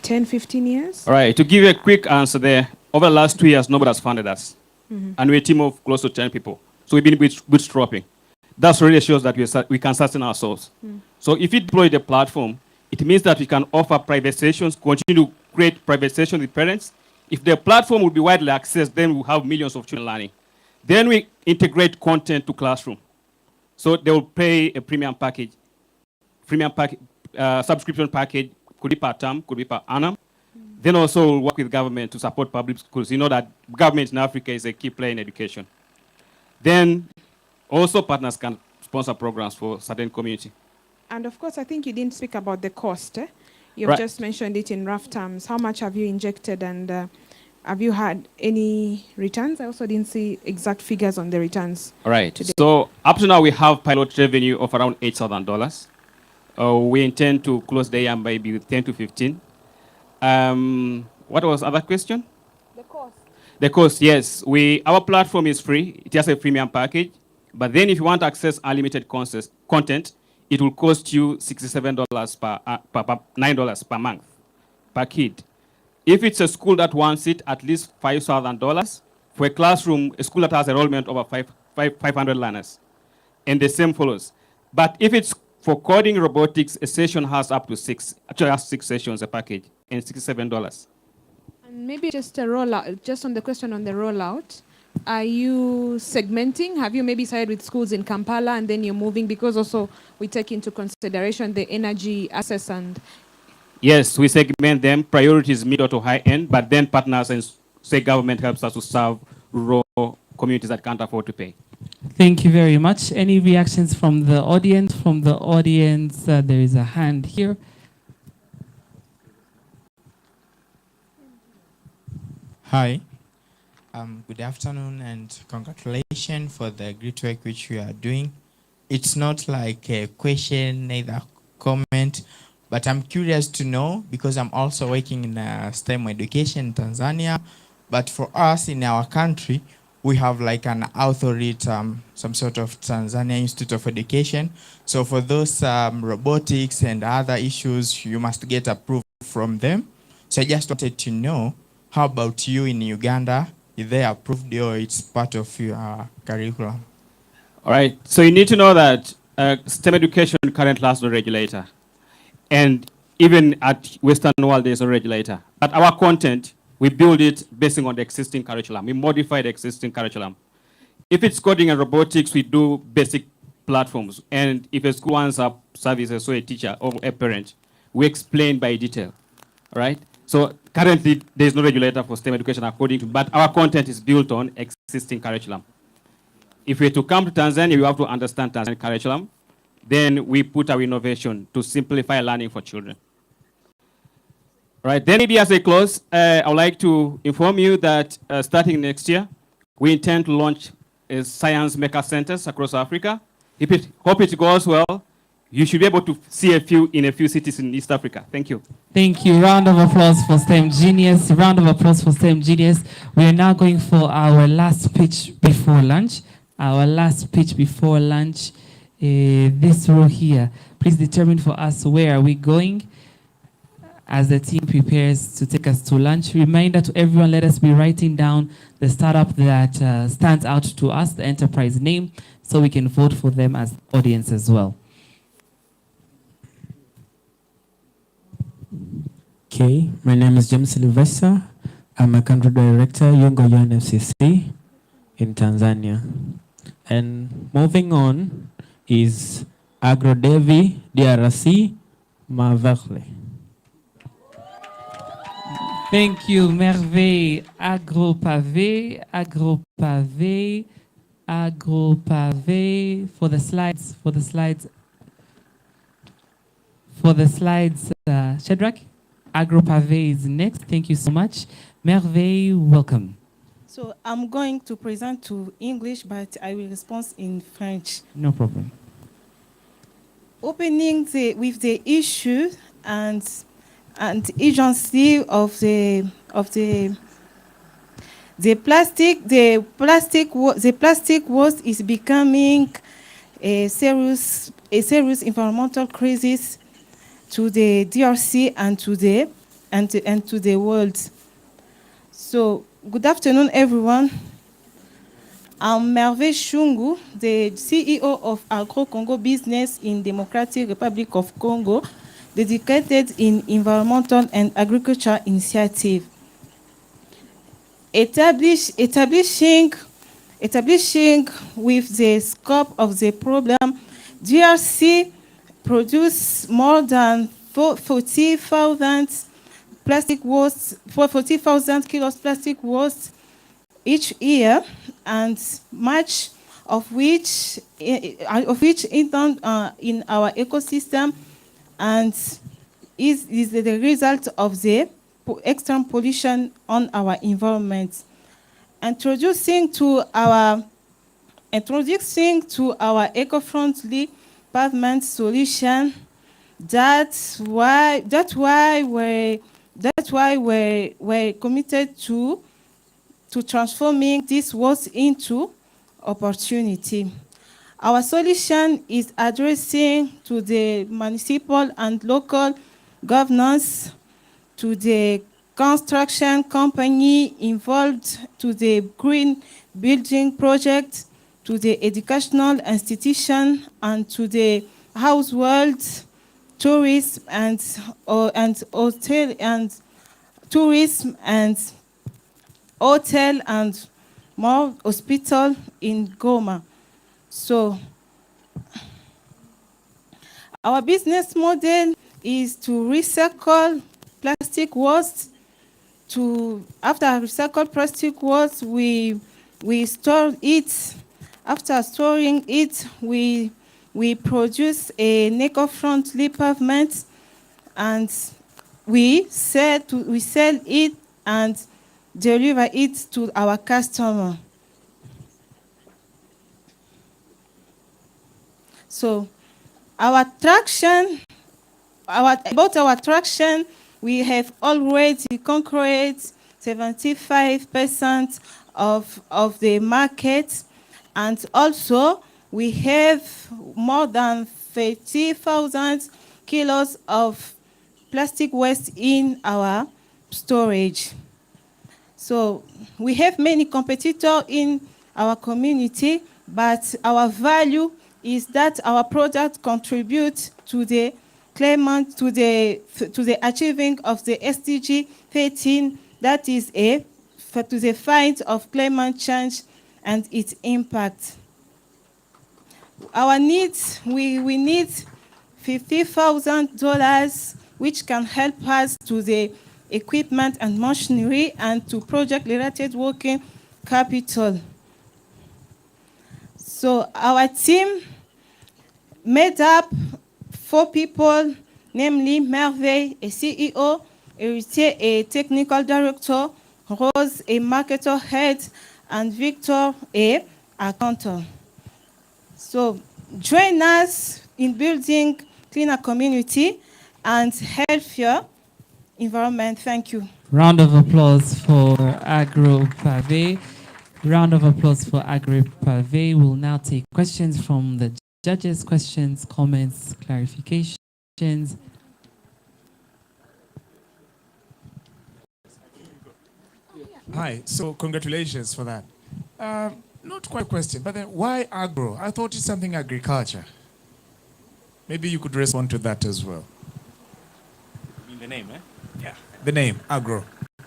Speaker 21: 15 years?
Speaker 10: All right, to give you a quick answer there, over the last 2 years, nobody has funded us. And we're a team of close to 10 people. So we've been bootstrapping. That really shows that we can sustain ourselves. So if you deploy the platform, it means that we can offer private sessions, continue to create private sessions with parents. If the platform will be widely accessed, then we'll have millions of children learning. Then we integrate content to classroom. So they will pay a premium package, subscription package, could be per term, could be per annum. Then also we'll work with government to support public schools. You know that government in Africa is a key player in education. Then also partners can sponsor programs for certain community.
Speaker 21: And of course, I think you didn't speak about the cost. You've just mentioned it in rough terms. How much have you injected and have you had any returns? I also didn't see exact figures on the returns.
Speaker 10: All right.
Speaker 21: Today.
Speaker 10: So up to now, we have pilot revenue of around $8,000. We intend to close the year maybe with 10 to 15. What was the other question?
Speaker 21: The cost.
Speaker 10: The cost, yes. Our platform is free. It has a premium package. But then if you want to access unlimited content, it will cost you $67 $9 per month per kid. If it's a school that wants it, at least $5,000. For a classroom, a school that has enrollment over 500 learners. And the same follows. But if it's for coding robotics, a session has up to 6. Actually, has 6 sessions a package, and $67.
Speaker 21: And maybe just a rollout, just on the question on the rollout. Are you segmenting? Have you maybe started with schools in Kampala and then you're moving? Because also we take into consideration the energy access and...
Speaker 10: Yes, we segment them. Priorities middle to high end, but then partners and say government helps us to serve rural communities that can't afford to pay.
Speaker 4: Thank you very much. Any reactions from the audience? From the audience, there is a hand here.
Speaker 9: Hi. Good afternoon and congratulations for the great work which you are doing. It's not like a question, neither comment, but I'm curious to know because I'm also working in STEM education in Tanzania. But for us in our country, we have like an authority, some sort of Tanzania Institute of Education. So for those robotics and other issues, you must get approved from them. So I just wanted to know, how about you in Uganda? Is they approved or it's part of your curriculum?
Speaker 10: All right. So you need to know that STEM education currently has no regulator. And even at Western world, there's no regulator. But our content, we build it based on the existing curriculum. We modify the existing curriculum. If it's coding and robotics, we do basic platforms. And if a school wants a services, so a teacher or a parent, we explain by detail. All right? So currently, there's no regulator for STEM education according to, but our content is built on existing curriculum. If we're to come to Tanzania, we have to understand Tanzanian curriculum. Then we put our innovation to simplify learning for children. All right, then maybe as a close, I would like to inform you that starting next year, we intend to launch science maker centers across Africa. Hope it goes well. You should be able to see in a few cities in East Africa. Thank you.
Speaker 4: Thank you. Round of applause for STEM Genius. Round of applause for STEM Genius. We are now going for our last pitch before lunch. Our last pitch before lunch. This row here. Please determine for us where are we going. as the team prepares to take us to lunch. Reminder to everyone, let us be writing down the startup that stands out to us, the enterprise name, so we can vote for them as audience as well.
Speaker 12: Okay, my name is James Sylvester. I'm a country director, Yungo UNFCC in Tanzania. And moving on is Agrodevi DRC Maverle.
Speaker 4: Thank you, Merveille. Agropavé, for the slides, Shadrach. Agropavé is next. Thank you so much. Merveille, welcome.
Speaker 18: So I'm going to present to English, but I will respond in French.
Speaker 4: No problem.
Speaker 18: Opening with the issue and urgency of the plastic waste is becoming a serious environmental crisis to the DRC and to the world. So, good afternoon, everyone. I'm Merveille Shungu, the CEO of Agro Congo Business in Democratic Republic of Congo, dedicated in environmental and agriculture initiative. Establishing with the scope of the problem, DRC produce more than 40,000 kilos plastic waste each year, and much of which in our ecosystem, and is the result of the extreme pollution on our environment. Introducing to our eco-friendly pavement solution. That's why we're committed to transforming this waste into opportunity. Our solution is addressing to the municipal and local governance, to the construction company involved, to the green building project, to the educational institution, and to the household, tourism and hotel and tourism and hotel and more hospital in Goma. So our business model is to recycle plastic waste. After recycled plastic waste, we store it. After storing it, we produce a eco-friendly pavement, and we sell it and deliver it to our customer. So about our traction, we have already conquered 75% of the market, and also we have more than 30,000 kilos of plastic waste in our storage. So we have many competitors in our community, but our value is that our product contributes to the climate, to the achieving of the SDG 13, that is to the fight of climate change and its impact. Our needs, we need $50,000, which can help us to the equipment and machinery and to project-related working capital. So our team made up 4 people, namely Merveille, a CEO, Héritier, a technical director, Rose, a marketer head, and Victor, a accountant. So join us in building cleaner community and healthier environment. Thank you.
Speaker 4: Round of applause for AgroPavé. Round of applause for AgroPavé. We'll now take questions from the judges. Questions, comments, clarifications.
Speaker 11: Hi, so congratulations for that. Not quite a question, but then why agro? I thought it's something agriculture. Maybe you could respond to that as well.
Speaker 5: I mean the name, eh?
Speaker 11: Yeah. The name, agro.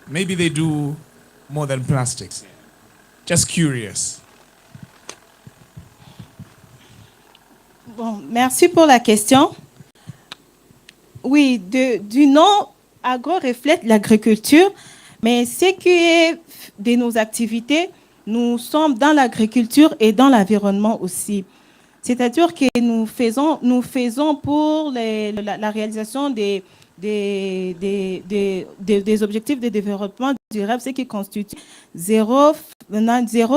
Speaker 11: Maybe they do more than plastics. Just curious.
Speaker 18: Bon, merci pour la question. Oui, du nom, agro reflète l'agriculture, mais ce qui est de nos activités, nous sommes dans l'agriculture et dans l'environnement aussi. C'est-à-dire que nous faisons pour la réalisation des objectifs de développement durable, ce qui constitue zéro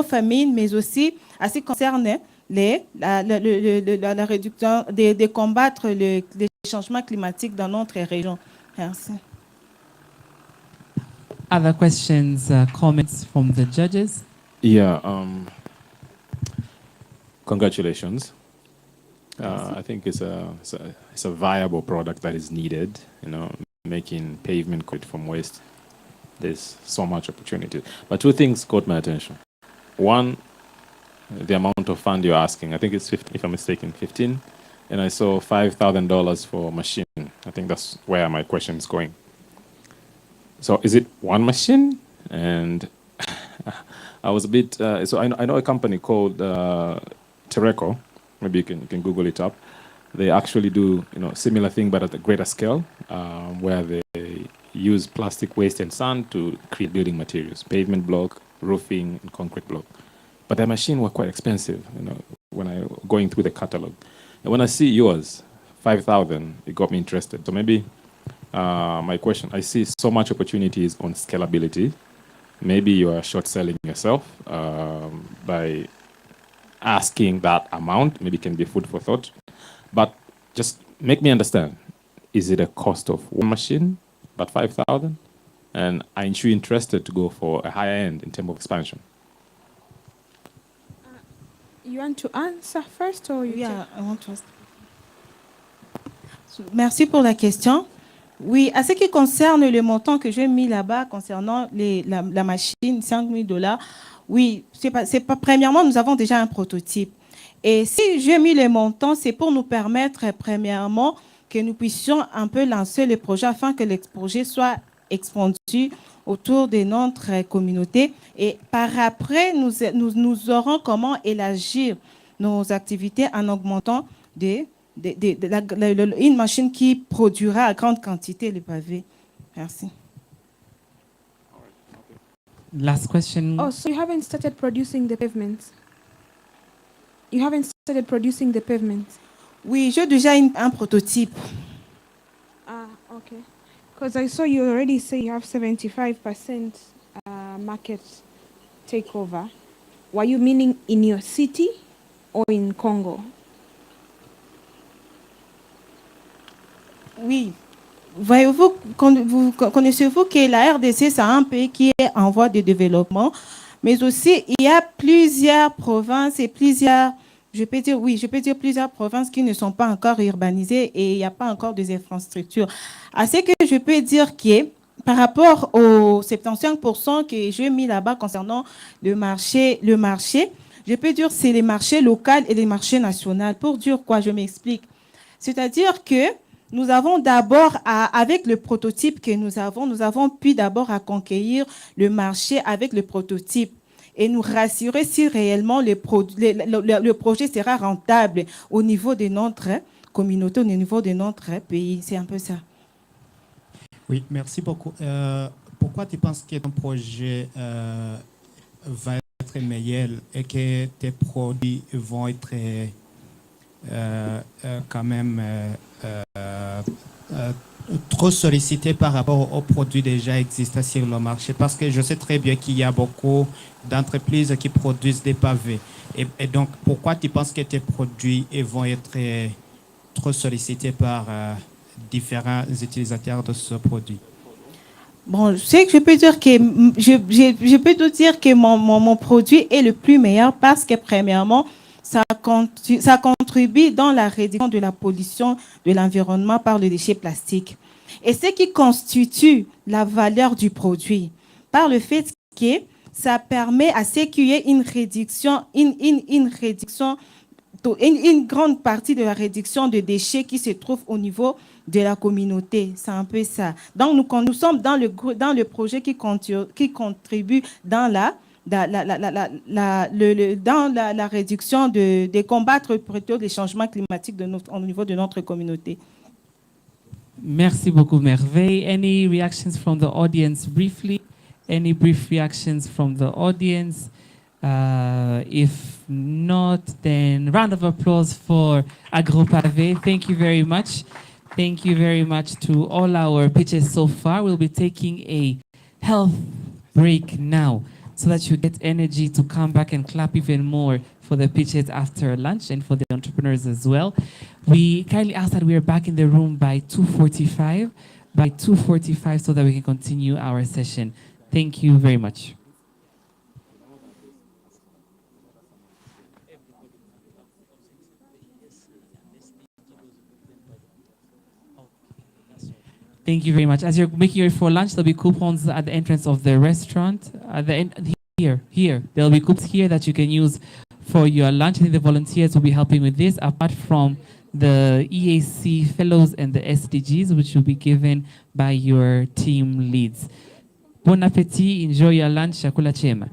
Speaker 18: famine, mais aussi, à ce qui concerne la réduction, de combattre les changements climatiques dans notre région. Merci.
Speaker 4: Other questions, comments from the judges?
Speaker 5: Yeah. Congratulations. I think it's a viable product that is needed. You know, making pavement concrete from waste. There's so much opportunity. But two things caught my attention. One, the amount of fund you're asking. I think it's 15, if I'm mistaken, 15. And I saw $5,000 for a machine. I think that's where my question is going. So is it one machine? And I was a bit, so I know a company called Tereco. Maybe you can Google it up. They actually do similar thing, but at a greater scale, where they use plastic waste and sand to create building materials, pavement block, roofing, and concrete block. But the machine were quite expensive, when I going through the catalog. And when I see yours, 5,000, it got me interested. So maybe my question, I see so much opportunities on scalability. Maybe you are short selling yourself by asking that amount. Maybe it can be food for thought. But just make me understand, is it a cost of one machine, but 5,000? And aren't you interested to go for a higher end in terms of expansion?
Speaker 21: You want to answer first or you
Speaker 18: Yeah, I want to ask. Merci pour la question. Oui, à ce qui concerne le montant que j'ai mis là-bas concernant la machine, $5,000, oui, c'est pas, premièrement, nous avons déjà un prototype. Et si j'ai mis le montant, c'est pour nous permettre, premièrement, que nous puissions un peu lancer le projet afin que le projet soit expandu autour de notre communauté. Et par après, nous aurons comment élargir nos activités en augmentant une machine qui produira à grande quantité les pavés. Merci.
Speaker 4: Last question.
Speaker 21: Oh, so you haven't started producing the pavements? You haven't started producing the pavements?
Speaker 18: Oui, j'ai déjà un prototype.
Speaker 21: Ah, okay. Because I saw you already say you have 75% market takeover. Were you meaning in your city or in Congo?
Speaker 18: Oui. Voyez-vous, connaissez-vous que la RDC, c'est un pays qui est en voie de développement, mais aussi il y a plusieurs provinces et plusieurs, je peux dire plusieurs provinces qui ne sont pas encore urbanisées et il n'y a pas encore des infrastructures. À ce que je peux dire que par rapport aux 75% que j'ai mis là-bas concernant le marché, je peux dire que c'est les marchés locaux et les marchés nationaux. Pour dire quoi, je m'explique. C'est-à-dire que nous avons d'abord, avec le prototype que nous avons pu d'abord conquérir le marché avec le prototype et nous rassurer si réellement le projet sera rentable au niveau de notre communauté, au niveau de notre pays. C'est un peu ça.
Speaker 13: Oui, merci beaucoup. Pourquoi tu penses que ton projet va être meilleur et que tes produits vont être quand même trop sollicités par rapport aux produits déjà existants sur le marché? Parce que je sais très bien qu'il y a beaucoup d'entreprises qui produisent des pavés. Et donc, pourquoi tu penses que tes produits vont être trop sollicités par différents utilisateurs de ce produit?
Speaker 18: Bon, je sais que je peux dire que mon produit est le plus meilleur parce que premièrement, ça contribue dans la réduction de la pollution de l'environnement par les déchets plastiques. Et ce qui constitue la valeur du produit, par le fait que ça permet à ce qu'il y ait une réduction, une grande partie de la réduction de déchets qui se trouve au niveau de la communauté. C'est un peu ça. Donc, nous sommes dans le projet qui contribue dans la réduction de combattre plutôt les changements climatiques au niveau de notre communauté.
Speaker 4: Merci beaucoup, Merveille. Any reactions from the audience briefly? Any brief reactions from the audience? If not, then round of applause for AgroPavé. Thank you very much. Thank you very much to all our pitches so far. We'll be taking a health break now so that you get energy to come back and clap even more for the pitches after lunch and for the entrepreneurs as well. We kindly ask that we are back in the room by 2:45, so that we can continue our session. Thank you very much. Thank you very much. As you're making your way for lunch, there'll be coupons at the entrance of the restaurant. At the end, here. There'll be coupons here that you can use for your lunch. I think the volunteers will be helping with this, apart from the EAC Fellows and the SDGs, which will be given by your team leads. Bon appétit, enjoy your lunch, chakula chema.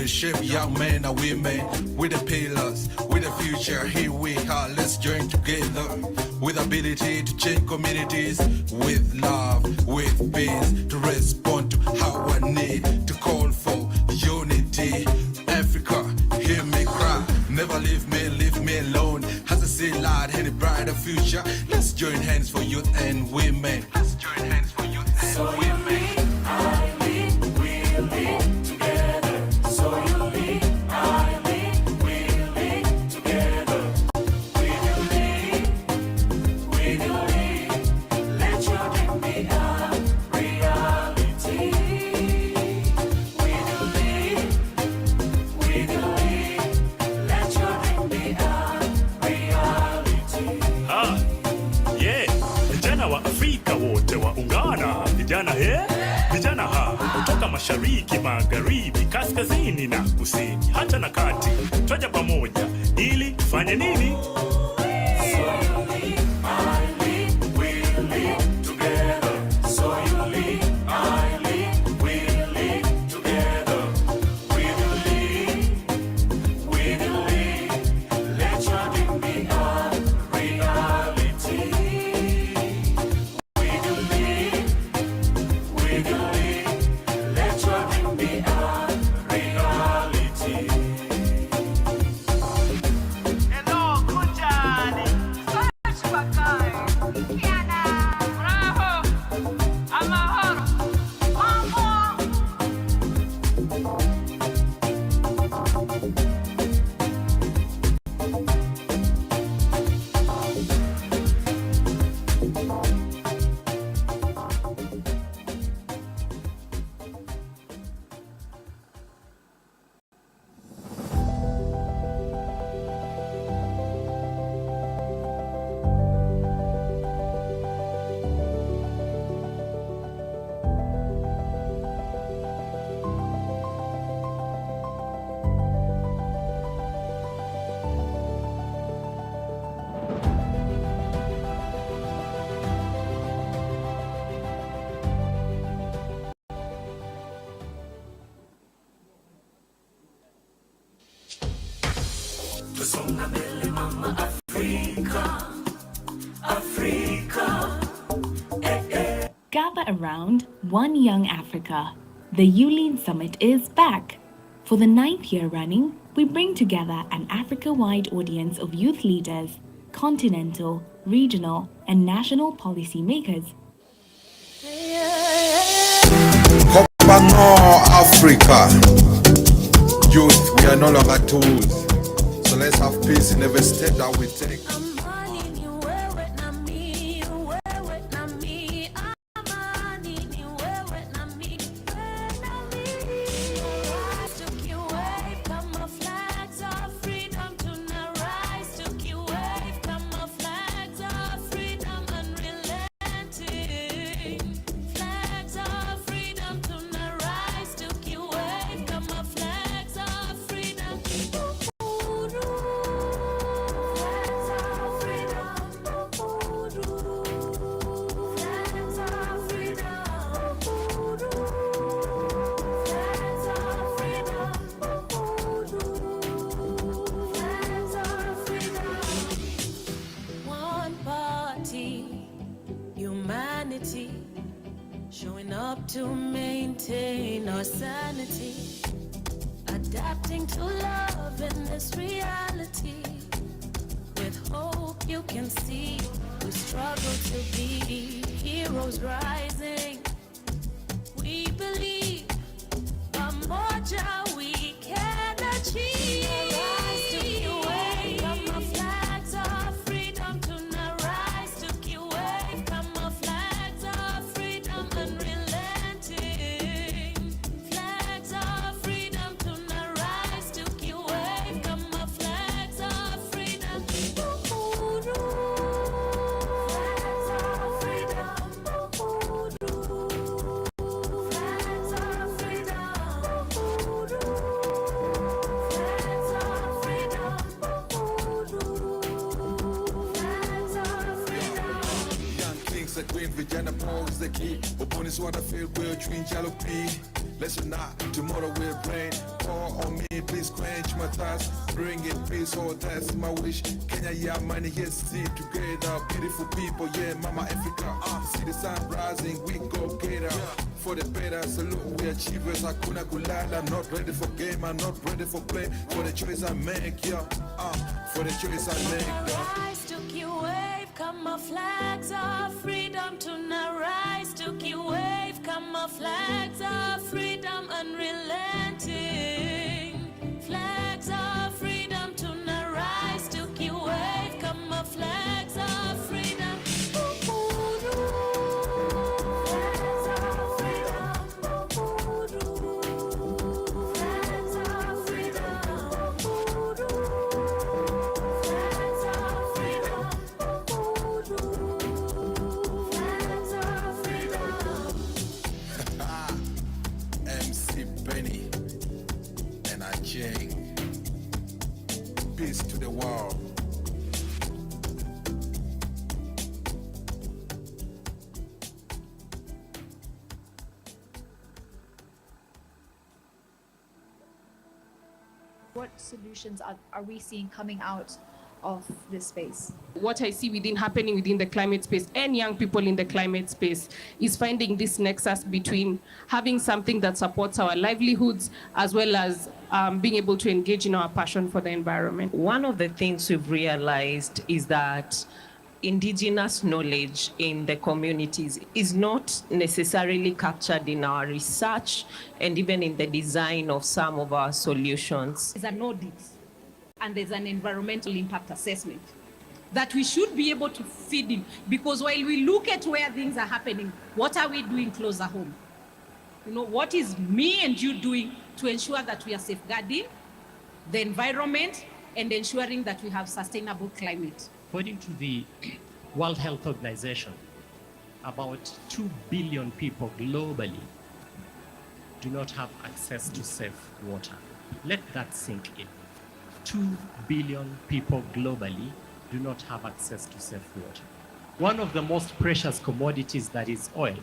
Speaker 1: Shape young men and women with the pillars, with the future. Here we are, let's join together with ability to change communities, with love, with peace, to respond to our need, to call for unity. Africa, hear me cry, never leave me alone. As I see light in a brighter future, let's join hands for youth and women. Let's join hands for youth and women.
Speaker 15: Reality. mashariki, magharibi, kaskazini na kusini, hata na kati. Twaja pamoja ili tufanye nini?
Speaker 16: Gather around One Young Africa. The YouLead Summit is back. For the 9th year running, we bring together an Africa-wide audience of youth leaders, continental, regional, and national policy makers.
Speaker 1: Africa. Youth, we are no longer tools. So let's have peace in every step that we take.
Speaker 22: Humanity, showing up to maintain our sanity, adapting to love in this reality. With hope you can see, we struggle to be heroes rising. We believe a moja we can achieve. Rise to you wave, come our flags of freedom to not rise to you wave, come our flags of freedom unrelenting. Flags of freedom to not rise to you wave, come our flags of freedom. Flags of freedom.
Speaker 1: Queen Vijana pose the key. Opponents wanna feel real twin jalopy. Listen not, tomorrow will rain. Pour on me, please quench my thirst. Bring it peace, oh that's my wish. Kenya, yeah, money, yes, see together. Beautiful people, yeah, Mama Africa. See the sun rising, we go get up. For the better, salute, we achievers. Hakuna kulala, not ready for game, I'm not ready for play. For the choice I make, yeah. For the choice I make, yeah.
Speaker 22: Rise to you wave, come our flags of freedom to not rise to you wave, come our flags of freedom unrelenting. Flags of freedom to not rise to you wave, come our flags of freedom.
Speaker 1: change. Peace to the world.
Speaker 2: What solutions are we seeing coming out of this space?
Speaker 6: What I see happening within the climate space and young people in the climate space is finding this nexus between having something that supports our livelihoods as well as being able to engage in our passion for the environment.
Speaker 19: One of the things we've realized is that indigenous knowledge in the communities is not necessarily captured in our research and even in the design of some of our solutions.
Speaker 24: There's an audit and there's an environmental impact assessment that we should be able to feed in, because while we look at where things are happening, what are we doing closer home? You know, what is me and you doing to ensure that we are safeguarding the environment and ensuring that we have sustainable climate?
Speaker 25: According to the World Health Organization, about 2 billion people globally do not have access to safe water. Let that sink in. 2 billion people globally do not have access to safe water. One of the most precious commodities, that is oil,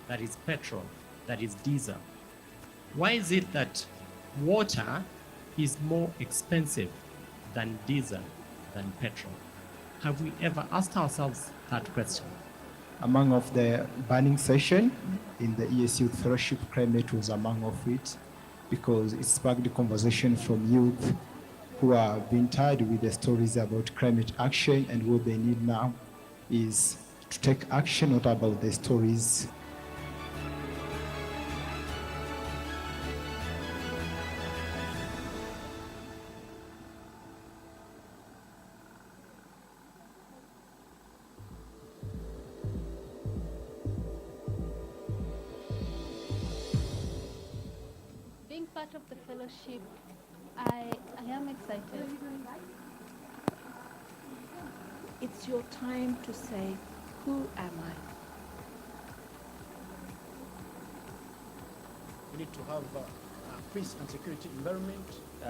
Speaker 25: that is petrol, that is diesel. Why is it that water is more expensive than diesel, than petrol? Have we ever asked ourselves that question?
Speaker 26: Among of the burning session in the EAC Youth Fellowship, climate was among of it, because it sparked the conversation from youth who are being tired with the stories about climate action, and what they need now is to take action, not about the stories.
Speaker 17: Being part of the fellowship, I am excited.
Speaker 2: It's your time to say, who am I?
Speaker 27: We need to have a peace and security environment.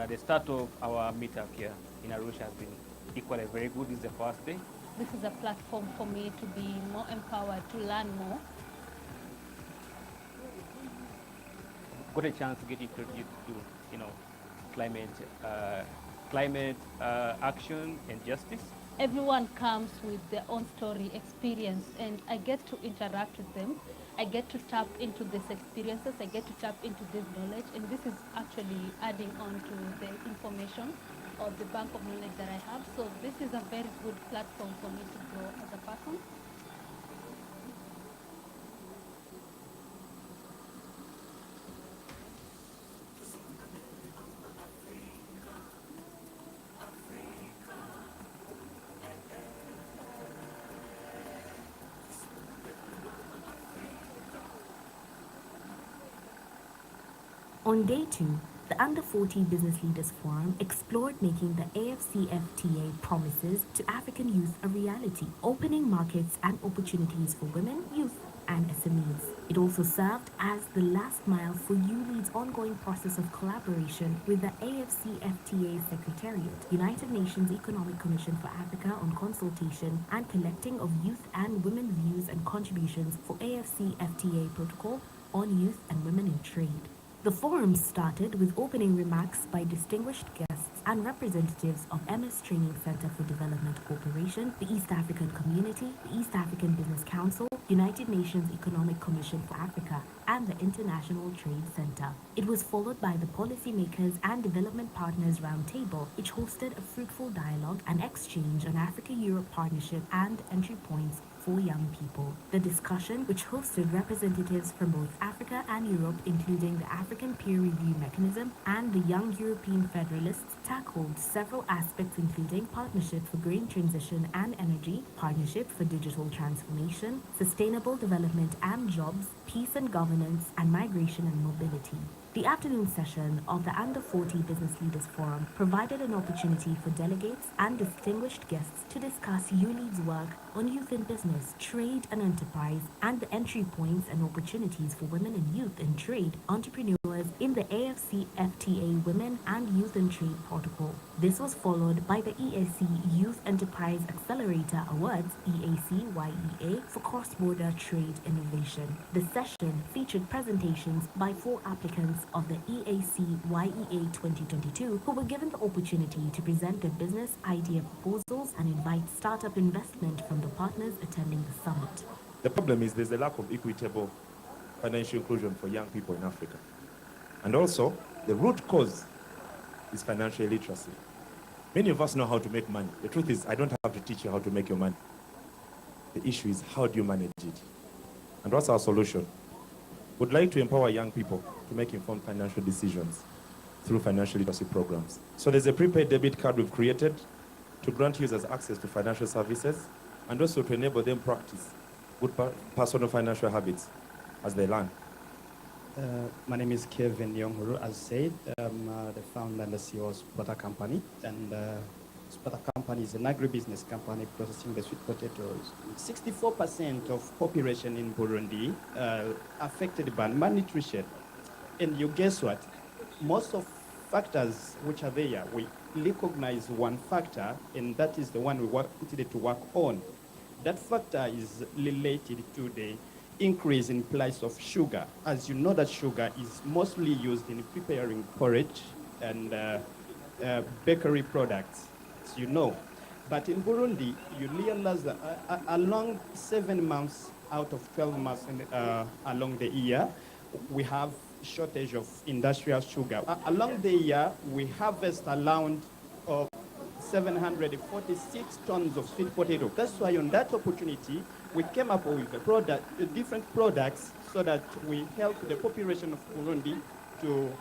Speaker 10: The start of our meetup here in Arusha has been equally very good. This is the first day.
Speaker 17: This is a platform for me to be more empowered, to learn more.
Speaker 10: Got a chance to get introduced to, climate action and justice.
Speaker 17: Everyone comes with their own story, experience, and I get to interact with them. I get to tap into these experiences, I get to tap into this knowledge, and this is actually adding on to the information or the bank of knowledge that I have. So this is a very good platform for me to grow as a person.
Speaker 28: On day 2, the Under 40 Business Leaders Forum explored making the AFCFTA promises to African youth a reality, opening markets and opportunities for women, youth, and SMEs. It also served as the last mile for YouLead's ongoing process of collaboration with the AFCFTA Secretariat, United Nations Economic Commission for Africa, on consultation and collecting of youth and women views and contributions for AFCFTA protocol on youth and women in trade. The forum started with opening remarks by distinguished guests and representatives of MS Training Center for Development Corporation, the East African Community, the East African Business Council, United Nations Economic Commission for Africa, and the International Trade Center. It was followed by the Policymakers and Development Partners Roundtable, which hosted a fruitful dialogue and exchange on Africa-Europe partnership and entry points for young people. The discussion, which hosted representatives from both Africa and Europe, including the African Peer Review Mechanism and the Young European Federalists, tackled several aspects including partnership for green transition and energy, partnership for digital transformation, sustainable development and jobs, peace and governance, and migration and mobility. The afternoon session of the Under 40 Business Leaders Forum provided an opportunity for delegates and distinguished guests to discuss YouLead's work on youth in business, trade and enterprise, and the entry points and opportunities for women and youth in trade entrepreneurs in the AFC FTA Women and Youth in Trade Protocol. This was followed by the EAC Youth Enterprise Accelerator Awards, EAC YEA, for cross-border trade innovation. The session featured presentations by 4 applicants of the EAC YEA 2022 who were given the opportunity to present their business idea proposals and invite startup investment from the partners attending the summit.
Speaker 3: The problem is there's a lack of equitable financial inclusion for young people in Africa. And also, the root cause is financial illiteracy. Many of us know how to make money. The truth is, I don't have to teach you how to make your money. The issue is, how do you manage it? And what's our solution? We'd like to empower young people to make informed financial decisions through financial literacy programs. So there's a prepaid debit card we've created to grant users access to financial services and also to enable them practice good personal financial habits as they learn.
Speaker 7: My name is Kevin Yonghuru. As said, I'm the founder and the CEO of Spota Company. And Spota Company is an agribusiness company processing the sweet potatoes. 64% of population in Burundi affected by malnutrition. And you guess what? Most of factors which are there, we recognize one factor, and that is the one we wanted to work on. That factor is related to the increase in price of sugar. As you know, that sugar is mostly used in preparing porridge and bakery products, as you know. But in Burundi, you realize that along 7 months out of 12 months along the year, we have shortage of industrial sugar. Along the year, we harvest around 746 tons of sweet potato. That's why on that opportunity, we came up with different products so that we help the population of Burundi to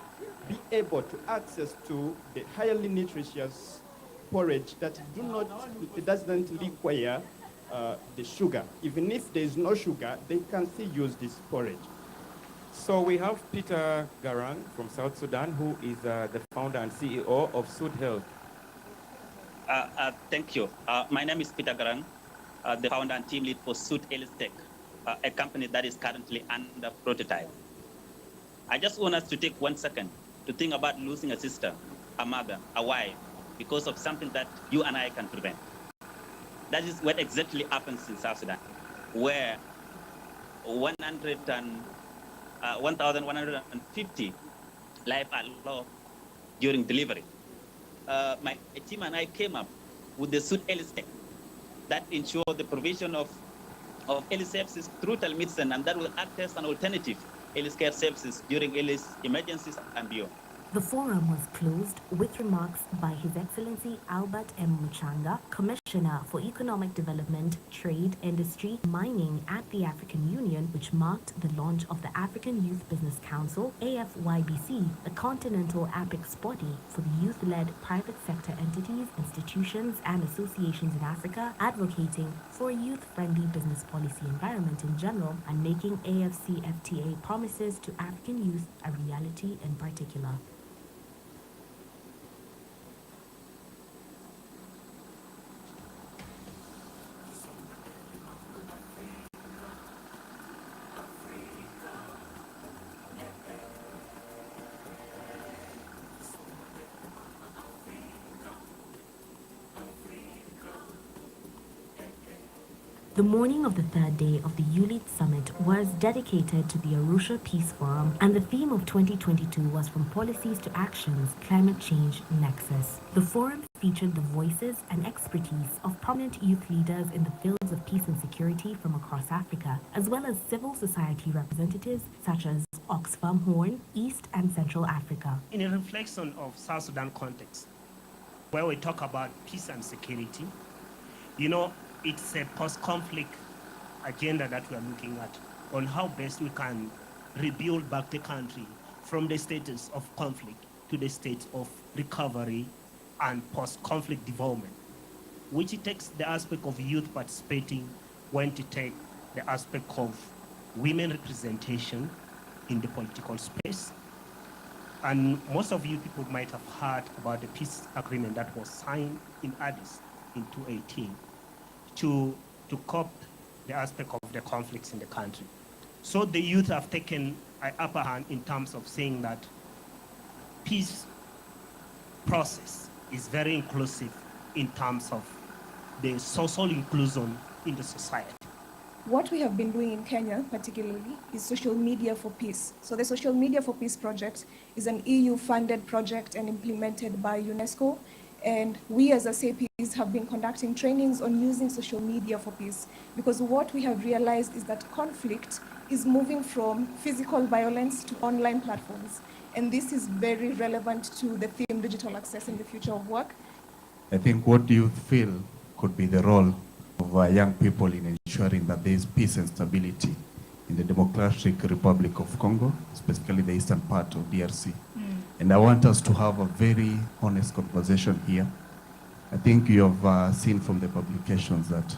Speaker 7: be able to access to the highly nutritious porridge that doesn't require the sugar. Even if there is no sugar, they can still use this porridge.
Speaker 3: So we have Peter Garang from South Sudan, who is the founder and CEO of Sud Health.
Speaker 8: Thank you. My name is Peter Garang, the founder and team lead for Sud Health Tech, a company that is currently under prototype. I just want us to take 1 second to think about losing a sister, a mother, a wife, because of something that you and I can prevent. That is what exactly happens in South Sudan, where 1,150 lives are lost during delivery. My team and I came up with the Sud Health Tech that ensure the provision of health services through telemedicine, and that will act as an alternative healthcare services during emergencies and beyond.
Speaker 28: The forum was closed with remarks by His Excellency Albert M. Muchanga, Commissioner for Economic Development, Trade, Industry, Mining at the African Union, which marked the launch of the African Youth Business Council, AFYBC, a continental apex body for the youth-led private sector entities, institutions, and associations in Africa, advocating for a youth-friendly business policy environment in general and making AFC-FTA promises to African youth a reality in particular. The morning of the third day of the YouLead Summit was dedicated to the Arusha Peace Forum, and the theme of 2022 was From Policies to Actions, Climate Change Nexus. The forum featured the voices and expertise of prominent youth leaders in the fields of peace and security from across Africa, as well as civil society representatives such as Oxfam Horn, East and Central Africa.
Speaker 9: In a reflection of South Sudan context, where we talk about peace and security, it's a post-conflict agenda that we are looking at on how best we can rebuild back the country from the status of conflict to the state of recovery and post-conflict development, which it takes the aspect of youth participating, when to take the aspect of women representation in the political space, And most of you people might have heard about the peace agreement that was signed in Addis in 2018 to cope the aspect of the conflicts in the country. So the youth have taken an upper hand in terms of saying that peace process is very inclusive in terms of the social inclusion in the society.
Speaker 5: What we have been doing in Kenya, particularly, is Social Media for Peace. So the Social Media for Peace project is an EU-funded project and implemented by UNESCO. And we as SAPs have been conducting trainings on using social media for peace, because what we have realized is that conflict is moving from physical violence to online platforms. And this is very relevant to the theme digital access in the future of work.
Speaker 11: I think what do you feel could be the role of young people in ensuring that there is peace and stability in the Democratic Republic of Congo, specifically the eastern part of DRC? And I want us to have a very honest conversation here. I think you have seen from the publications that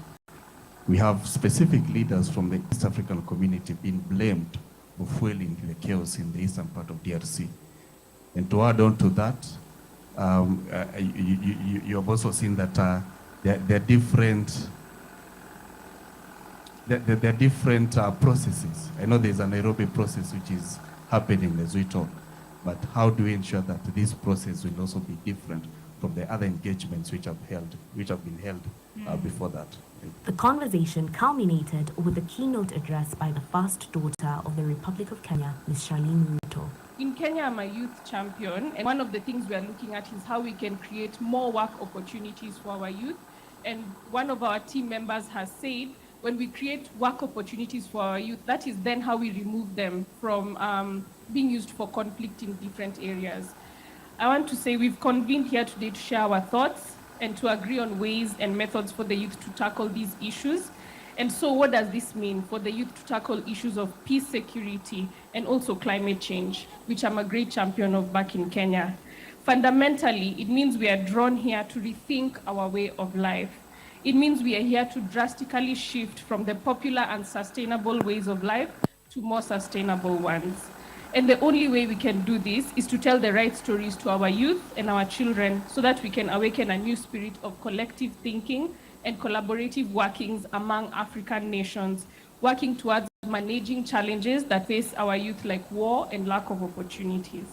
Speaker 11: we have specific leaders from the East African community being blamed for fueling the chaos in the eastern part of DRC. And to add on to that, you have also seen that there are different processes. I know there's a Nairobi process which is happening as we talk, but how do we ensure that this process will also be different from the other engagements which have been held before that?
Speaker 28: The conversation culminated with a keynote address by the first daughter of the Republic of Kenya, Ms. Charlene Ruto.
Speaker 6: In Kenya, I'm a youth champion, and one of the things we are looking at is how we can create more work opportunities for our youth. And one of our team members has said, when we create work opportunities for our youth, that is then how we remove them from being used for conflict in different areas. I want to say we've convened here today to share our thoughts and to agree on ways and methods for the youth to tackle these issues. And so what does this mean for the youth to tackle issues of peace, security, and also climate change, which I'm a great champion of back in Kenya? Fundamentally, it means we are drawn here to rethink our way of life. It means we are here to drastically shift from the popular and sustainable ways of life to more sustainable ones. And the only way we can do this is to tell the right stories to our youth and our children so that we can awaken a new spirit of collective thinking and collaborative workings among African nations, working towards managing challenges that face our youth like war and lack of opportunities.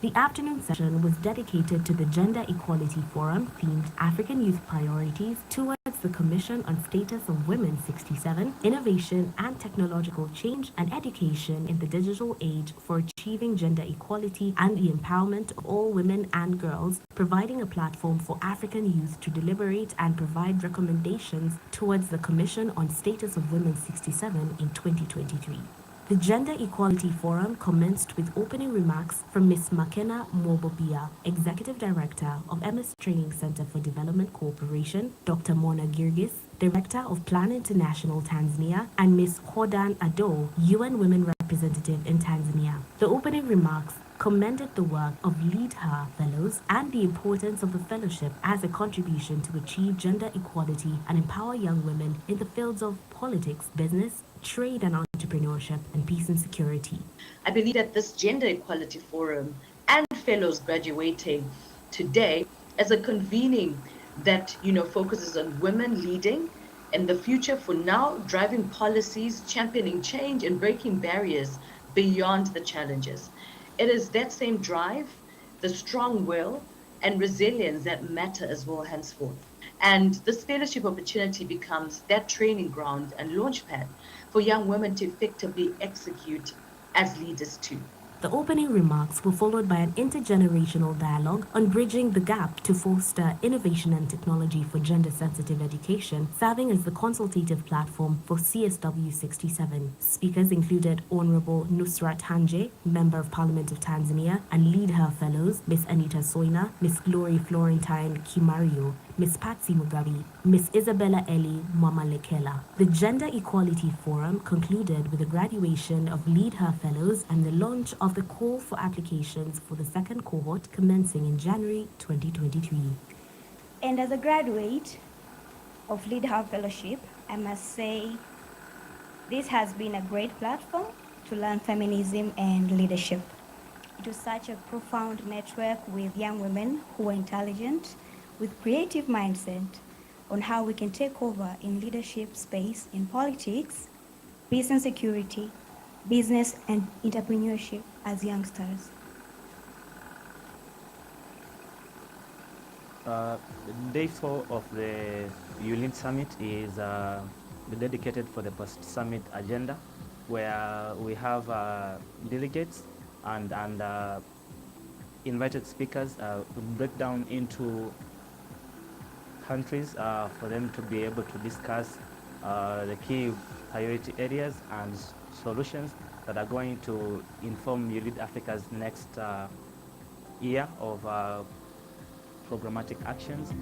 Speaker 28: The afternoon session was dedicated to the Gender Equality Forum themed African Youth Priorities towards the Commission on Status of Women 67, Innovation and Technological Change and Education in the Digital Age for Achieving Gender Equality and the Empowerment of All Women and Girls, providing a platform for African youth to deliberate and provide recommendations towards the Commission on Status of Women 67 in 2023. The Gender Equality Forum commenced with opening remarks from Ms. Makena Mobobia, Executive Director of MS Training Center for Development Cooperation, Dr. Mona Girgis, Director of Plan International Tanzania, and Ms. Hodan Ado, UN Women Representative in Tanzania. The opening remarks commended the work of EAC Youth Fellows and the importance of the fellowship as a contribution to achieve gender equality and empower young women in the fields of politics, business, trade and entrepreneurship, and peace and security.
Speaker 12: I believe that this Gender Equality Forum and fellows graduating today as a convening that focuses on women leading in the future for now, driving policies, championing change, and breaking barriers beyond the challenges. It is that same drive, the strong will, and resilience that matter as well henceforth. And this fellowship opportunity becomes that training ground and launchpad for young women to effectively execute as leaders too.
Speaker 28: The opening remarks were followed by an intergenerational dialogue on bridging the gap to foster innovation and technology for gender-sensitive education, serving as the consultative platform for CSW 67. Speakers included Honorable Nusrat Hanje, Member of Parliament of Tanzania, and EAC Youth Fellows, Ms. Anita Soina, Ms. Glory Florentine Kimario, Ms. Patsy Mugabi, Ms. Isabella Eli Mamalekela. The Gender Equality Forum concluded with the graduation of EAC Youth Fellows and the launch of the call for applications for the second cohort commencing in January 2023.
Speaker 13: And as a graduate of EAC Youth Fellowship, I must say this has been a great platform to learn feminism and leadership. It was such a profound network with young women who are intelligent, with creative mindset on how we can take over in leadership space in politics, peace and security, business and entrepreneurship as youngsters.
Speaker 4: Day 4 of the YouLead Summit is dedicated for the post-summit agenda, where we have delegates and invited speakers to break down into countries for them to be able to discuss the key priority areas and solutions that are going to inform YouLead Africa's next year of programmatic actions.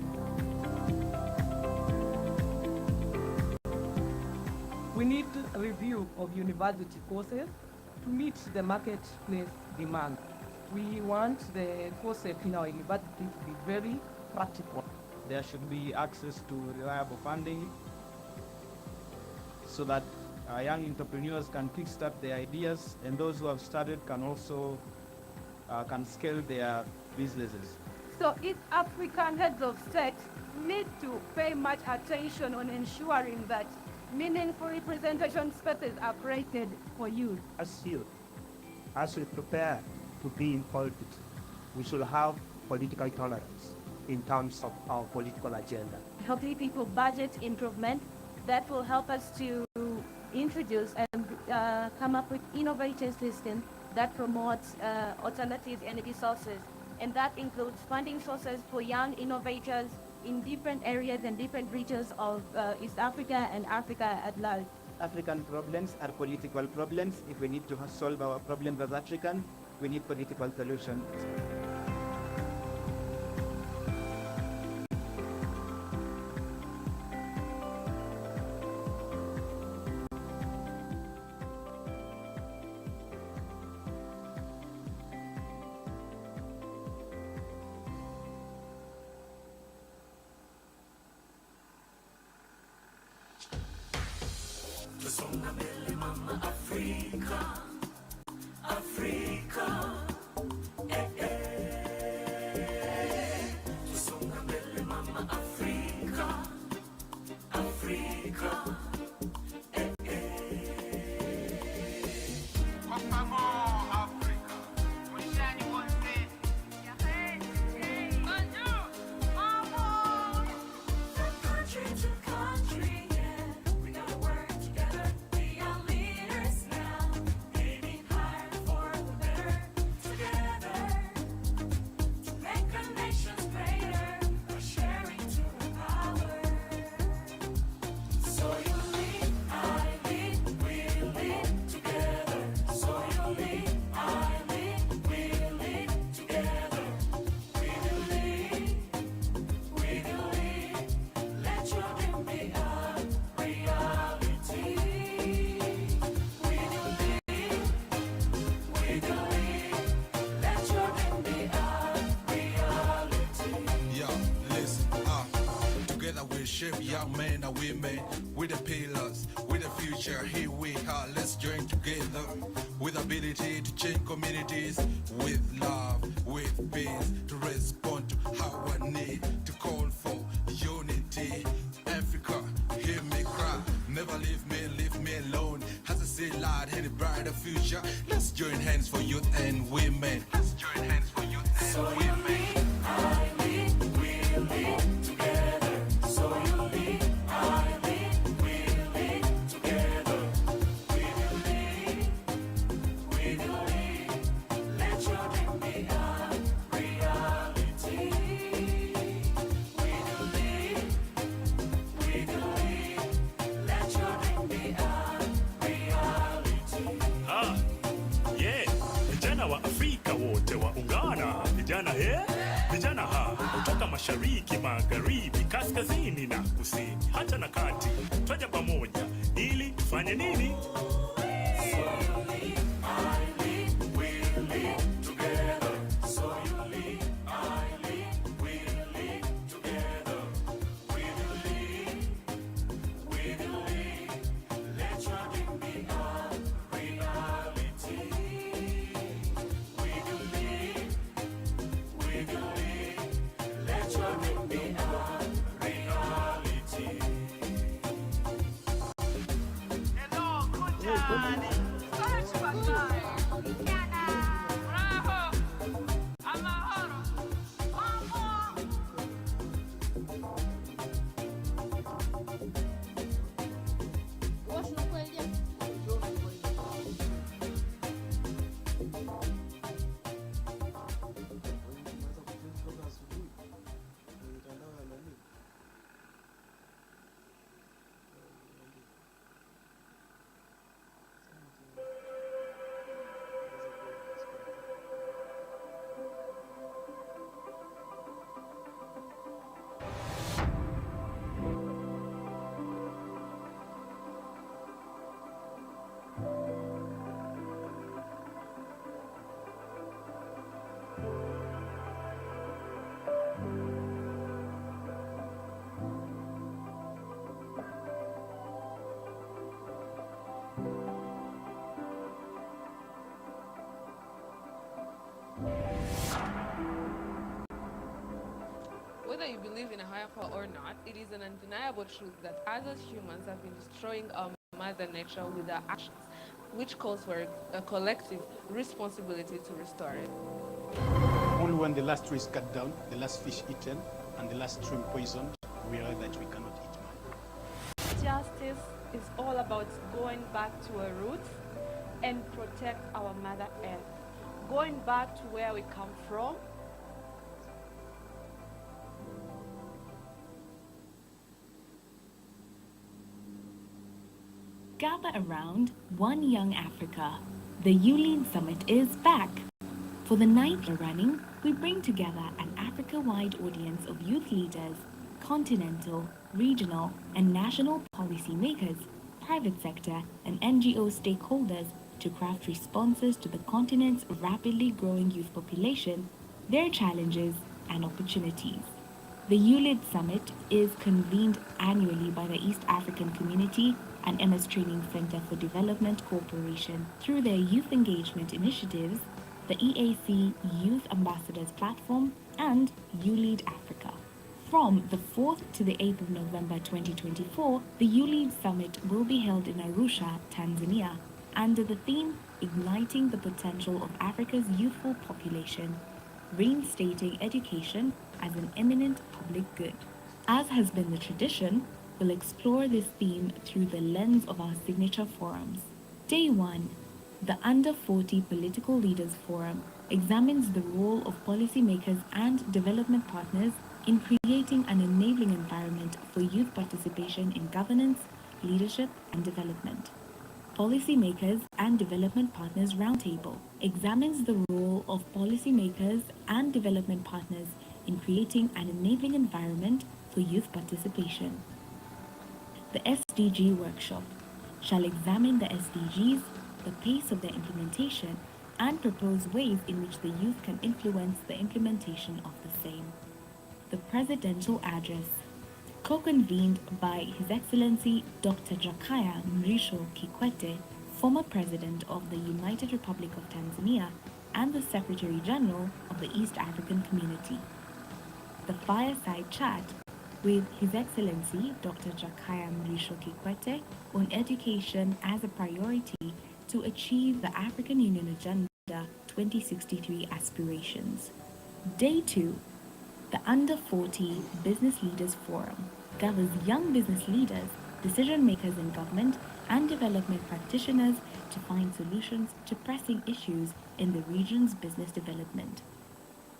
Speaker 14: We need a review of university courses to meet the marketplace demand. We want the courses in our university to be very practical.
Speaker 15: There should be access to reliable funding so that young entrepreneurs can kickstart their ideas, and those who have started can also can scale their businesses.
Speaker 16: So East African heads of state need to pay much attention on ensuring that meaningful representation spaces are created for youth.
Speaker 9: As we prepare to be in politics, we should have political tolerance in terms of our political agenda.
Speaker 16: Helping people budget improvement that will help us to introduce and come up with innovative systems that promotes alternative energy sources. And that includes funding sources for young innovators in different areas and different regions of East Africa and Africa at large.
Speaker 15: African problems are political problems. If we need to solve our problems as African, we need political solutions.
Speaker 22: Tusonga mbele mama Afrika, Afrika, Tusonga mbele mama Afrika, Afrika, Kwa favor Afrika, mwishani wote. Bonjour, mama. From country to country, yeah, we gotta work together. We are leaders now, aiming higher for the better. Together, to make our nations greater, by sharing to empower. So you lead, I lead, we lead together. So you lead, I lead, we lead together. We will lead, we will lead. Let your dream be a reality. We will lead, we will lead. Let your dream be a reality.
Speaker 1: Yeah, listen, together we shape young men and women. With the pillars, with the future, here we are. Let's join together with ability to change communities, with love, with peace, to respond to our need, to call for unity. Africa, hear me cry, never leave me alone. Has a say light and a brighter future. Let's join hands for youth and women. Let's join hands for youth and
Speaker 22: So you
Speaker 1: women.
Speaker 22: lead, I lead, we lead together. So you lead, I lead, we lead together. We will lead, we will lead. Let your dream be a reality. We will lead, we will lead. Let your dream be a reality.
Speaker 18: Yeah, vijana wa Afrika wote waungana, vijana vijana kutoka mashariki, magharibi, kaskazini na kusini, hata na kati, twaja pamoja ili tufanye nini?
Speaker 22: So you lead, I lead, we lead together. So you lead, I lead, we lead together. We will lead, we will lead. Let your dream be a reality. We will legally. Let your dream be a reality. Hello, Kutani.
Speaker 2: Whether you believe in a higher power or not, it is an undeniable truth that us as humans have been destroying our Mother Nature with our actions, which calls for a collective responsibility to restore it.
Speaker 19: Only when the last tree is cut down, the last fish eaten, and the last stream poisoned, we realize that we cannot eat man.
Speaker 20: Justice is all about going back to our roots and protect our Mother Earth. Going back to where we come from.
Speaker 28: Gather around One Young Africa. The YouLead Summit is back. For the 9th year running, we bring together an Africa-wide audience of youth leaders, continental, regional, and national policymakers, private sector, and NGO stakeholders to craft responses to the continent's rapidly growing youth population, their challenges, and opportunities. The YouLead Summit is convened annually by the East African Community and MS Training Center for Development Corporation through their youth engagement initiatives, the EAC Youth Ambassadors Platform, and YouLead Africa. From the 4th to the 8th of November 2024, the YouLead Summit will be held in Arusha, Tanzania, under the theme Igniting the Potential of Africa's Youthful Population, Reinstating Education as an Eminent Public Good. As has been the tradition, we'll explore this theme through the lens of our signature forums. Day 1, the Under 40 Political Leaders Forum examines the role of policymakers and development partners in creating an enabling environment for youth participation in governance, leadership, and development. Policymakers and Development Partners Roundtable examines the role of policymakers and development partners in creating an enabling environment for youth participation. The SDG Workshop shall examine the SDGs, the pace of their implementation, and propose ways in which the youth can influence the implementation of the same. The Presidential Address, co-convened by His Excellency Dr. Jakaya Mrisho Kikwete, former President of the United Republic of Tanzania and the Secretary General of the East African Community. The Fireside Chat with His Excellency Dr. Jakaya Mrisho Kikwete on education as a priority to achieve the African Union Agenda 2063 aspirations. Day 2, the Under 40 Business Leaders Forum gathers young business leaders, decision makers in government, and development practitioners to find solutions to pressing issues in the region's business development.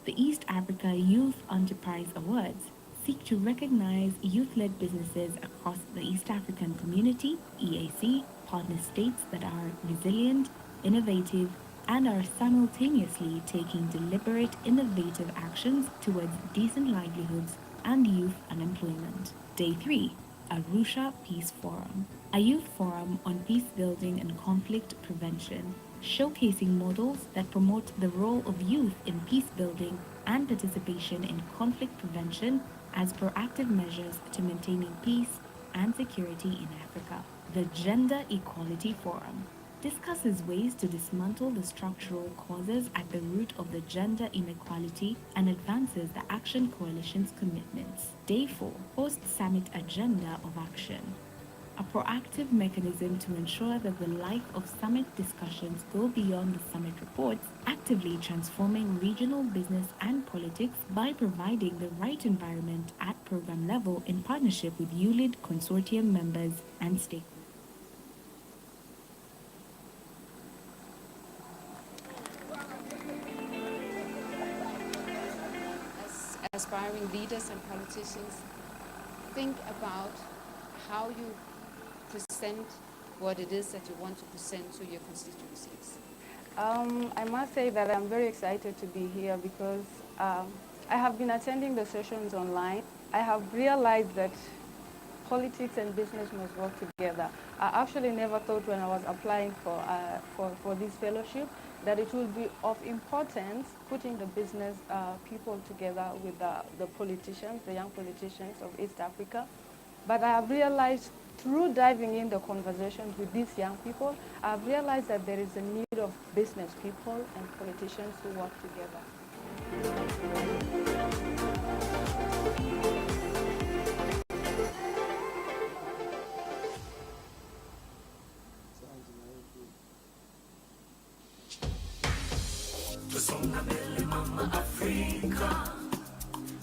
Speaker 28: The East Africa Youth Enterprise Awards seek to recognize youth-led businesses across the East African Community, EAC, partner states that are resilient, innovative, and are simultaneously taking deliberate, innovative actions towards decent livelihoods and youth unemployment. Day 3, Arusha Peace Forum, a youth forum on peace building and conflict prevention, showcasing models that promote the role of youth in peace building and participation in conflict prevention as proactive measures to maintaining peace and security in Africa. The Gender Equality Forum. discusses ways to dismantle the structural causes at the root of the gender inequality and advances the Action Coalition's commitments. Day 4, Post-Summit Agenda of Action. A proactive mechanism to ensure that the life of summit discussions go beyond the summit reports, actively transforming regional business and politics by providing the right environment at program level in partnership with YouLead consortium members and stakeholders.
Speaker 10: As aspiring leaders and politicians, think about how you present what it is that you want to present to your constituencies.
Speaker 20: I must say that I'm very excited to be here because I have been attending the sessions online. I have realized that politics and business must work together. I actually never thought when I was applying for this fellowship that it would be of importance putting the business people together with the politicians, the young politicians of East Africa. But I have realized through diving in the conversations with these young people, I've realized that there is a need of business people and politicians who work together.
Speaker 22: Tusonga mbele mama Afrika,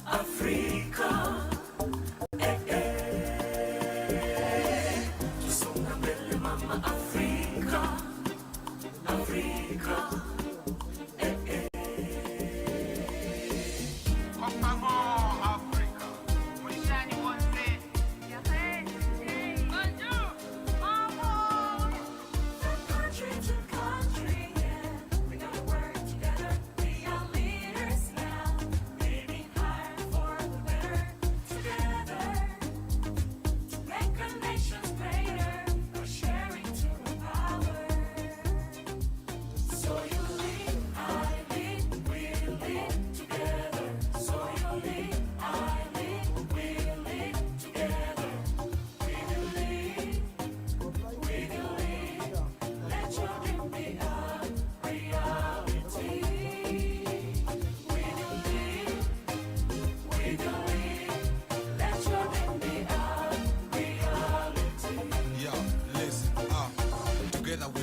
Speaker 22: Afrika.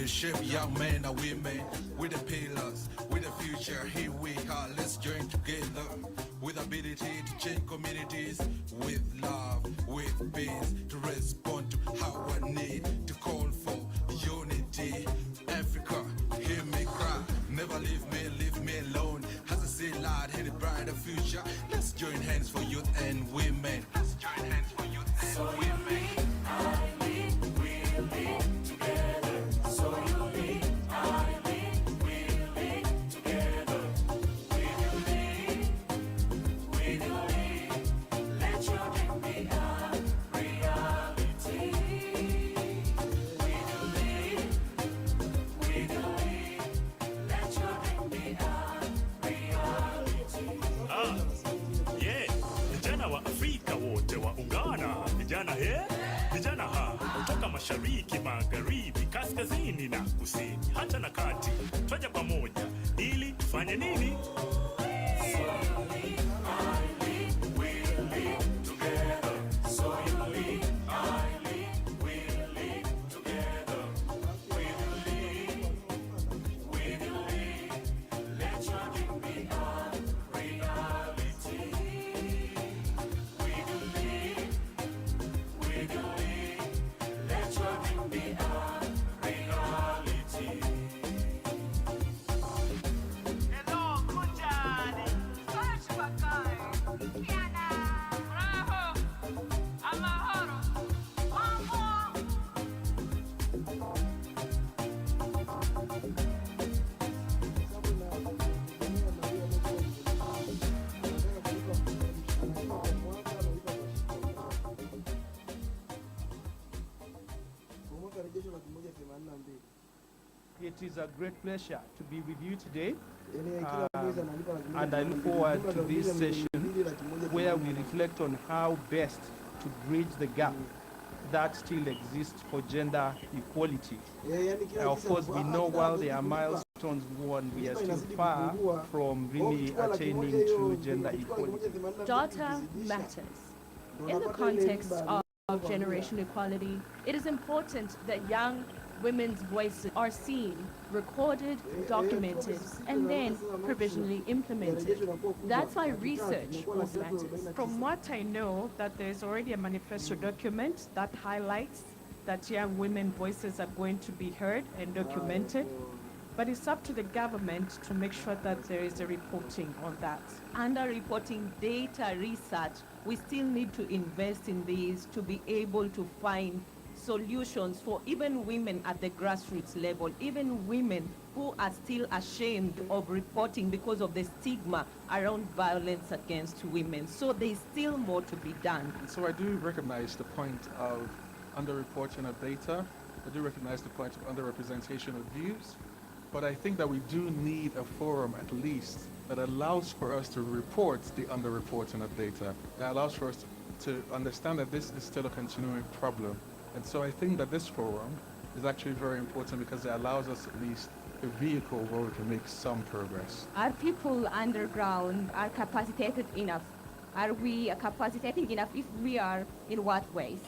Speaker 1: Shape young men and women with the pillars, with the future. Here we are, let's join together with ability to change communities, with love, with peace, to respond to our need, to call for unity. Africa, hear me cry, never leave me alone. As I say loud, in a brighter future, let's join hands for youth and women. Let's join hands for youth and women.
Speaker 18: Mashariki, magharibi, kaskazini na kusini, hata na kati, twaja pamoja ili tufanye nini?
Speaker 15: It is a great pleasure to be with you today, and I look forward to this session where we reflect on how best to bridge the gap that still exists for gender equality. Of course, we know while there are milestones won, we are still far from really attaining to gender equality.
Speaker 16: Data matters. In the context of generation equality, it is important that young women's voices are seen, recorded, documented, and then provisionally implemented. That's why research also matters.
Speaker 14: From what I know, that there's already a manifesto document that highlights that young women voices are going to be heard and documented. But it's up to the government to make sure that there is a reporting on that.
Speaker 16: Under reporting data research, we still need to invest in these to be able to find solutions for even women at the grassroots level, even women who are still ashamed of reporting because of the stigma around violence against women. So there's still more to be done.
Speaker 7: So I do recognize the point of underreporting of data. I do recognize the point of underrepresentation of views. But I think that we do need a forum at least that allows for us to report the underreporting of data, that allows for us to understand that this is still a continuing problem. And so I think that this forum is actually very important because it allows us at least a vehicle where we can make some progress.
Speaker 16: Are people underground are capacitated enough? Are we capacitating enough? If we are, in what ways?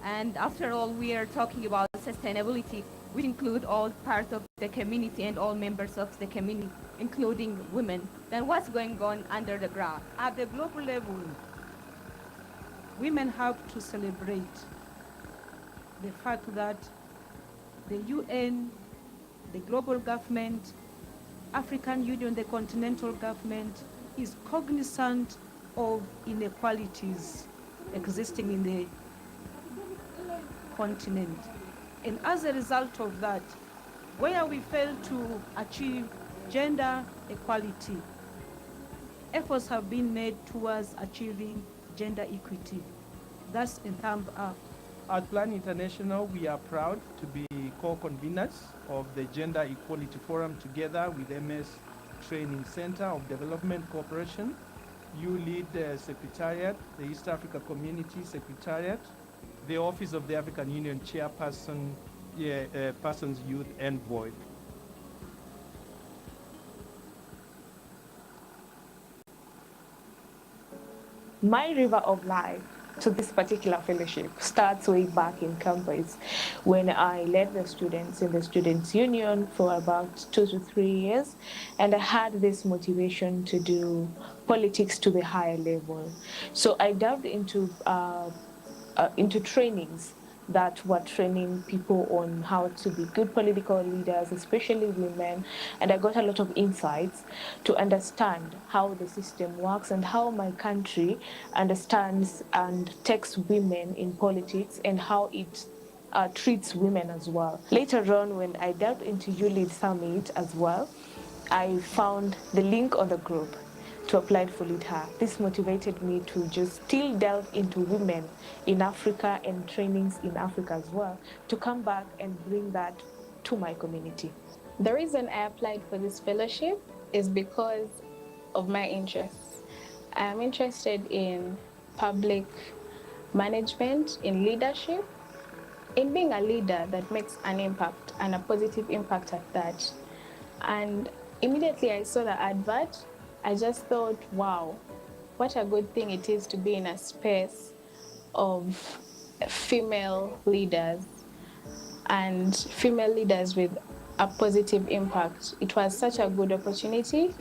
Speaker 16: And after all, we are talking about sustainability, which include all parts of the community and all members of the community, including women. Then what's going on under the ground?
Speaker 14: At the global level, women have to celebrate the fact that the UN, the global government, African Union, the continental government is cognizant of inequalities existing in the continent. And as a result of that, where we fail to achieve gender equality, efforts have been made towards achieving gender equity. That's a thumb up.
Speaker 15: At Plan International, we are proud to be co-conveners of the Gender Equality Forum together with MS Training Center of Development Cooperation, YouLead Secretariat, the East Africa Community Secretariat, the Office of the African Union Chairperson, Person's Youth Envoy.
Speaker 17: My river of life to this particular fellowship starts way back in campus when I led the students in the Students' Union for about 2 to 3 years, and I had this motivation to do politics to the higher level. So I delved into trainings that were training people on how to be good political leaders, especially women, and I got a lot of insights to understand how the system works and how my country understands and takes women in politics and how it treats women as well. Later on, when I delved into YouLead Summit as well, I found the link on the group to apply for Lead Her. This motivated me to just still delve into women in Africa and trainings in Africa as well, to come back and bring that to my community.
Speaker 21: The reason I applied for this fellowship is because of my interests. I am interested in public management, in leadership, in being a leader that makes an impact and a positive impact at that. And immediately I saw the advert, I just thought, wow, what a good thing it is to be in a space of female leaders and female leaders with a positive impact. It was such a good opportunity,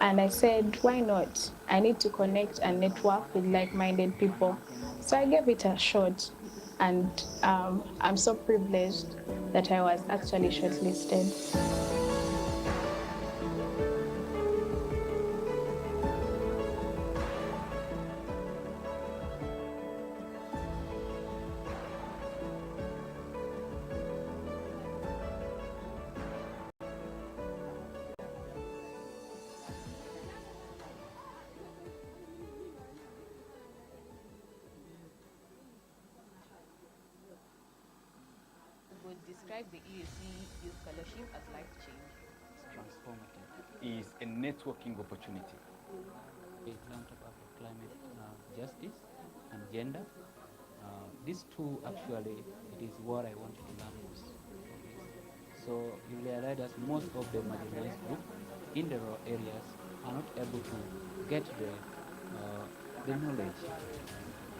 Speaker 21: and I said, why not? I need to connect and network with like-minded people. So I gave it a shot, and I'm so privileged that I was actually shortlisted.
Speaker 23: Describe the EAC Youth Fellowship as life-changing.
Speaker 24: It's transformative. It's a networking opportunity.
Speaker 25: We plan to talk about climate justice and gender.
Speaker 3: These two actually, it is what I wanted to learn most of this. So you realize that most of the marginalized group in the rural areas are not able to get the knowledge.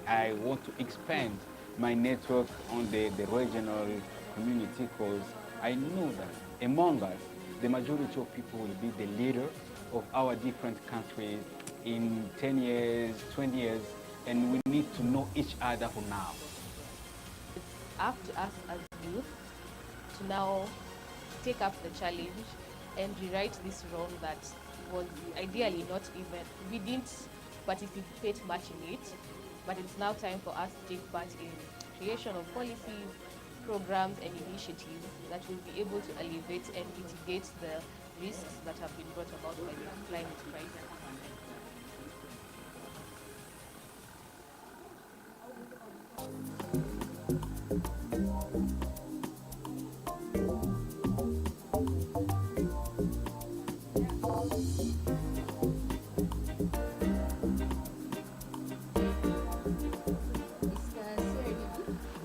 Speaker 5: I want to expand my network on the regional community, because I know that among us, the majority of people will be the leader of our different countries in 10 years, 20 years, and we need to know each other for now.
Speaker 6: It's up to us as youth to now take up the challenge and rewrite this wrong that was ideally not even, we didn't participate much in it, but it's now time for us to take part in creation of policies, programs and initiatives that will be able to alleviate and mitigate the risks that have been brought about by the climate crisis.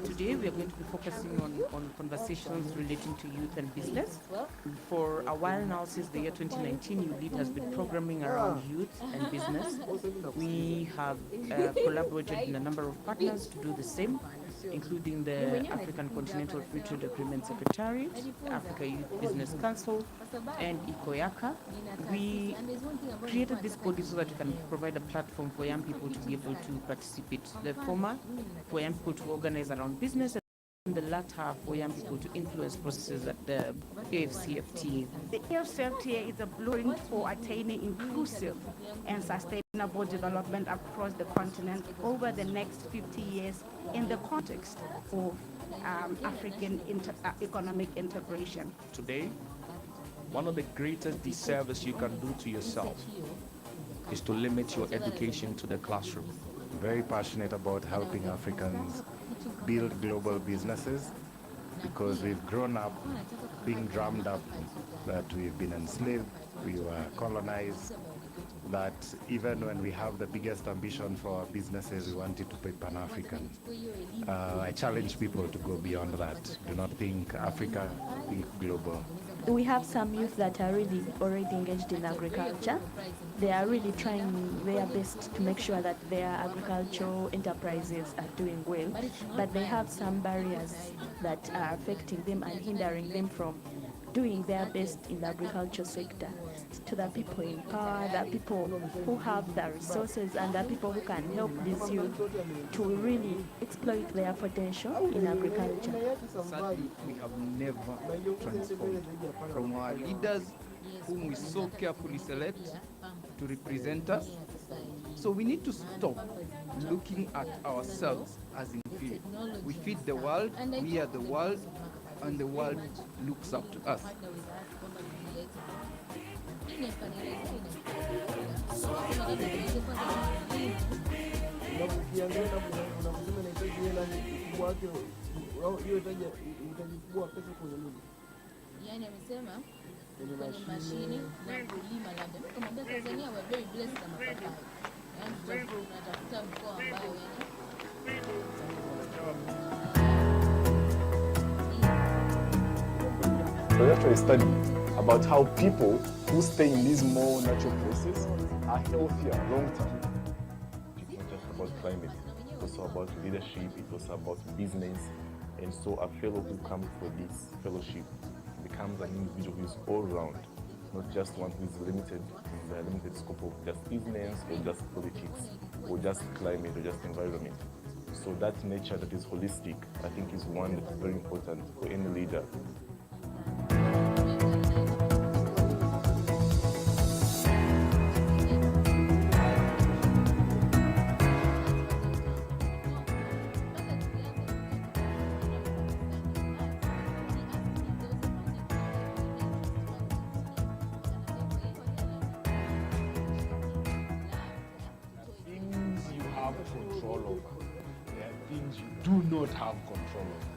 Speaker 8: Today we are going to be focusing on conversations relating to youth and business. For a while now, since the year 2019, YouLead has been programming around youth and business. We have collaborated with a number of partners to do the same, including the African Continental Free Trade Agreement Secretariat, the Africa Youth Business Council, and ECOYACA. We created this body so that we can provide a platform for young people to be able to participate. The former, for young people to organize around business, and the latter for young people to influence processes at the AFCFTA.
Speaker 11: The AFCFTA is a blueprint for attaining inclusive and sustainable development across the continent over the next 50 years in the context of African economic integration.
Speaker 25: Today, one of the greatest disservice you can do to yourself is to limit your education to the classroom.
Speaker 26: Very passionate about helping Africans build global businesses, because we've grown up being drummed up that we've been enslaved, we were colonized, that even when we have the biggest ambition for our businesses, we want it to be Pan-African. I challenge people to go beyond that. Do not think Africa, think global.
Speaker 27: We have some youth that are really already engaged in agriculture. They are really trying their best to make sure that their agricultural enterprises are doing well, but they have some barriers that are affecting them and hindering them from doing their best in the agriculture sector. To the people in power, the people who have the resources, and the people who can help these youth to really exploit their potential in agriculture.
Speaker 29: Sadly, we have never transformed from our leaders, whom we so carefully select to represent us. So we need to stop looking at ourselves as inferior. We feed the world, we are the world, and the world looks up to us.
Speaker 30: Yani amesema kwenye mashini na kulima, labda nikamwambia Tanzania we very blessed na mapapai. Yani tunatafuta mkoa ambao
Speaker 31: So we actually study about how people who stay in these more natural places are healthier long term.
Speaker 32: It's not just about climate, it's also about leadership, it's also about business. And so a fellow who comes for this fellowship becomes an individual who is all round, not just one who is limited in the limited scope of just business or just politics or just climate or just environment. So that nature that is holistic, I think, is one that is very important for any leader.
Speaker 31: Things you have control over, there are things you do not have control over.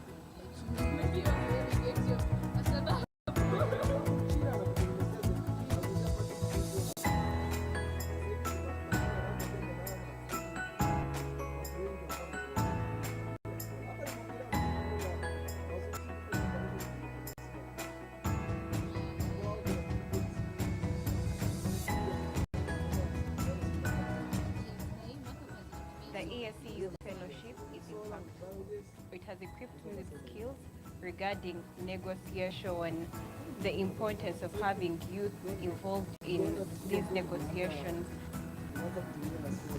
Speaker 1: EAC Youth Fellowship is impactful. It has equipped me with skills regarding negotiation, the importance of having youth involved in these negotiations.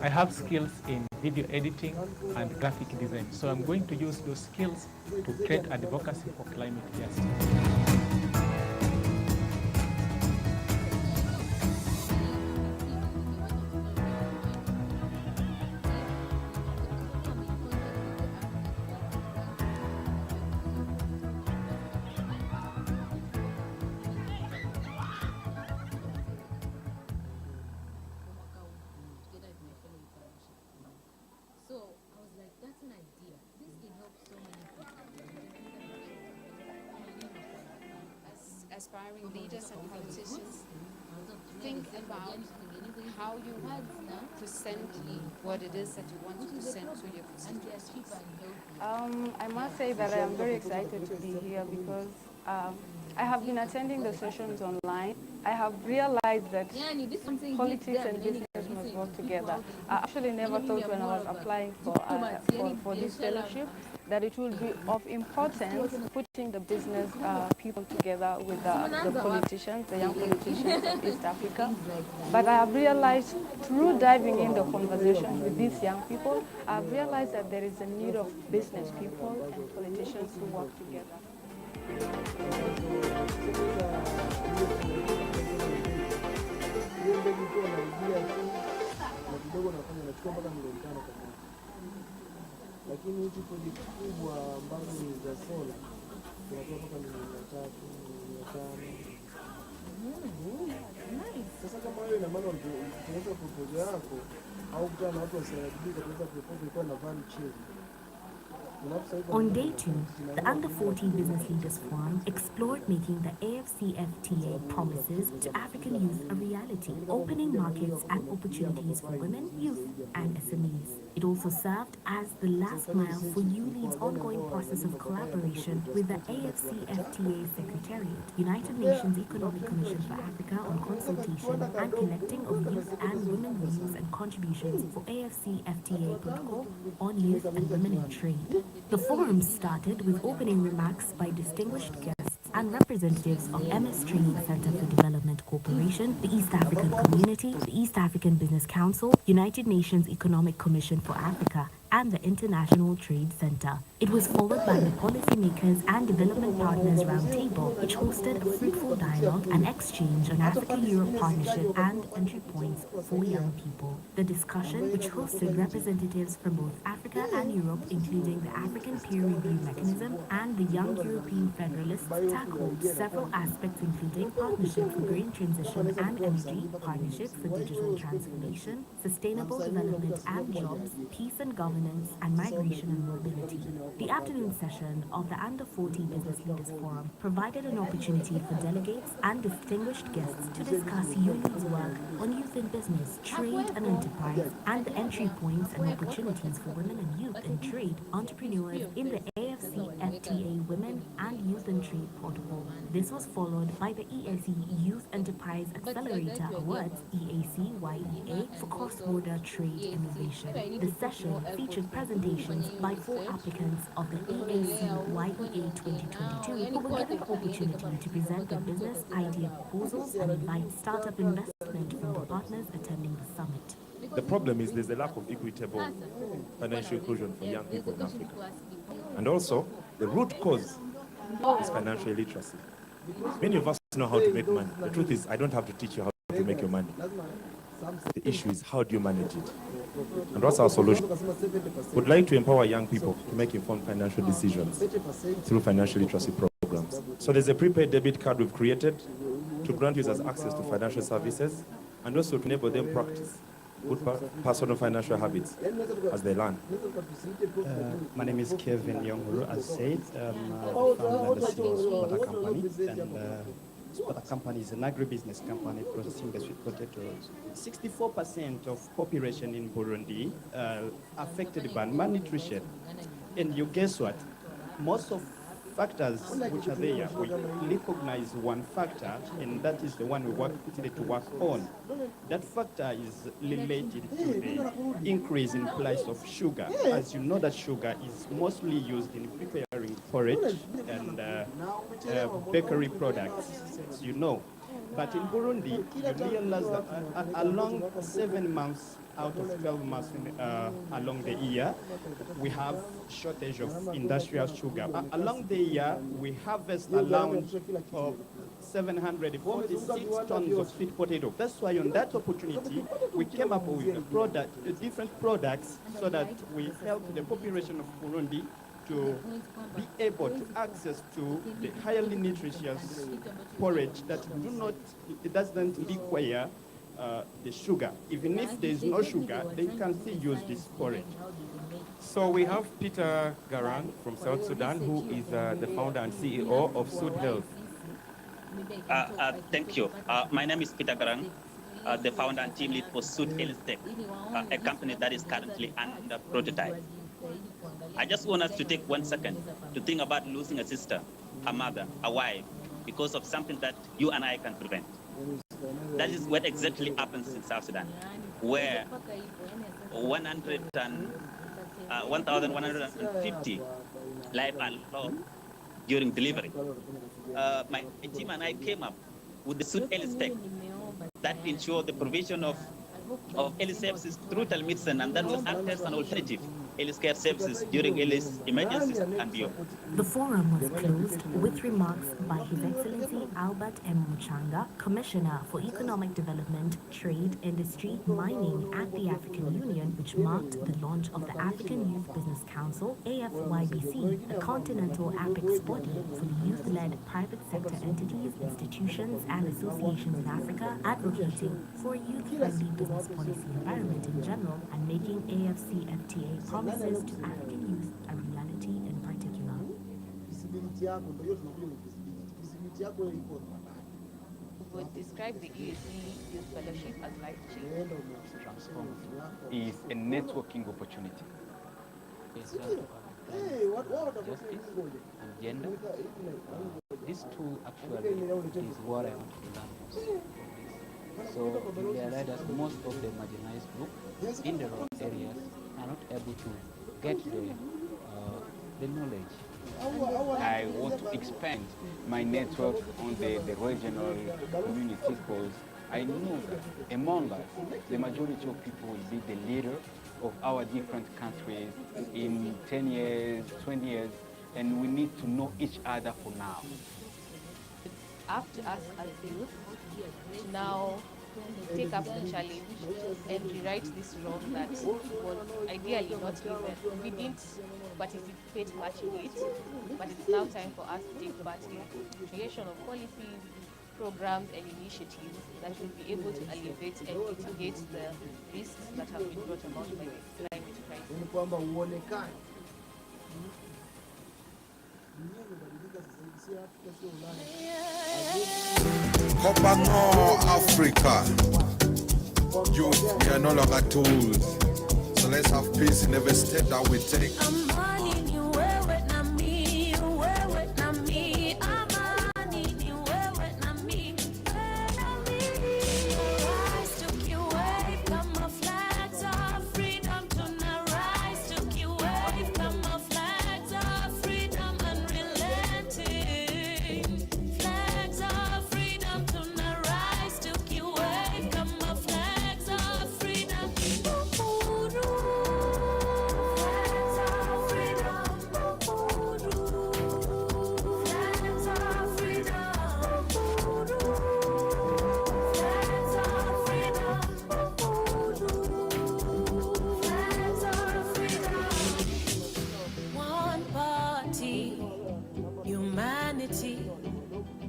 Speaker 2: I have skills in video editing and graphic design, so I'm going to use those skills to create advocacy for climate justice.
Speaker 4: Aspiring leaders and politicians, think about how you present what it is that you want to present to your constituencies.
Speaker 9: I must say that I am very excited to be here because I have been attending the sessions online. I have realized that politics and business must work together. I actually never thought when I was applying for this fellowship that it would be of importance putting the business people together with the politicians, the young politicians of East Africa. But I have realized through diving in the conversations with these young people, I've realized that there is a need of business people and politicians who work together.
Speaker 10: Lakini hizi project kubwa ambazo ni za sola tunatoa mpaka milioni 300, 500. Sasa kama wewe ina maana ukitengeneza proposal yako au kutana na watu wa CRDB katika proposal iko na value chain.
Speaker 12: On day 2, the Under-14 Business Leaders Forum explored making the AFCFTA promises to African youth a reality, opening markets and opportunities for women, youth, and SMEs. It also served as the last mile for YouLead's ongoing process of collaboration with the AFCFTA Secretariat, United Nations Economic Commission for Africa on consultation and collecting of youth and women views and contributions for AFCFTA protocol on youth and women in trade. The forum started with opening remarks by distinguished guests and representatives of MS Training Center for Development Corporation, the East African Community, the East African Business Council, United Nations Economic Commission for Africa, and the International Trade Center. It was followed by the Policymakers and Development Partners Roundtable, which hosted a fruitful dialogue and exchange on Africa-Europe partnership and entry points for young people. The discussion, which hosted representatives from both Africa and Europe, including the African Peer Review Mechanism and the Young European Federalists, tackled several aspects including partnership for green transition and energy, partnership for digital transformation, sustainable development and jobs, peace and governance, and migration and mobility. The afternoon session of the Under-14 Business Leaders Forum provided an opportunity for delegates and distinguished guests to discuss YouLead's work on youth in business, trade and enterprise, and the entry points and opportunities for women and youth in trade, entrepreneurs in the AFCFTA Women and Youth in Trade Protocol. This was followed by the EAC Youth Enterprise Accelerator Awards, EAC-YEA, for cross-border trade innovation. The session featured presentations by 4 applicants of the EAC-YEA 2022 who were given the opportunity to present their business idea proposals and invite startup investment from the partners attending the summit.
Speaker 25: The problem is there's a lack of equitable financial inclusion for young people in Africa. And also, the root cause is financial illiteracy. Many of us know how to make money. The truth is, I don't have to teach you how to make your money. The issue is, how do you manage it? And what's our solution? We'd like to empower young people to make informed financial decisions through financial literacy programs. So there's a prepaid debit card we've created to grant users access to financial services and also to enable them practice good personal financial habits as they learn.
Speaker 13: My name is Kevin Yonguru, as said. I'm from the Spota company, and Spota company is an agribusiness company processing the sweet potatoes. 64% of population in Burundi affected by malnutrition. And you guess what? Most of factors which are there, we recognize one factor, and that is the one we need to work on. That factor is related to the increase in price of sugar. As you know, that sugar is mostly used in preparing porridge and bakery products, as you know. But in Burundi, you realize that along 7 months out of 12 months along the year, we have shortage of industrial sugar. Along the year, we harvest around 746 tons of sweet potato. That's why on that opportunity, we came up with different products so that we help the population of Burundi to be able to access to the highly nutritious porridge that doesn't require the sugar. Even if there is no sugar, they can still use this porridge.
Speaker 7: So we have Peter Garang from South Sudan, who is the founder and CEO of Sud Health.
Speaker 14: Thank you. My name is Peter Garang, the founder and team lead for Sud Health Tech, a company that is currently under prototype. I just want us to take 1 second to think about losing a sister, a mother, a wife, because of something that you and I can prevent. That is what exactly happens in South Sudan, where 1,150 lives are lost during delivery. My team and I came up with the Sud Health Tech that ensure the provision of health services through telemedicine, and that will act as an alternative healthcare services during health emergencies and beyond.
Speaker 12: The forum was closed with remarks by His Excellency Albert M. Muchanga, Commissioner for Economic Development, Trade, Industry, Mining at the African Union, which marked the launch of the African Youth Business Council, AFYBC, a continental apex body for the youth-led private sector entities, institutions, and associations in Africa, advocating for a youth-friendly business policy environment in general and making AFCFTA promises to African youth a reality in particular.
Speaker 6: Would describe the EAC Youth Fellowship as life-changing.
Speaker 5: Is a networking opportunity.
Speaker 3: Justice and gender. These two actually is what I want to learn most. So we realize that most of the marginalized groups in the rural areas are not able to get the knowledge.
Speaker 5: I want to expand my network on the regional community, because I know that among us, the majority of people will be the leader of our different countries in 10 years, 20 years, and we need to know each other for now.
Speaker 6: It's up to us as youth to now take up the challenge and rewrite this wrong that was ideally not even, we didn't participate much in it, but it's now time for us to take part in creation of policies, programs and initiatives that will be able to alleviate and mitigate the risks that have been brought about by the climate crisis.
Speaker 15: Copper Africa. Youth, we are no longer tools. So let's have peace in every step that we take.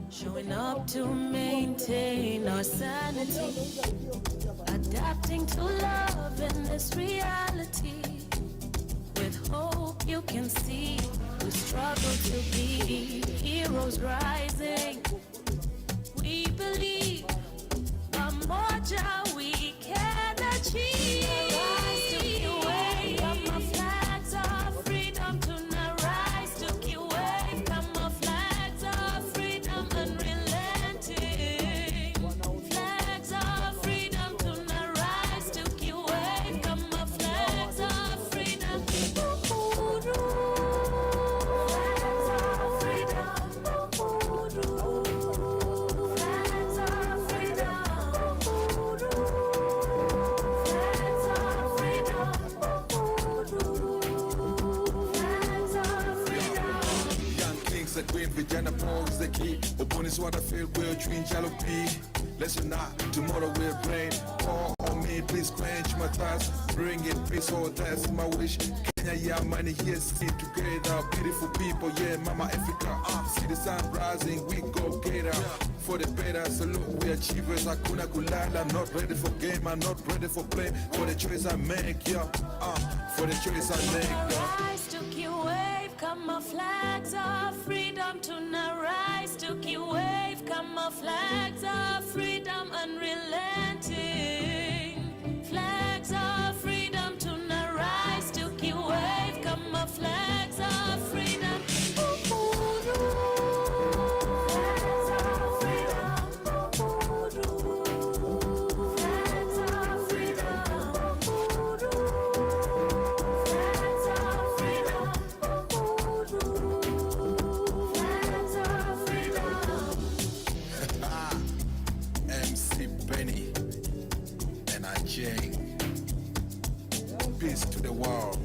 Speaker 16: Showing up to maintain our sanity, adapting to love in this reality. With hope you can see, we struggle to be heroes rising. We believe a more we can achieve. Rise to the wave, come our flags of freedom tonight. Rise to the wave, come our
Speaker 15: the queen, vijana pose the key. Upon is what I feel, we'll twin jalopy. Listen not, tomorrow we'll brain. Call on me, please quench my thirst. Bring in peace, oh that's my wish. Kenya, yeah, money here, sit together. Beautiful people, yeah, Mama Africa. See the sun rising, we go get up. For the better, salute, we achievers. Hakuna kulala, I'm not ready for game, I'm not ready for play. For the choice I make, yeah. For the choice I make, yeah.
Speaker 16: Rise to key wave, come our flags of freedom to now rise to key wave, come our flags of freedom unrelenting. Flags of freedom to now rise to key wave, come our flags of freedom.
Speaker 15: Peace to the world.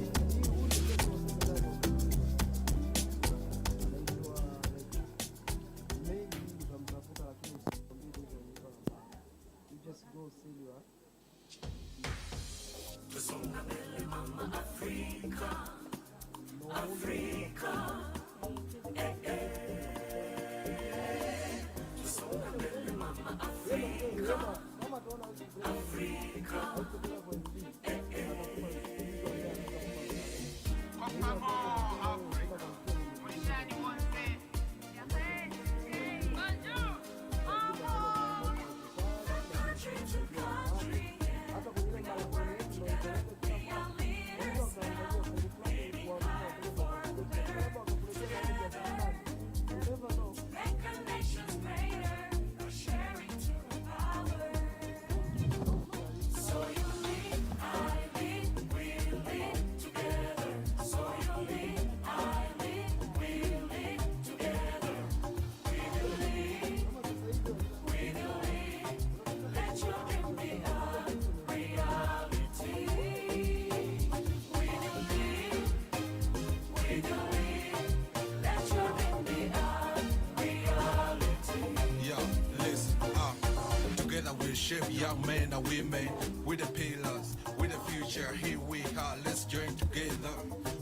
Speaker 15: Shape young men and women with the pillars, with the future. Here we are, let's join together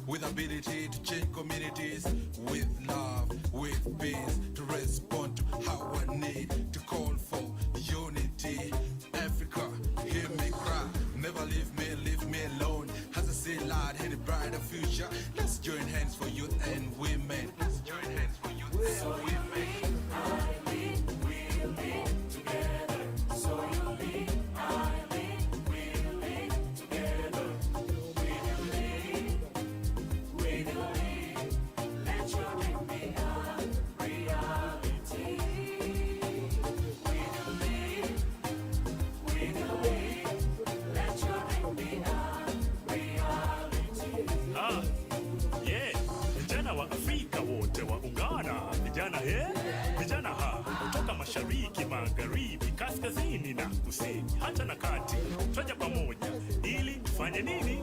Speaker 15: with ability to change communities, with love, with peace, to respond to our need, to call for unity. Africa, hear me cry, never leave me alone. As I say loud, in a brighter future, let's join hands for youth and women. Let's join hands for youth and women.
Speaker 8: Mashariki, magharibi, kaskazini na kusini, hata na kati, twaja pamoja ili tufanye nini?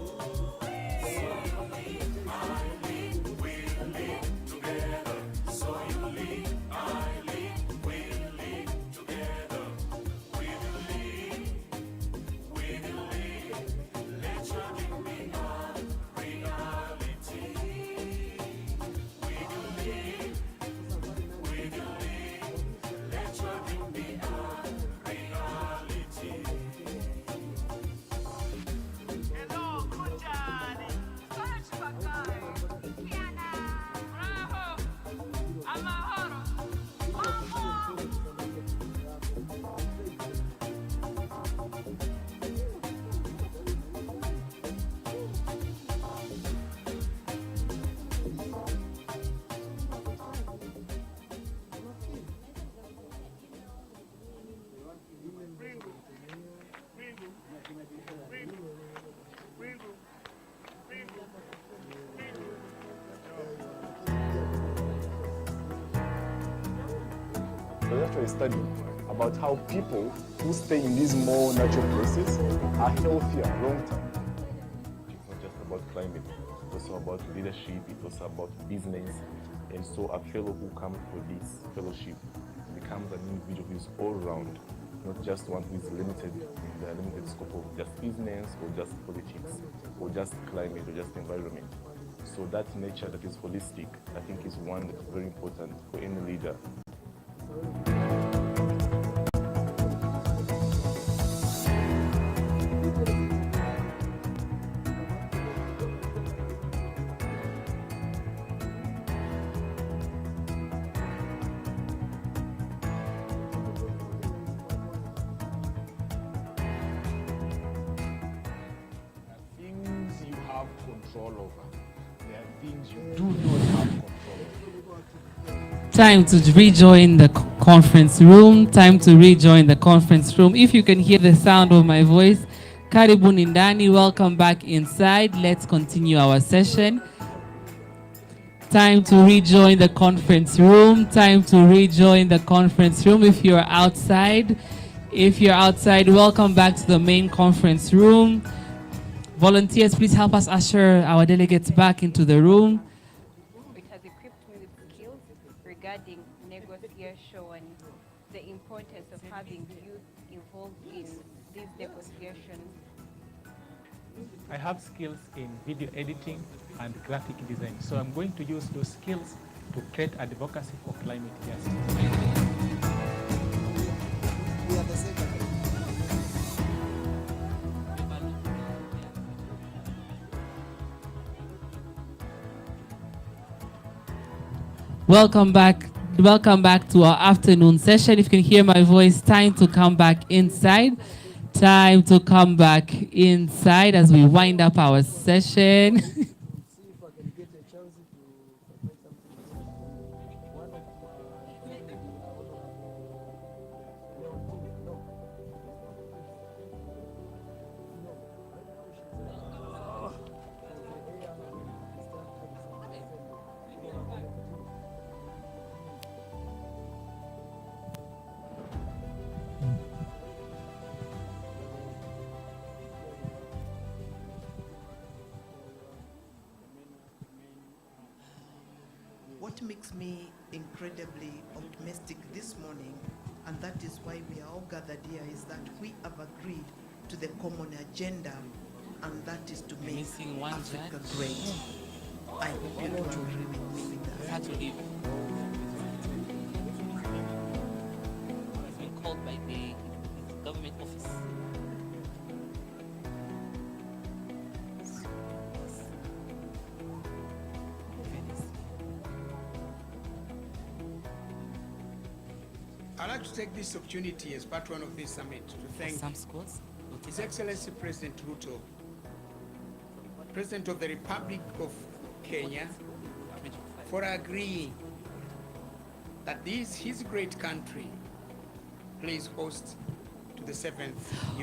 Speaker 32: There's actually a study about how people who stay in these more natural places are healthier long term. It's not just about climate, it's also about leadership, it's also about business, And so a fellow who comes for this fellowship becomes an individual who is all round, not just one who is limited in the limited scope of just business or just politics or just climate or just environment. So that nature that is holistic, I think, is one that is very important for any leader.
Speaker 31: Things you have control over. There are things you do not have control over.
Speaker 11: Time to rejoin the conference room. Time to rejoin the conference room. If you can hear the sound of my voice, Karibu Nindani, welcome back inside. Let's continue our session. Time to rejoin the conference room. Time to rejoin the conference room. If you're outside, welcome back to the main conference room. Volunteers, please help us usher our delegates back into the room.
Speaker 1: It has equipped me with skills regarding negotiation, the importance of having youth involved in these negotiations.
Speaker 2: I have skills in video editing and graphic design, so I'm going to use those skills to create advocacy for climate justice.
Speaker 11: Welcome back to our afternoon session. If you can hear my voice, time to come back inside. Time to come back inside as we wind up our session.
Speaker 17: What makes me incredibly optimistic this morning, and that is why we are all gathered here, is that we have agreed to the common agenda, and that is to make Africa great. I hope you will agree with me with that.
Speaker 11: I've been called by the government office.
Speaker 18: I'd like to take this opportunity as patron of this summit to thank His Excellency President Ruto, President of the Republic of Kenya, for agreeing that his great country please host to the 7th.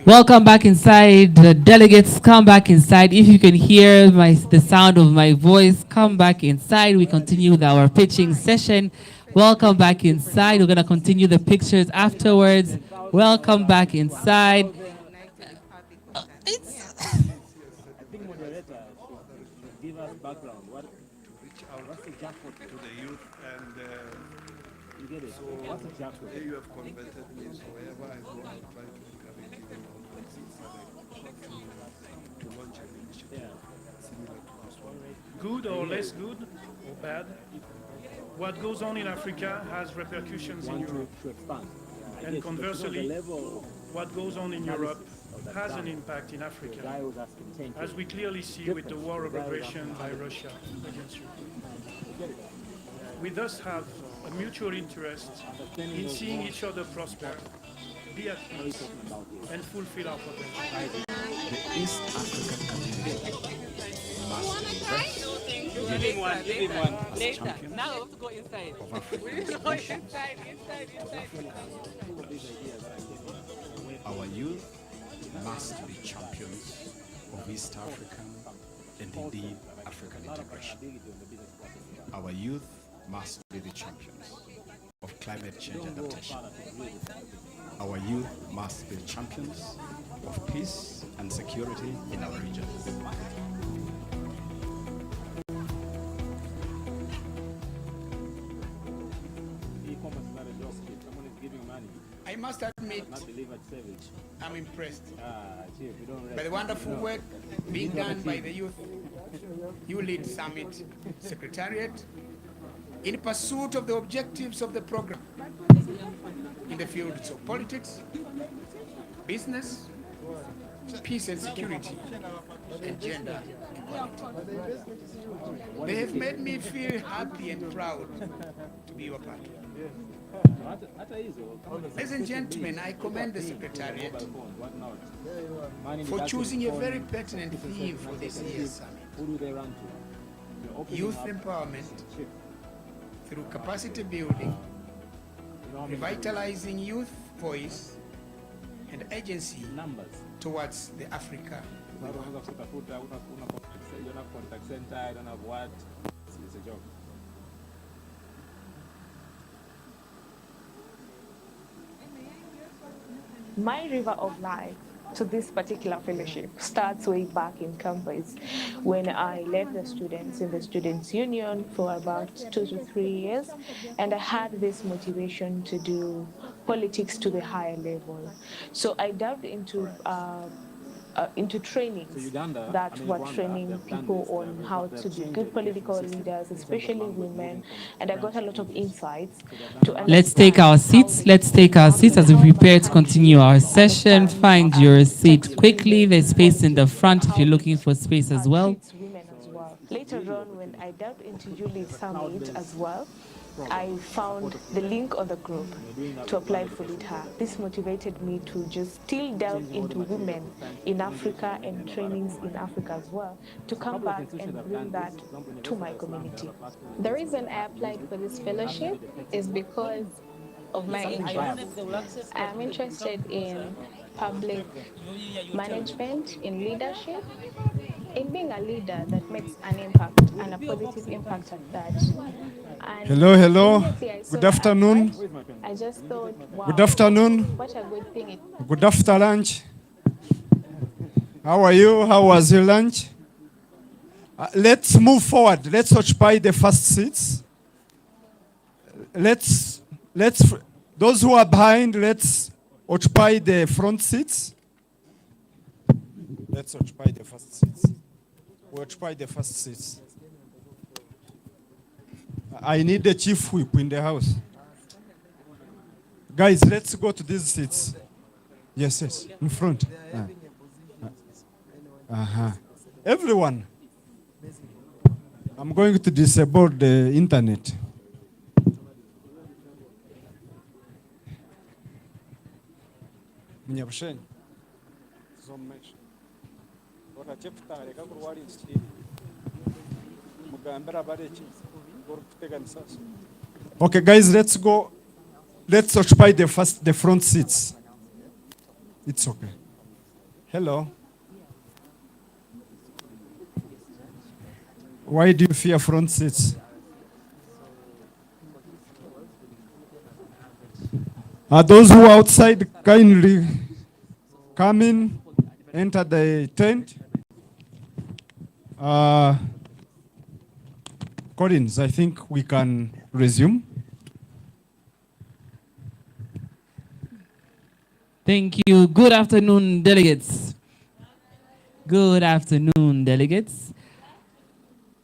Speaker 11: Welcome back inside. The delegates, come back inside. If you can hear the sound of my voice, come back inside. We continue with our pitching session. Welcome back inside. We're going to continue the pictures afterwards. Welcome back inside.
Speaker 31: I think moderator should give us background.
Speaker 19: Reach out to the youth and
Speaker 31: you get it.
Speaker 19: So
Speaker 31: What's a jackpot?
Speaker 19: you have converted me, so wherever I go, I'll try to encourage you to launch an initiative similar to this one.
Speaker 20: Good or less good or bad, what goes on in Africa has repercussions in Europe. And conversely, what goes on in Europe has an impact in Africa, as we clearly see with the war of aggression by Russia against Ukraine. We thus have a mutual interest in seeing each other prosper, be at peace, and fulfill our potential.
Speaker 21: The East African community must invest
Speaker 11: Give him one.
Speaker 21: as
Speaker 11: Later.
Speaker 21: champions
Speaker 11: Now I have to go inside.
Speaker 21: of African
Speaker 11: Inside.
Speaker 21: Our youth must be champions of East African and indeed African integration. Our youth must be the champions of climate change adaptation. Our youth must be the champions of peace and security in our regions.
Speaker 18: must admit, I'm impressed by the wonderful work being done by the YouLead Summit Secretariat in pursuit of the objectives of the program in the fields of politics, business, peace and security, and gender equality. They have made me feel happy and proud to be your partner. Ladies and gentlemen, I commend the Secretariat for choosing a very pertinent theme for this year's summit. Youth empowerment through capacity building, revitalizing youth voice and agency towards the Africa.
Speaker 4: My river of life to this particular fellowship starts way back in campus when I led the students in the Students' Union for about 2 to 3 years, and I had this motivation to do politics to the higher level. So I delved into trainings that were training people on how to be good political leaders, especially women, and I got a lot of insights to understand.
Speaker 11: Let's take our seats. Let's take our seats as we prepare to continue our session. Find your seat quickly. There's space in the front if you're looking for space as well.
Speaker 4: Later on, when I delved into YouLead Summit as well, I found the link on the group to apply for LeadHer. This motivated me to just still delve into women in Africa and trainings in Africa as well, to come back and bring that to my community.
Speaker 9: The reason I applied for this fellowship is because of my interest. I am interested in public management, in leadership, in being a leader that makes an impact and a positive impact at that. And
Speaker 10: Hello.
Speaker 9: immediately I saw
Speaker 10: Good
Speaker 9: the
Speaker 10: afternoon.
Speaker 9: advert, I just thought, wow,
Speaker 10: Good afternoon.
Speaker 9: what a good thing it is.
Speaker 10: Good after lunch. How are you? How was your lunch? Let's move forward. Let's occupy the first seats. Those who are behind, let's occupy the front seats. Let's occupy the first seats. We occupy the first seats. I need the chief whip in the house. Guys, let's go to these seats. Yes, in front. Everyone. I'm going to disable the internet. Okay, guys, let's go. Let's occupy the front seats. It's okay. Hello. Why do you fear front seats? Those who are outside, kindly come in, enter the tent. Collins, I think we can resume.
Speaker 11: Thank you. Good afternoon, delegates. Good afternoon, delegates.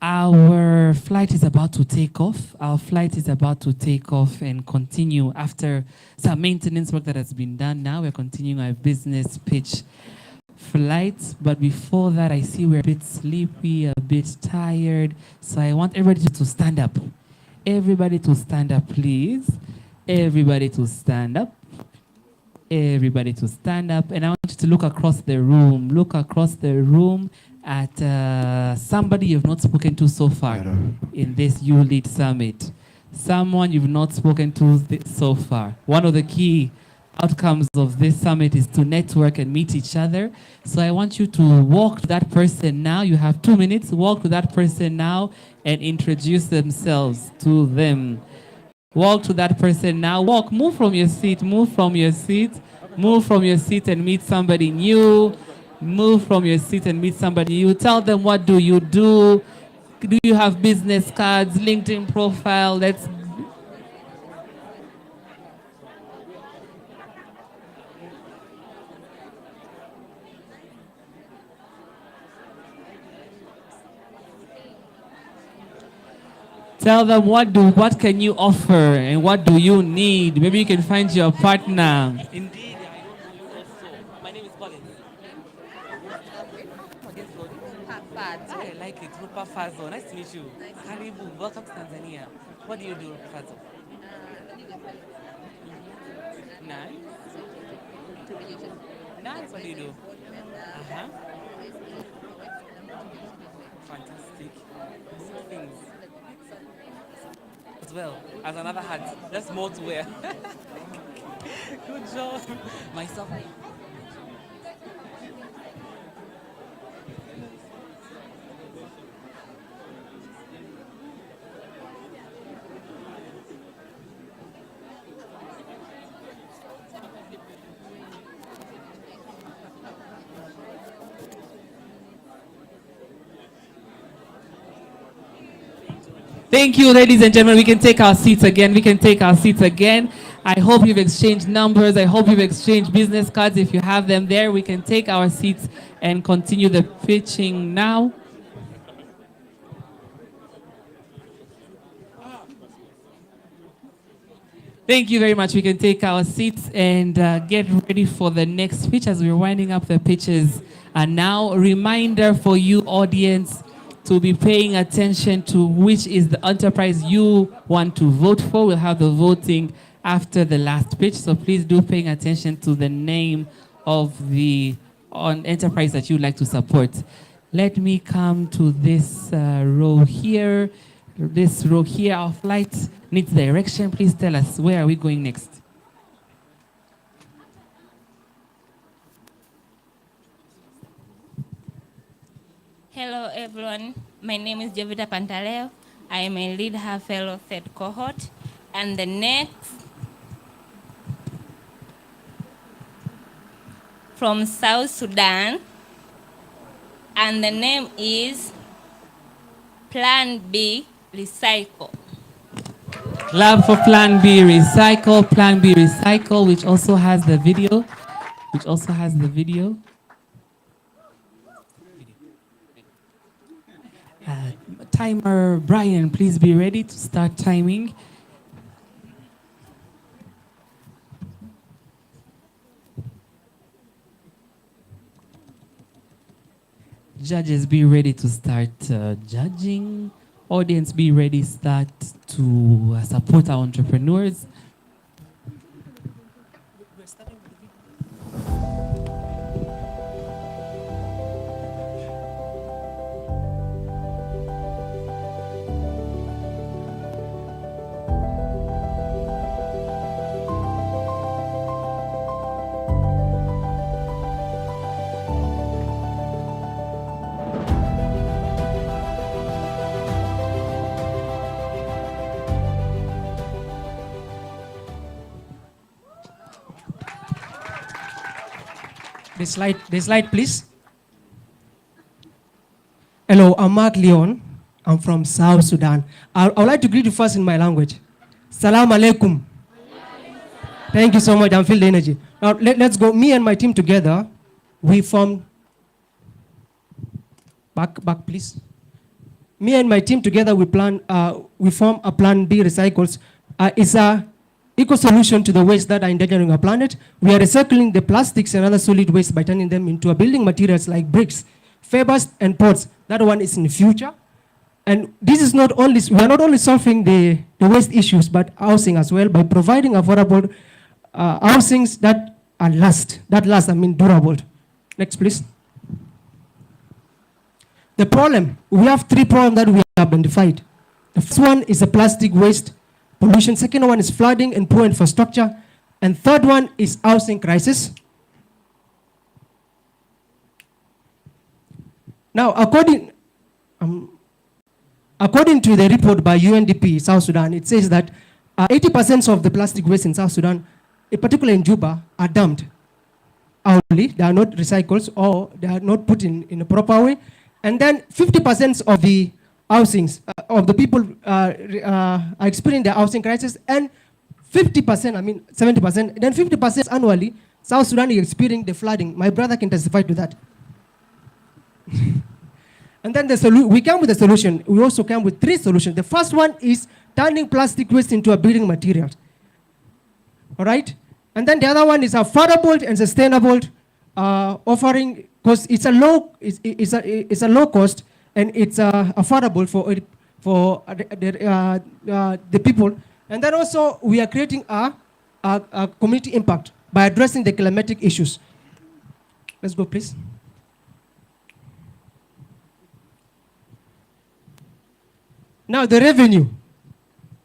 Speaker 11: Our flight is about to take off. Our flight is about to take off and continue after some maintenance work that has been done. Now we're continuing our business pitch flight. But before that, I see we're a bit sleepy, a bit tired. So I want everybody to stand up. Everybody to stand up, please. Everybody to stand up. Everybody to stand up. And I want you to look across the room. Look across the room at somebody you've not spoken to so far in this YouLead Summit. Someone you've not spoken to so far. One of the key outcomes of this summit is to network and meet each other. So I want you to walk to that person now. You have 2 minutes. Walk to that person now and introduce themselves to them. Walk to that person now. Walk. Move from your seat. Move from your seat. Move from your seat and meet somebody new. Move from your seat and meet somebody new. Tell them, what do you do? Do you have business cards, LinkedIn profile? Tell them what can you offer and what do you need. Maybe you can find your partner.
Speaker 7: Indeed, I don't know you also. My name is Colin. I like it. Rupa Fazo. Nice to meet you. Karibu. Welcome to Tanzania. What do you do, Rupa Fazo? Nice. Nice. What do you do? Uh-huh. Fantastic. Good things. As well as another hat. That's more to wear. Good job. Myself.
Speaker 11: Thank you, ladies and gentlemen. We can take our seats again. I hope you've exchanged numbers. I hope you've exchanged business cards. If you have them there, we can take our seats and continue the pitching now. Thank you very much. We can take our seats and get ready for the next pitch as we're winding up the pitches. And now, a reminder for you, audience, to be paying attention to which is the enterprise you want to vote for. We'll have the voting after the last pitch, so please do paying attention to the name of the enterprise that you'd like to support. Let me come to this row here. This row here, our flight needs direction. Please tell us, where are we going next?
Speaker 13: Hello everyone, my name is Jovita Pantaleo. I am a lead her fellow third cohort. And the next, from South Sudan, and the name is Plan B Recycle.
Speaker 11: Lab for Plan B Recycle, which also has the video. Timer, Brian, please be ready to start timing. Judges, be ready to start judging. Audience, be ready to start to support our entrepreneurs.
Speaker 14: The slide, please. Hello, I'm Mark Leon. I'm from South Sudan. I would like to greet you first in my language. Salam alaikum. Thank you so much. I feel the energy. Now let's go. Me and my team together, we formed. Back, please. Me and my team together, we form a Plan B Recycles. It's a eco-solution to the waste that are endangering our planet. We are recycling the plastics and other solid waste by turning them into building materials like bricks, fibers, and pots. That one is in the future. And this is not only, we are not only solving the waste issues, but housing as well by providing affordable housings that last, durable. Next, please. The problem, we have 3 problems that we have identified. The first one is the plastic waste pollution. Second one is flooding and poor infrastructure. And third one is housing crisis. Now, according to the report by UNDP South Sudan, it says that 80% of the plastic waste in South Sudan, particularly in Juba, are dumped outly. They are not recycled or they are not put in a proper way. And then 50% of the housings of the people are experiencing the housing crisis, and 50%, 70%, then 50% annually, South Sudan is experiencing the flooding. My brother can testify to that. And then we come with a solution. We also come with 3 solutions. The first one is turning plastic waste into a building material. All right? And then the other one is affordable and sustainable offering, because it's a low cost and it's affordable for the people. And then also we are creating a community impact by addressing the climatic issues. Let's go, please. Now the revenue.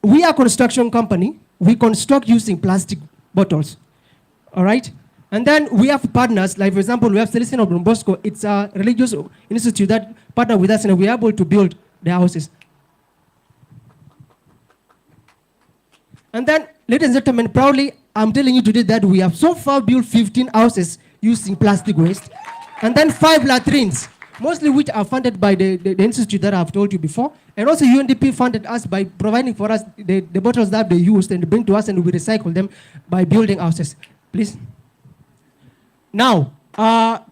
Speaker 14: We are a construction company. We construct using plastic bottles. All right? And then we have partners, like for example, we have Celestine of Don Bosco. It's a religious institute that partner with us and we're able to build their houses. And then, ladies and gentlemen, proudly, I'm telling you today that we have so far built 15 houses using plastic waste. And then 5 latrines, mostly which are funded by the institute that I've told you before. And also UNDP funded us by providing for us the bottles that they used and bring to us and we recycle them by building houses. Please. Now, all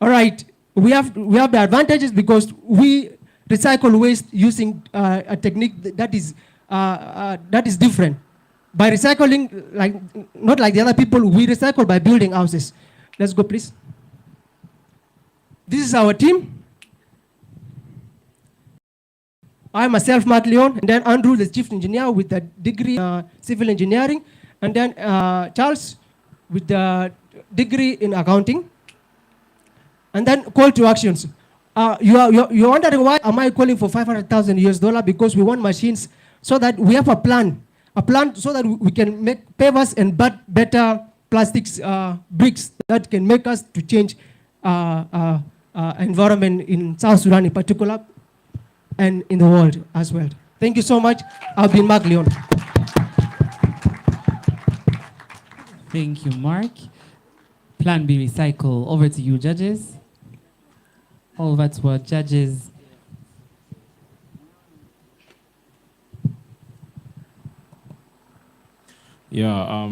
Speaker 14: right, we have the advantages because we recycle waste using a technique that is different. By recycling, not like the other people, we recycle by building houses. Let's go, please. This is our team. I myself, Mark Leon, and then Andrew, the chief engineer with a degree in civil engineering, and then Charles with the degree in accounting. And then call to actions. You're wondering why am I calling for $500,000 because we want machines so that we have a plan so that we can make pavers and better plastics bricks that can make us to change environment in South Sudan in particular and in the world as well. Thank you so much. I've been Mark Leon.
Speaker 11: Thank you, Mark. Plan B recycle. Over to you, judges. Over to our judges.
Speaker 3: Yeah,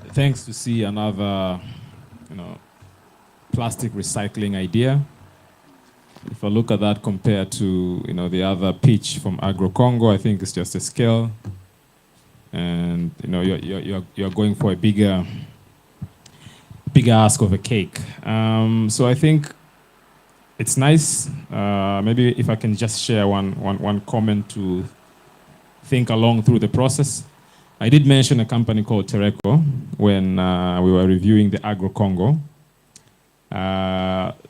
Speaker 3: thanks to see another, plastic recycling idea. If I look at that compared to, the other pitch from Agro Congo, I think it's just a scale. And, you're going for a bigger ask of a cake. So I think it's nice. Maybe if I can just share one comment to think along through the process. I did mention a company called Tereko when we were reviewing the Agro Congo.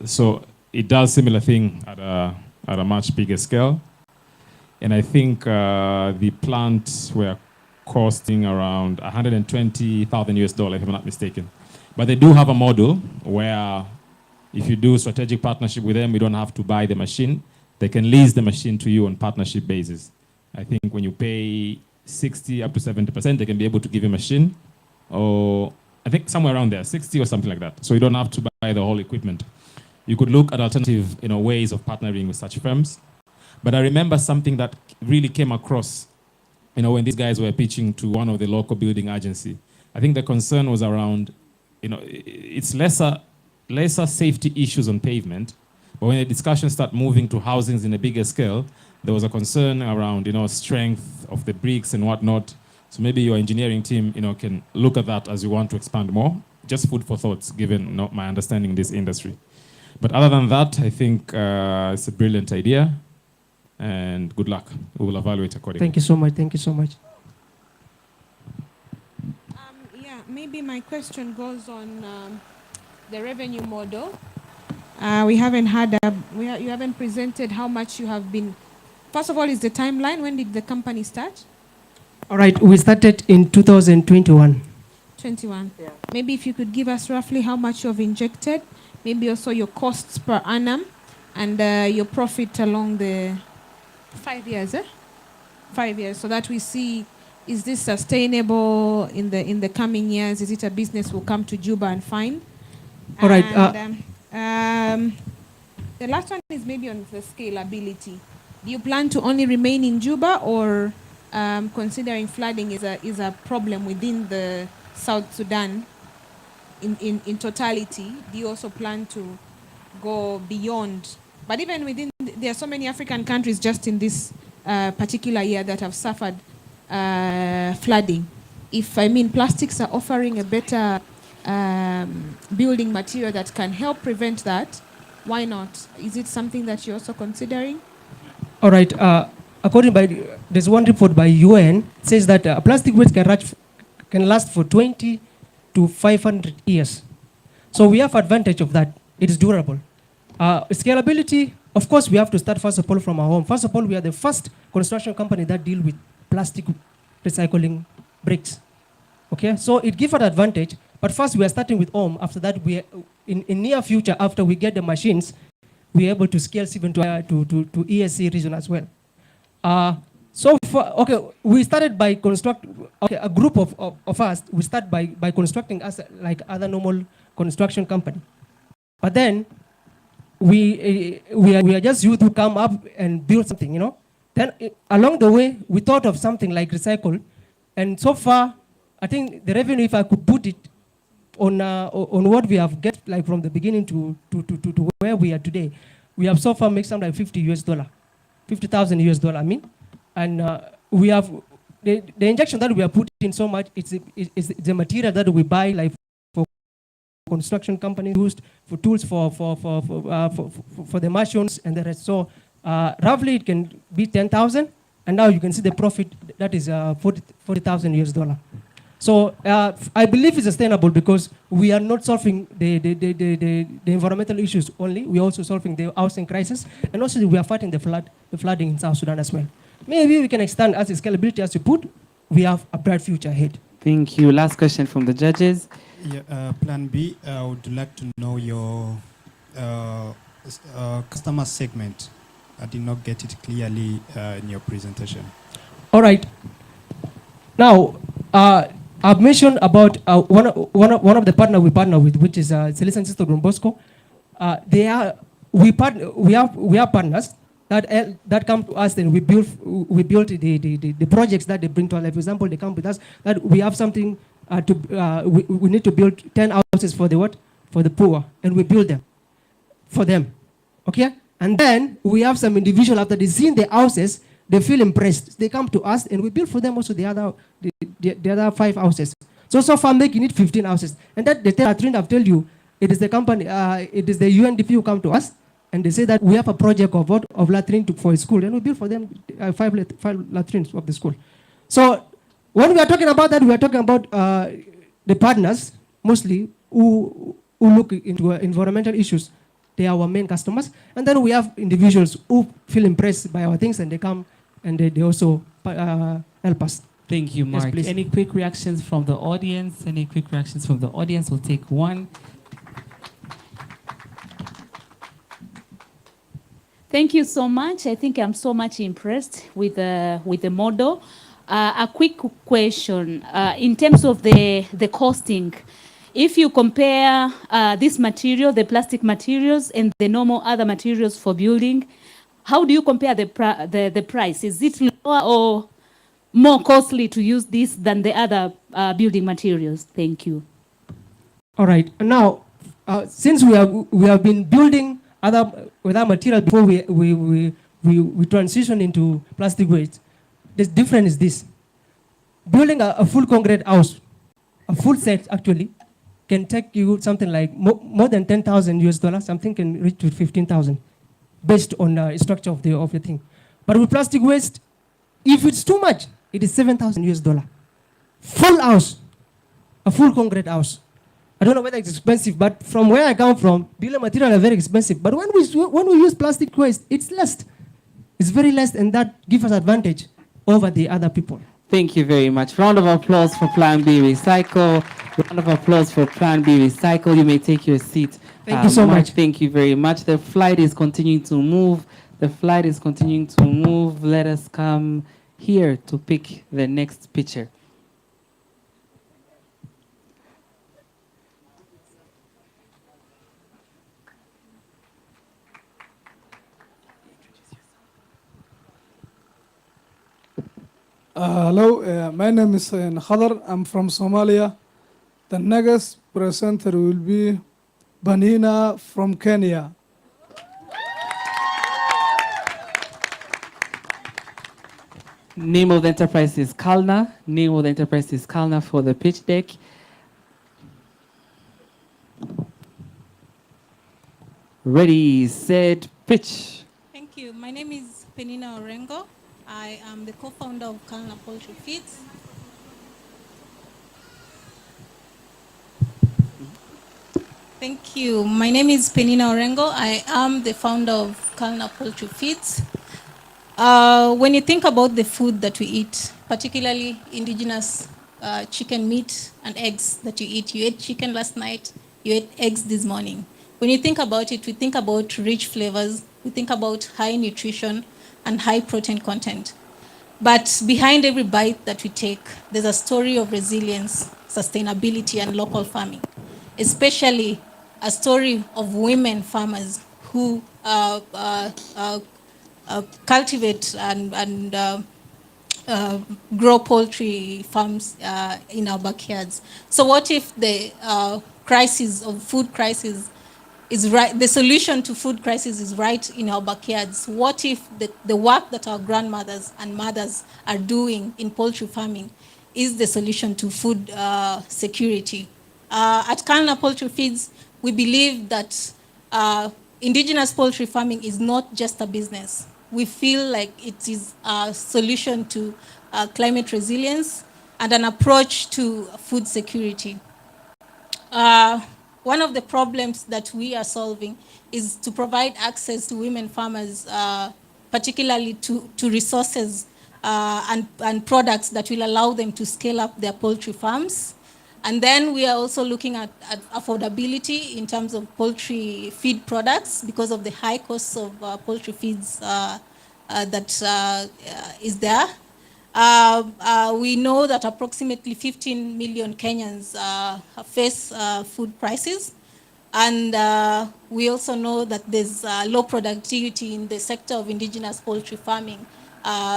Speaker 3: So it does similar thing at a much bigger scale. And I think the plants were costing around $120,000 if I'm not mistaken. But they do have a model where if you do strategic partnership with them, you don't have to buy the machine. They can lease the machine to you on partnership basis. I think when you pay 60 up to 70%, they can be able to give you a machine, or I think somewhere around there, 60 or something like that. So you don't have to buy the whole equipment. You could look at alternative ways of partnering with such firms. But I remember something that really came across when these guys were pitching to one of the local building agency. I think the concern was around, it's lesser safety issues on pavement, but when the discussions start moving to housings in a bigger scale, there was a concern around, strength of the bricks and whatnot. So maybe your engineering team, can look at that as you want to expand more. Just food for thoughts, given my understanding in this industry. But other than that, I think it's a brilliant idea. And good luck. We will evaluate accordingly.
Speaker 14: Thank you so much. Thank you so much.
Speaker 5: Yeah, maybe my question goes on the revenue model. We haven't had you haven't presented how much you have been. First of all, is the timeline. When did the company start?
Speaker 14: All right, we started in 2021.
Speaker 5: 21. Yeah. Maybe if you could give us roughly how much you have injected, maybe also your costs per annum, and your profit along the 5 years, 5 years, so that we see, is this sustainable in the coming years? Is it a business we'll come to Juba and find?
Speaker 14: All right.
Speaker 5: The last one is maybe on the scalability. Do you plan to only remain in Juba, or considering flooding is a problem within the South Sudan, in totality, do you also plan to go beyond? But even within, there are so many African countries just in this particular year that have suffered flooding. If plastics are offering a better building material that can help prevent that, why not? Is it something that you're also considering?
Speaker 14: All right. There's one report by UN says that plastic waste can last for 20 to 500 years. So we have advantage of that. It is durable. Scalability, of course, we have to start first of all from our home. First of all, we are the first construction company that deal with plastic recycling bricks. Okay, so it gives an advantage. But first, we are starting with home. After that, we are, in near future, after we get the machines, we are able to scale even to EAC region as well. We started by a group of us, we start by constructing as like other normal construction company. But then, we are just youth who come up and build something, you know. Then along the way, we thought of something like recycle. And so far, I think the revenue, if I could put it on what we have get like from the beginning to where we are today, we have so far made something like $50,000 US. And we have the injection that we are putting so much. It's the material that we buy like for construction companies used for tools for the machines and the rest. So roughly it can be 10,000, and now you can see the profit that is $40,000 US. So I believe it's sustainable because we are not solving the environmental issues only. We are also solving the housing crisis, and also we are fighting the flooding in South Sudan as well. Maybe we can extend as a scalability as you put. We have a bright future ahead.
Speaker 11: Thank you. Last question from the judges.
Speaker 6: Yeah, Plan B, I would like to know your customer segment. I did not get it clearly in your presentation.
Speaker 14: All right. Now, I've mentioned about one of the partner we partner with, which is Celeste Sister Bosco. We have partners that come to us, and we build the projects that they bring to our life. For example, they come with us that we have something we need to build 10 houses for the poor, and we build them for them. Okay, and then we have some individual after they see the houses, they feel impressed. They come to us, and we build for them also the other 5 houses. So far making it 15 houses, and that the latrine I've told you, it is the company, it is the UNDP who come to us. And they say that we have a project of latrine for a school, and we build for them 5 latrines of the school. So when we are talking about that, we are talking about the partners mostly who look into environmental issues. They are our main customers. And then we have individuals who feel impressed by our things, and they come and they also help us.
Speaker 11: Thank you, Mark.
Speaker 14: Yes,
Speaker 11: any quick reactions from the audience? Any quick reactions from the audience? We'll take one.
Speaker 12: Thank you so much. I think I'm so much impressed with the model. A quick question in terms of the costing. If you compare this material, the plastic materials, and the normal other materials for building, how do you compare the price? Is it lower or more costly to use this than the other building materials? Thank you.
Speaker 14: All right. Now, since we have been building other material before we transition into plastic waste, the difference is this. Building a full concrete house, a full set actually, can take you something like more than $10,000 US. Something can reach to 15,000 based on the structure of the thing. But with plastic waste, if it's too much, it is $7,000 US. Full house, a full concrete house. I don't know whether it's expensive, but from where I come from, building materials are very expensive. But when we use plastic waste, it's less. It's very less, and that gives us advantage over the other people.
Speaker 11: Thank you very much. Round of applause for Plan B Recycle. Round of applause for Plan B Recycle. You may take your seat.
Speaker 14: Thank you so much.
Speaker 11: Thank you very much. The flight is continuing to move. The flight is continuing to move. Let us come here to pick the next picture.
Speaker 16: Hello, my name is Khadar. I'm from Somalia.
Speaker 8: The next presenter will be Banina from Kenya.
Speaker 11: Name of the enterprise is Kalna. Name of the enterprise is Kalna for the pitch deck. Ready, set, pitch.
Speaker 15: Thank you. My name is Penina Orengo. I am the co-founder of Kalna Poultry Feeds. Thank you. My name is Penina Orengo. I am the founder of Kalna Poultry Feeds. When you think about the food that we eat, particularly indigenous chicken meat and eggs that you ate chicken last night, you ate eggs this morning. When you think about it, we think about rich flavors, we think about high nutrition and high protein content. But behind every bite that we take, there's a story of resilience, sustainability, and local farming, especially a story of women farmers who cultivate and grow poultry farms in our backyards. So what if the crisis of food crisis is right, the solution to food crisis is right in our backyards? What if the work that our grandmothers and mothers are doing in poultry farming is the solution to food security? At Kalna Poultry Feeds, we believe that indigenous poultry farming is not just a business. We feel like it is a solution to climate resilience and an approach to food security. One of the problems that we are solving is to provide access to women farmers, particularly to resources and products that will allow them to scale up their poultry farms. And then we are also looking at affordability in terms of poultry feed products because of the high costs of poultry feeds that is there. We know that approximately 15 million Kenyans face food prices. And we also know that there's low productivity in the sector of indigenous poultry farming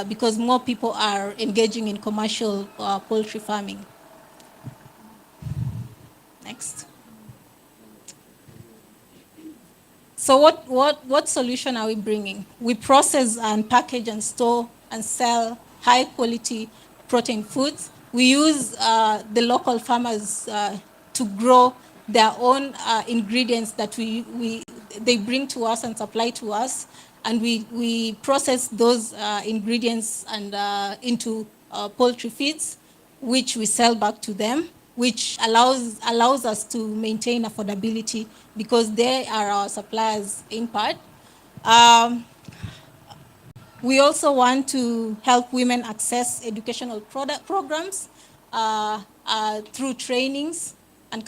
Speaker 15: because more people are engaging in commercial poultry farming. Next. So what solution are we bringing? We process and package and store and sell high quality protein foods. We use the local farmers to grow their own ingredients that they bring to us and supply to us. And we process those ingredients and into poultry feeds, which we sell back to them, which allows us to maintain affordability because they are our suppliers in part. We also want to help women access educational programs through trainings and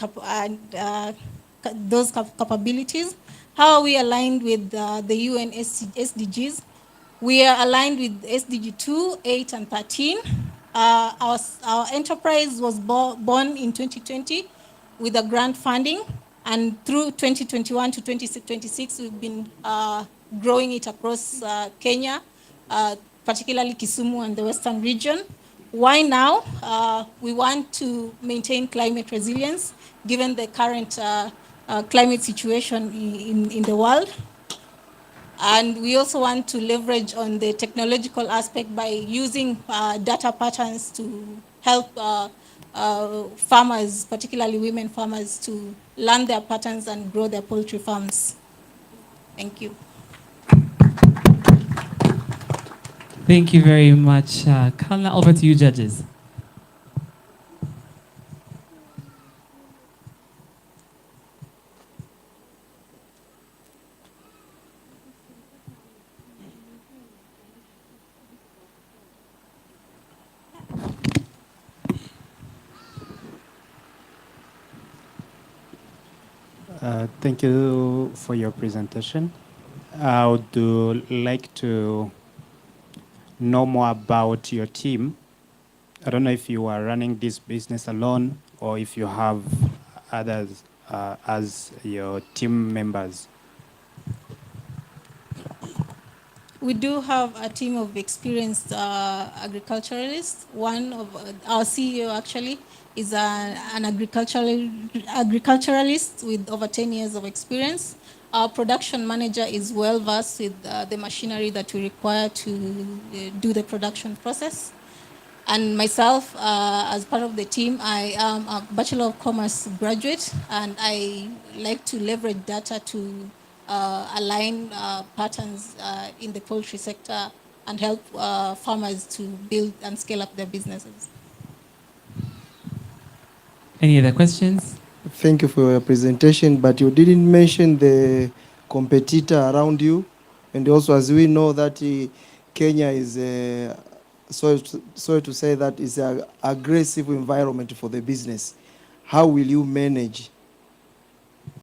Speaker 15: those capabilities. How are we aligned with the UN SDGs? We are aligned with SDG 2, 8, and 13. Our enterprise was born in 2020 with a grant funding, and through 2021 to 2026, we've been growing it across Kenya, particularly Kisumu and the Western region. Why now? We want to maintain climate resilience given the current climate situation in the world. And we also want to leverage on the technological aspect by using data patterns to help farmers, particularly women farmers, to learn their patterns and grow their poultry farms. Thank you.
Speaker 11: Thank you very much. Kalna, over to you, judges.
Speaker 6: Thank you for your presentation. I would like to know more about your team. I don't know if you are running this business alone or if you have others as your team members.
Speaker 15: We do have a team of experienced agriculturalists. One of our CEO actually is an agriculturalist with over 10 years of experience. Our production manager is well versed with the machinery that we require to do the production process. And myself, as part of the team, I am a Bachelor of Commerce graduate, and I like to leverage data to align patterns in the poultry sector and help farmers to build and scale up their businesses.
Speaker 11: Any other questions?
Speaker 1: Thank you for your presentation, but you didn't mention the competitor around you. And also, as we know that Kenya is, sorry to say that, is an aggressive environment for the business. How will you manage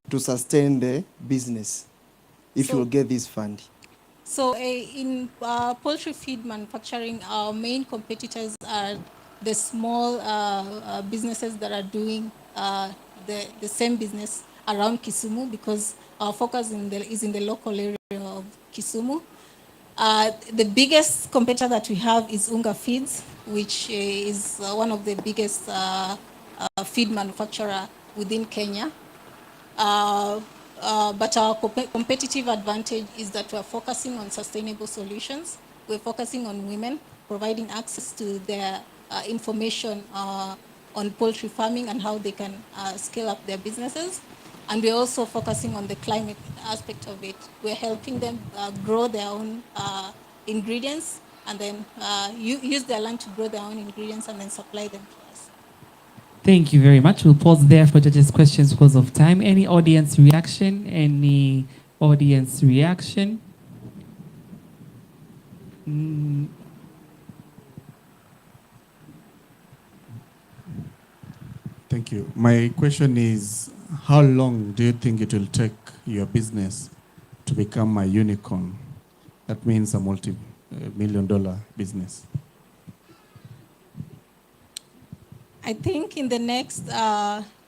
Speaker 1: to sustain the business if you get this fund?
Speaker 15: So in poultry feed manufacturing, our main competitors are the small businesses that are doing the same business around Kisumu, because our focus is in the local area of Kisumu. The biggest competitor that we have is Unga Feeds, which is one of the biggest feed manufacturer within Kenya. But our competitive advantage is that we're focusing on sustainable solutions. We're focusing on women, providing access to their information on poultry farming and how they can scale up their businesses. And we're also focusing on the climate aspect of it. We're helping them grow their own ingredients and then use their land to grow their own ingredients and then supply them to us.
Speaker 11: Thank you very much. We'll pause there for judges' questions because of time. Any audience reaction? Any audience reaction?
Speaker 16: Thank you. My question is, how long do you think it will take your business to become a unicorn? That means a multi-million-dollar business.
Speaker 15: I think in the next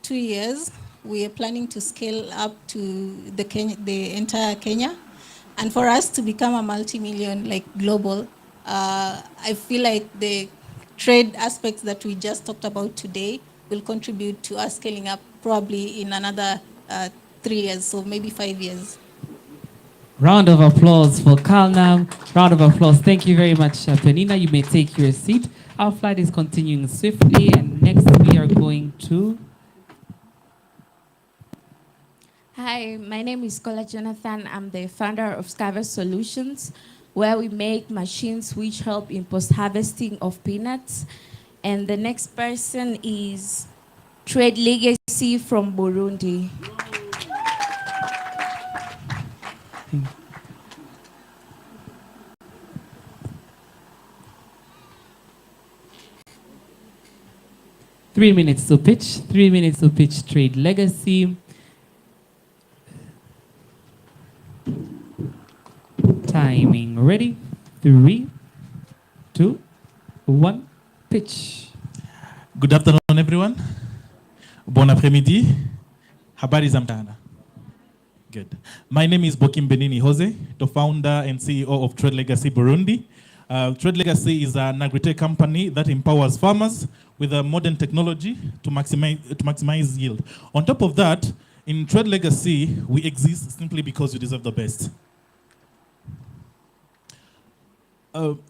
Speaker 15: 2 years, we are planning to scale up to the entire Kenya. And for us to become a multi-million, like global, I feel like the trade aspects that we just talked about today will contribute to us scaling up probably in another 3 years, so maybe 5 years.
Speaker 11: Round of applause for Kalnam. Round of applause. Thank you very much, Penina. You may take your seat. Our flight is continuing swiftly, and next we are going to...
Speaker 22: Hi, my name is Kola Jonathan. I'm the founder of Scaver Solutions, where we make machines which help in post-harvesting of peanuts. And the next person is Trade Legacy from Burundi.
Speaker 11: Three minutes to pitch. 3 minutes to pitch Trade Legacy. Timing ready. 3, 2, 1, pitch.
Speaker 23: Good afternoon, everyone. Bon après-midi. Habari za mchana. Good. My name is Bokim Benini Jose, the founder and CEO of Trade Legacy Burundi. Trade Legacy is an agri-tech company that empowers farmers with a modern technology to maximize yield. On top of that, in Trade Legacy, we exist simply because we deserve the best.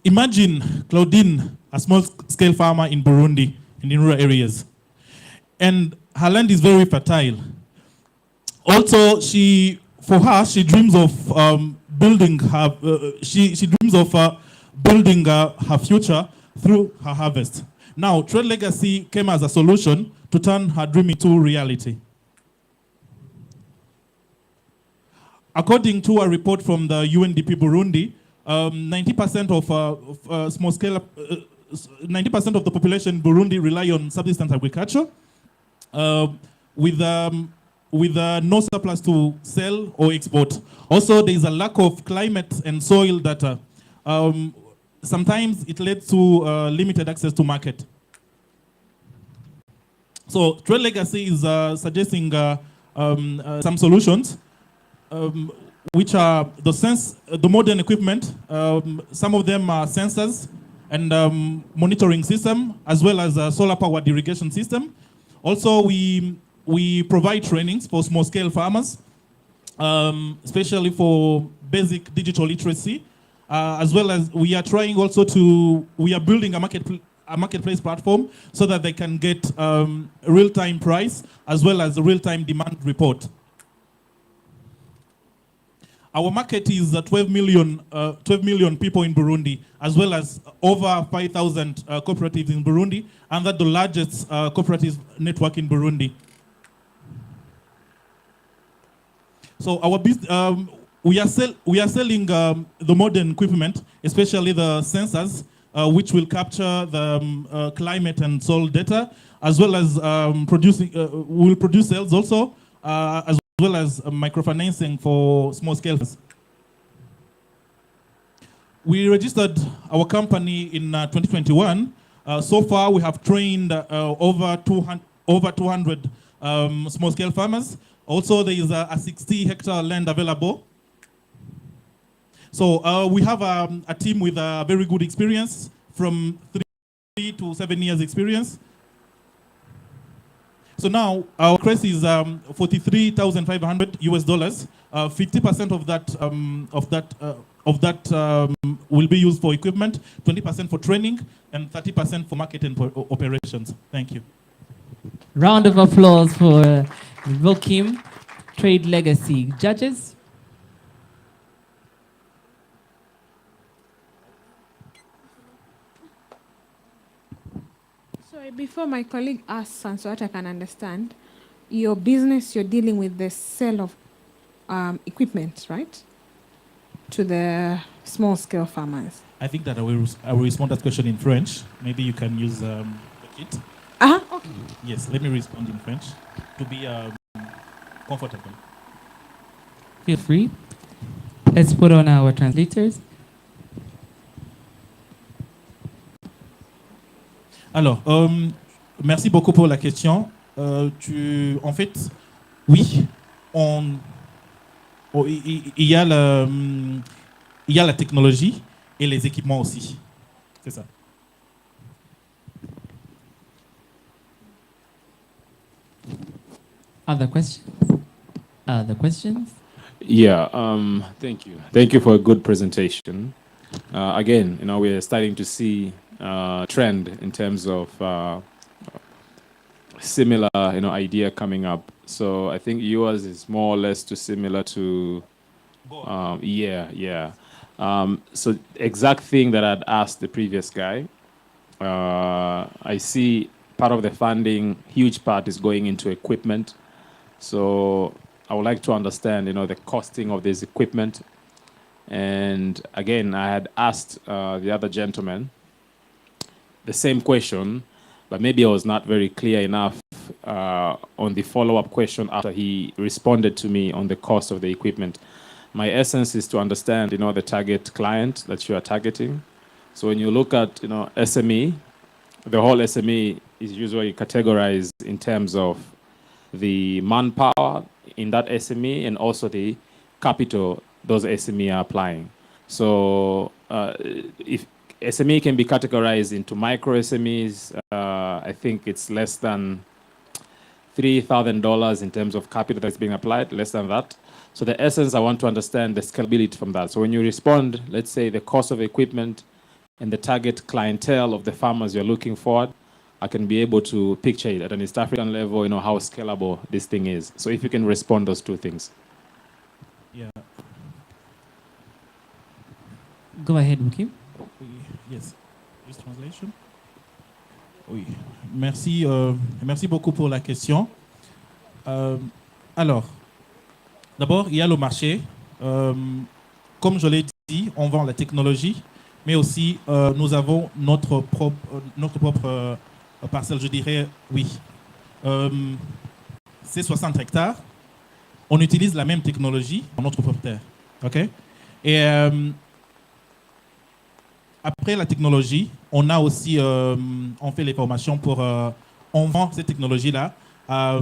Speaker 23: Imagine Claudine, a small-scale farmer in Burundi, in the rural areas. And her land is very fertile. Also, she dreams of building her, building her future through her harvest. Now, Trade Legacy came as a solution to turn her dream into reality. According to a report from the UNDP Burundi, 90% of small-scale, 90% of the population in Burundi rely on subsistence agriculture, with no surplus to sell or export. Also, there is a lack of climate and soil data. Sometimes it leads to limited access to market. So Trade Legacy is suggesting some solutions. which are the modern equipment. Some of them are sensors and monitoring system, as well as a solar-powered irrigation system. Also, we provide trainings for small-scale farmers, especially for basic digital literacy, as well as we are trying also we are building a marketplace platform so that they can get real-time price as well as a real-time demand report. Our market is 12 million people in Burundi, as well as over 5,000 cooperatives in Burundi, and that's the largest cooperative network in Burundi. So our we are selling the modern equipment, especially the sensors, which will capture the climate and soil data, as well as will produce sales also, as well as microfinancing for small scale. We registered our company in 2021. So far, we have trained over 200 small scale farmers. Also, there is a 60-hectare land available. So we have a team with a very good experience, from 3 to 7 years experience. So now our price is $43,500 US. 50% of that will be used for equipment, 20% for training, and 30% for market and operations. Thank you.
Speaker 11: Round of applause for Vokim, Trade Legacy. Judges?
Speaker 5: Sorry, before my colleague asks, and so that I can understand, your business, you're dealing with the sale of equipment, right? To the small-scale farmers.
Speaker 23: I think that I will respond to that question in French. Maybe you can use the kit.
Speaker 5: Okay.
Speaker 23: Yes, let me respond in French to be comfortable.
Speaker 11: Feel free. Let's put on our translators.
Speaker 23: Alors, merci beaucoup pour la question. En fait, oui, il y a la technologie et les équipements aussi. C'est ça.
Speaker 11: Other questions? Other questions?
Speaker 3: Yeah, thank you. Thank you for a good presentation. Again, we're starting to see trend in terms of similar, idea coming up. So I think yours is more or less too similar to, so exact thing that I'd asked the previous guy. I see part of the funding, huge part is going into equipment. So I would like to understand, the costing of this equipment. And again, I had asked the other gentleman the same question, but maybe I was not very clear enough on the follow-up question after he responded to me on the cost of the equipment. My essence is to understand, the target client that you are targeting. So when you look at, SME, the whole SME is usually categorized in terms of the manpower in that SME and also the capital those SME are applying. So if SME can be categorized into micro SMEs, I think it's less than $3,000 in terms of capital that's being applied, less than that. So the essence, I want to understand the scalability from that. So when you respond, let's say the cost of equipment and the target clientele of the farmers you're looking for, I can be able to picture it at an East African level, how scalable this thing is. So if you can respond those two things.
Speaker 23: Yeah.
Speaker 11: Go ahead, Mukim.
Speaker 23: Yes. This translation. Oui. Merci, merci beaucoup pour la question. Alors, d'abord, il y a le marché. Comme je l'ai dit, on vend la technologie, mais aussi nous avons notre propre parcelle, je dirais, oui. C'est 60 hectares. On utilise la même technologie dans notre propre terre. OK? Et après la technologie, on a aussi, on fait les formations pour, on vend cette technologie-là à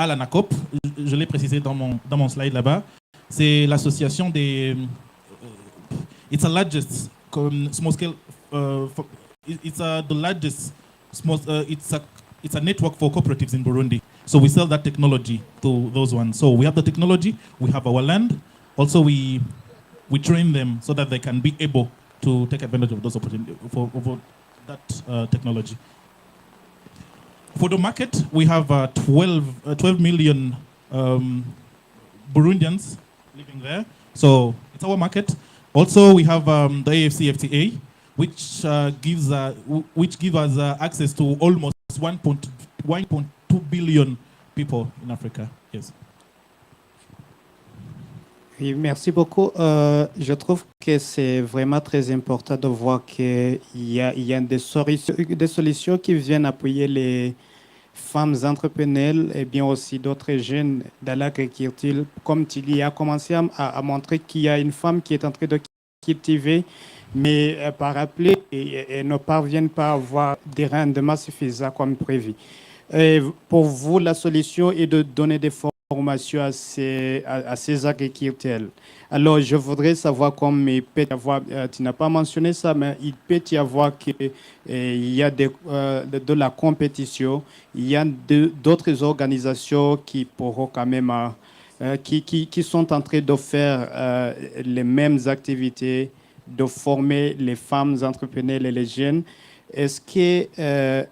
Speaker 23: la NACOP. Je je l'ai précisé dans mon slide là-bas, c'est l'association des... it's the largest small scale... it's the largest small... it's a network for cooperatives in Burundi. So we sell that technology to those ones. So we have the technology, we have our land. Also, we train them so that they can be able to take advantage of those opportunities for that technology. For the market, we have 12 million Burundians living there. So it's our market. Also, we have the AFC FTA, which gives us access to almost 1.2 billion people in Africa. Yes.
Speaker 6: Oui, merci beaucoup. Je trouve que c'est vraiment très important de voir qu'il y a des solutions qui viennent appuyer les femmes entrepreneurs et bien aussi d'autres jeunes dans l'agriculture. Comme tu as commencé à montrer qu'il y a une femme qui est en train de cultiver, mais par rappel, elle ne parvient pas à avoir des rendements suffisants comme prévu. Pour vous, la solution est de donner des formations à ces agriculteurs. Alors, je voudrais savoir, comme il peut y avoir, tu n'as pas mentionné ça, mais il peut y avoir qu'il y a de la compétition, il y a d'autres organisations qui pourront quand même, qui sont en train de faire les mêmes activités, de former les femmes entrepreneurs et les jeunes. Est-ce que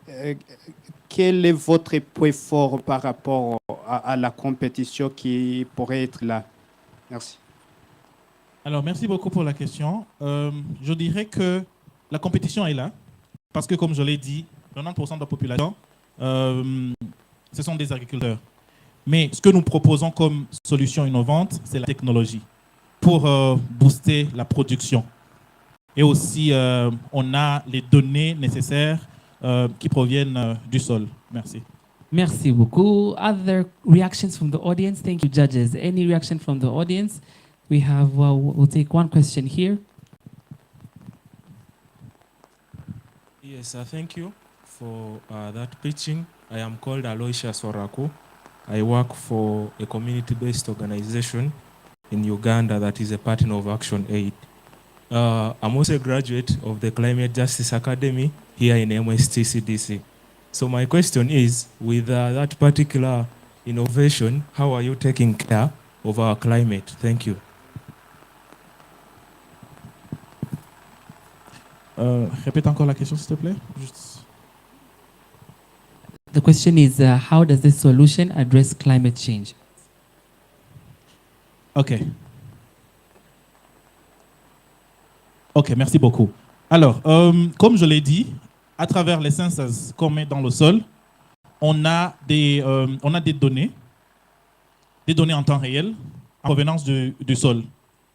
Speaker 6: quel est votre point fort par rapport à la compétition qui pourrait être là? Merci.
Speaker 23: Alors, merci beaucoup pour la question. Je dirais que la compétition est là, parce que, comme je l'ai dit, 90% de la population, ce sont des agriculteurs. Mais ce que nous proposons comme solution innovante, c'est la technologie pour booster la production. Et aussi, on a les données nécessaires qui proviennent du sol. Merci.
Speaker 11: Merci beaucoup. Other reactions from the audience? Thank you, judges. Any reaction from the audience? We have, we'll take one question here.
Speaker 2: Yes, thank you for that pitching. I am called Aloysius Oraku. I work for a community-based organization in Uganda that is a partner of Action Aid. I'm also a graduate of the Climate Justice Academy here in MSTCDC. So my question is, with that particular innovation, how are you taking care of our climate? Thank you.
Speaker 23: Répète encore la question, s'il te plaît.
Speaker 11: The question is, how does this solution address climate change?
Speaker 23: OK. OK, merci beaucoup. Alors, comme je l'ai dit, à travers les sensors qu'on met dans le sol, on a des données en temps réel en provenance du sol.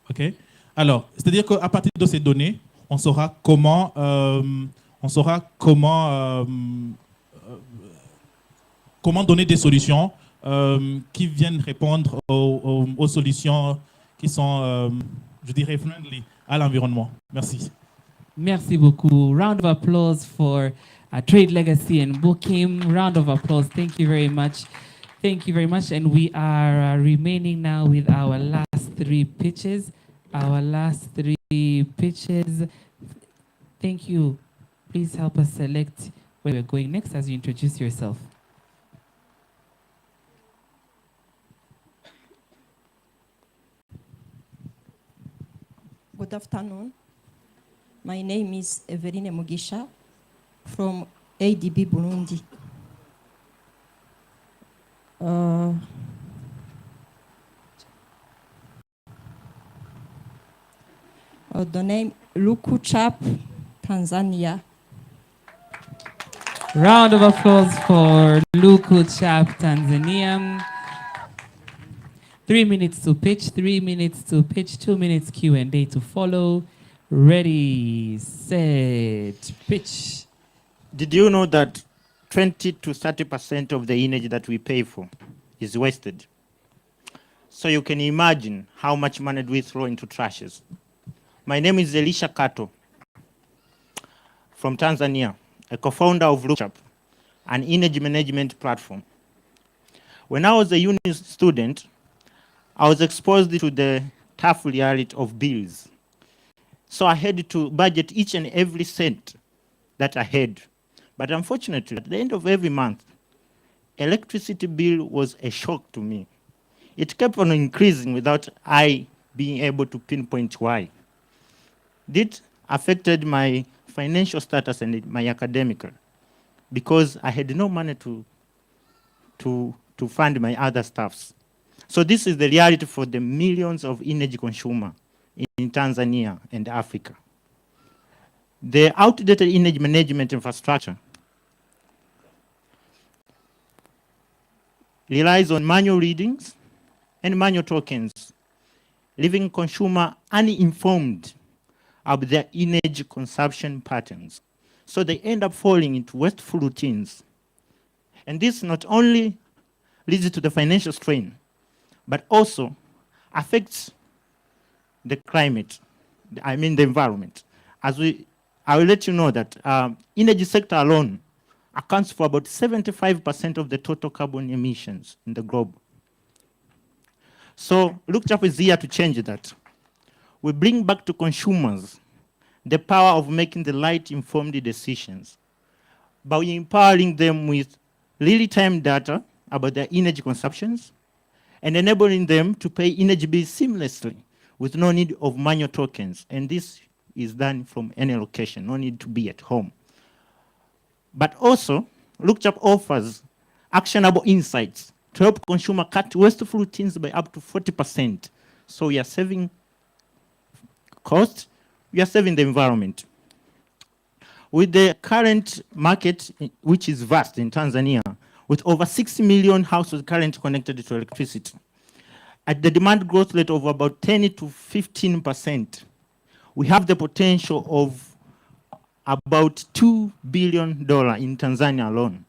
Speaker 23: OK? Alors, c'est-à-dire qu'à partir de ces données, on saura comment donner des solutions qui viennent répondre aux solutions qui sont, je dirais, friendly à l'environnement. Merci.
Speaker 11: Merci beaucoup. Round of applause for Trade Legacy and Bookim. Round of applause. Thank you very much. Thank you very much. And we are remaining now with our last three pitches. Our last three pitches. Thank you. Please help us select where we're going next as you introduce yourself.
Speaker 17: Good afternoon. My name is Everine Mugisha from ADB Burundi. The name Luku Chap, Tanzania.
Speaker 11: Round of applause for Luku Chap, Tanzania. 3 minutes to pitch, 3 minutes to pitch, 2 minutes Q&A to follow. Ready, set, pitch.
Speaker 19: Did you know that 20 to 30% of the energy that we pay for is wasted? So you can imagine how much money do we throw into trashes. My name is Elisha Kato from Tanzania, a co-founder of Lookup, an energy management platform. When I was a uni student, I was exposed to the tough reality of bills. So I had to budget each and every cent that I had. But unfortunately, at the end of every month, electricity bill was a shock to me. It kept on increasing without I being able to pinpoint why. This affected my financial status and my academic, because I had no money to fund my other stuffs. So this is the reality for the millions of energy consumers in Tanzania and Africa. The outdated energy management infrastructure relies on manual readings and manual tokens, leaving consumer uninformed of their energy consumption patterns. So they end up falling into wasteful routines. And this not only leads to the financial strain, but also affects the climate, the environment. I will let you know that energy sector alone accounts for about 75% of the total carbon emissions in the globe. So LookChap is here to change that. We bring back to consumers the power of making the right informed decisions by empowering them with real-time data about their energy consumptions and enabling them to pay energy bills seamlessly with no need of manual tokens. And this is done from any location, no need to be at home. But also, LookChap offers actionable insights to help consumers cut wasteful routines by up to 40%. So we are saving cost, we are saving the environment. With the current market, which is vast in Tanzania, with over 6 million households currently connected to electricity, at the demand growth rate of about 10 to 15%, we have the potential of about $2 billion in Tanzania alone.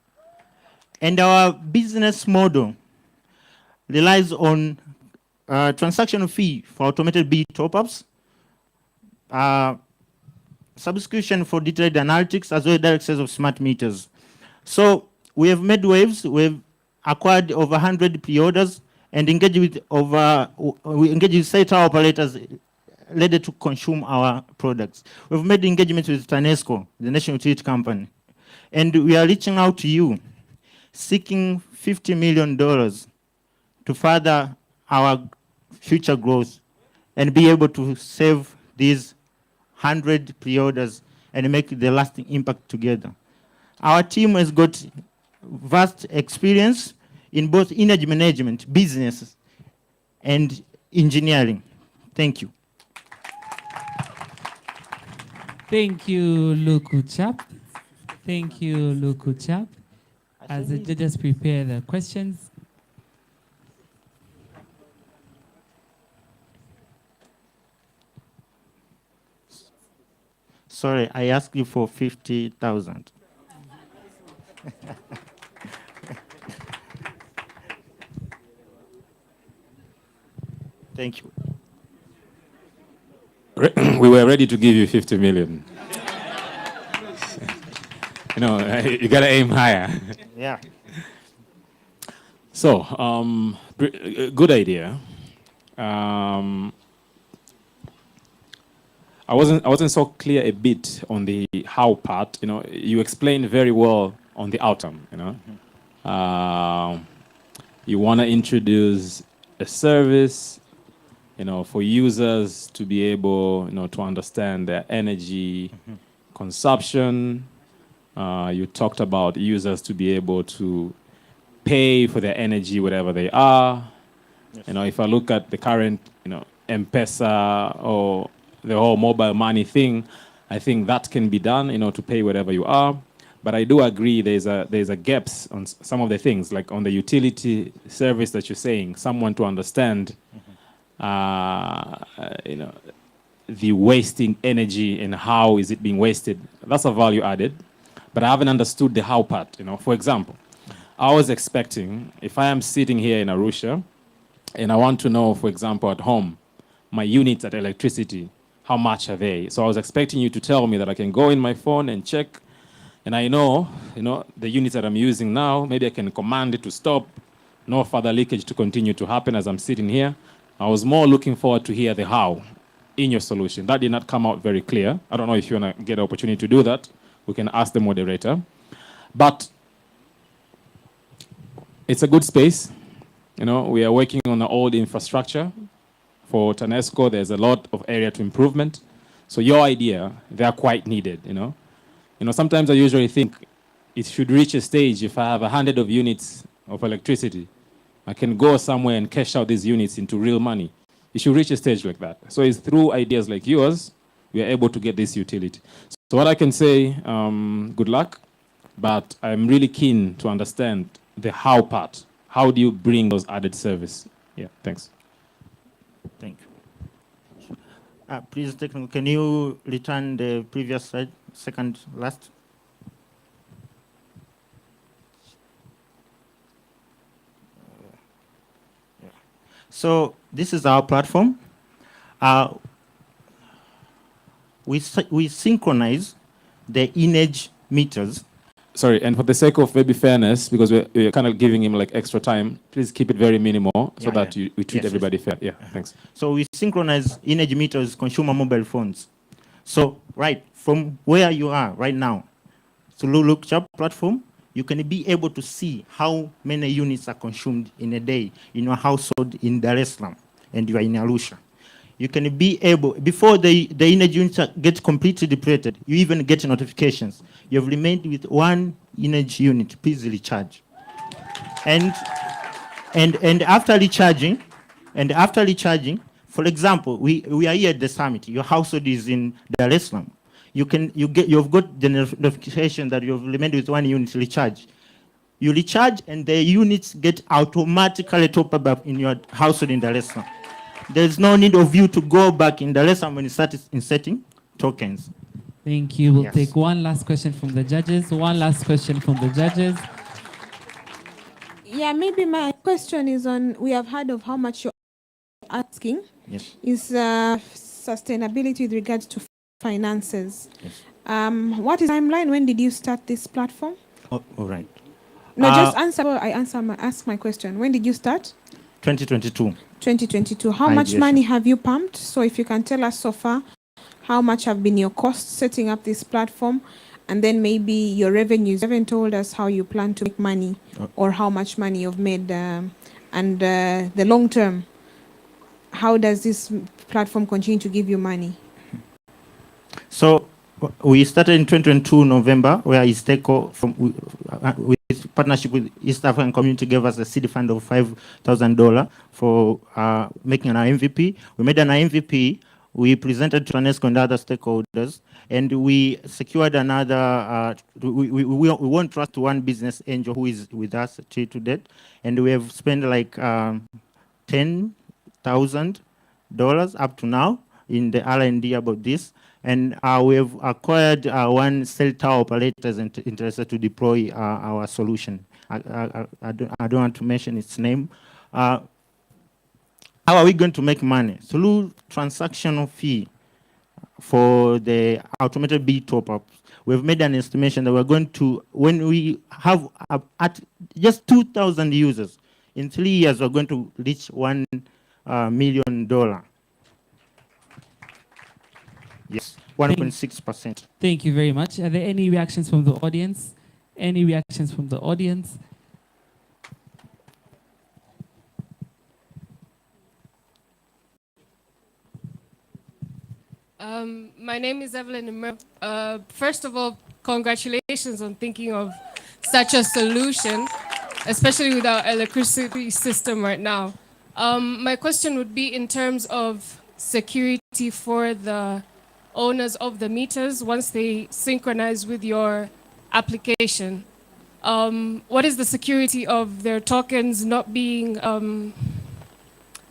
Speaker 19: And our business model relies on transaction fee for automated bill top-ups, subscription for detailed analytics, as well as direct sales of smart meters. So we have made waves, we've acquired over 100 pre-orders, and engaged with we engage with site operators ready to consume our products. We've made engagements with TANESCO, the national utility company, and we are reaching out to you, seeking $50 million to further our future growth and be able to save these 100 pre-orders and make the lasting impact together. Our team has got vast experience in both energy management, business, and engineering. Thank you.
Speaker 11: Thank you, LookChap. Thank you, LookChap. As the judges prepare the questions.
Speaker 19: Sorry, I asked you for 50,000. Thank you.
Speaker 3: We were ready to give you 50 million. You know, you gotta aim higher.
Speaker 19: Yeah.
Speaker 3: So, good idea. I wasn't so clear a bit on the how part. You know, you explained very well on the outcome. You know, you want to introduce a service, you know, for users to be able, you know, to understand their energy consumption. You talked about users to be able to pay for their energy wherever they are. Yes. You know, if I look at the current, you know, M-Pesa or the whole mobile money thing, I think that can be done, you know, to pay wherever you are. But I do agree there's a gaps on some of the things, like on the utility service that you're saying, someone to understand, you know, the wasting energy and how is it being wasted. That's a value added. But I haven't understood the how part, you know. For example, I was expecting, if I am sitting here in Arusha and I want to know, for example, at home, my units at electricity, how much are they? So I was expecting you to tell me that I can go in my phone and check, and I know, you know, the units that I'm using now, maybe I can command it to stop, no further leakage to continue to happen as I'm sitting here. I was more looking forward to hear the how in your solution. That did not come out very clear. I don't know if you want to get an opportunity to do that. We can ask the moderator. But it's a good space. You know, we are working on the old infrastructure. For TANESCO, there's a lot of area to improvement. So your idea, they are quite needed, you know. Sometimes I usually think it should reach a stage if I have 100 of units of electricity, I can go somewhere and cash out these units into real money. It should reach a stage like that. So it's through ideas like yours, we are able to get this utility. So what I can say, good luck, but I'm really keen to understand the how part. How do you bring those added service? Yeah, thanks.
Speaker 19: Thank you. Please, technical, can you return the previous slide, second last? Yeah. So this is our platform. We synchronize the in-edge meters.
Speaker 3: Sorry, and for the sake of maybe fairness, because we're kind of giving him like extra time, please keep it very minimal so that we treat everybody fair. Yeah, thanks.
Speaker 19: So we synchronize in-edge meters, consumer mobile phones. So right from where you are right now, through Lookchap platform, you can be able to see how many units are consumed in a day in your household in Dar es Salaam and you are in Arusha. You can be able, before the in-edge units get completely depleted, you even get notifications. You have remained with one in-edge unit, please recharge. And after recharging, for example, we are here at the summit. Your household is in Dar es Salaam. You've got the notification that you've remained with one unit recharge. You recharge and the units get automatically top up in your household in Dar es Salaam. There's no need of you to go back in Dar es Salaam when you start inserting tokens.
Speaker 11: Thank you. We'll take one last question from the judges.
Speaker 5: Yeah, maybe my question is on, we have heard of how much you're asking.
Speaker 19: Yes.
Speaker 5: Is sustainability with regards to finances.
Speaker 19: Yes.
Speaker 5: What is the timeline? When did you start this platform?
Speaker 19: Oh, all right.
Speaker 5: No, just ask my question. When did you start?
Speaker 19: 2022.
Speaker 5: 2022. How much money have you pumped? So if you can tell us so far, how much have been your costs setting up this platform? And then maybe your revenues. You haven't told us how you plan to make money or how much money you've made. And the long term, how does this platform continue to give you money?
Speaker 19: So we started in 2022 November, where ISTECO, with partnership with East African Community, gave us a seed fund of $5,000 for making an MVP. We made an MVP. We presented to UNESCO and other stakeholders, and we secured another. We won trust to one business angel who is with us to date, and we have spent like $10,000 up to now in the R&D about this. And we have acquired one cell tower operator interested to deploy our solution. I don't want to mention its name. How are we going to make money? Through transactional fee for the automated B top-ups. We've made an estimation that we're going to, when we have at just 2,000 users, in 3 years we're going to reach $1 million. Yes, 1.6%.
Speaker 11: Thank you very much. Are there any reactions from the audience?
Speaker 18: My name is Evelyn. First of all, congratulations on thinking of such a solution, especially with our electricity system right now. My question would be in terms of security for the owners of the meters once they synchronize with your application. What is the security of their tokens not being,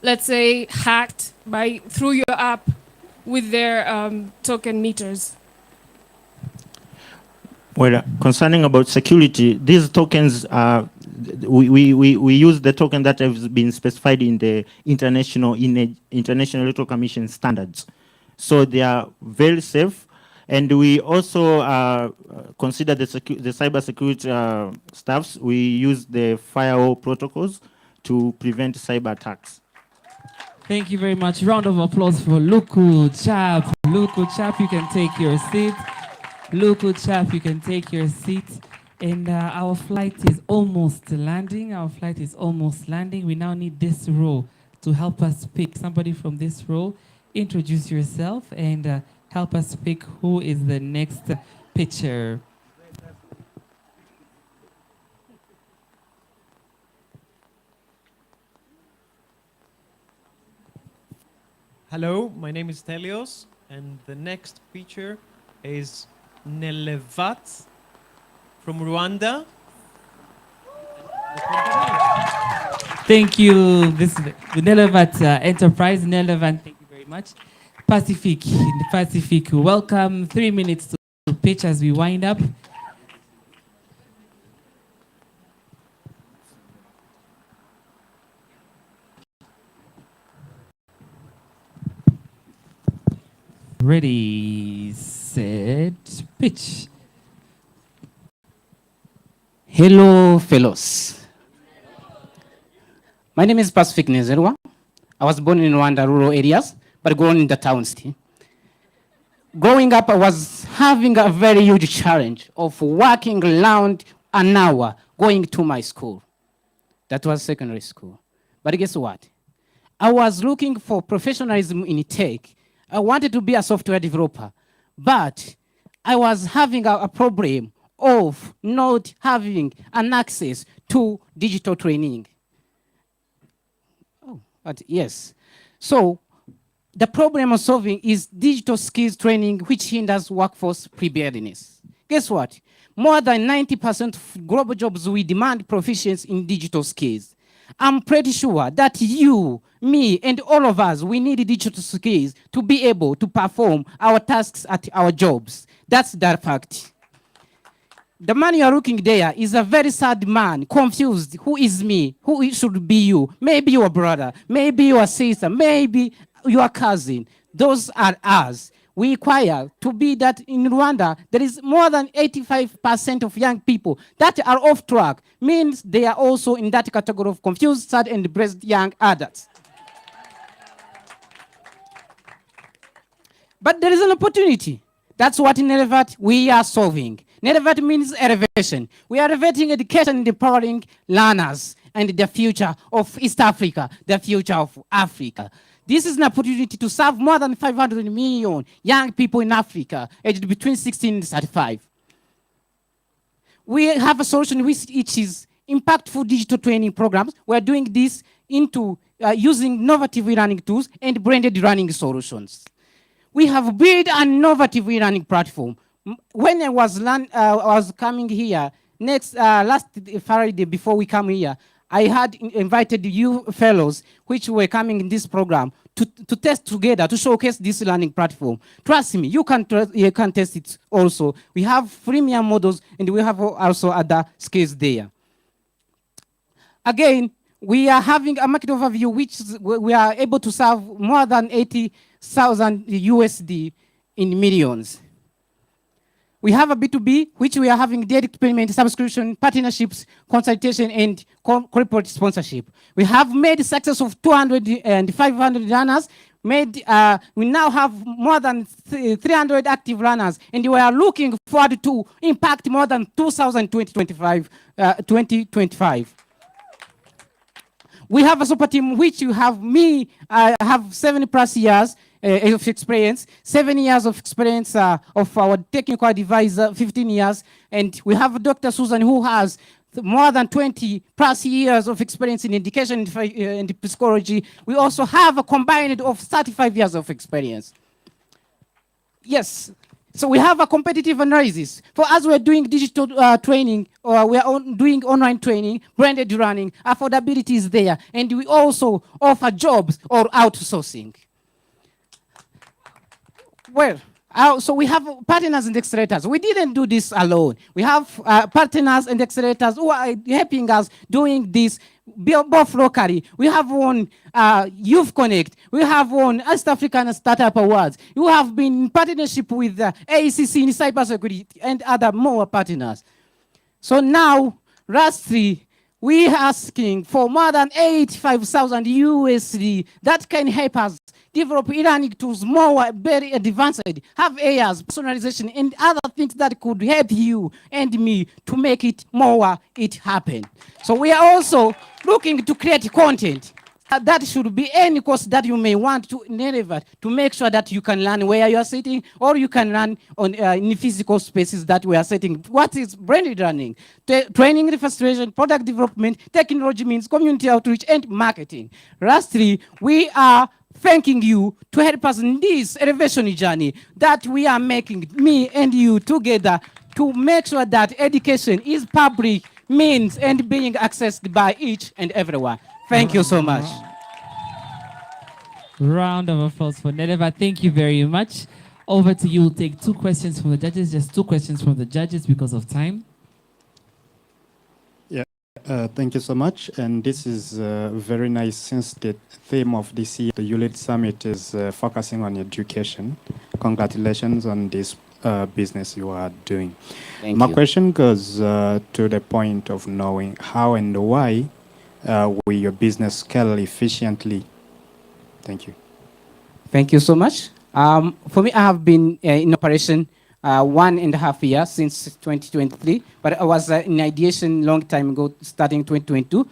Speaker 18: let's say, hacked through your app with their token meters?
Speaker 19: Well, concerning about security, these tokens, we use the token that has been specified in the International Electoral Commission standards. So they are very safe, and we also consider the cyber security staffs. We use the firewall protocols to prevent cyber attacks.
Speaker 11: Thank you very much. Round of applause for Luku Chap. Luku Chap, you can take your seat. Luku Chap, you can take your seat. And our flight is almost landing. We now need this row to help us pick somebody from this row. Introduce yourself and help us pick who is the next pitcher.
Speaker 4: Hello, my name is Telios, and the next speaker is Nelevat from Rwanda.
Speaker 11: Thank you. This is the Nelevat Enterprise. Nelevat, thank you very much. Pacific, welcome. 3 minutes to pitch as we wind up. Ready, set, pitch.
Speaker 20: Hello, fellows. My name is Pacific Nezerwa. I was born in Rwanda rural areas, but grown in the town city. Growing up, I was having a very huge challenge of working around an hour going to my school. That was secondary school. But guess what? I was looking for professionalism in tech. I wanted to be a software developer, but I was having a problem of not having an access to digital training. Oh, but yes. So the problem of solving is digital skills training, which hinders workforce preparedness. Guess what? More than 90% of global jobs will demand proficiency in digital skills. I'm pretty sure that you, me, and all of us, we need digital skills to be able to perform our tasks at our jobs. That's the fact. The man you are looking there is a very sad man, confused. Who is me? Who should be you? Maybe your brother, maybe your sister, maybe your cousin. Those are us. We require to be that in Rwanda, there is more than 85% of young people that are off track, means they are also in that category of confused, sad, and depressed young adults. But there is an opportunity. That's what in Elevat we are solving. Elevat means elevation. We are elevating education and empowering learners and the future of East Africa, the future of Africa. This is an opportunity to serve more than 500 million young people in Africa, aged between 16 and 35. We have a solution which is impactful digital training programs. We're doing this into using innovative e-learning tools and branded learning solutions. We have built an innovative e-learning platform. When I was coming here, last Friday before we come here, I had invited you fellows, which were coming in this program, to test together, to showcase this learning platform. Trust me, you can test it also. We have freemium models, and we have also other skills there. Again, we are having a market overview, which we are able to serve more than 80,000 USD in millions. We have a B2B, which we are having direct payment, subscription, partnerships, consultation, and corporate sponsorship. We have made success of 200 and 500 learners. We now have more than 300 active learners, and we are looking forward to impact more than 2,000 2025. We have a super team, which you have me, I have 7+ years of experience, 7 years of experience of our technical advisor, 15 years, and we have Dr. Susan, who has more than 20+ years of experience in education and psychology. We also have a combined of 35 years of experience. Yes. So we have a competitive analysis. For us, we're doing digital training, or we are doing online training, branded learning, affordability is there, and we also offer jobs or outsourcing. Well, so we have partners and accelerators. We didn't do this alone. We have partners and accelerators who are helping us doing this both locally. We have won Youth Connect. We have won East African Startup Awards. You have been in partnership with EAC in cybersecurity and other more partners. So now, lastly, we are asking for more than 85,000 USD that can help us develop e-learning tools more very advanced, have AIs, personalization, and other things that could help you and me to make it more it happen. So we are also looking to create content. That should be any course that you may want to deliver to make sure that you can learn where you are sitting, or you can learn on in physical spaces that we are setting. What is branded learning? Training, refrigeration, product development, technology means community outreach, and marketing. Lastly, we are thanking you to help us in this elevation journey that we are making, me and you together, to make sure that education is public, means, and being accessed by each and everyone. Thank you so much.
Speaker 11: Round of applause for Nedeva. Thank you very much. Over to you. We'll take 2 questions from the judges. Just 2 questions from the judges because of time.
Speaker 6: Yeah, thank you so much. And this is very nice, since the theme of this year, the YouLead Summit, is focusing on education. Congratulations on this business you are doing. My question goes to the point of knowing how and why will your business scale efficiently? Thank you.
Speaker 20: Thank you so much. For me, I have been in operation 1.5 years, since 2023, but I was in ideation long time ago, starting 2022.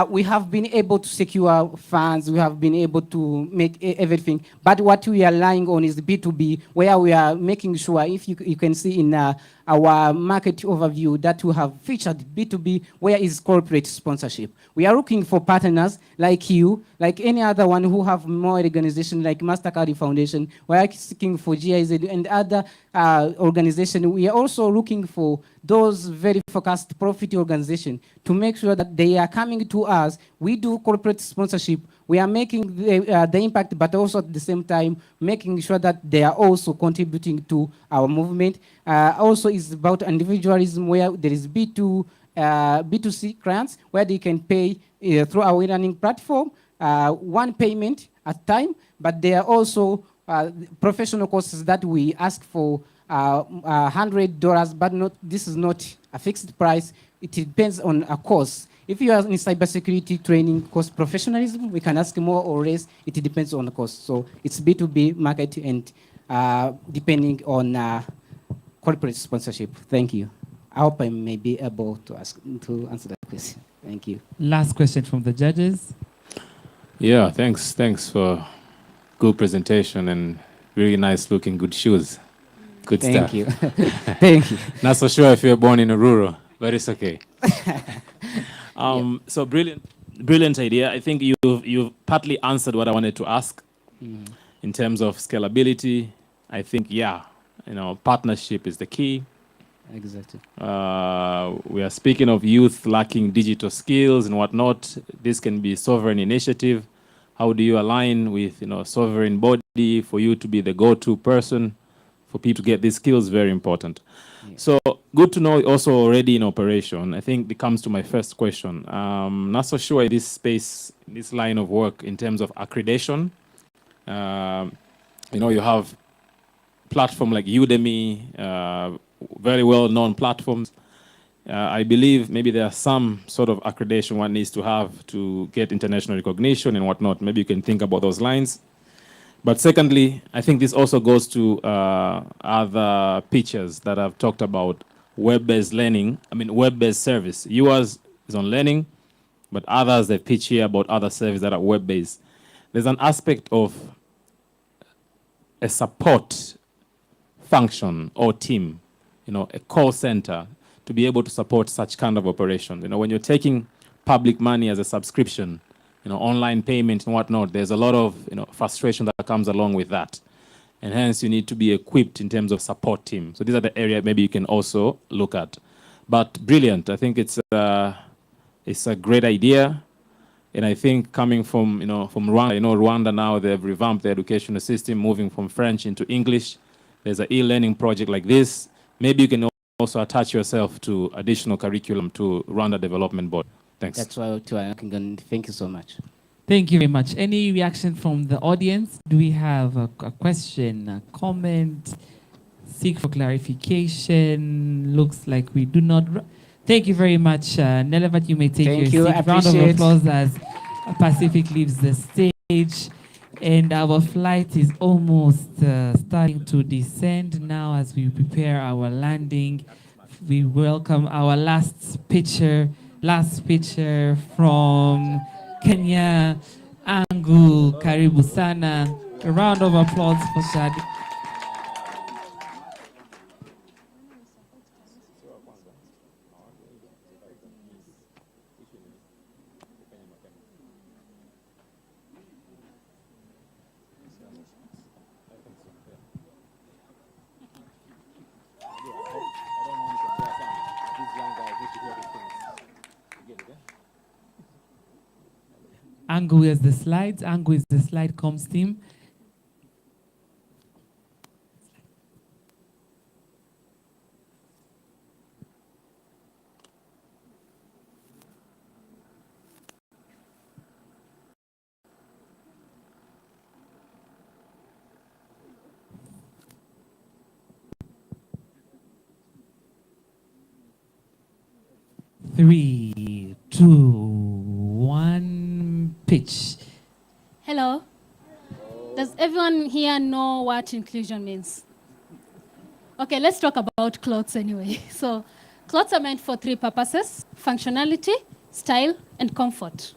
Speaker 20: We have been able to secure funds, we have been able to make everything, but what we are relying on is B2B, where we are making sure, if you can see in our market overview, that we have featured B2B, where is corporate sponsorship. We are looking for partners like you, like any other one who have more organization like MasterCard Foundation. We are seeking for GIZ and other organizations. We are also looking for those very focused profit organizations to make sure that they are coming to us. We do corporate sponsorship. We are making the impact, but also at the same time, making sure that they are also contributing to our movement. Also, it's about individualism, where there is B2C clients, where they can pay through our e-learning platform, one payment at a time, but there are also professional courses that we ask for $100, but this is not a fixed price. It depends on a course. If you are in cybersecurity training course professionalism, we can ask more or less. It depends on the cost. So it's B2B market, and depending on corporate sponsorship. Thank you. I hope I may be able to answer that question. Thank you.
Speaker 11: Last question from the judges.
Speaker 3: Yeah, thanks. Thanks for good presentation and really nice looking good shoes. Good stuff.
Speaker 20: Thank you. Thank you.
Speaker 3: Not so sure if you're born in a rural, but it's okay. So brilliant idea. I think you've partly answered what I wanted to ask in terms of scalability. I think, partnership is the key.
Speaker 20: Exactly.
Speaker 3: We are speaking of youth lacking digital skills and whatnot. This can be sovereign initiative. How do you align with sovereign body for you to be the go-to person for people to get these skills? Very important. Yeah. So good to know also already in operation. I think it comes to my first question. Not so sure in this space, this line of work in terms of accreditation. You have platform like Udemy, very well-known platforms. I believe maybe there are some sort of accreditation one needs to have to get international recognition and whatnot. Maybe you can think about those lines. But secondly, I think this also goes to other pitches that I've talked about, web-based learning, web-based service. Yours is on learning, but others, they pitch here about other services that are web-based. There's an aspect of a support function or team, a call center to be able to support such kind of operation. When you're taking public money as a subscription, online payment and whatnot, there's a lot of frustration that comes along with that. And hence you need to be equipped in terms of support team. So these are the areas maybe you can also look at. But brilliant. I think it's a great idea. And I think coming from from Rwanda, Rwanda now they've revamped the educational system, moving from French into English. There's an e-learning project like this. Maybe you can also attach yourself to additional curriculum to Rwanda Development Board. Thanks.
Speaker 20: That's why thank you so much.
Speaker 11: Thank you very much. Any reaction from the audience? Do we have a question, a comment, seek for clarification? Looks like we do not. Thank you very much, Nelevat. You may take
Speaker 20: Thank
Speaker 11: your
Speaker 20: you.
Speaker 11: seat. Round of
Speaker 20: Appreciate.
Speaker 11: applause as Pacific leaves the stage. And our flight is almost starting to descend now as we prepare our landing. We welcome our last pitcher from Kenya, Angu. Karibu sana. A round of applause for Shadi. Angu is the slides. Angu is the slide comms team. Three, two, one, pitch.
Speaker 9: Hello. Does everyone here know what inclusion means? Okay, let's talk about clothes anyway. So, clothes are meant for three purposes: functionality, style, and comfort.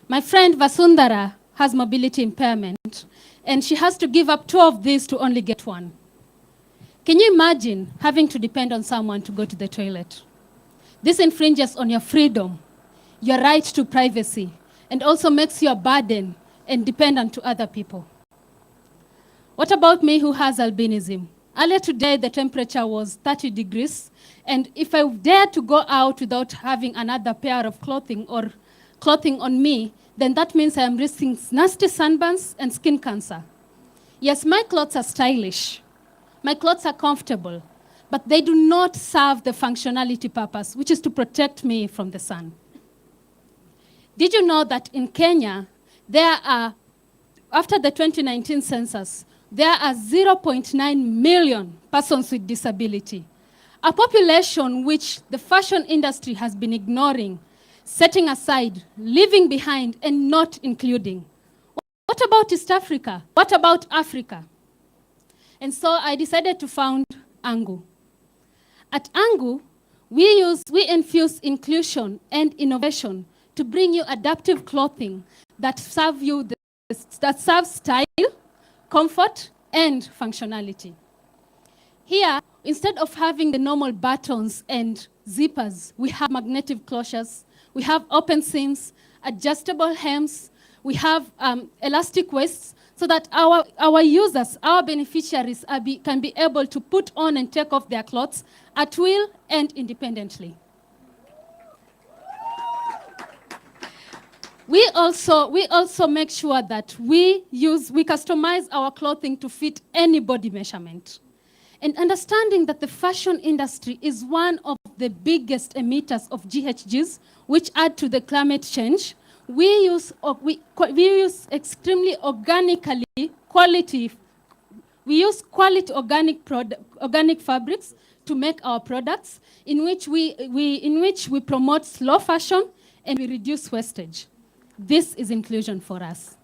Speaker 9: My friend Vasundhara has mobility impairment, and she has to give up 2 of these to only get 1. Can you imagine having to depend on someone to go to the toilet? This infringes on your freedom, your right to privacy, and also makes you a burden and dependent to other people. What about me who has albinism? Earlier today, the temperature was 30 degrees, and if I dare to go out without having another pair of clothing or clothing on me, then that means I am risking nasty sunburns and skin cancer. Yes, my clothes are stylish. My clothes are comfortable, but they do not serve the functionality purpose, which is to protect me from the sun. Did you know that in Kenya, there are, after the 2019 census, there are 0.9 million persons with disability, a population which the fashion industry has been ignoring, setting aside, leaving behind, and not including. What about East Africa? What about Africa? And so I decided to found Angu. At Angu, we infuse inclusion and innovation to bring you adaptive clothing that serve style, comfort, and functionality. Here, instead of having the normal buttons and zippers, we have magnetic closures, we have open seams, adjustable hems, we have elastic waists, so that our users, our beneficiaries can be able to put on and take off their clothes at will and independently. We also make sure that we customize our clothing to fit any body measurement. And understanding that the fashion industry is one of the biggest emitters of GHGs, which add to the climate change, we use extremely quality organic fabrics to make our products, in which we promote slow fashion and we reduce wastage. This is inclusion for us.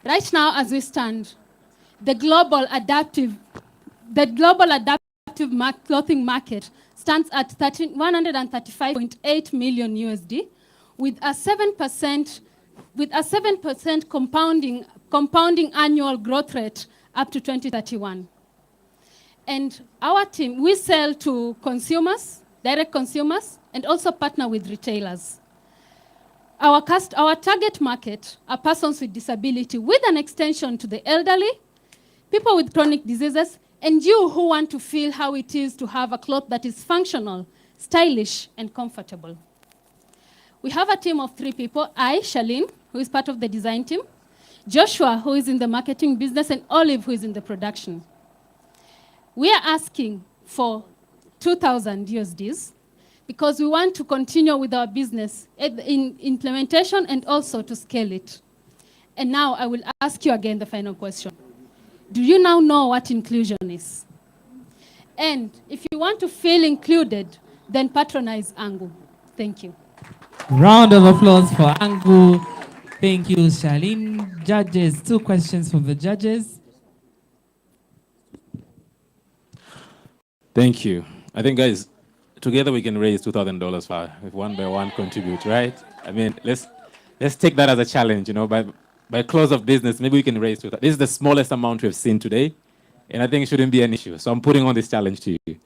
Speaker 9: Right now, as we stand, the global adaptive clothing market stands at 135.8 million USD, with a 7% compounding annual growth rate up to 2031. And our team, we sell to consumers, direct consumers, and also partner with retailers. Our target market are persons with disability, with an extension to the elderly, people with chronic diseases, and you who want to feel how it is to have a cloth that is functional, stylish, and comfortable. We have a team of 3 people: I, Shalene, who is part of the design team, Joshua, who is in the marketing business, and Olive, who is in the production. We are asking for 2,000 USDs because we want to continue with our business in implementation and also to scale it. And now I will ask you again the final question. Do you now know what inclusion is? And if you want to feel included, then patronize Angu. Thank you.
Speaker 11: Round of applause for Angu. Thank you, Charlene. Judges, 2 questions from the judges.
Speaker 3: Thank you. I think, guys, together we can raise $2,000 for if one by one contribute, right? I mean, let's take that as a challenge. You know, by close of business, maybe we can raise 2,000. This is the smallest amount we've seen today, and I think it shouldn't be an issue. So I'm putting on this challenge to you.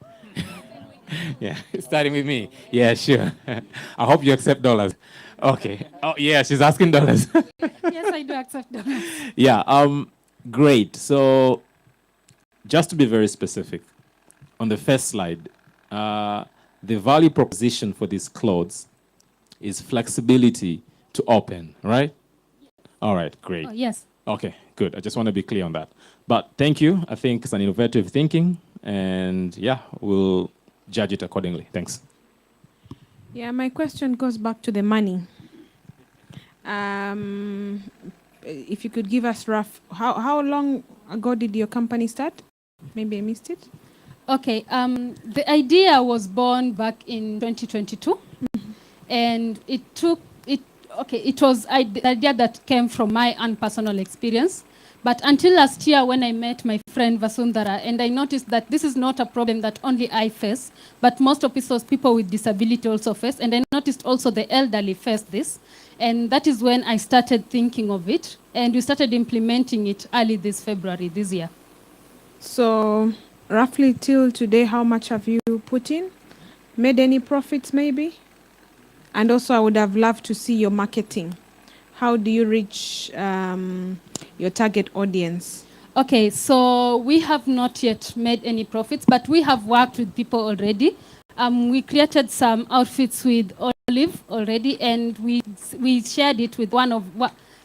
Speaker 3: Yeah, starting with me. Yeah, sure. I hope you accept dollars. Okay. Oh, yeah, she's asking dollars.
Speaker 9: Yes, I do accept dollars.
Speaker 3: Yeah. Great. So, just to be very specific, on the first slide, the value proposition for these clothes is flexibility to open, right? All right, great.
Speaker 9: Oh, yes.
Speaker 3: Okay, good. I just want to be clear on that. But thank you. I think it's an innovative thinking, and yeah, we'll judge it accordingly. Thanks.
Speaker 5: Yeah, my question goes back to the money. If you could give us rough, how long ago did your company start? Maybe I missed it.
Speaker 9: Okay, the idea was born back in 2022, and it was the idea that came from my own personal experience. But until last year, when I met my friend Vasundhara, and I noticed that this is not a problem that only I face, but most of those people with disability also face, and I noticed also the elderly face this, and that is when I started thinking of it, and we started implementing it early this February this year.
Speaker 5: So, roughly till today, how much have you put in? Made any profits maybe? And also, I would have loved to see your marketing. How do you reach your target audience?
Speaker 9: Okay, so we have not yet made any profits, but we have worked with people already. We created some outfits with Olive already, and we shared it with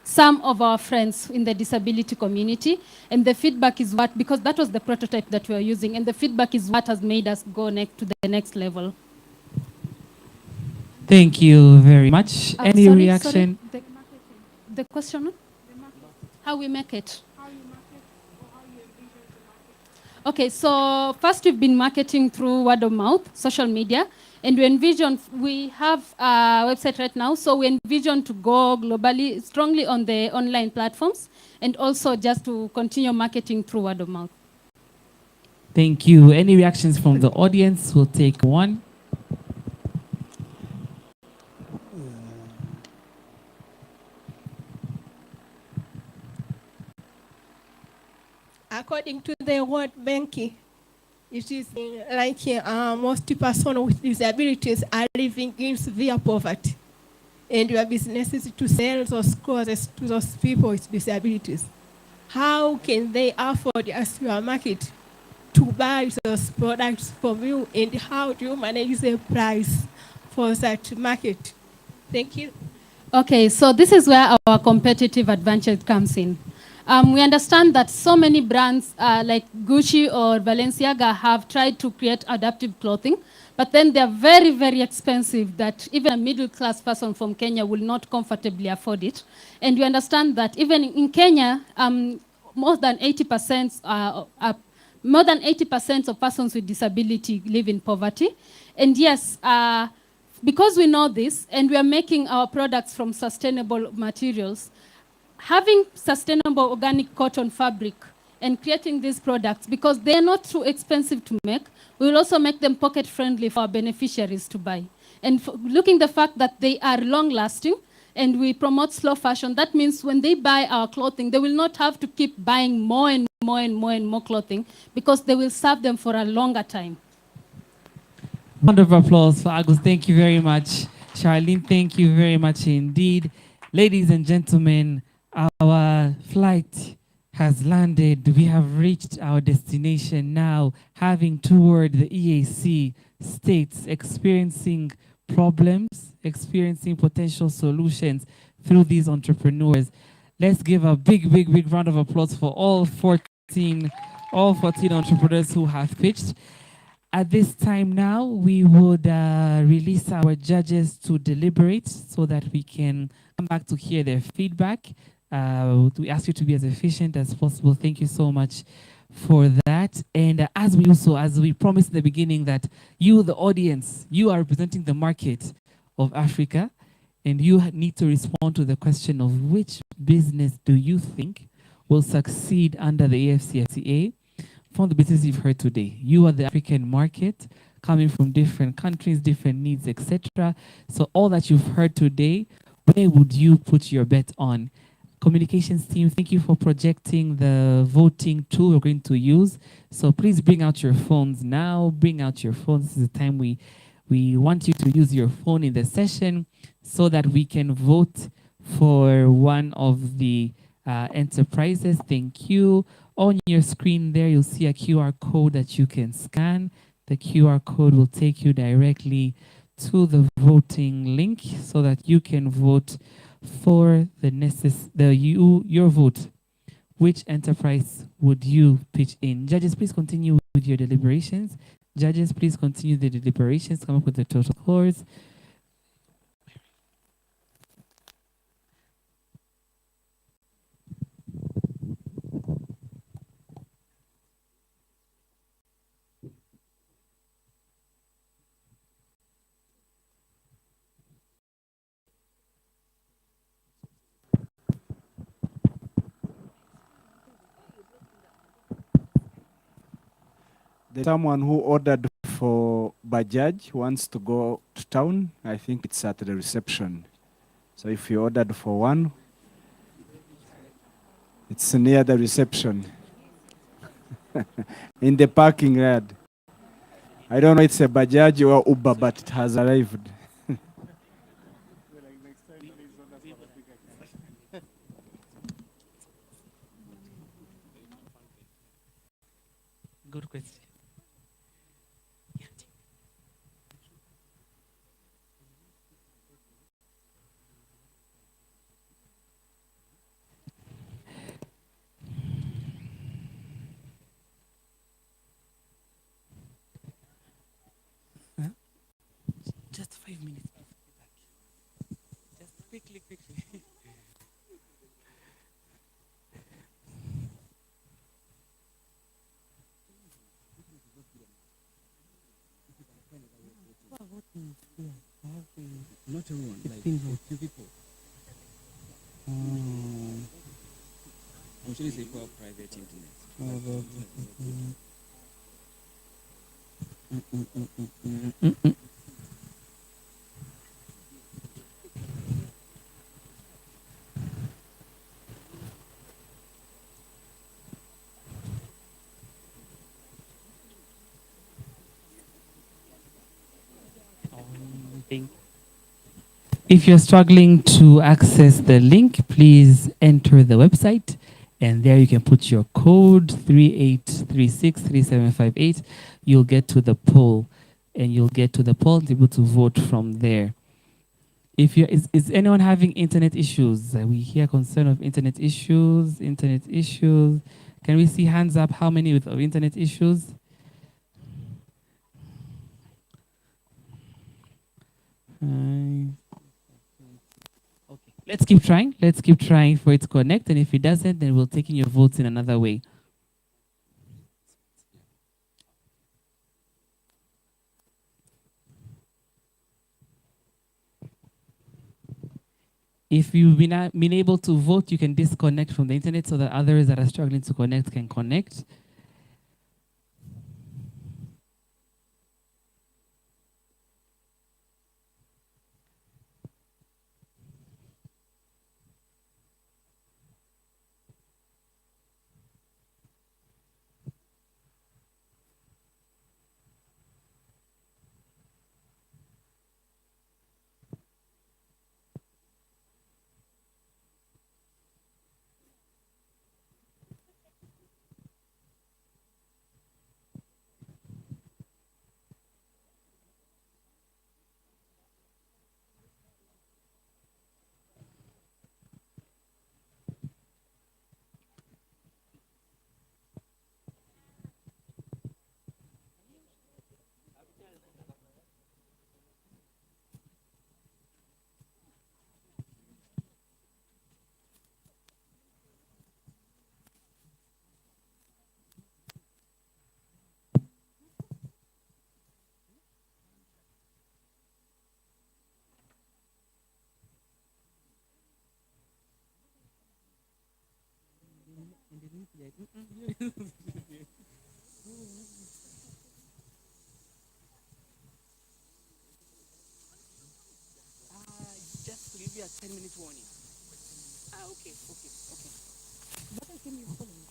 Speaker 9: some of our friends in the disability community. And the feedback is because that was the prototype that we were using, and the feedback is what has made us go to the next level.
Speaker 11: Thank you very much. Any reaction?
Speaker 9: Sorry, the question? How we make it? Okay, so first we've been marketing through word of mouth, social media, and we have a website right now, so we envision to go globally, strongly on the online platforms, and also just to continue marketing through word of mouth.
Speaker 11: Thank you. Any reactions from the audience? We'll take one.
Speaker 7: According to the World Bank, it is like most persons with disabilities are living in severe poverty, and your business is to sell those clothes to those people with disabilities. How can they afford as your market to buy those products from you, and how do you manage the price for that market? Thank you.
Speaker 9: Okay, so this is where our competitive advantage comes in. We understand that so many brands like Gucci or Balenciaga have tried to create adaptive clothing, but then they're very, very expensive that even a middle-class person from Kenya will not comfortably afford it. And we understand that even in Kenya, more than 80% of persons with disability live in poverty. And yes, because we know this and we are making our products from sustainable materials, having sustainable organic cotton fabric and creating these products, because they are not too expensive to make, we will also make them pocket friendly for our beneficiaries to buy. And looking the fact that they are long lasting and we promote slow fashion, that means when they buy our clothing, they will not have to keep buying more and more and more and more clothing, because they will serve them for a longer time.
Speaker 11: Round of applause for Agus. Thank you very much. Charlene, thank you very much indeed. Ladies and gentlemen, our flight has landed. We have reached our destination now, having toured the EAC states, experiencing problems, experiencing potential solutions through these entrepreneurs. Let's give a big, big, big round of applause for all 14 entrepreneurs who have pitched. At this time now, we would release our judges to deliberate so that we can come back to hear their feedback. We ask you to be as efficient as possible. Thank you so much for that. And as we promised in the beginning, that you, the audience, you are representing the market of Africa, and you need to respond to the question of which business do you think will succeed under the AFCFTA from the business you've heard today. You are the African market, coming from different countries, different needs, etc. So all that you've heard today, where would you put your bet on? Communications team, thank you for projecting the voting tool we're going to use. So please bring out your phones now. Bring out your phones. This is the time we want you to use your phone in the session so that we can vote for one of the enterprises. Thank you. On your screen there, you'll see a QR code that you can scan. The QR code will take you directly to the voting link so that you can vote for your vote. Which enterprise would you pitch in? Judges, please continue with your deliberations. Judges, please continue the deliberations. Come up with the total scores.
Speaker 10: There's someone who ordered for Bajaj, wants to go to town. I think it's at the reception. So if you ordered for one, it's near the reception. In the parking yard. I don't know if it's a Bajaj or Uber, but it has arrived.
Speaker 11: Good question. Just 5 minutes. Just quickly.
Speaker 13: Not everyone, like a few people. I'm sure it's a private internet.
Speaker 11: If you're struggling to access the link, please enter the website, and there you can put your code 38363758. You'll get to the poll, and you'll get to the poll and be able to vote from there. If you is anyone having internet issues? We hear concern of internet issues. Internet issues. Can we see hands up? How many of internet issues? Okay. Let's keep trying. Let's keep trying for it to connect. And if it doesn't, then we'll take in your votes in another way. If you've been able to vote, you can disconnect from the internet so that others that are struggling to connect can connect.
Speaker 20: Just to give you a 10-minute warning. Okay. But I can you follow me?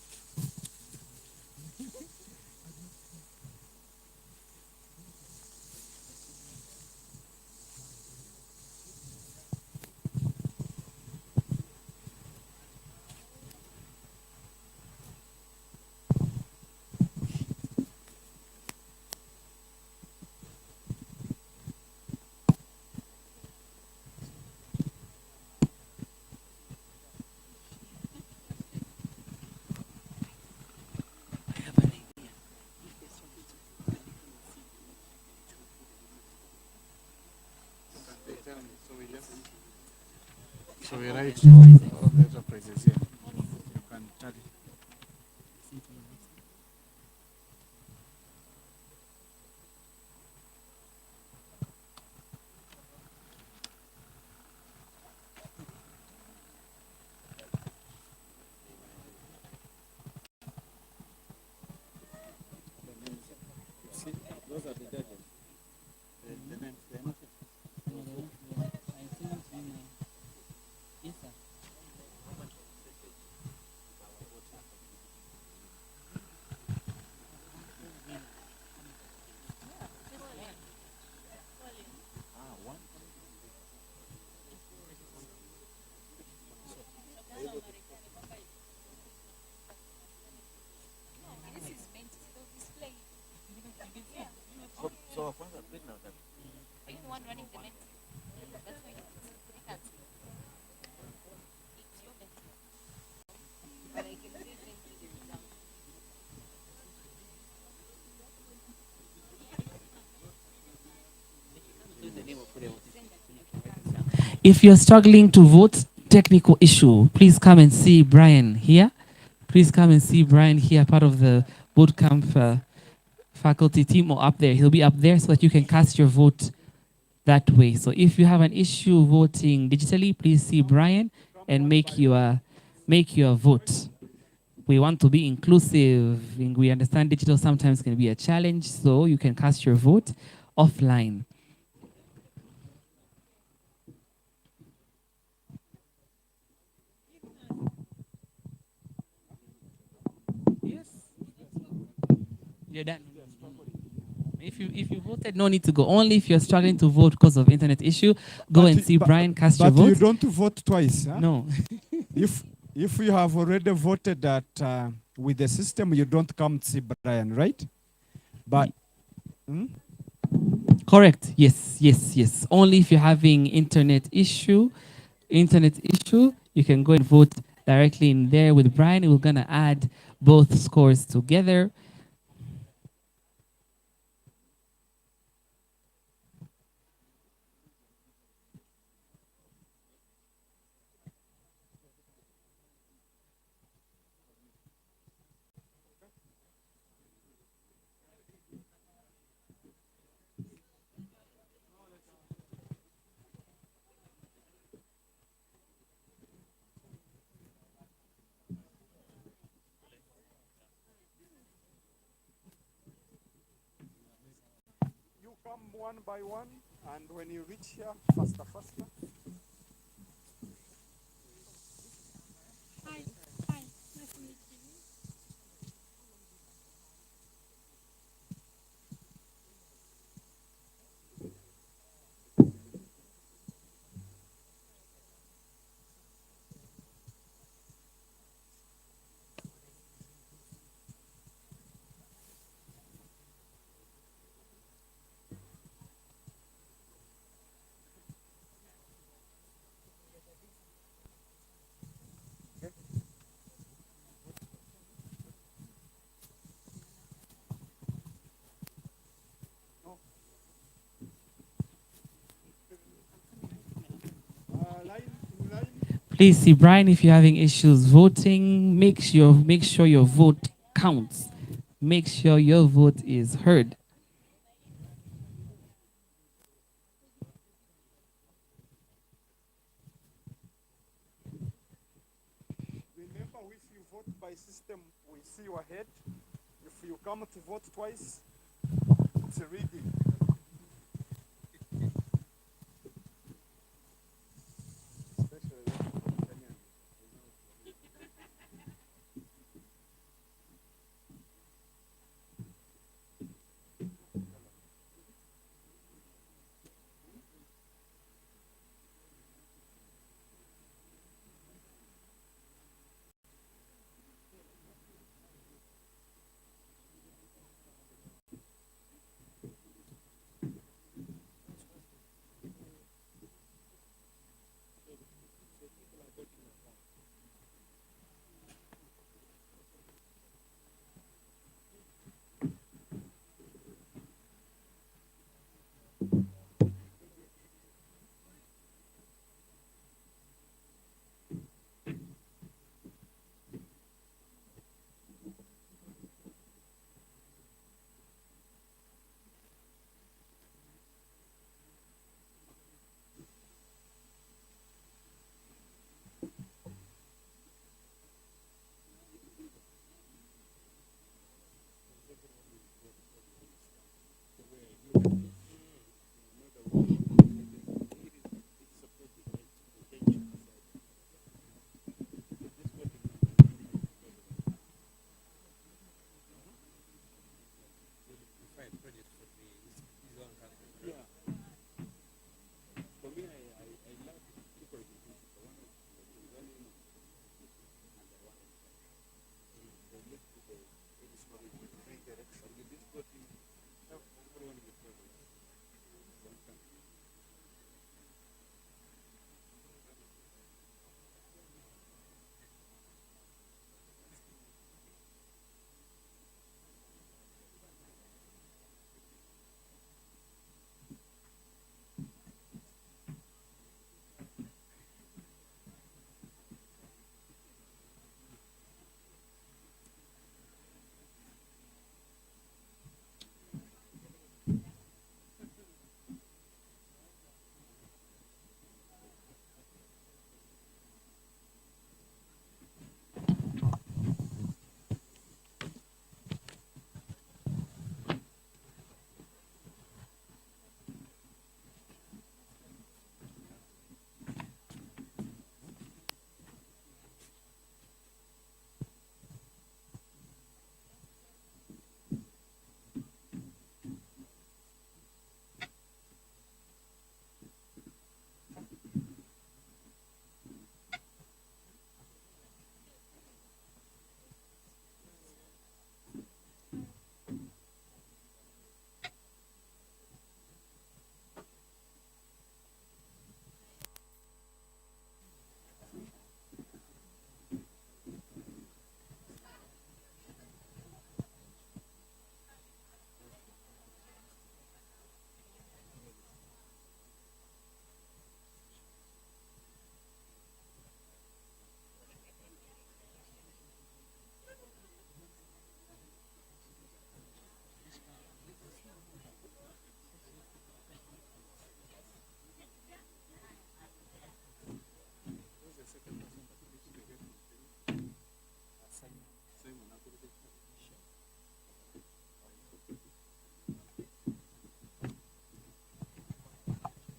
Speaker 10: So we write all the enterprises here. You can tell it. See, those are the delegates. The names, they're not
Speaker 20: Yes, sir.
Speaker 10: So, kwanza break now that.
Speaker 22: Are you the one running the lens? That's why they can't see. It's your bet. But I can see them to the result.
Speaker 11: If you're struggling to vote, technical issue, please come and see Brian here. Please come and see Brian here, part of the bootcamp faculty team, or up there. He'll be up there so that you can cast your vote that way. So if you have an issue voting digitally, please see Brian and make your vote. We want to be inclusive. We understand digital sometimes can be a challenge, so you can cast your vote offline. Yes. You're done. If you voted, no need to go. Only if you're struggling to vote because of internet issue, go and see Brian, cast your vote.
Speaker 10: But you don't vote twice, huh?
Speaker 11: No.
Speaker 10: If you have already voted that with the system, you don't come to see Brian, right? But
Speaker 11: Correct. Yes. Only if you're having internet issue, you can go and vote directly in there with Brian. We're gonna add both scores together.
Speaker 10: you come one by one, and when you reach here, faster.
Speaker 12: Hi, nice to meet you.
Speaker 11: Please see Brian if you're having issues voting. Make sure your vote counts. Make sure your vote is heard.
Speaker 10: Remember, if you vote by system,
Speaker 8: system, we see your head. If you come to vote twice, it's a rigging.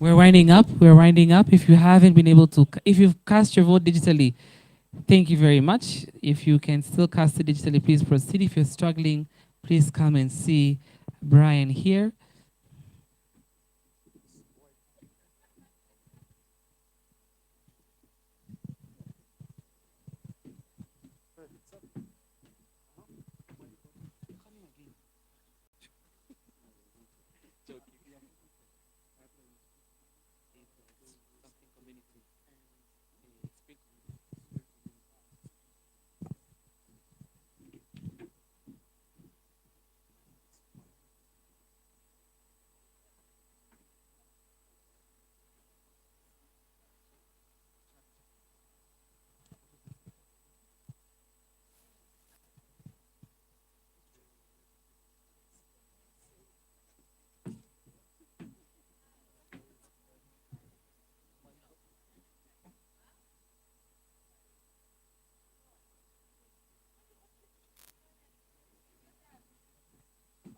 Speaker 11: We're winding up. We're winding up. If you haven't been able to, if you've cast your vote digitally, thank you very much. If you can still cast it digitally, please proceed. If you're struggling, please come and see Brian here.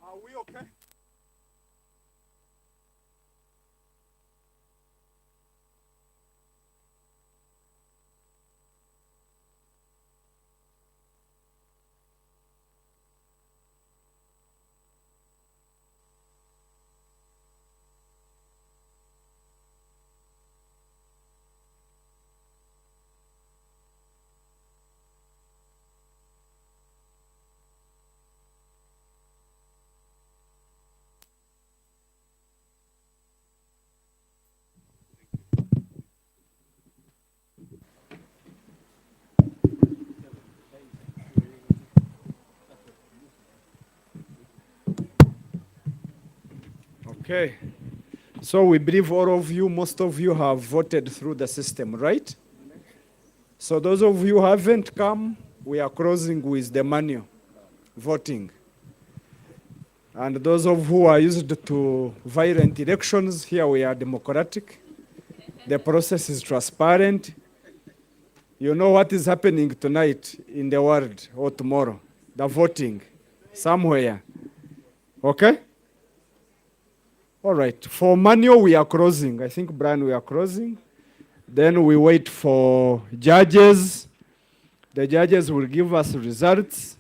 Speaker 8: Are we okay? Okay. So we believe all of you, most of you have voted through the system, right? So those of you who haven't come, we are closing with the manual voting. And those of who are used to violent elections, here we are democratic. The process is transparent. You know what is happening tonight in the world or tomorrow, the voting, somewhere. Okay? All right, for manual, we are closing. I think, Brian, we are closing. Then we wait for judges. The judges will give us results.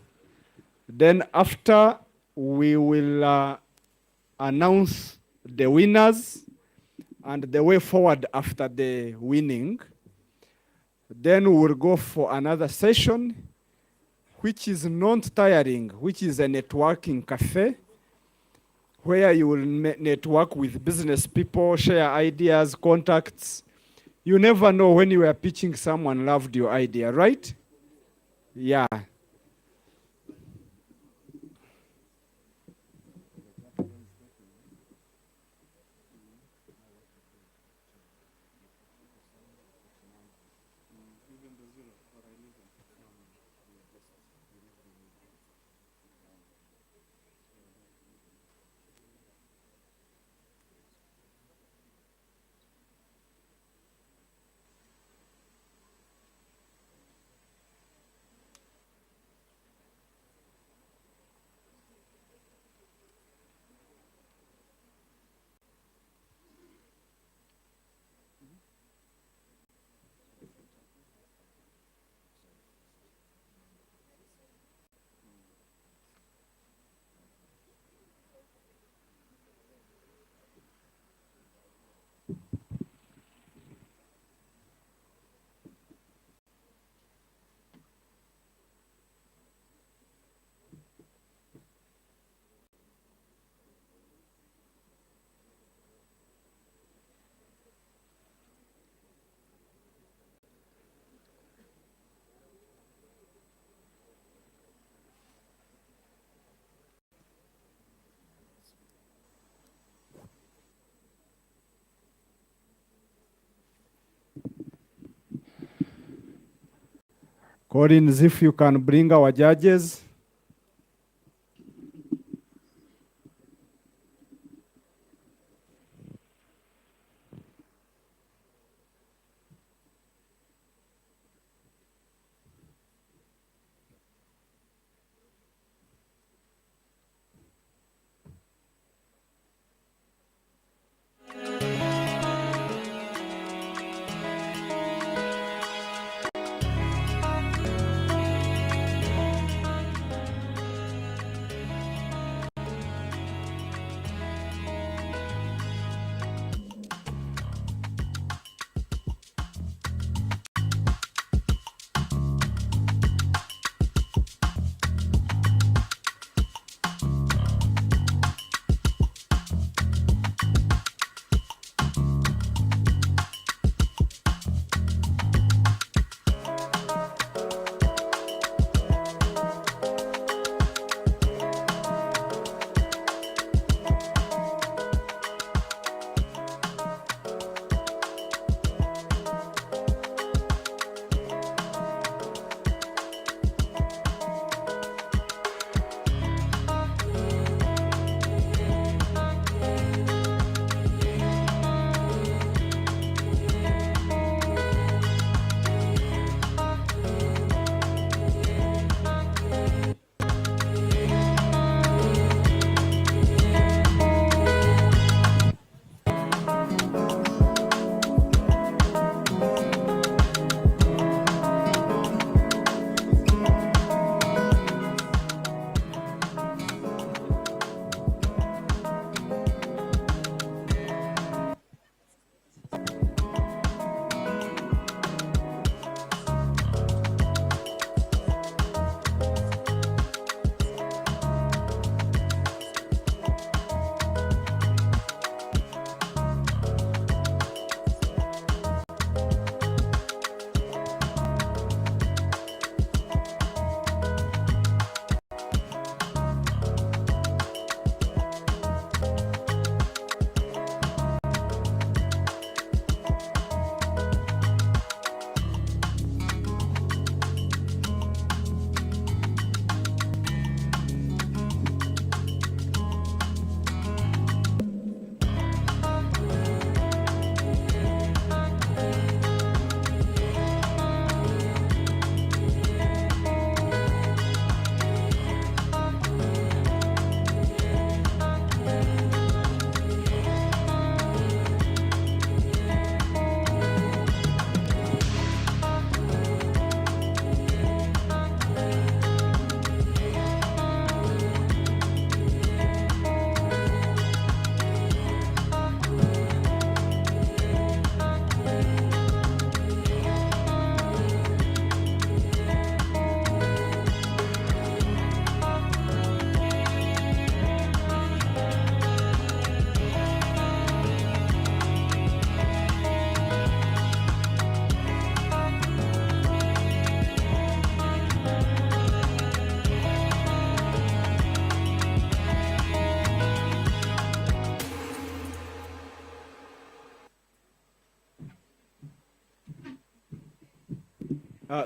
Speaker 8: Then after, we will announce the winners and the way forward after the winning. Then we will go for another session, which is not tiring, which is a networking cafe, where you will network with business people, share ideas, contacts. You never know when you are pitching, someone loved your idea, right? Yeah. Collins, if you can bring our judges.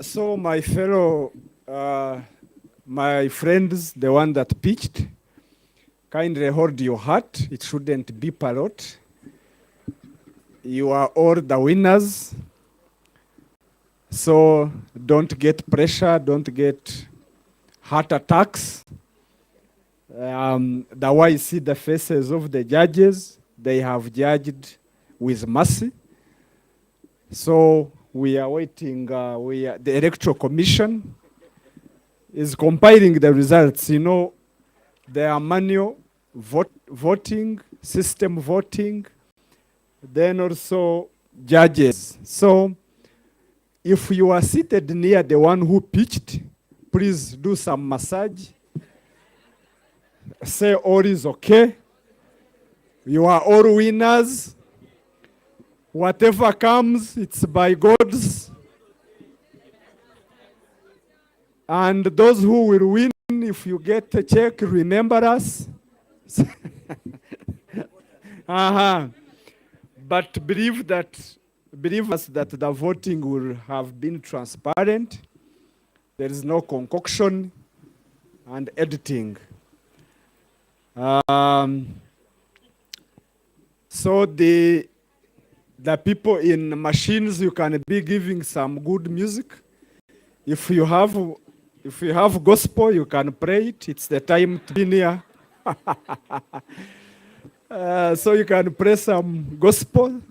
Speaker 8: So my fellow, my friends, the one that pitched, kindly hold your heart. It shouldn't be a lot. You are all the winners. So don't get pressure, don't get heart attacks. The way I see the faces of the judges, they have judged with mercy. So we are waiting, the Electoral Commission is compiling the results. You know, there are manual voting, system voting, then also judges. So if you are seated near the one who pitched, please do some massage. Say all is okay. You are all winners. Whatever comes, it's by God's. And those who will win, if you get a check, remember us. But believe us that the voting will have been transparent. There is no concoction and editing. So the people in machines, you can be giving some good music. If you have gospel, you can pray it. It's the time to be near. So you can pray some gospel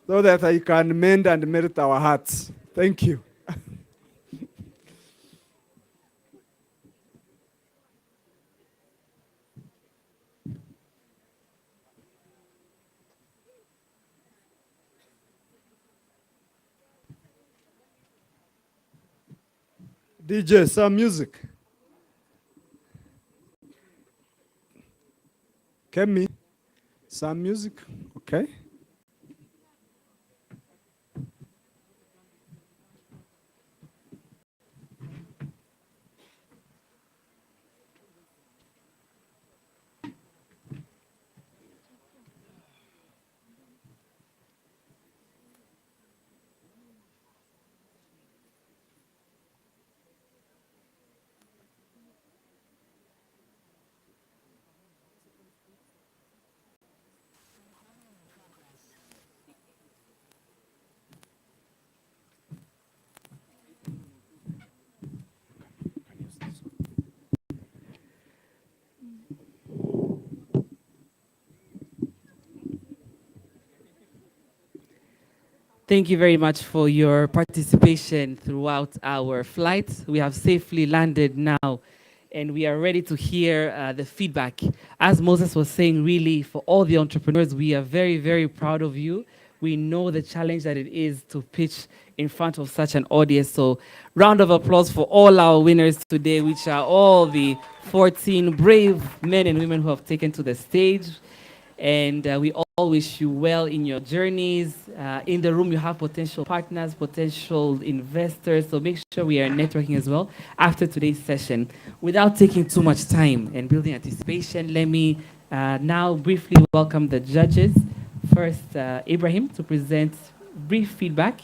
Speaker 8: so that I can mend and melt our hearts. Thank you. DJ, some music. Kemi, some music, okay?
Speaker 11: Thank you very much for your participation throughout our flight. We have safely landed now, and we are ready to hear the feedback. As Moses was saying, really, for all the entrepreneurs, we are very, very proud of you. We know the challenge that it is to pitch in front of such an audience. So round of applause for all our winners today, which are all the 14 brave men and women who have taken to the stage. And we all wish you well in your journeys. In the room, you have potential partners, potential investors. So make sure we are networking as well after today's session. Without taking too much time and building anticipation, let me now briefly welcome the judges. First, Ibrahim to present brief feedback.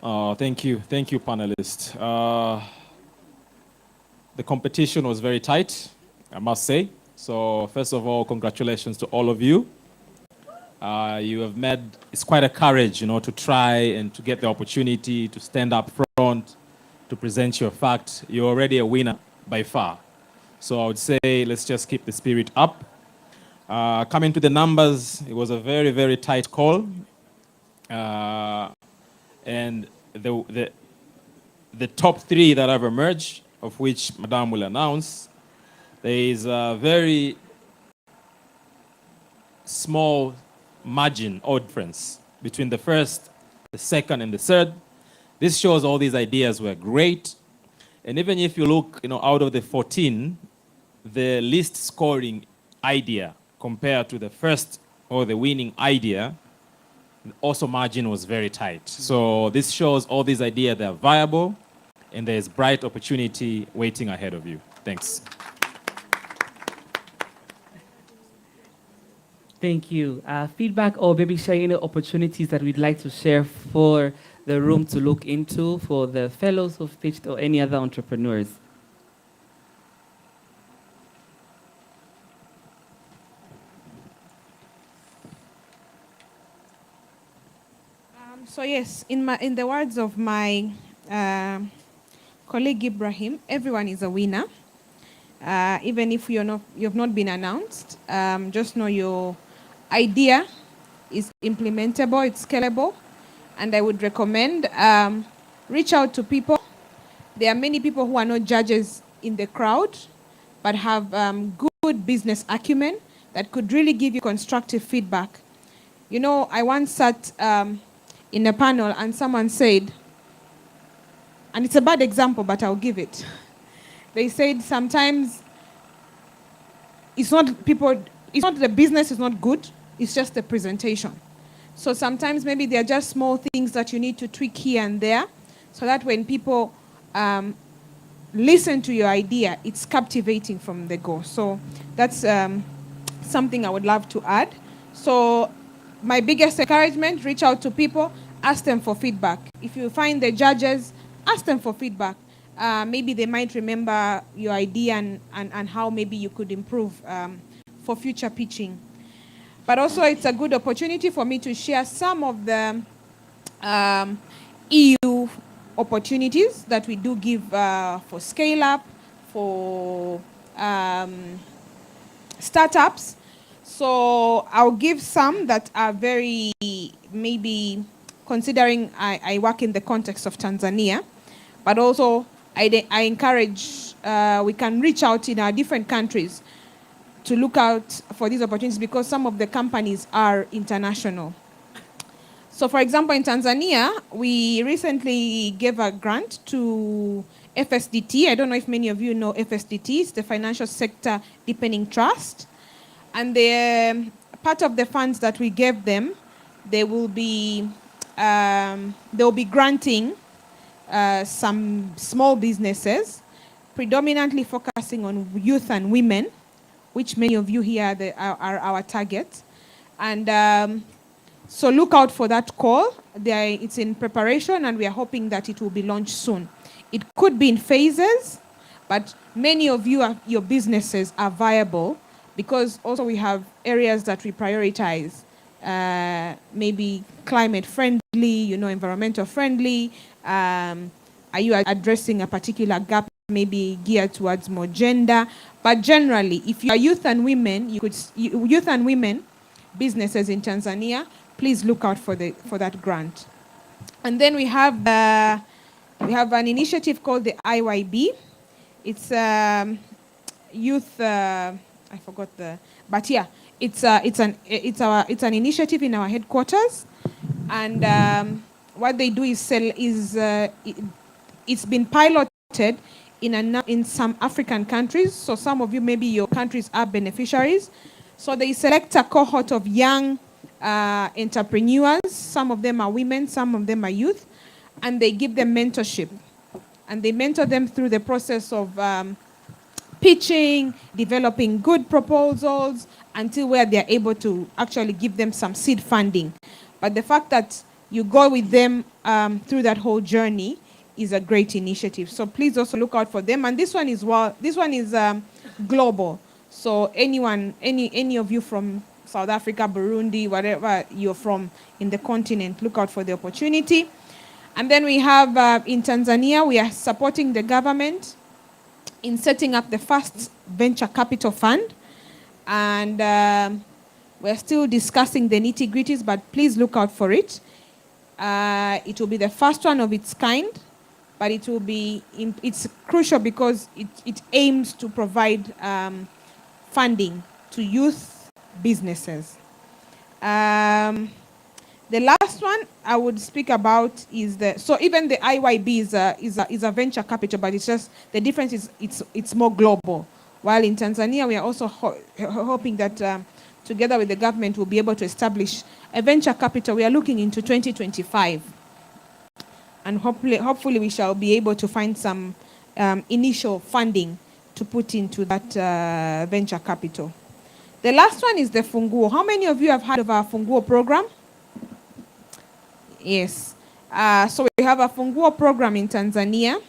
Speaker 3: Thank you, panelists. The competition was very tight, I must say. So first of all, congratulations to all of you. You have made, it's quite a courage, to try and to get the opportunity to stand up front, to present your fact. You're already a winner by far. So I would say, let's just keep the spirit up. Coming to the numbers, it was a very, very tight call. And the top three that have emerged, of which Madame will announce, there is a very small margin or difference between the first, the second, and the third. This shows all these ideas were great. And even if you look, out of the 14, the least scoring idea compared to the first or the winning idea, also margin was very tight. So this shows all these ideas, they're viable, and there's bright opportunity waiting ahead of you. Thanks.
Speaker 11: Thank you. Feedback or maybe sharing any opportunities that we'd like to share for the room to look into for the fellows who've pitched or any other entrepreneurs.
Speaker 5: So yes, in the words of my colleague Ibrahim, everyone is a winner. Even if you've not been announced, just know your idea is implementable, it's scalable, and I would recommend reach out to people. There are many people who are not judges in the crowd, but have good business acumen that could really give you constructive feedback. You know, I once sat in a panel and someone said, and it's a bad example, but I'll give it. They said sometimes it's not the business is not good, it's just the presentation. So sometimes maybe they're just small things that you need to tweak here and there so that when people listen to your idea, it's captivating from the go. So that's something I would love to add. So my biggest encouragement, reach out to people, ask them for feedback. If you find the judges, ask them for feedback. Maybe they might remember your idea and how maybe you could improve for future pitching. But also it's a good opportunity for me to share some of the EU opportunities that we do give for scale up, for startups. So I'll give some that are very, maybe considering I work in the context of Tanzania, but also I encourage, we can reach out in our different countries to look out for these opportunities because some of the companies are international. So for example, in Tanzania, we recently gave a grant to FSDT. I don't know if many of you know FSDT. It's the Financial Sector Deepening Trust. And the part of the funds that we gave them, they will be granting some small businesses, predominantly focusing on youth and women, which many of you here are our target. And so look out for that call. It's in preparation, and we are hoping that it will be launched soon. It could be in phases, but many of you, your businesses are viable because also we have areas that we prioritize, maybe climate friendly, environmental friendly. Are you addressing a particular gap, maybe geared towards more gender? But generally, if you are youth and women, youth and women businesses in Tanzania, please look out for that grant. And then we have an initiative called the IYB. It's youth. I forgot but yeah, it's an initiative in our headquarters, and what they do is it's been piloted in some African countries. So some of you, maybe your countries are beneficiaries. So they select a cohort of young entrepreneurs. Some of them are women, some of them are youth, and they give them mentorship. And they mentor them through the process of pitching, developing good proposals, until where they're able to actually give them some seed funding. But the fact that you go with them through that whole journey is a great initiative. So please also look out for them. And this one is global. So any of you from South Africa, Burundi, whatever you're from in the continent, look out for the opportunity. And then we have in Tanzania, we are supporting the government in setting up the first venture capital fund. And we're still discussing the nitty-gritties, but please look out for it. It will be the first one of its kind, but it's crucial because it aims to provide funding to youth businesses. The last one I would speak about is so even the IYB is a venture capital, but it's just the difference is it's more global. While in Tanzania, we are also hoping that together with the government, we'll be able to establish a venture capital. We are looking into 2025. And hopefully we shall be able to find some initial funding to put into that venture capital. The last one is the Funguo. How many of you have heard of our Funguo program? Yes. So we have a Funguo program in Tanzania.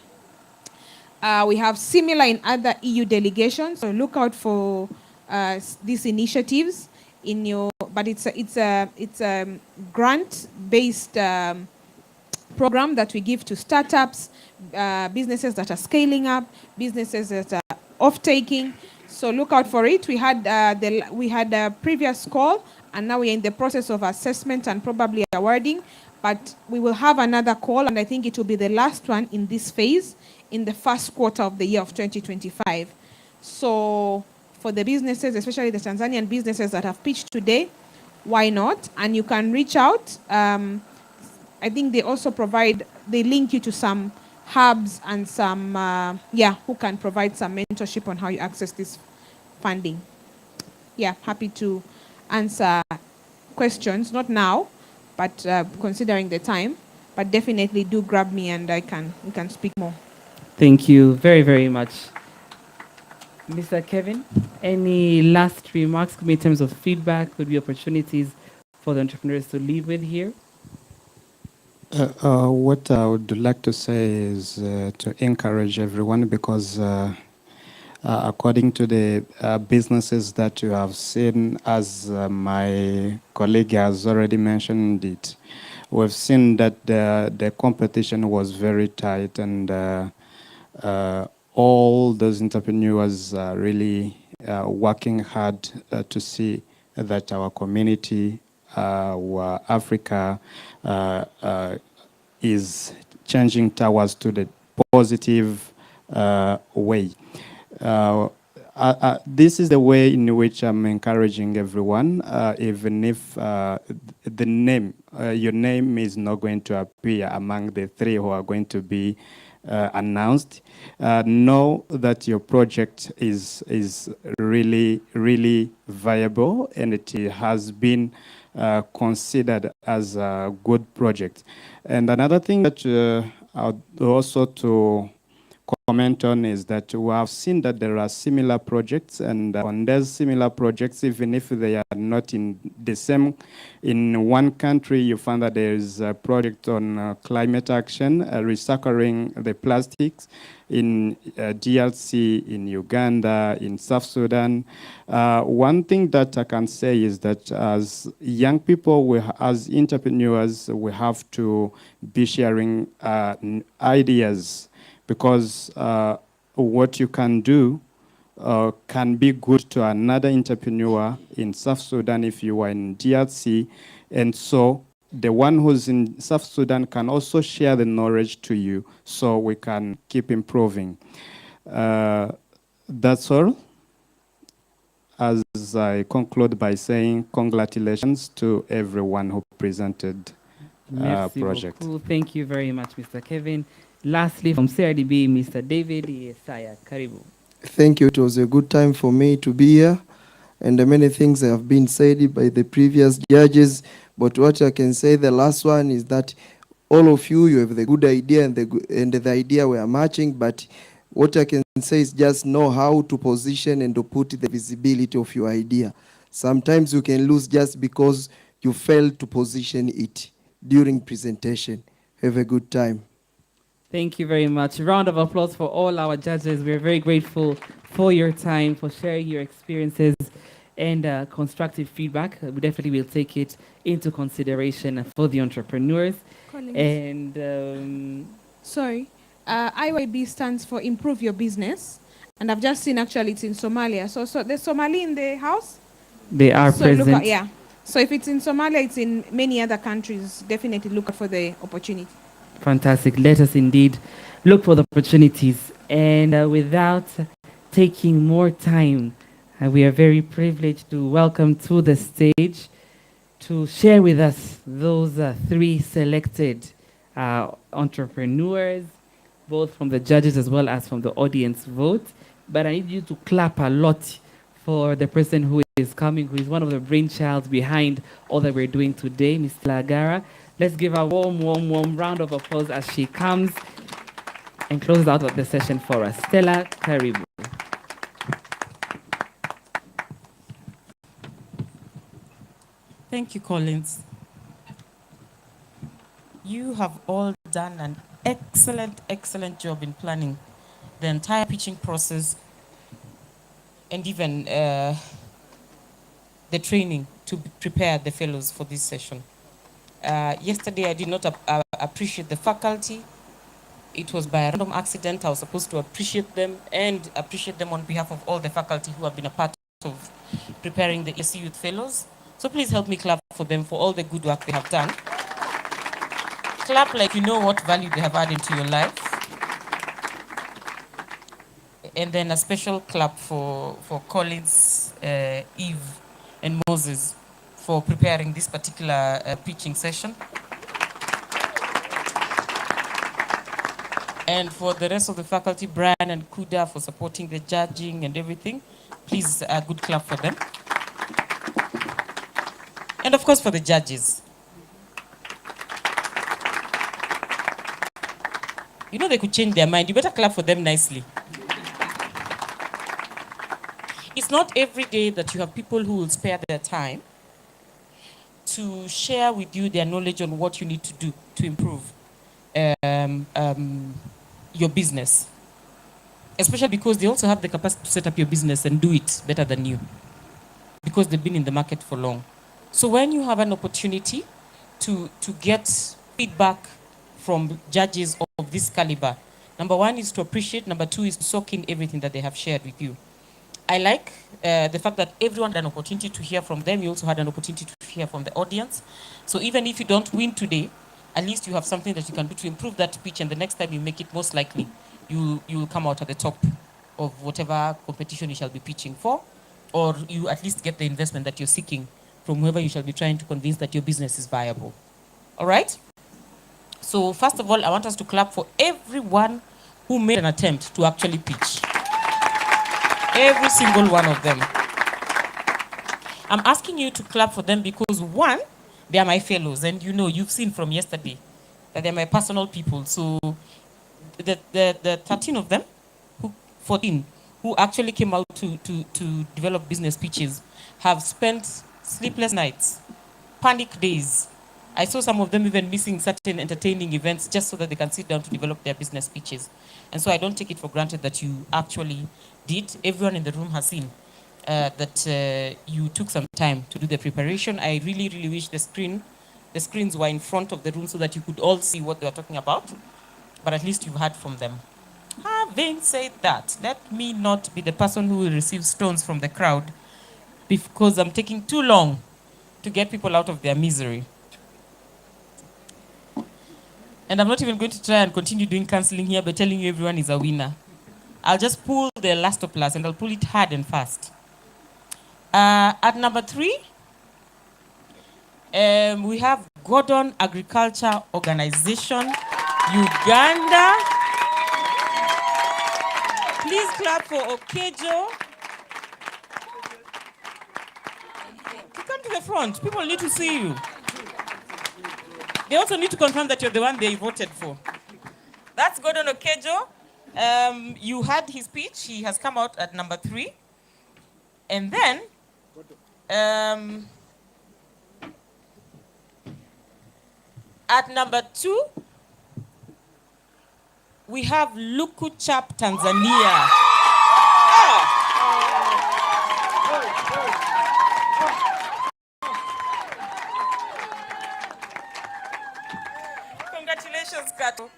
Speaker 5: We have similar in other EU delegations. So look out for these initiatives in your. But it's a grant-based program that we give to startups, businesses that are scaling up, businesses that are off-taking. So look out for it. We had a previous call, and now we're in the process of assessment and probably awarding. But we will have another call, and I think it will be the last one in this phase in the first quarter of the year of 2025. So for the businesses, especially the Tanzanian businesses that have pitched today, why not? And you can reach out. I think they also they link you to some hubs and some, who can provide some mentorship on how you access this funding. Yeah, happy to answer questions, not now, but considering the time, but definitely do grab me and we can speak more.
Speaker 11: Thank you very, very much. Mr. Kevin, any last remarks in terms of feedback, could be opportunities for the entrepreneurs to leave with here?
Speaker 6: What I would like to say is to encourage everyone, because according to the businesses that you have seen, as my colleague has already mentioned it, we've seen that the competition was very tight, and all those entrepreneurs are really working hard to see that our community, Africa, is changing towards to the positive way. This is the way in which I'm encouraging everyone, even if the name, your name is not going to appear among the three who are going to be announced. Know that your project is really, really viable, and it has been considered as a good project. And another thing that I would also to comment on is that we have seen that there are similar projects, and on those similar projects, even if they are not in the same, in one country, you find that there is a project on climate action, recycling the plastics in DRC, in Uganda, in South Sudan. One thing that I can say is that as young people, as entrepreneurs, we have to be sharing ideas, because what you can do can be good to another entrepreneur in South Sudan if you are in DRC. And so the one who's in South Sudan can also share the knowledge to you, so we can keep improving. That's all. As I conclude by saying congratulations to everyone who presented
Speaker 11: Merci
Speaker 6: project.
Speaker 11: beaucoup. Thank you very much, Mr. Kevin. Lastly, from CRDB, Mr. David Yesaya. Karibu.
Speaker 1: Thank you. It was a good time for me to be here, and many things have been said by the previous judges. But what I can say, the last one, is that all of you have the good idea, and the idea we are matching. But what I can say is just know how to position and to put the visibility of your idea. Sometimes you can lose just because you failed to position it during presentation. Have a good time.
Speaker 11: Thank you very much. Round of applause for all our judges. We're very grateful for your time, for sharing your experiences and constructive feedback. We definitely will take it into consideration for the entrepreneurs.
Speaker 5: Collins.
Speaker 11: And
Speaker 5: sorry, IYB stands for Improve Your Business, and I've just seen actually it's in Somalia. So there's Somali in the house.
Speaker 11: They are
Speaker 5: Look
Speaker 11: present.
Speaker 5: yeah. So if it's in Somalia, it's in many other countries. Definitely look for the opportunity.
Speaker 11: Fantastic. Let us indeed look for the opportunities. And without taking more time, we are very privileged to welcome to the stage to share with us those three selected entrepreneurs, both from the judges as well as from the audience vote. But I need you to clap a lot for the person who is coming, who is one of the brainchilds behind all that we're doing today, Ms. Lagara. Let's give a warm, warm, warm round of applause as she comes and closes out the session for us. Stella Karibu.
Speaker 14: Thank you, Collins. You have all done an excellent, excellent job in planning the entire pitching process and even the training to prepare the fellows for this session. Yesterday, I did not appreciate the faculty. It was by a random accident. I was supposed to appreciate them and appreciate them on behalf of all the faculty who have been a part of preparing the EAC Youth Fellows. So please help me clap for them for all the good work they have done. Clap like you know what value they have added to your life. And then a special clap for Collins, Eve, and Moses for preparing this particular pitching session. And for the rest of the faculty, Brian and Kuda for supporting the judging and everything. Please, a good clap for them. And of course for the judges. You know they could change their mind. You better clap for them nicely. It's not every day that you have people who will spare their time to share with you their knowledge on what you need to do to improve your business. Especially because they also have the capacity to set up your business and do it better than you. Because they've been in the market for long. So when you have an opportunity to get feedback from judges of this caliber, number one is to appreciate, number two is to soak in everything that they have shared with you. I like the fact that everyone had an opportunity to hear from them. You also had an opportunity to hear from the audience. So even if you don't win today, at least you have something that you can do to improve that pitch, and the next time you make it, most likely you will come out at the top of whatever competition you shall be pitching for, or you at least get the investment that you're seeking from whoever you shall be trying to convince that your business is viable. All right? So first of all, I want us to clap for everyone who made an attempt to actually pitch. Every single one of them. I'm asking you to clap for them because one, they are my fellows, and you know, you've seen from yesterday that they're my personal people. So the 13 of them, 14, who actually came out to develop business pitches, have spent sleepless nights, panic days. I saw some of them even missing certain entertaining events just so that they can sit down to develop their business pitches. And so I don't take it for granted that you actually did. Everyone in the room has seen that you took some time to do the preparation. I really, really wish the screens were in front of the room so that you could all see what they were talking about. But at least you've heard from them. Having said that, let me not be the person who will receive stones from the crowd because I'm taking too long to get people out of their misery. And I'm not even going to try and continue doing counseling here by telling you everyone is a winner. I'll just pull the last of last, and I'll pull it hard and fast. At number 3, we have Gordon Agriculture Organization, Uganda. Please clap for Okejo. Come to the front. People need to see you. They also need to confirm that you're the one they voted for. That's Gordon Okejo. You had his speech. He has come out at number 3. And then, at number 2, we have Lukuchap, Tanzania. Congratulations, Kato.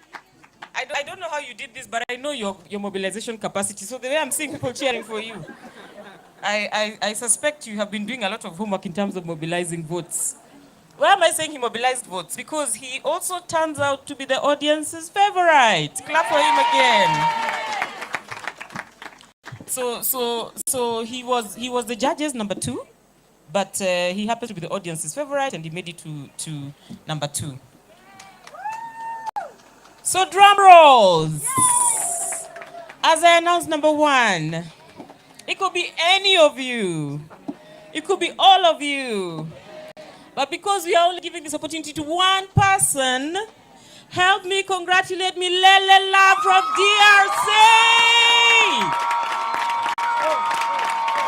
Speaker 14: I don't know how you did this, but I know your mobilization capacity. So the way I'm seeing people cheering for you, I suspect you have been doing a lot of homework in terms of mobilizing votes. Why am I saying he mobilized votes? Because he also turns out to be the audience's favorite. Clap for him again. So he was the judge's number 2, but he happened to be the audience's favorite, and he made it to number 2. So drum rolls. As I announced number 1, it could be any of you. It could be all of you. But because we are only giving this opportunity to one person, help me congratulate Milele Lab from DRC.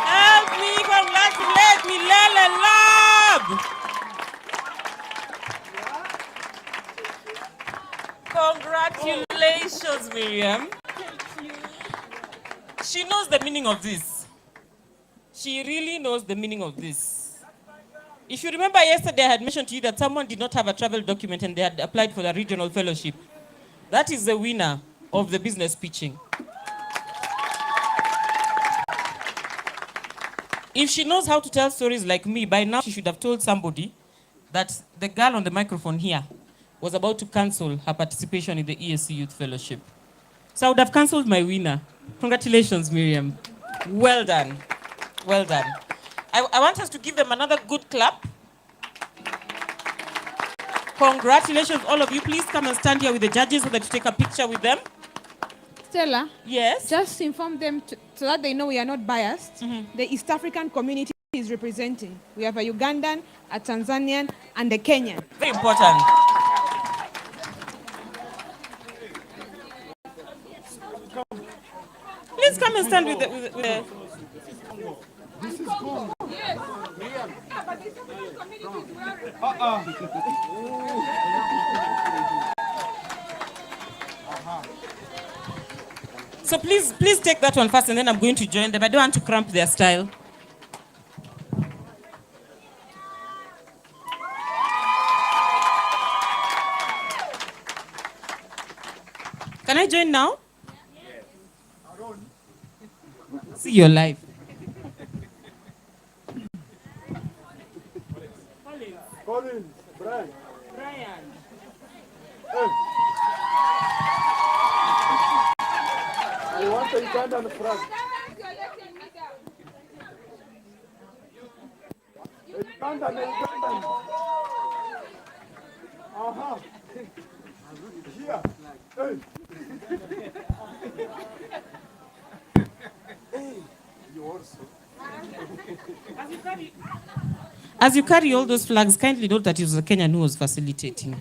Speaker 14: Help me congratulate Milele Lab. Congratulations, Miriam. She knows the meaning of this. She really knows the meaning of this. If you remember yesterday, I had mentioned to you that someone did not have a travel document and they had applied for the regional fellowship. That is the winner of the business pitching. If she knows how to tell stories like me, by now she should have told somebody that the girl on the microphone here was about to cancel her participation in the EAC Youth Fellowship. So I would have cancelled my winner. Congratulations, Miriam. Well done. Well done. I want us to give them another good clap. Congratulations, all of you. Please come and stand here with the judges so that you take a picture with them.
Speaker 5: Stella?
Speaker 14: Yes?
Speaker 5: Just inform them so that they know we are not biased. The East African community is representing. We have a Ugandan, a Tanzanian, and a Kenyan.
Speaker 14: Very important. Please come and stand with the
Speaker 8: This is cool.
Speaker 5: Yes.
Speaker 8: But the East African community is wearing.
Speaker 14: So please take that one first and then I'm going to join them. I don't want to cramp their style. Can I join now?
Speaker 8: Yes.
Speaker 14: See your life.
Speaker 8: Collins, Brian. I want a Ugandan flag. Ugandan. Aha. Here. Hey. You also.
Speaker 14: As you carry all those flags, kindly note that it was a Kenyan who was facilitating.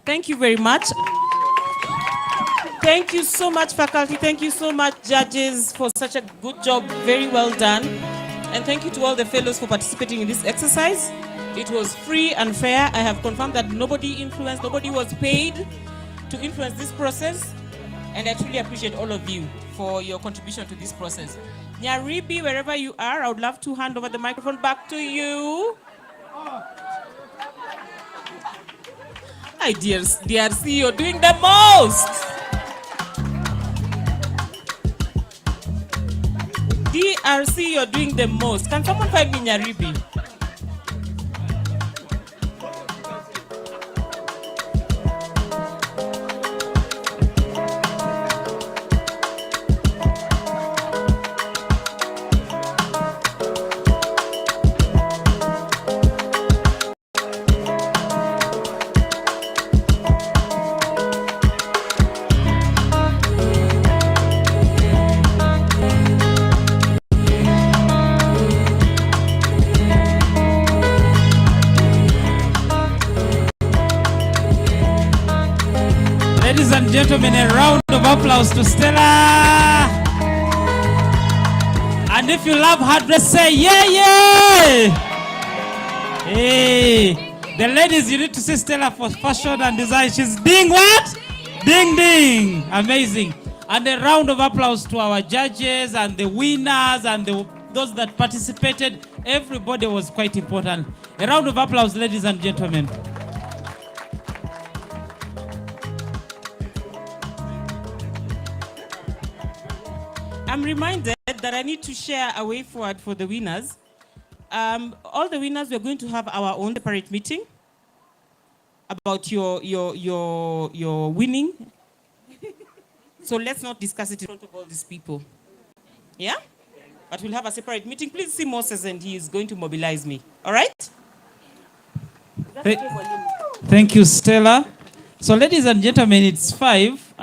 Speaker 14: Thank you very much. Thank you so much, faculty. Thank you so much, judges, for such a good job. Very well done. And thank you to all the fellows for participating in this exercise. It was free and fair. I have confirmed that nobody was paid to influence this process. And I truly appreciate all of you for your contribution to this process. Nyaribi, wherever you are, I would love to hand over the microphone back to you. Hi, DRC, you're doing the most. DRC, you're doing the most. Can someone find me Nyaribi?
Speaker 11: Ladies and gentlemen, a round of applause to Stella. And if you love her dress, say yeah, yeah. Hey, the ladies, you need to see Stella for fashion and design. She's ding what? Ding, ding. Amazing. And a round of applause to our judges and the winners and those that participated. Everybody was quite important. A round of applause, ladies and gentlemen.
Speaker 14: I'm reminded that I need to share a way forward for the winners. All the winners, we're going to have our own separate meeting about your winning. So let's not discuss it in front of all these people. Yeah? But we'll have a separate meeting. Please see Moses, and he is going to mobilize me. All right?
Speaker 11: Thank you, Stella. So, ladies and gentlemen, it's 5.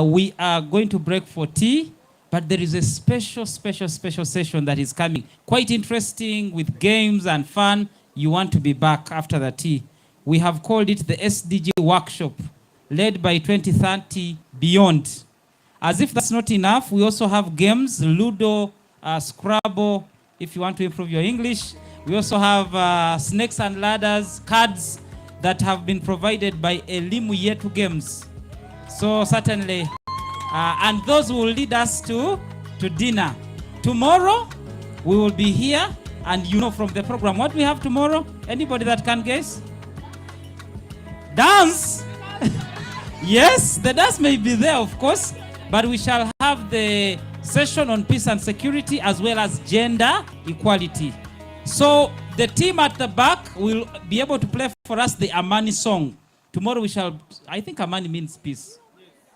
Speaker 11: We are going to break for tea, but there is a special session that is coming. Quite interesting with games and fun. You want to be back after the tea. We have called it the SDG Workshop, led by 2030 Beyond. As if that's not enough, we also have games, Ludo, Scrabble, if you want to improve your English. We also have snakes and ladders, cards that have been provided by Elimu Yetu Games. So certainly, and those will lead us to dinner. Tomorrow, we will be here, and you know from the program, what we have tomorrow? Anybody that can guess? Dance! Yes, the dance may be there, of course, but we shall have the session on peace and security as well as gender equality. So the team at the back will be able to play for us the Amani song. Tomorrow we shall, I think Amani means peace.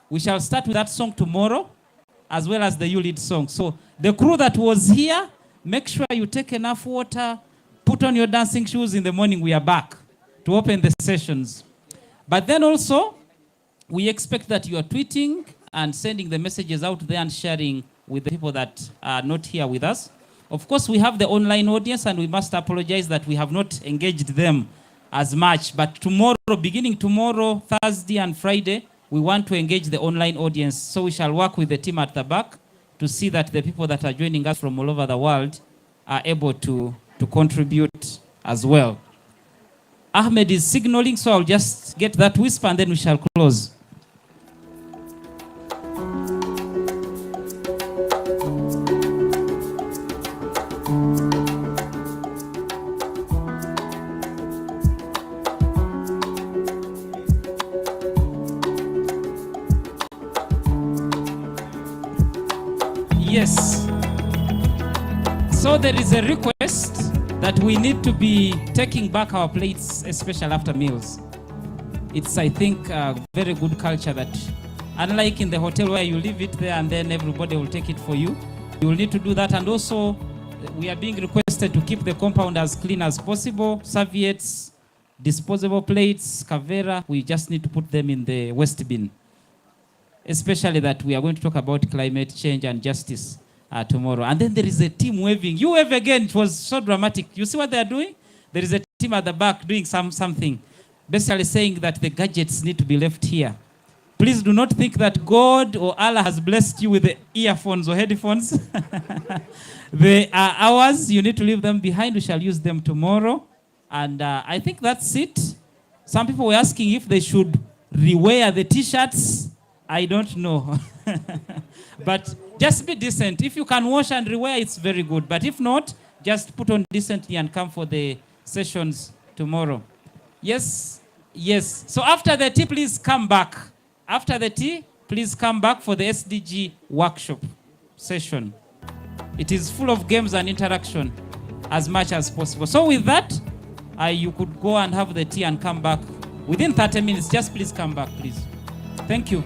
Speaker 11: We shall start with that song tomorrow, as well as the YouLead song. So the crew that was here, make sure you take enough water, put on your dancing shoes. In the morning we are back to open the sessions. But then also, we expect that you are tweeting and sending the messages out there and sharing with the people that are not here with us. Of course, we have the online audience, and we must apologize that we have not engaged them as much. But tomorrow, beginning tomorrow, Thursday and Friday, we want to engage the online audience. So we shall work with the team at the back to see that the people that are joining us from all over the world are able to contribute as well. Ahmed is signaling, so I'll just get that whisper and then we shall close. Yes. So there is a request that we need to be taking back our plates, especially after meals. It's, I think, a very good culture that, unlike in the hotel where you leave it there and then everybody will take it for you, you will need to do that. And also, we are being requested to keep the compound as clean as possible. Serviettes, disposable plates, kavera, we just need to put them in the waste bin. Especially that we are going to talk about climate change and justice tomorrow. And then there is a team waving. You wave again. It was so dramatic. You see what they are doing? There is a team at the back doing something. Basically saying that the gadgets need to be left here. Please do not think that God or Allah has blessed you with the earphones or headphones. They are ours. You need to leave them behind. We shall use them tomorrow. And I think that's it. Some people were asking if they should rewear the t-shirts. I don't know. But just be decent. If you can wash and rewear, it's very good. But if not, just put on decently and come for the sessions tomorrow. Yes? Yes. So after the tea, please come back. After the tea, please come back for the SDG workshop session. It is full of games and interaction as much as possible. So with that, you could go and have the tea and come back within 30 minutes. Just please come back, please. Thank you.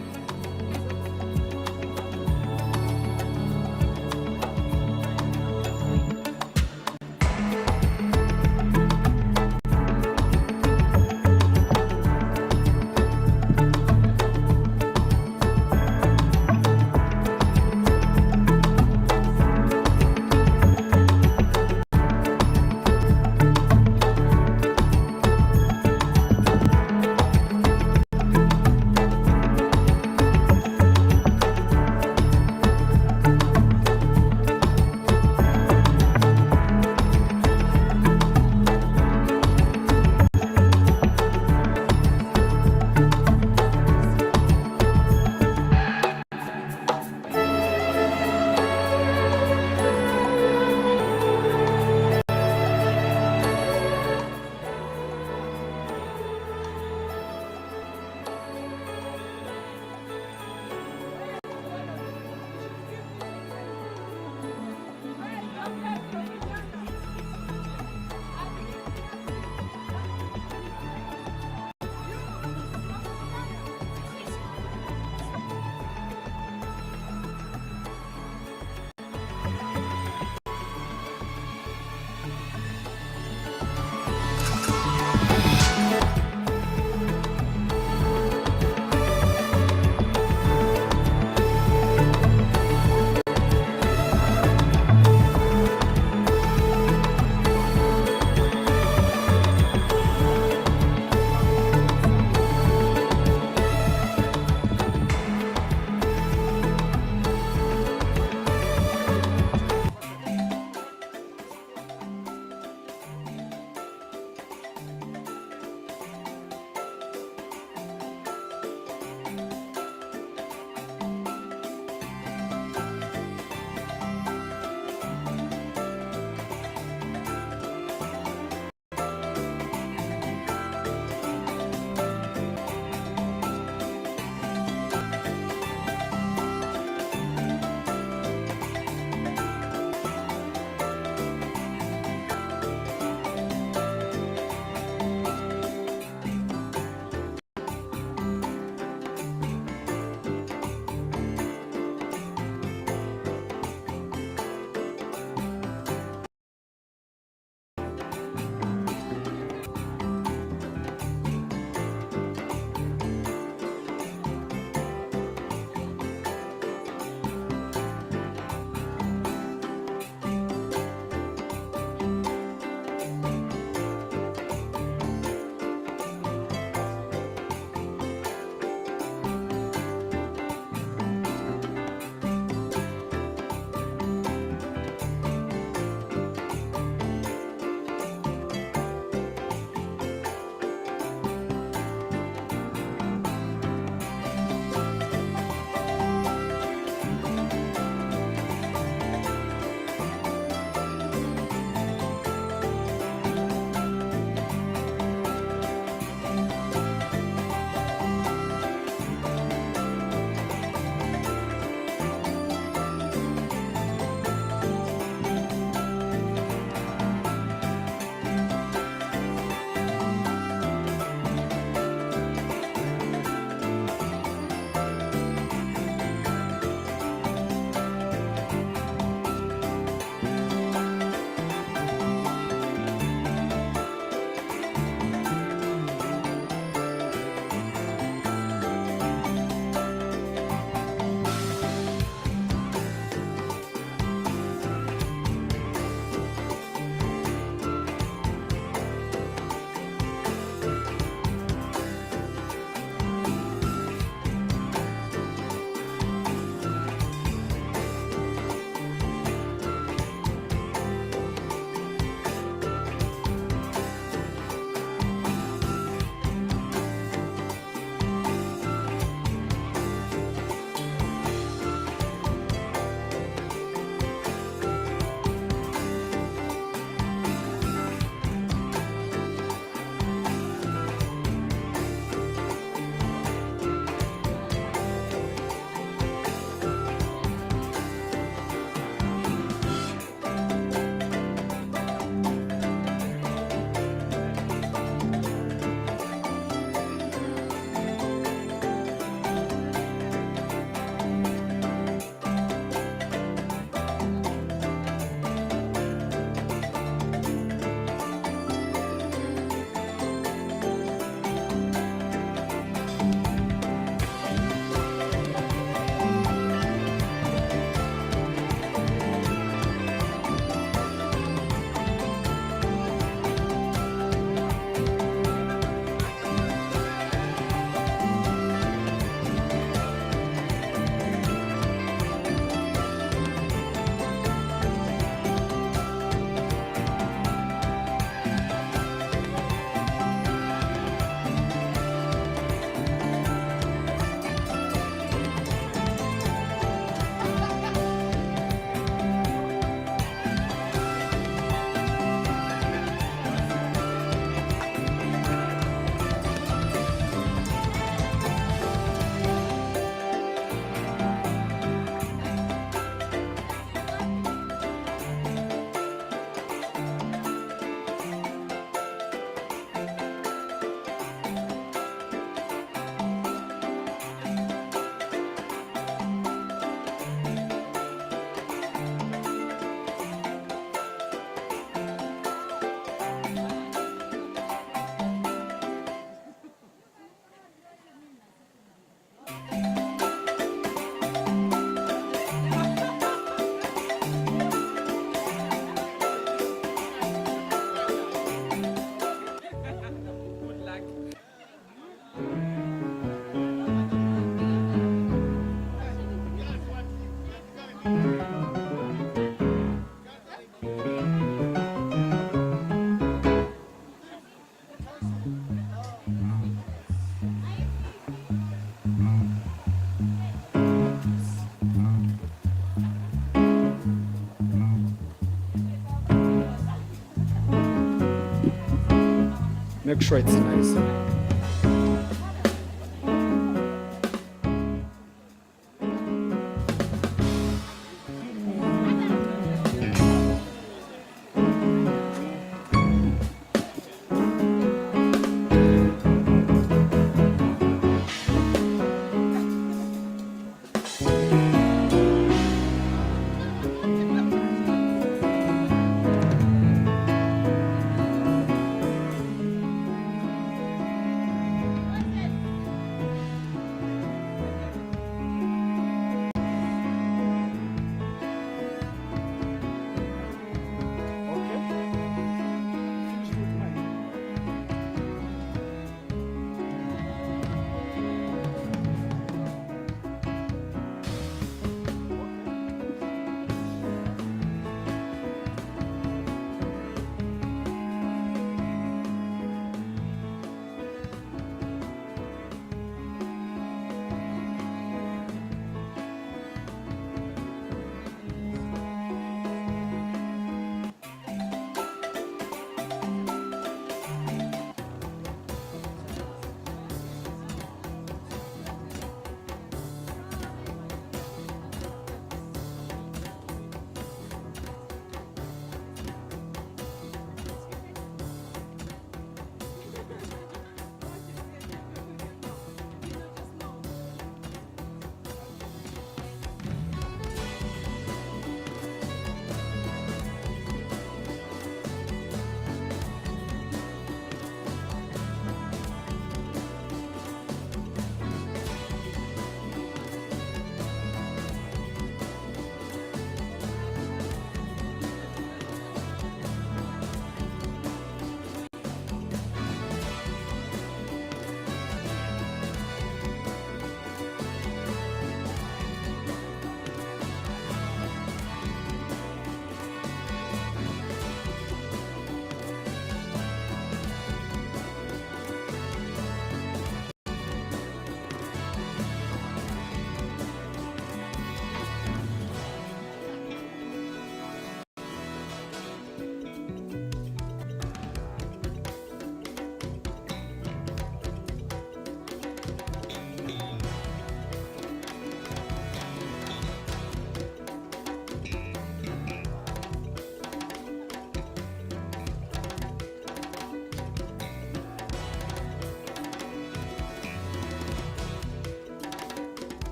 Speaker 8: make sure it's nice.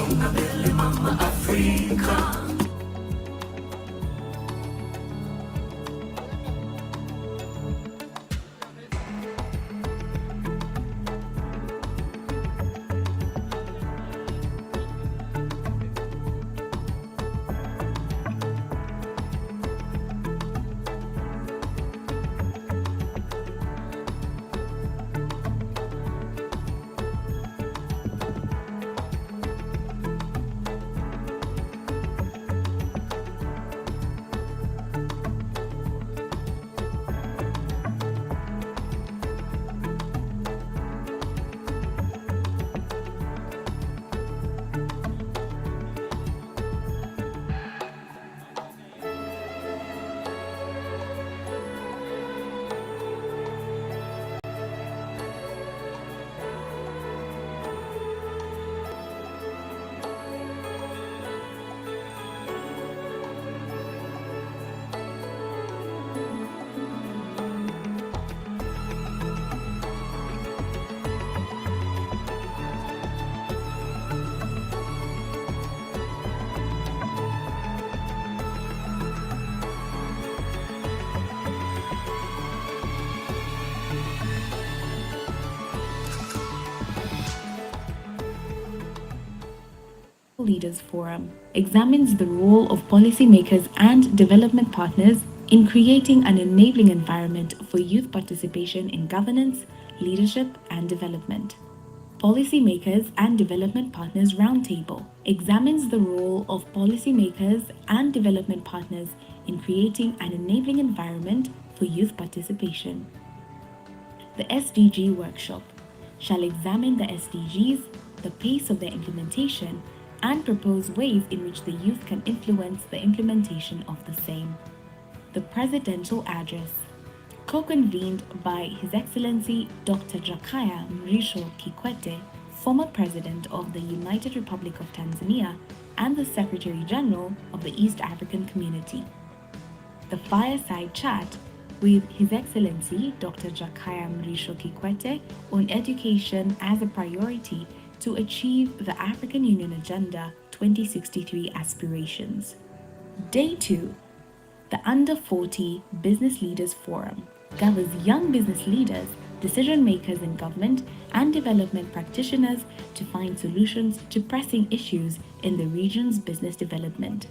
Speaker 15: Tusonga mbele mama Afrika.
Speaker 16: Leaders Forum examines the role of policymakers and development partners in creating an enabling environment for youth participation in governance, leadership, and development. Policymakers and Development Partners Roundtable examines the role of policymakers and development partners in creating an enabling environment for youth participation. The SDG Workshop shall examine the SDGs, the pace of their implementation, and propose ways in which the youth can influence the implementation of the same. The Presidential Address, co-convened by His Excellency Dr. Jakaya Mrisho Kikwete, former President of the United Republic of Tanzania and the Secretary General of the East African Community. The Fireside Chat with His Excellency Dr. Jakaya Mrisho Kikwete on education as a priority to achieve the African Union Agenda 2063 aspirations. Day 2, the Under 40 Business Leaders Forum gathers young business leaders, decision makers in government, and development practitioners to find solutions to pressing issues in the region's business development.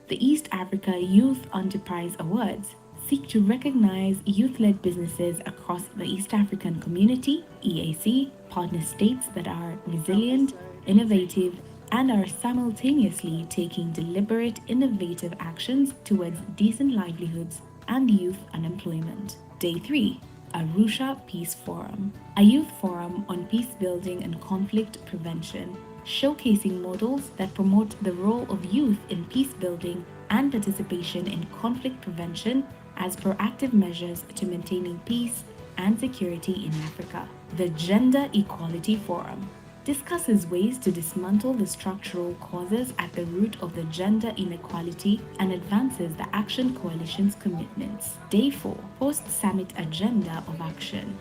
Speaker 16: The East Africa Youth Enterprise Awards seek to recognize youth-led businesses across the East African community, EAC, partner states that are resilient, innovative, and are simultaneously taking deliberate, innovative actions towards decent livelihoods and youth unemployment. Day 3, Arusha Peace Forum, a youth forum on peace building and conflict prevention, showcasing models that promote the role of youth in peace building and participation in conflict prevention as proactive measures to maintaining peace and security in Africa. The Gender Equality Forum discusses ways to dismantle the structural causes at the root of the gender inequality and advances the Action Coalition's commitments. Day 4, Post-Summit Agenda of Action,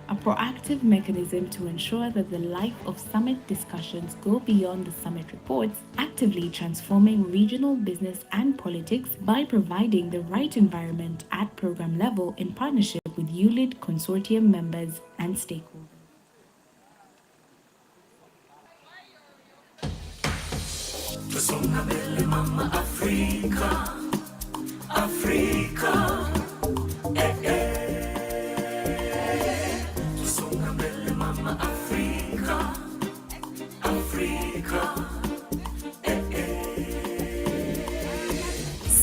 Speaker 16: a proactive mechanism to ensure that the life of summit discussions go beyond the summit reports, actively transforming regional business and politics by providing the right environment at program level in partnership with YouLead Consortium members and stakeholders.
Speaker 15: Tusonga mbele mama Afrika, Afrika, Tusonga mbele mama Afrika, Afrika,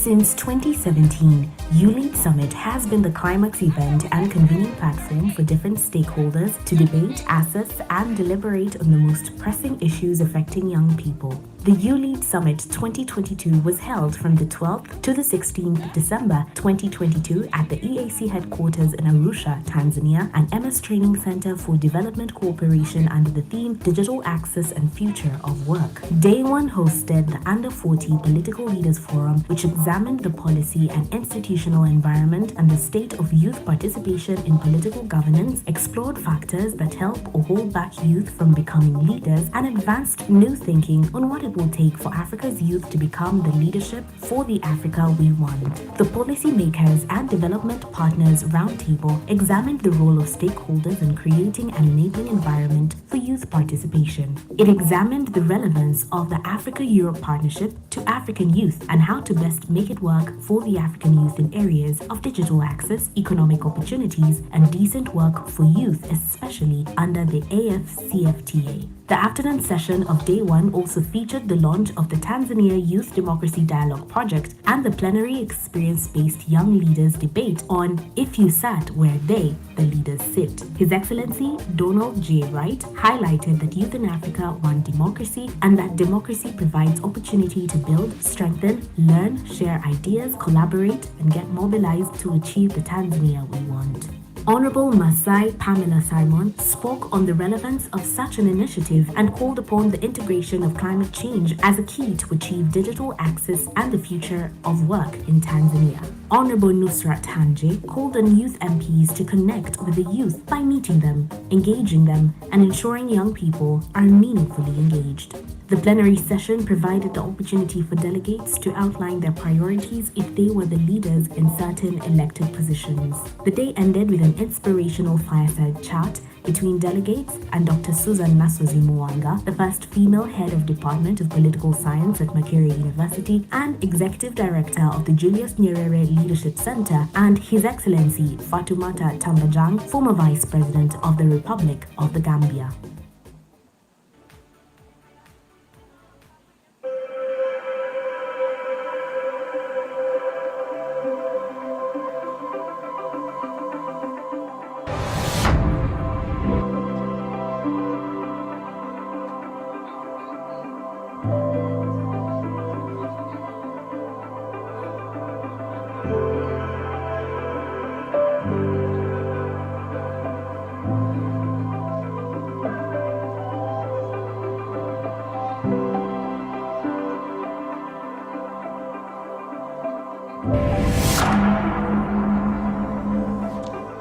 Speaker 21: Since 2017, YouLead Summit has been the climax event and convening platform for different stakeholders to debate, assess, and deliberate on the most pressing issues affecting young people. The YouLead Summit 2022 was held from the 12th to the 16th December 2022 at the EAC headquarters in Arusha, Tanzania, and MS Training Center for Development Cooperation under the theme Digital Access and Future of Work. Day 1 hosted the Under 40 Political Leaders Forum, which examined the policy and institutional environment and the state of youth participation in political governance, explored factors that help or hold back youth from becoming leaders, and advanced new thinking on what it will take for Africa's youth to become the leadership for the Africa we want. The Policymakers and Development Partners Roundtable examined the role of stakeholders in creating an enabling environment for youth participation. It examined the relevance of the Africa-Europe Partnership to African youth and how to best make it work for the African youth in areas of digital access, economic opportunities, and decent work for youth, especially under the AFCFTA. The afternoon session of Day 1 also featured the launch of the Tanzania Youth Democracy Dialogue Project and the plenary experience-based young leaders debate on If You Sat Where They, the Leaders Sit. His Excellency Donald J. Wright highlighted that youth in Africa want democracy and that democracy provides opportunity to build, strengthen, learn, share ideas, collaborate, and get mobilized to achieve the Tanzania we want. Honorable Masai Pamela Simon spoke on the relevance of such an initiative and called upon the integration of climate change as a key to achieve digital access and the future of work in Tanzania. Honorable Nusrat Hanje called on youth MPs to connect with the youth by meeting them, engaging them, and ensuring young people are meaningfully engaged. The plenary session provided the opportunity for delegates to outline their priorities if they were the leaders in certain elected positions. The day ended with an inspirational fireside chat between delegates and Dr. Susan Nasozi Mwanga, the first female head of Department of Political Science at Makerere University and Executive Director of the Julius Nyerere Leadership Center, and His Excellency Fatoumata Tambajang, former Vice President of the Republic of the Gambia.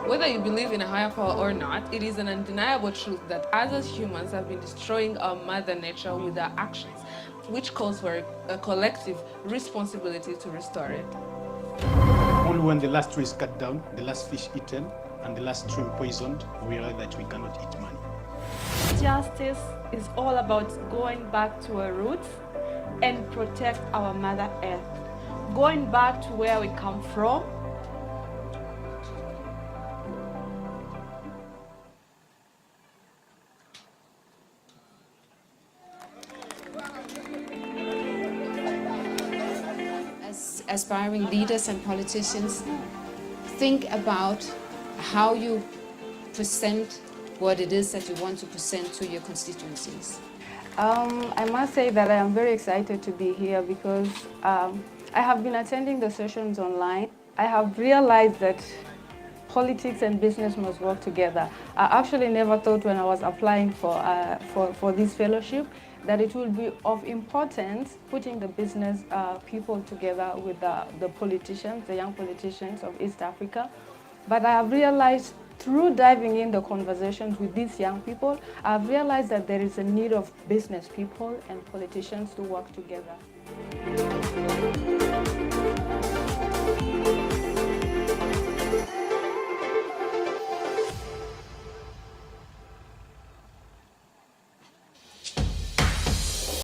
Speaker 2: Whether you believe in a higher power or not, it is an undeniable truth that us as humans have been destroying our mother nature with our actions, which calls for a collective responsibility to restore it.
Speaker 17: Only when the last tree is cut down, the last fish eaten, and the last tree poisoned, we realize that we cannot eat money.
Speaker 23: Justice is all about going back to our roots and protect our Mother Earth. Going back to where we come from.
Speaker 24: As aspiring leaders and politicians, think about how you present what it is that you want to present to your constituencies.
Speaker 25: I must say that I am very excited to be here because I have been attending the sessions online. I have realized that politics and business must work together. I actually never thought when I was applying for this fellowship that it will be of importance putting the business people together with the politicians, the young politicians of East Africa. But I have realized through diving in the conversations with these young people, I've realized that there is a need of business people and politicians to work together.